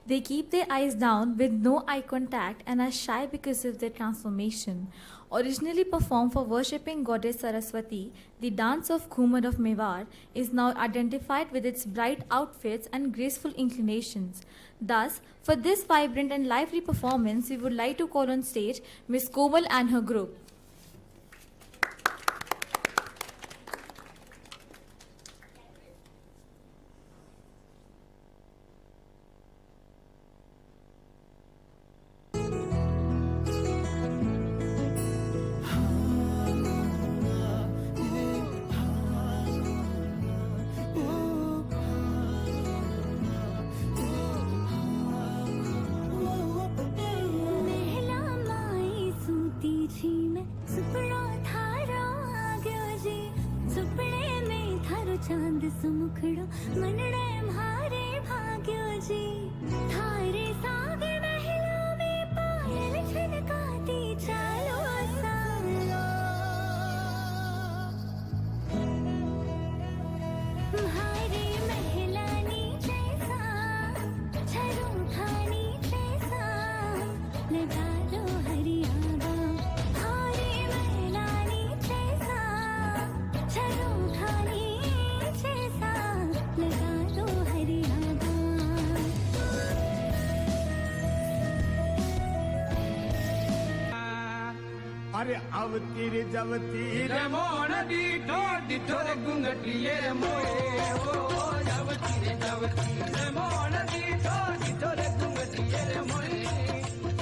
They keep their eyes down with no eye contact and are shy because of their transformation. Originally performed for worshipping goddess Saraswati, the dance of Ghumar of Mewar is now identified with its bright outfits and graceful inclinations. Thus, for this vibrant and lively performance, we would like to call on stage Miss Komal and her group. चांद सुमुखड़ो मनड़े म्हारे भाग्यो जी थारे सागे महिला में पायल छनकाती चालो सालो म्हारे महिला नीचे सा छरू खानी जैसा लगा लो हरियाणा थारे महिला नीचे सा छरू खानी अरे अवती रे जवती रे मोन दीठो दीठो रे गुंगटिये मोए ओ अवती रे जवती रे मोन दीठो दीठो रे गुंगटिये रे मोए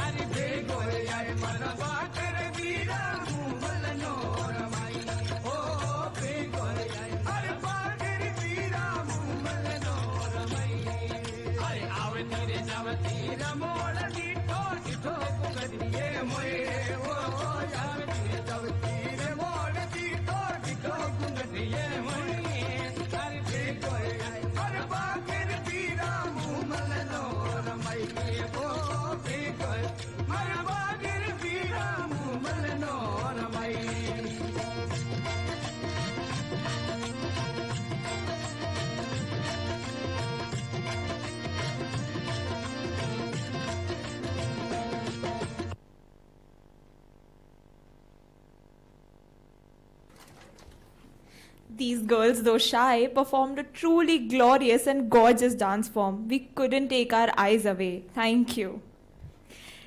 अरे बेगो आए मनवा कर वीरा मुमल नो रमाई ओ बेगो आए अरे बागर वीरा मुमल नो रमाई अरे अवती रे जवती रे मोन दीठो दीठो गुंगटिये मोए ओ These girls, though shy, performed a truly glorious and gorgeous dance form. We couldn't take our eyes away. Thank you.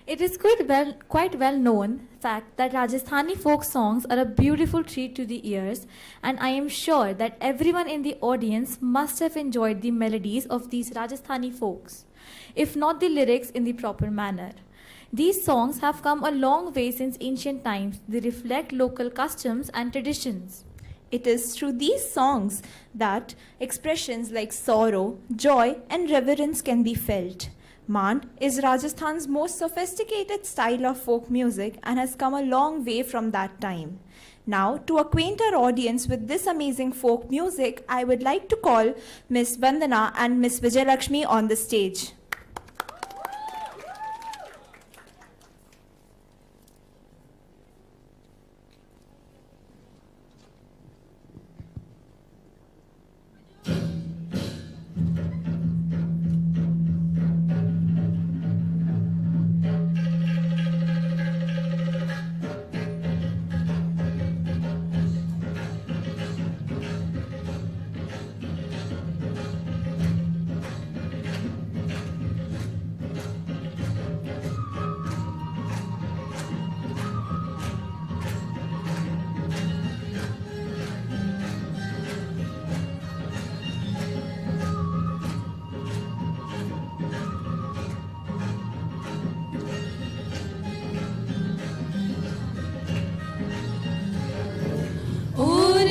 It is quite well known fact that Rajasthani folk songs are a beautiful treat to the ears, and I am sure that everyone in the audience must have enjoyed the melodies of these Rajasthani folks, if not the lyrics in the proper manner. These songs have come a long way since ancient times. They reflect local customs and traditions. It is through these songs that expressions like sorrow, joy, and reverence can be felt. Mand is Rajasthan's most sophisticated style of folk music and has come a long way from that time. Now, to acquaint our audience with this amazing folk music, I would like to call Miss Vandana and Miss Vijayalakshmi on the stage.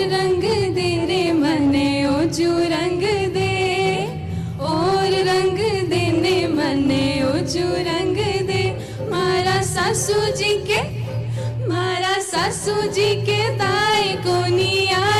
रंग दे रे मने ओ जू रंग दे और रंग देने मने ओ जू रंग दे मारा सासू जी के ताए को निया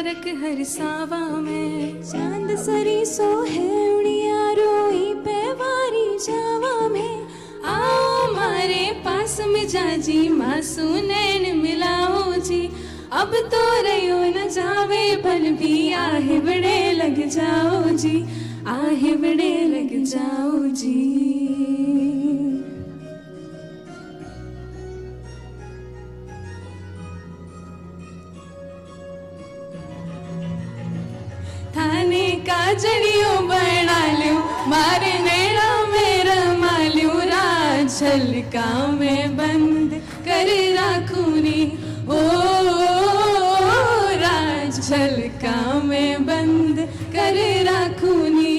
फरक हर सावा में चांद सरी सो है उड़िया रोई पे वारी जावा में आओ मारे पास में जाजी मासू नैन मिलाओ जी अब तो रहो न जावे पल भी आहे बड़े लग जाओ जी आहे बड़े लग जाओ जी थाने का जड़ियों बना लियो मारे नैना मेरा मालियो राज झलका में बंद कर राखूनी ओ राज झलका में बंद कर राखूनी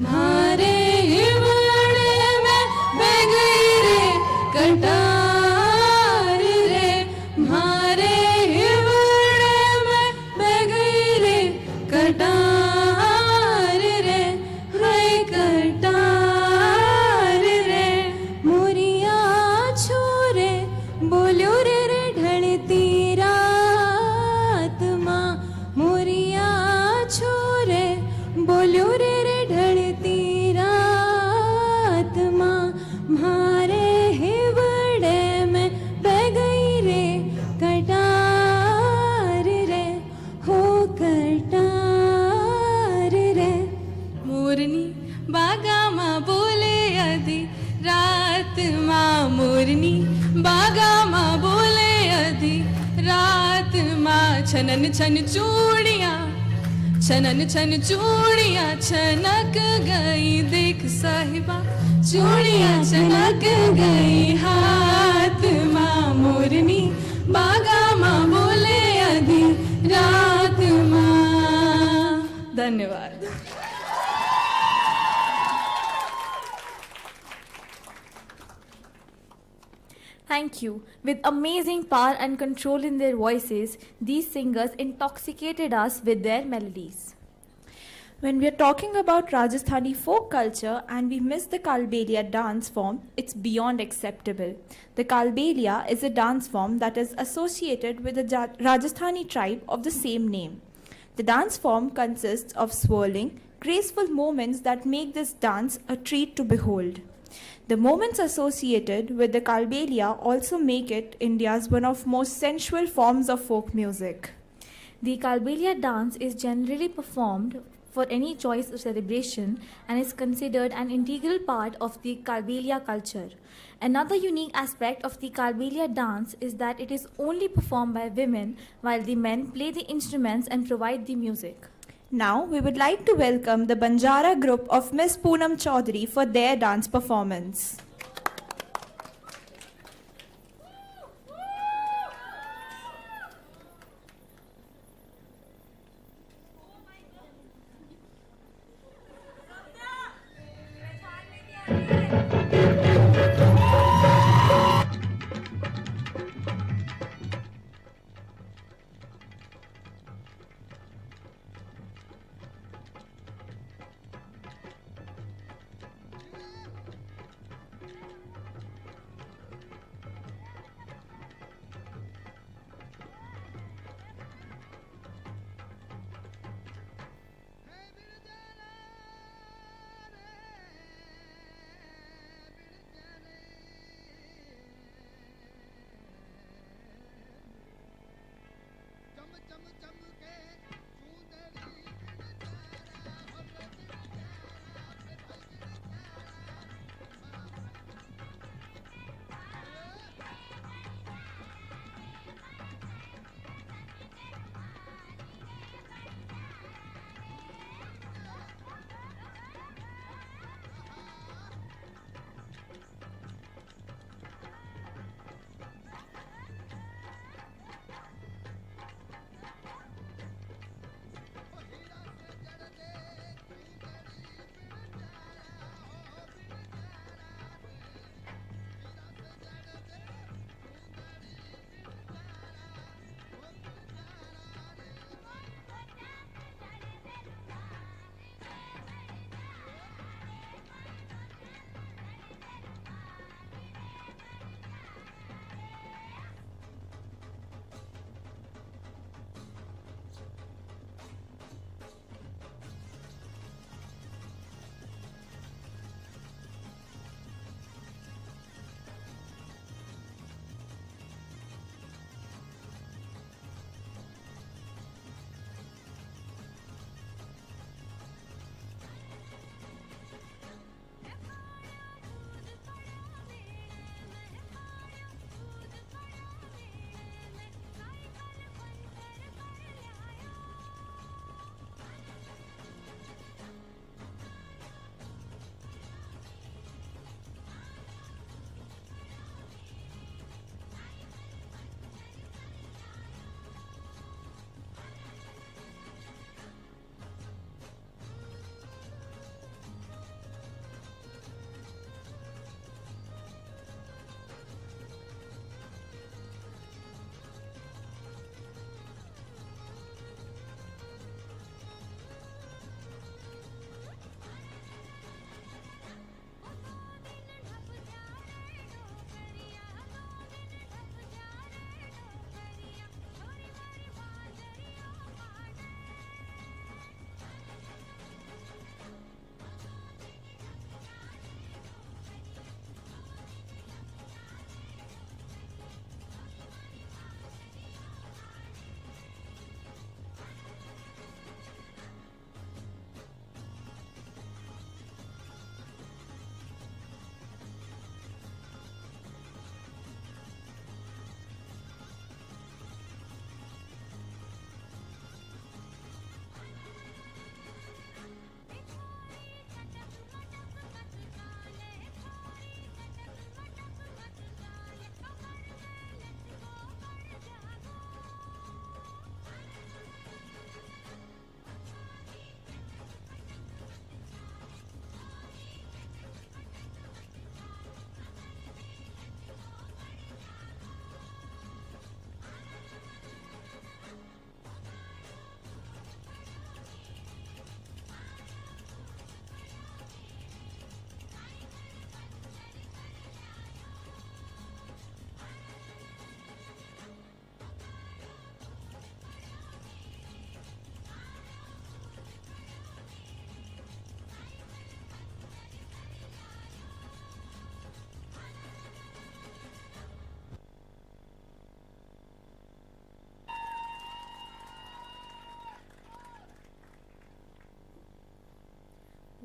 मारे हिवड़े में बह गई रे कटार रे मारे हिवड़े में बह गई रे कटार रे हाय कटार रे मोरिया छोरे बोलो रे रे ढलती रात माँ मोरिया छोरे बोलो रे रे ढलती रात माँ मारे हिवड़े में बह गई रे कटार रे हो कटार रे मोरनी बागा माँ बोले आधी रात माँ मोरनी बागा माँ बोले आधी रात माँ छनन छन चूड़ियाँ छनन छन चूड़ियाँ छनक गई देख साहिबा चूड़ियाँ छनक गई हाथ माँ मोरनी बागा माँ बोले आधी रात माँ धन्यवाद Thank you. With amazing power and control in their voices, these singers intoxicated us with their melodies. When we are talking about Rajasthani folk culture and we miss the Kalbelia dance form, it's beyond acceptable. The Kalbelia is a dance form that is associated with the Rajasthani tribe of the same name. The dance form consists of swirling, graceful movements that make this dance a treat to behold. The moments associated with the Kalbelia also make it India's one of most sensual forms of folk music. The Kalbelia dance is generally performed for any choice or celebration and is considered an integral part of the Kalbelia culture. Another unique aspect of the Kalbelia dance is that it is only performed by women while the men play the instruments and provide the music. Now, we would like to welcome the Banjara group of Miss Poonam Chaudhary for their dance performance.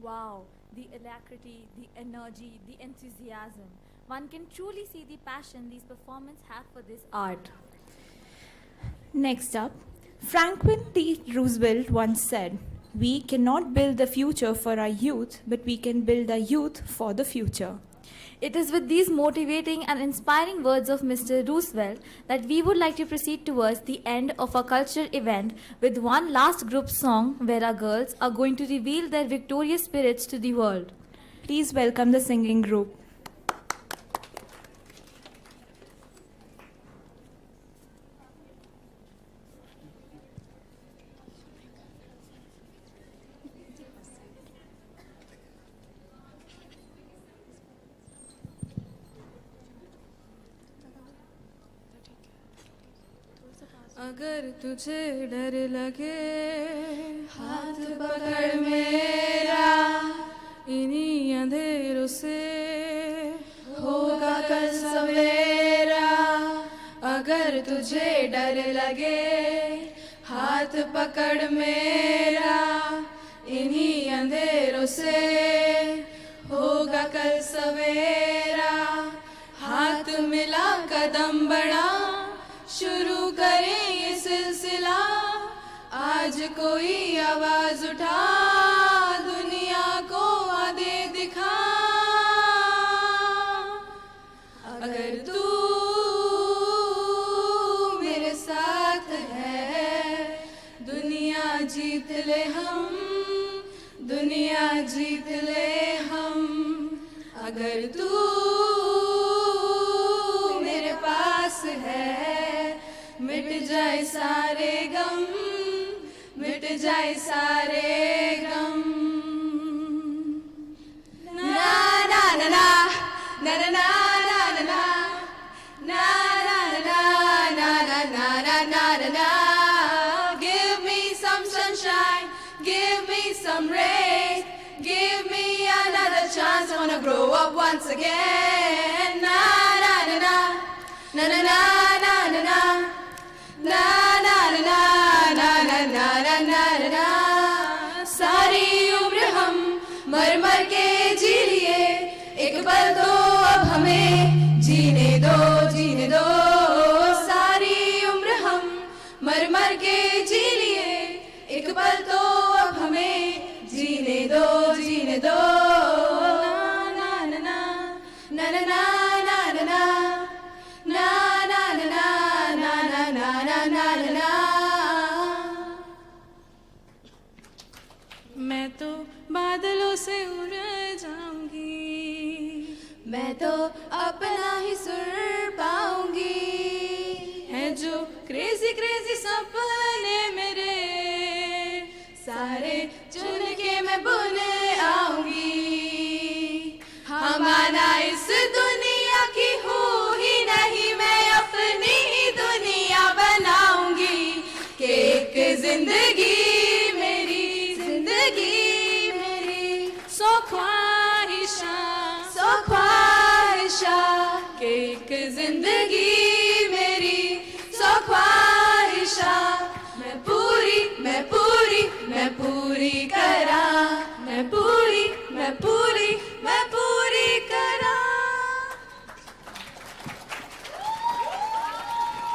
Wow, the alacrity, the energy, the enthusiasm. One can truly see the passion these performers have for this art. Next up, Franklin D. Roosevelt once said, "We cannot build the future for our youth, but we can build the youth for the future." It is with these motivating and inspiring words of Mr. Roosevelt that we would like to proceed towards the end of our cultural event with one last group song where our girls are going to reveal their victorious spirits to the world. Please welcome the singing group. अगर तुझे डर लगे हाथ पकड़ मेरा इन्हीं अंधेरों से होगा कल सवेरा अगर तुझे डर लगे हाथ पकड़ मेरा इन्हीं अंधेरों से होगा कल सवेरा हाथ मिला कदम बढ़ा शुरू करें ये सिलसिला आज कोई आवाज उठा दुनिया को आदे दिखा अगर तू मेरे साथ है दुनिया जीत ले हम दुनिया जीत ले हम अगर तू मेरे पास है मिट जाए सारे गम मिट जाए सारे गम ना ना ना ना ना ना ना ना ना ना na na na na na na na na. Give me some sunshine, give me some rain, give me another chance. I wanna grow up once again. Na na na na na na na na na na na na na na na na na na na na. सारी उम्र हम मर मर के जी लिए, एक पल तो अब हमें जीने दो जीने दो. सारी उम्र हम मर मर के जी लिए, एक पल तो अब हमें जीने दो जीने दो. ना ना ना ना ना ना ना ना ना ना ना ना ना ना ना ना ना ना. मैं तो बादलों से उड़ जाऊंगी, मैं तो अपना ही सुर पाऊंगी. है जो क्रेजी क्रेजी सपने मेरे, सारे चुन के मैं बुन आऊंगी. हमारा इस दुनिया की हूँ ही नहीं, मैं अपनी ही दुनिया बनाऊंगी. कि एक जिंदगी मेरी जिंदगी मेरी सो ख्वाहिशा कि एक जिंदगी मेरी सो ख्वाहिशा. मैं पूरी मैं पूरी मैं पूरी करा, मैं पूरी मैं पूरी मैं पूरी करा.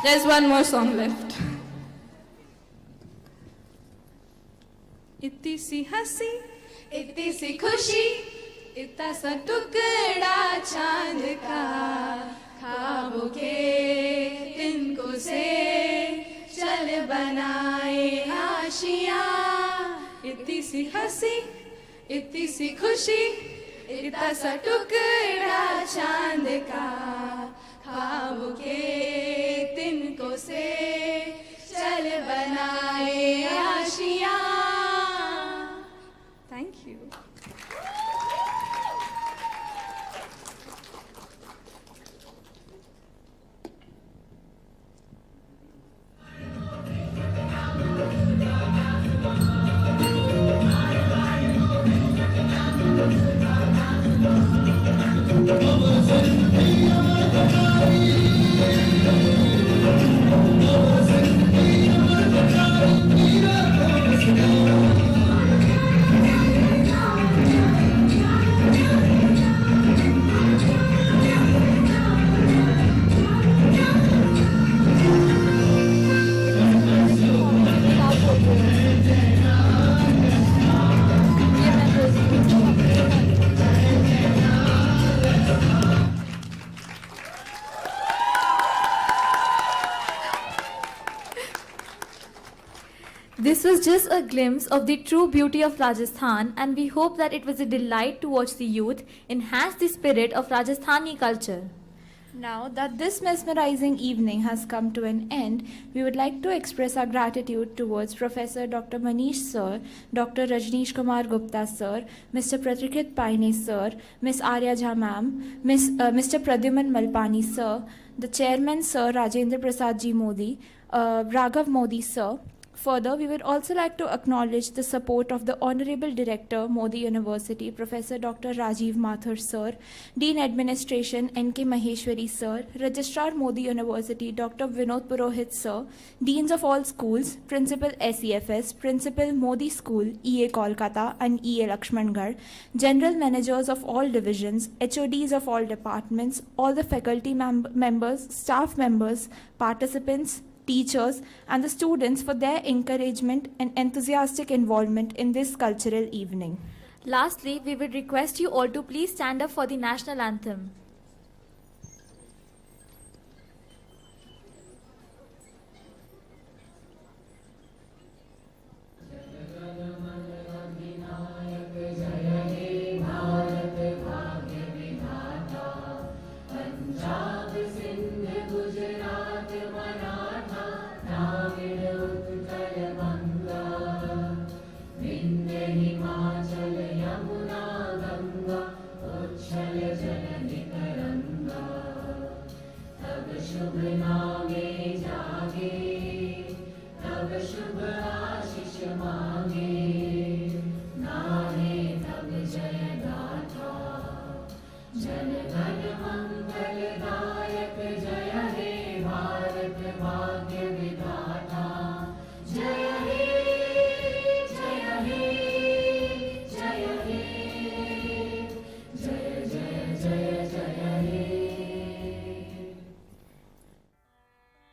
There's one more song left. इतनी सी हंसी इतनी सी खुशी, इतना सा टुकड़ा चांद का, ख्वाबों के तिनको से चल बनाए आशियां. इतनी सी हंसी इतनी सी खुशी, इतना सा टुकड़ा चांद का, ख्वाबों के तिनको से चल बनाए आशियां. Thank you. was just a glimpse of the true beauty of Rajasthan, and we hope that it was a delight to watch the youth enhance the spirit of Rajasthani culture. Now that this mesmerizing evening has come to an end, we would like to express our gratitude towards Professor Dr. Manish Sir, Dr. Rajneesh Kumar Gupta Sir, Mr. Pratikrit Paine Sir, Miss Arya Jha Ma'am, Mr. Pradyuman Malpani Sir, the Chairman Sir Rajendra Prasad Ji Modi, Raghav Modi Sir. Further, we would also like to acknowledge the support of the Honorable Director, Modi University, Professor Dr. Rajiv Mathur Sir, Dean Administration, N.K. Maheshwari Sir, Registrar Modi University, Dr. Vinod Purohit Sir, Deans of all schools, Principal SEFS, Principal Modi School, EA Kolkata and EA Lakshmangarh, General Managers of all divisions, HODs of all departments, all the faculty members, staff members, participants, teachers and the students for their encouragement and enthusiastic involvement in this cultural evening. Lastly, we would request you all to please stand up for the national anthem. जय